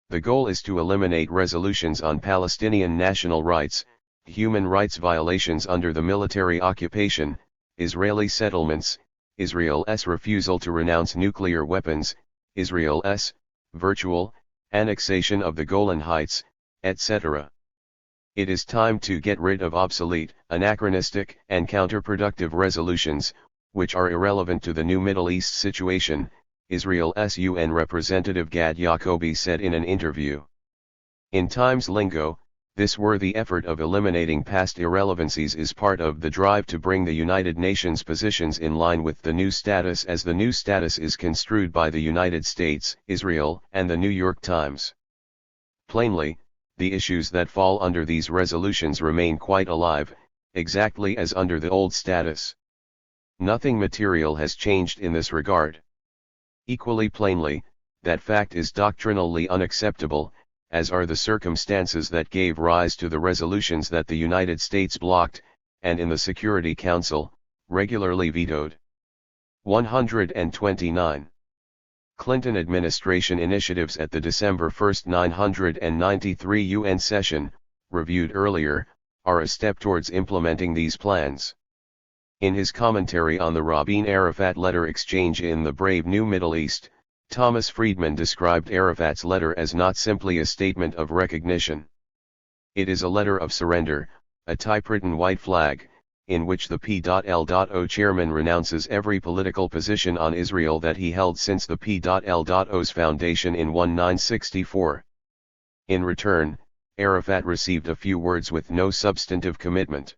The goal is to eliminate resolutions on Palestinian national rights, human rights violations under the military occupation, Israeli settlements, Israel's refusal to renounce nuclear weapons, Israel's virtual annexation of the Golan Heights, etc. It is time to get rid of obsolete, anachronistic, and counterproductive resolutions, which are irrelevant to the new Middle East situation, Israel's UN representative Gad Yacobi said in an interview. In Times lingo, this worthy effort of eliminating past irrelevancies is part of the drive to bring the United Nations positions in line with the new status as the new status is construed by the United States, Israel, and the New York Times. Plainly, the issues that fall under these resolutions remain quite alive, exactly as under the old status. Nothing material has changed in this regard. Equally plainly, that fact is doctrinally unacceptable, as are the circumstances that gave rise to the resolutions that the United States blocked, and in the Security Council, regularly vetoed. 129. Clinton administration initiatives at the December 1, 993 UN session, reviewed earlier, are a step towards implementing these plans. In his commentary on the Rabin-Arafat letter exchange in The Brave New Middle East, Thomas Friedman described Arafat's letter as not simply a statement of recognition. It is a letter of surrender, a typewritten white flag, in which the P.L.O. chairman renounces every political position on Israel that he held since the P.L.O.'s foundation in 1964. In return, Arafat received a few words with no substantive commitment.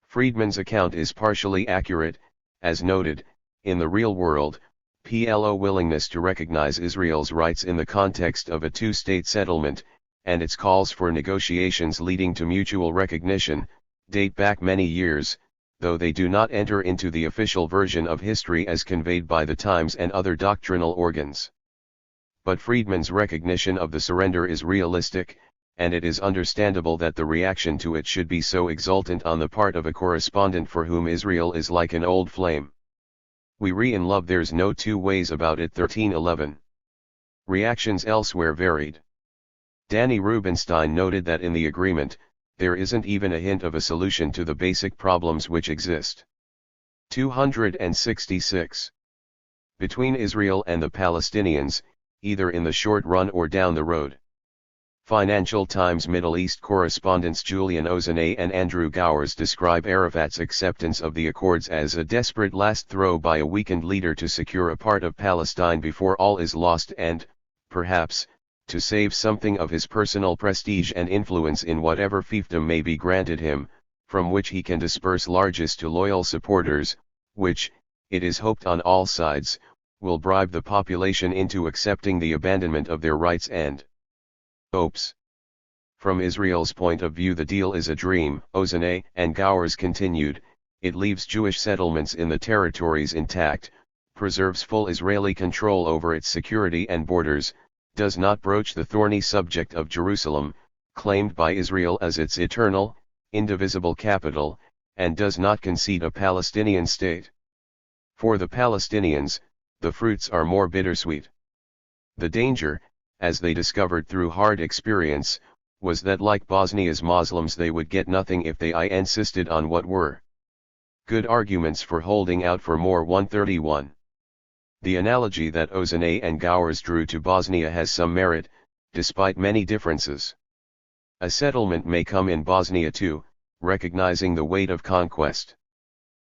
Friedman's account is partially accurate, as noted, in the real world, PLO willingness to recognize Israel's rights in the context of a two-state settlement, and its calls for negotiations leading to mutual recognition, date back many years, though they do not enter into the official version of history as conveyed by the Times and other doctrinal organs. But Friedman's recognition of the surrender is realistic, and it is understandable that the reaction to it should be so exultant on the part of a correspondent for whom Israel is like an old flame. We in love, there's no two ways about it. 1311. Reactions elsewhere varied. Danny Rubenstein noted that in the agreement, there isn't even a hint of a solution to the basic problems which exist. 266. Between Israel and the Palestinians, either in the short run or down the road. Financial Times Middle East correspondents Julian Ozanay and Andrew Gowers describe Arafat's acceptance of the accords as a desperate last throw by a weakened leader to secure a part of Palestine before all is lost and, perhaps, to save something of his personal prestige and influence in whatever fiefdom may be granted him, from which he can disperse largesse to loyal supporters, which, it is hoped on all sides, will bribe the population into accepting the abandonment of their rights and hopes. From Israel's point of view the deal is a dream, Ozanay and Gowers continued. It leaves Jewish settlements in the territories intact, preserves full Israeli control over its security and borders, does not broach the thorny subject of Jerusalem, claimed by Israel as its eternal, indivisible capital, and does not concede a Palestinian state. For the Palestinians, the fruits are more bittersweet. The danger, as they discovered through hard experience, was that like Bosnia's Muslims they would get nothing if they insisted on what were good arguments for holding out for more. 131. The analogy that Ozanay and Gowers drew to Bosnia has some merit, despite many differences. A settlement may come in Bosnia too, recognizing the weight of conquest.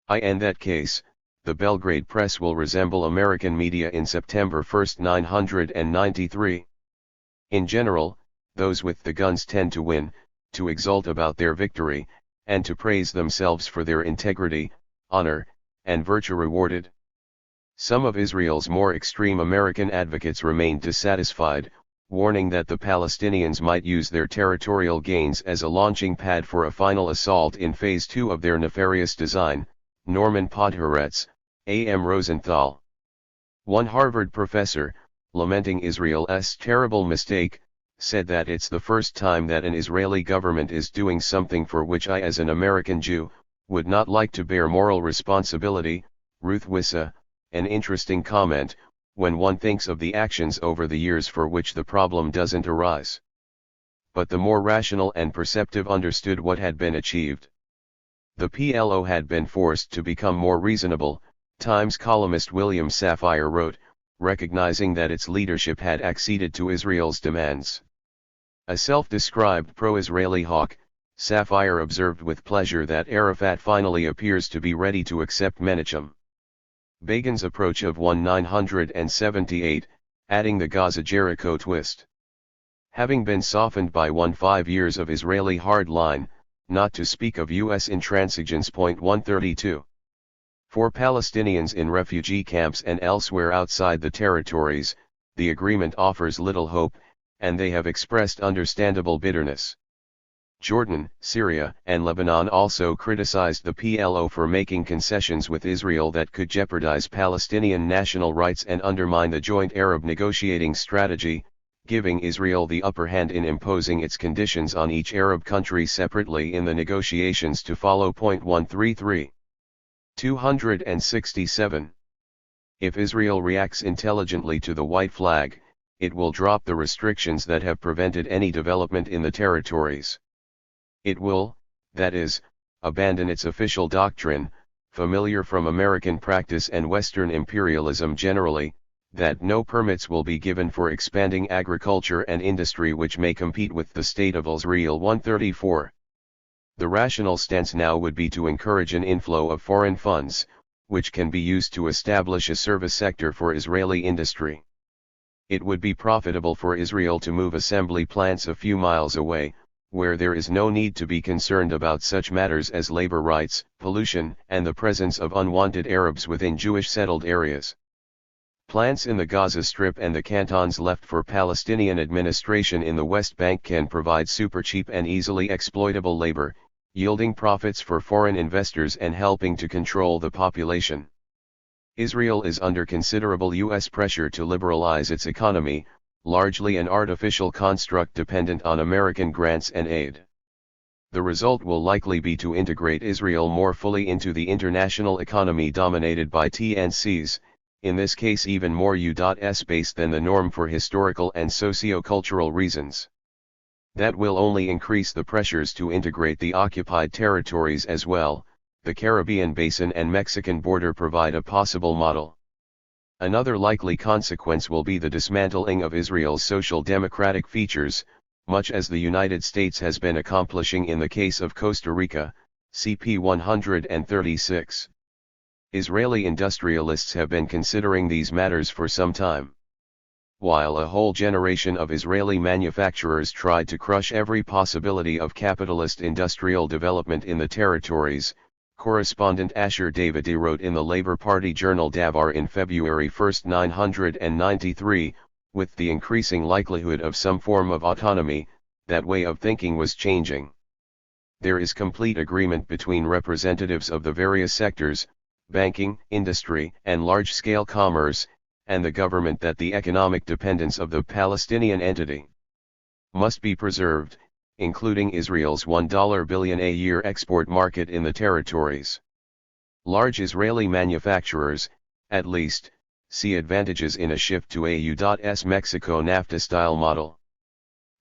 In that case, the Belgrade press will resemble American media in September 1, 993. In general, those with the guns tend to win, to exult about their victory, and to praise themselves for their integrity, honor, and virtue rewarded. Some of Israel's more extreme American advocates remained dissatisfied, warning that the Palestinians might use their territorial gains as a launching pad for a final assault in Phase 2 of their nefarious design. Norman Podhoretz, A. M. Rosenthal. One Harvard professor, lamenting Israel's terrible mistake, said that it's the first time that an Israeli government is doing something for which I as an American Jew, would not like to bear moral responsibility. Ruth Wissa, an interesting comment, when one thinks of the actions over the years for which the problem doesn't arise. But the more rational and perceptive understood what had been achieved. The PLO had been forced to become more reasonable, Times columnist William Safire wrote, recognizing that its leadership had acceded to Israel's demands. A self-described pro-Israeli hawk, Safire observed with pleasure that Arafat finally appears to be ready to accept Menachem Begin's approach of 1978, adding the Gaza-Jericho twist. Having been softened by 5 years of Israeli hard line, not to speak of U.S. intransigence. 132. For Palestinians in refugee camps and elsewhere outside the territories, the agreement offers little hope, and they have expressed understandable bitterness. Jordan, Syria, and Lebanon also criticized the PLO for making concessions with Israel that could jeopardize Palestinian national rights and undermine the joint Arab negotiating strategy, giving Israel the upper hand in imposing its conditions on each Arab country separately in the negotiations to follow. 133. 267. If Israel reacts intelligently to the white flag, it will drop the restrictions that have prevented any development in the territories. It will, that is, abandon its official doctrine, familiar from American practice and Western imperialism generally, that no permits will be given for expanding agriculture and industry which may compete with the state of Israel. 134. The rational stance now would be to encourage an inflow of foreign funds, which can be used to establish a service sector for Israeli industry. It would be profitable for Israel to move assembly plants a few miles away, where there is no need to be concerned about such matters as labor rights, pollution, and the presence of unwanted Arabs within Jewish settled areas. Plants in the Gaza Strip and the cantons left for Palestinian administration in the West Bank can provide super cheap and easily exploitable labor, yielding profits for foreign investors and helping to control the population. Israel is under considerable U.S. pressure to liberalize its economy, largely an artificial construct dependent on American grants and aid. The result will likely be to integrate Israel more fully into the international economy dominated by TNCs, in this case even more U.S. based than the norm for historical and socio-cultural reasons. That will only increase the pressures to integrate the occupied territories as well. The Caribbean basin and Mexican border provide a possible model. Another likely consequence will be the dismantling of Israel's social democratic features, much as the United States has been accomplishing in the case of Costa Rica, CP 136. Israeli industrialists have been considering these matters for some time. While a whole generation of Israeli manufacturers tried to crush every possibility of capitalist industrial development in the territories, correspondent Asher Davidi wrote in the Labour Party journal Davar in February 1, 1993, with the increasing likelihood of some form of autonomy, that way of thinking was changing. There is complete agreement between representatives of the various sectors, banking, industry, and large-scale commerce, and the government that the economic dependence of the Palestinian entity must be preserved, including Israel's $1 billion a year export market in the territories. Large Israeli manufacturers, at least, see advantages in a shift to a U.S. Mexico NAFTA-style model.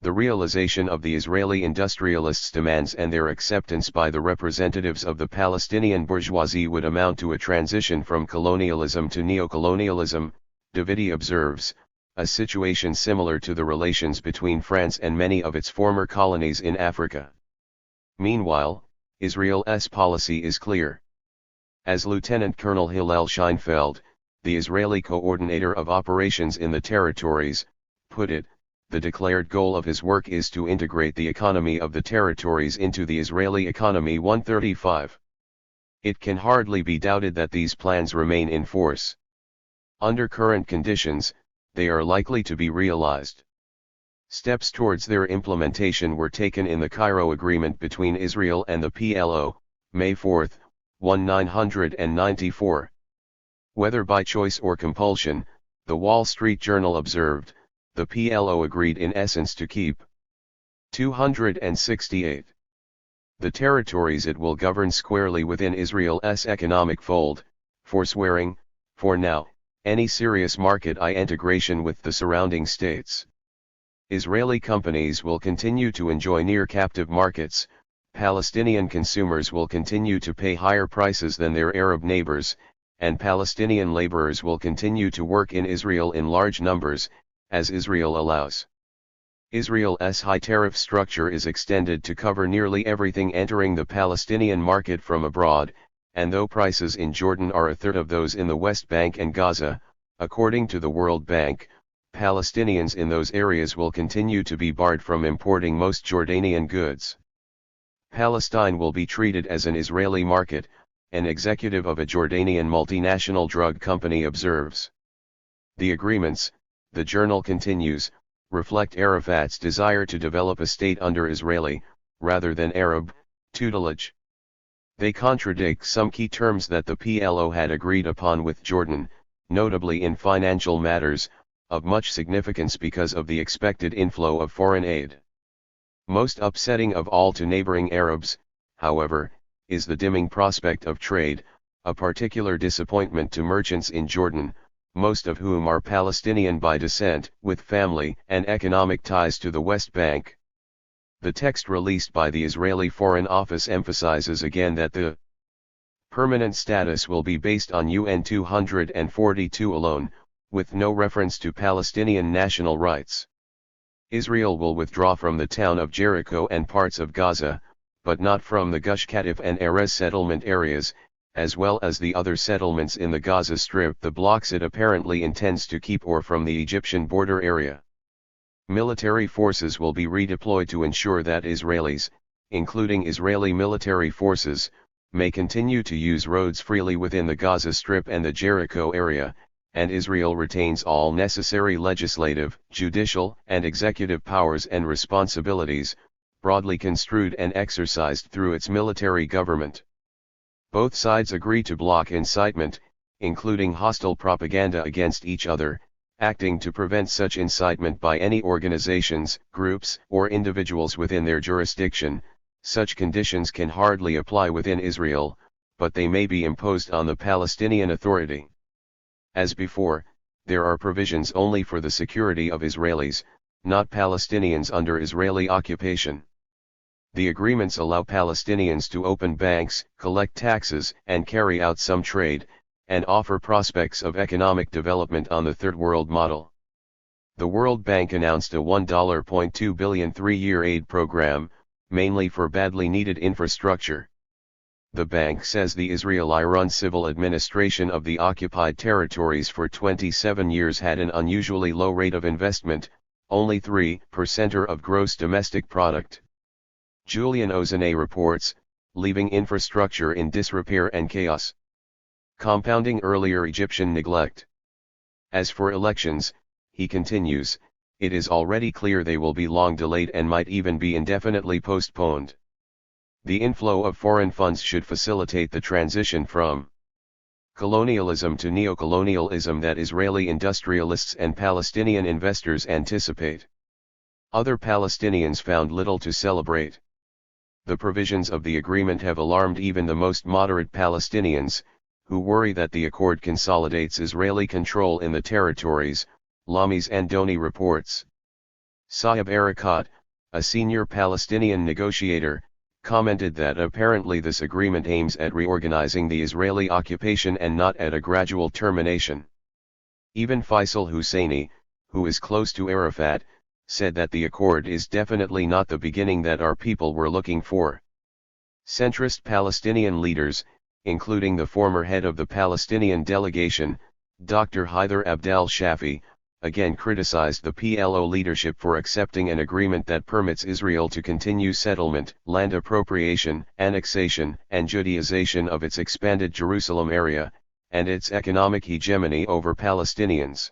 The realization of the Israeli industrialists' demands and their acceptance by the representatives of the Palestinian bourgeoisie would amount to a transition from colonialism to neocolonialism, Davidi observes, a situation similar to the relations between France and many of its former colonies in Africa. Meanwhile, Israel's policy is clear. As Lieutenant Colonel Hillel Scheinfeld, the Israeli coordinator of operations in the territories, put it, the declared goal of his work is to integrate the economy of the territories into the Israeli economy. 135. It can hardly be doubted that these plans remain in force. Under current conditions, they are likely to be realized. Steps towards their implementation were taken in the Cairo Agreement between Israel and the PLO, May 4, 1994. Whether by choice or compulsion, the Wall Street Journal observed, the PLO agreed in essence to keep 268. The territories it will govern squarely within Israel's economic fold, forswearing, for now, any serious market integration with the surrounding states. Israeli companies will continue to enjoy near-captive markets, Palestinian consumers will continue to pay higher prices than their Arab neighbors, and Palestinian laborers will continue to work in Israel in large numbers, as Israel allows. Israel's high tariff structure is extended to cover nearly everything entering the Palestinian market from abroad, and though prices in Jordan are a third of those in the West Bank and Gaza, according to the World Bank, Palestinians in those areas will continue to be barred from importing most Jordanian goods. Palestine will be treated as an Israeli market, an executive of a Jordanian multinational drug company observes. The agreements, the journal continues, reflect Arafat's desire to develop a state under Israeli, rather than Arab, tutelage. They contradict some key terms that the PLO had agreed upon with Jordan, notably in financial matters, of much significance because of the expected inflow of foreign aid. Most upsetting of all to neighboring Arabs, however, is the dimming prospect of trade, a particular disappointment to merchants in Jordan, most of whom are Palestinian by descent, with family and economic ties to the West Bank. The text released by the Israeli Foreign Office emphasizes again that the permanent status will be based on UN 242 alone, with no reference to Palestinian national rights. Israel will withdraw from the town of Jericho and parts of Gaza, but not from the Gush Katif and Erez settlement areas, as well as the other settlements in the Gaza Strip, the blocks it apparently intends to keep, or from the Egyptian border area. Military forces will be redeployed to ensure that Israelis, including Israeli military forces, may continue to use roads freely within the Gaza Strip and the Jericho area, and Israel retains all necessary legislative, judicial, and executive powers and responsibilities, broadly construed and exercised through its military government. Both sides agree to block incitement, including hostile propaganda against each other, acting to prevent such incitement by any organizations, groups, or individuals within their jurisdiction. Such conditions can hardly apply within Israel, but they may be imposed on the Palestinian Authority. As before, there are provisions only for the security of Israelis, not Palestinians under Israeli occupation. The agreements allow Palestinians to open banks, collect taxes, and carry out some trade, and offer prospects of economic development on the Third World model. The World Bank announced a $1.2 billion three-year aid program, mainly for badly needed infrastructure. The bank says the Israeli-run civil administration of the occupied territories for 27 years had an unusually low rate of investment, only 3% of gross domestic product. Julian Ozane reports, leaving infrastructure in disrepair and chaos, compounding earlier Egyptian neglect. As for elections, he continues, it is already clear they will be long delayed and might even be indefinitely postponed. The inflow of foreign funds should facilitate the transition from colonialism to neocolonialism that Israeli industrialists and Palestinian investors anticipate. Other Palestinians found little to celebrate. The provisions of the agreement have alarmed even the most moderate Palestinians, who worry that the accord consolidates Israeli control in the territories, Lami's Andoni reports. Saeb Erekat, a senior Palestinian negotiator, commented that apparently this agreement aims at reorganizing the Israeli occupation and not at a gradual termination. Even Faisal Husseini, who is close to Arafat, said that the accord is definitely not the beginning that our people were looking for. Centrist Palestinian leaders, including the former head of the Palestinian delegation, Dr. Haidar Abdal Shafi, again criticized the PLO leadership for accepting an agreement that permits Israel to continue settlement, land appropriation, annexation, and Judaization of its expanded Jerusalem area, and its economic hegemony over Palestinians.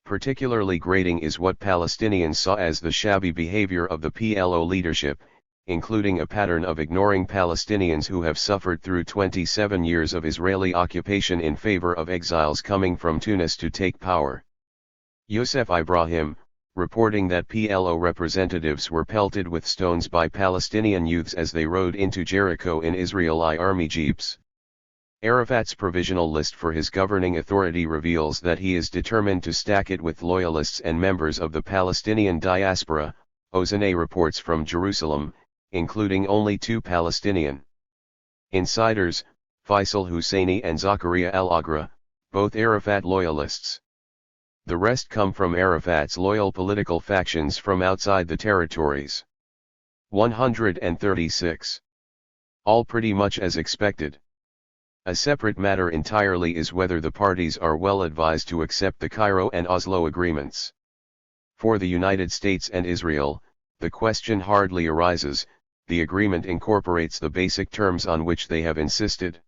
Particularly grating is what Palestinians saw as the shabby behavior of the PLO leadership, including a pattern of ignoring Palestinians who have suffered through 27 years of Israeli occupation in favor of exiles coming from Tunis to take power. Yosef Ibrahim, reporting that PLO representatives were pelted with stones by Palestinian youths as they rode into Jericho in Israeli army jeeps. Arafat's provisional list for his governing authority reveals that he is determined to stack it with loyalists and members of the Palestinian diaspora, Ozane reports from Jerusalem, including only 2 Palestinian insiders, Faisal Husseini and Zakaria al-Agra, both Arafat loyalists. The rest come from Arafat's loyal political factions from outside the territories. 136. All pretty much as expected. A separate matter entirely is whether the parties are well advised to accept the Cairo and Oslo agreements. For the United States and Israel, the question hardly arises, the agreement incorporates the basic terms on which they have insisted.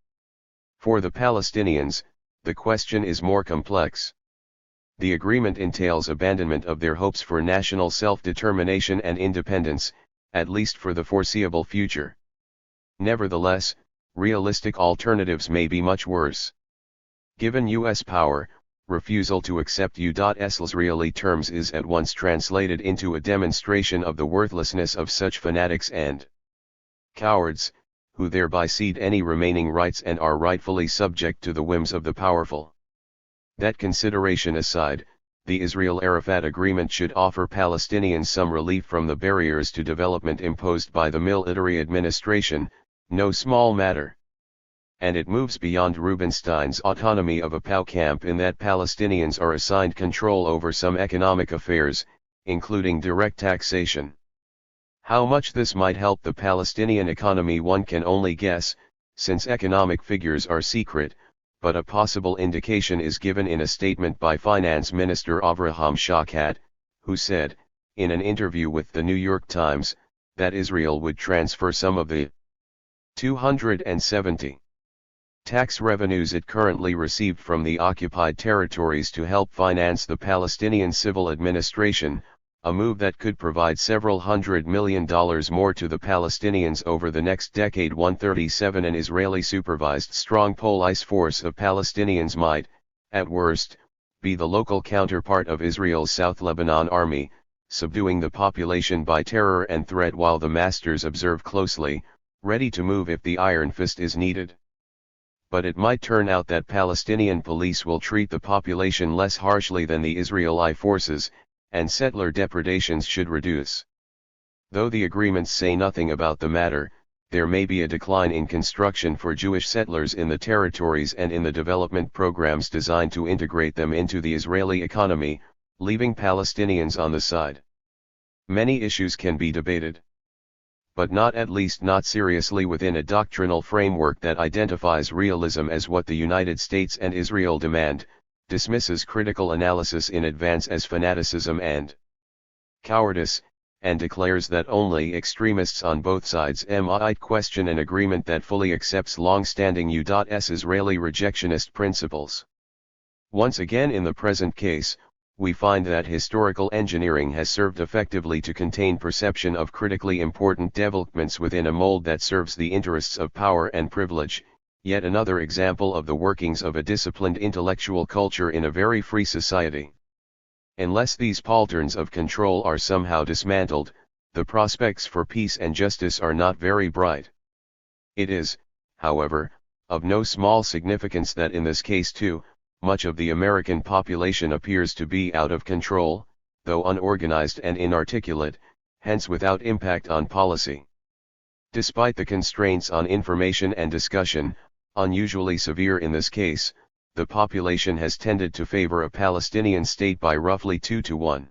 For the Palestinians, the question is more complex. The agreement entails abandonment of their hopes for national self-determination and independence, at least for the foreseeable future. Nevertheless, realistic alternatives may be much worse. Given U.S. power, refusal to accept U.S. Israeli terms is at once translated into a demonstration of the worthlessness of such fanatics and cowards, who thereby cede any remaining rights and are rightfully subject to the whims of the powerful. That consideration aside, the Israel-Arafat agreement should offer Palestinians some relief from the barriers to development imposed by the military administration, no small matter. And it moves beyond Rubinstein's autonomy of a POW camp in that Palestinians are assigned control over some economic affairs, including direct taxation. How much this might help the Palestinian economy one can only guess, since economic figures are secret, but a possible indication is given in a statement by Finance Minister Avraham Shawkat, who said, in an interview with the New York Times, that Israel would transfer some of the 270 tax revenues it currently received from the occupied territories to help finance the Palestinian civil administration, a move that could provide several $100 million more to the Palestinians over the next decade. 137 An Israeli-supervised strong police force of Palestinians might, at worst, be the local counterpart of Israel's South Lebanon army, subduing the population by terror and threat while the masters observe closely, ready to move if the iron fist is needed. But it might turn out that Palestinian police will treat the population less harshly than the Israeli forces, and settler depredations should reduce. Though the agreements say nothing about the matter, there may be a decline in construction for Jewish settlers in the territories and in the development programs designed to integrate them into the Israeli economy, leaving Palestinians on the side. Many issues can be debated, but not seriously within a doctrinal framework that identifies realism as what the United States and Israel demand, dismisses critical analysis in advance as fanaticism and cowardice, and declares that only extremists on both sides might question an agreement that fully accepts long-standing U.S. Israeli rejectionist principles. Once again in the present case, we find that historical engineering has served effectively to contain perception of critically important developments within a mold that serves the interests of power and privilege, yet another example of the workings of a disciplined intellectual culture in a very free society. Unless these pauldrons of control are somehow dismantled, the prospects for peace and justice are not very bright. It is, however, of no small significance that in this case too, much of the American population appears to be out of control, though unorganized and inarticulate, hence without impact on policy. Despite the constraints on information and discussion, unusually severe in this case, the population has tended to favor a Palestinian state by roughly 2-1.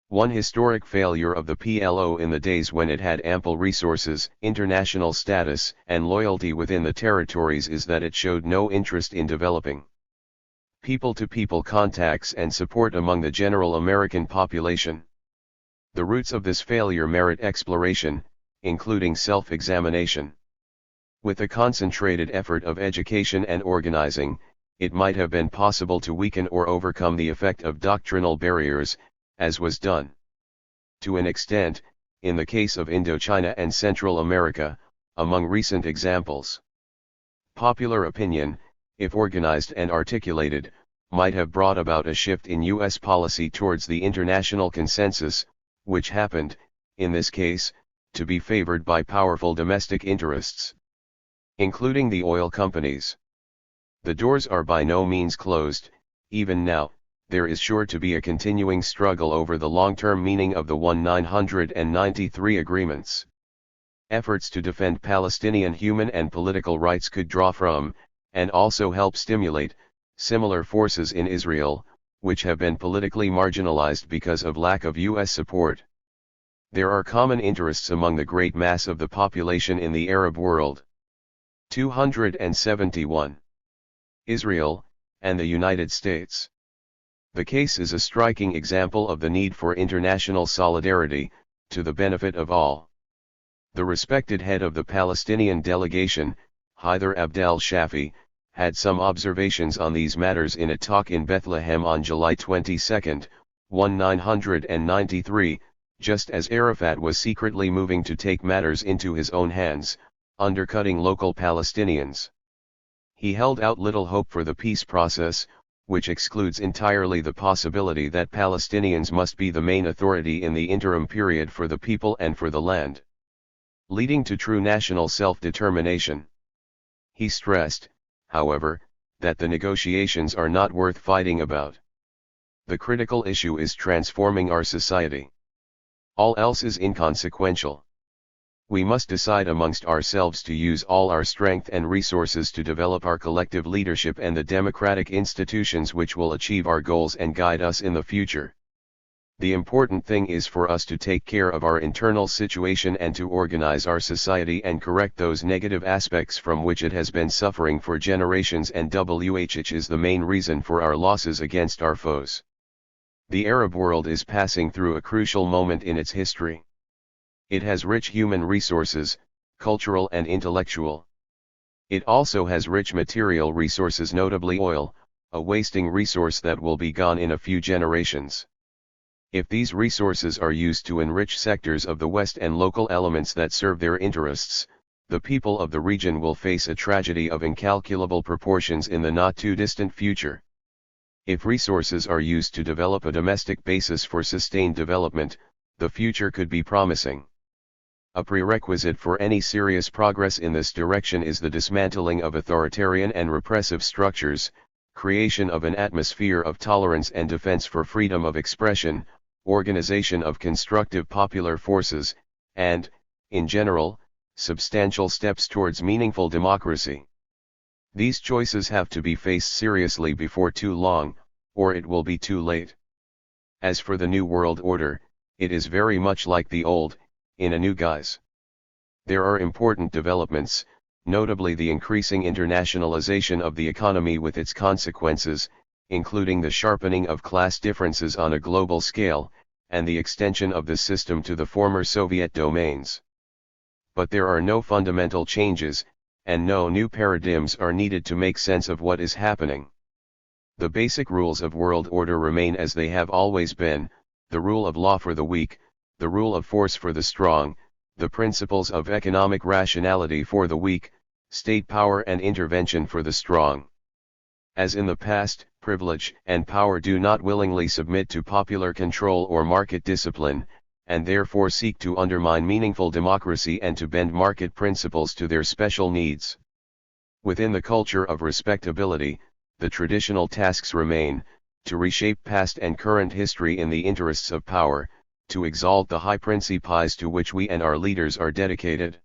One historic failure of the PLO in the days when it had ample resources, international status, and loyalty within the territories is that it showed no interest in developing people-to-people contacts and support among the general American population. The roots of this failure merit exploration, including self-examination. With a concentrated effort of education and organizing, it might have been possible to weaken or overcome the effect of doctrinal barriers, as was done, to an extent, in the case of Indochina and Central America, among recent examples. Popular opinion, if organized and articulated, might have brought about a shift in U.S. policy towards the international consensus, which happened, in this case, to be favored by powerful domestic interests, including the oil companies. The doors are by no means closed. Even now, there is sure to be a continuing struggle over the long-term meaning of the 1993 agreements. Efforts to defend Palestinian human and political rights could draw from, and also help stimulate, similar forces in Israel, which have been politically marginalized because of lack of U.S. support. There are common interests among the great mass of the population in the Arab world. 271. Israel, and the United States. The case is a striking example of the need for international solidarity, to the benefit of all. The respected head of the Palestinian delegation, Hyder Abdel Shafi, had some observations on these matters in a talk in Bethlehem on July 22, 1993, just as Arafat was secretly moving to take matters into his own hands, undercutting local Palestinians. He held out little hope for the peace process, which excludes entirely the possibility that Palestinians must be the main authority in the interim period for the people and for the land, leading to true national self-determination. He stressed, however, that the negotiations are not worth fighting about. The critical issue is transforming our society. All else is inconsequential. We must decide amongst ourselves to use all our strength and resources to develop our collective leadership and the democratic institutions which will achieve our goals and guide us in the future. The important thing is for us to take care of our internal situation and to organize our society and correct those negative aspects from which it has been suffering for generations, and which is the main reason for our losses against our foes. The Arab world is passing through a crucial moment in its history. It has rich human resources, cultural and intellectual. It also has rich material resources, notably oil, a wasting resource that will be gone in a few generations. If these resources are used to enrich sectors of the West and local elements that serve their interests, the people of the region will face a tragedy of incalculable proportions in the not-too-distant future. If resources are used to develop a domestic basis for sustained development, the future could be promising. A prerequisite for any serious progress in this direction is the dismantling of authoritarian and repressive structures, creation of an atmosphere of tolerance and defense for freedom of expression, organization of constructive popular forces, and, in general, substantial steps towards meaningful democracy. These choices have to be faced seriously before too long, or it will be too late. As for the New World Order, it is very much like the old, in a new guise. There are important developments, notably the increasing internationalization of the economy with its consequences, including the sharpening of class differences on a global scale, and the extension of the system to the former Soviet domains. But there are no fundamental changes, and no new paradigms are needed to make sense of what is happening. The basic rules of world order remain as they have always been: the rule of law for the weak, the rule of force for the strong, the principles of economic rationality for the weak, state power and intervention for the strong. As in the past, privilege and power do not willingly submit to popular control or market discipline, and therefore seek to undermine meaningful democracy and to bend market principles to their special needs. Within the culture of respectability, the traditional tasks remain: to reshape past and current history in the interests of power, to exalt the high principes to which we and our leaders are dedicated.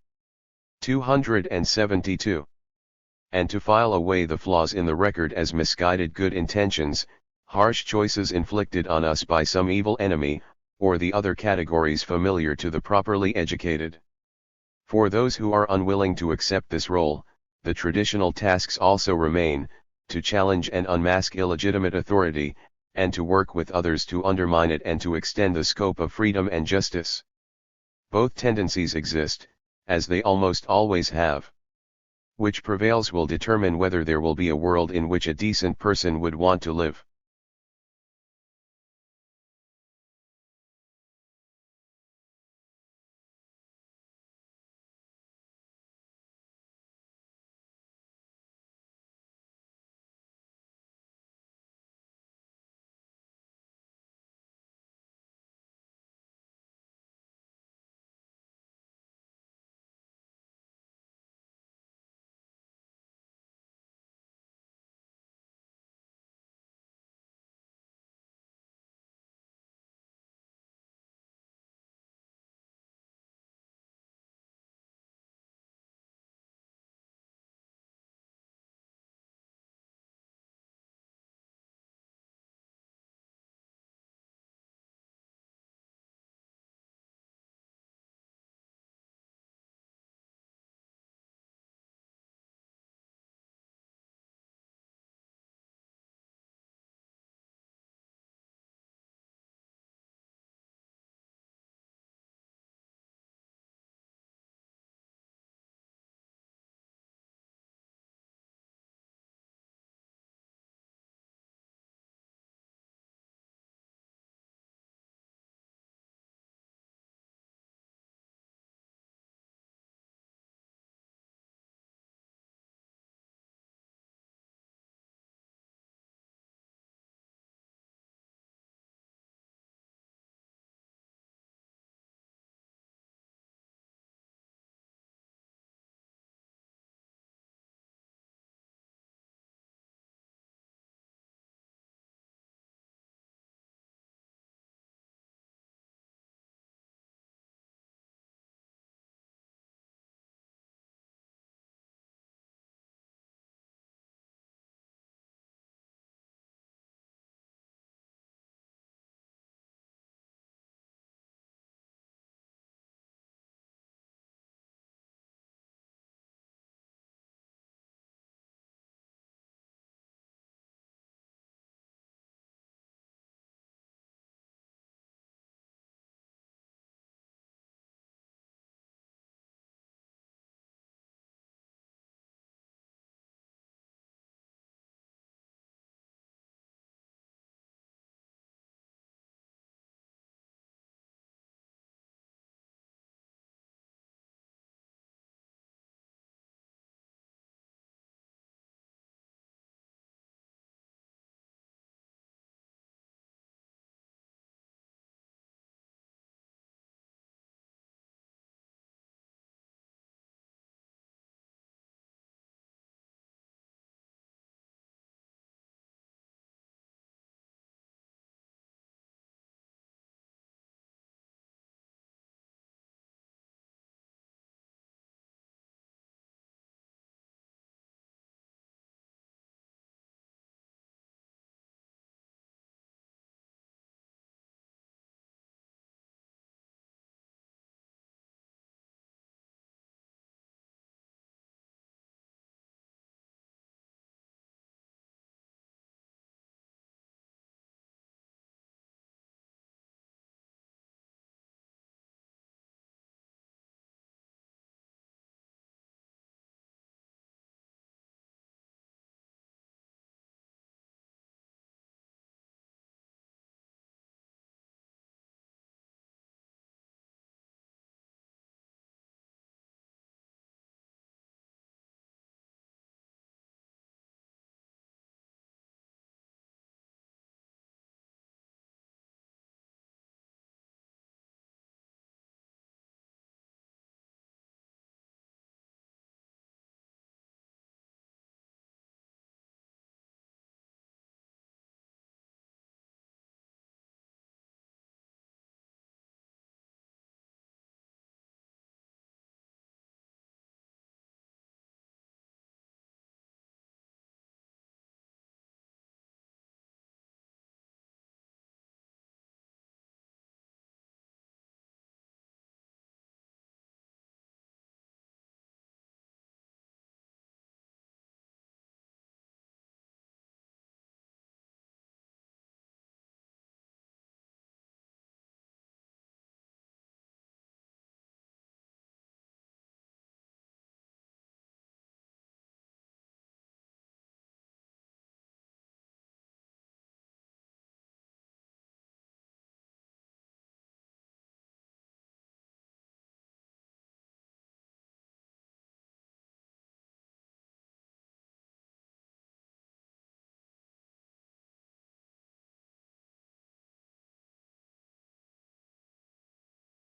272. And to file away the flaws in the record as misguided good intentions, harsh choices inflicted on us by some evil enemy, or the other categories familiar to the properly educated. For those who are unwilling to accept this role, the traditional tasks also remain: to challenge and unmask illegitimate authority, and to work with others to undermine it and to extend the scope of freedom and justice. Both tendencies exist, as they almost always have. Which prevails will determine whether there will be a world in which a decent person would want to live.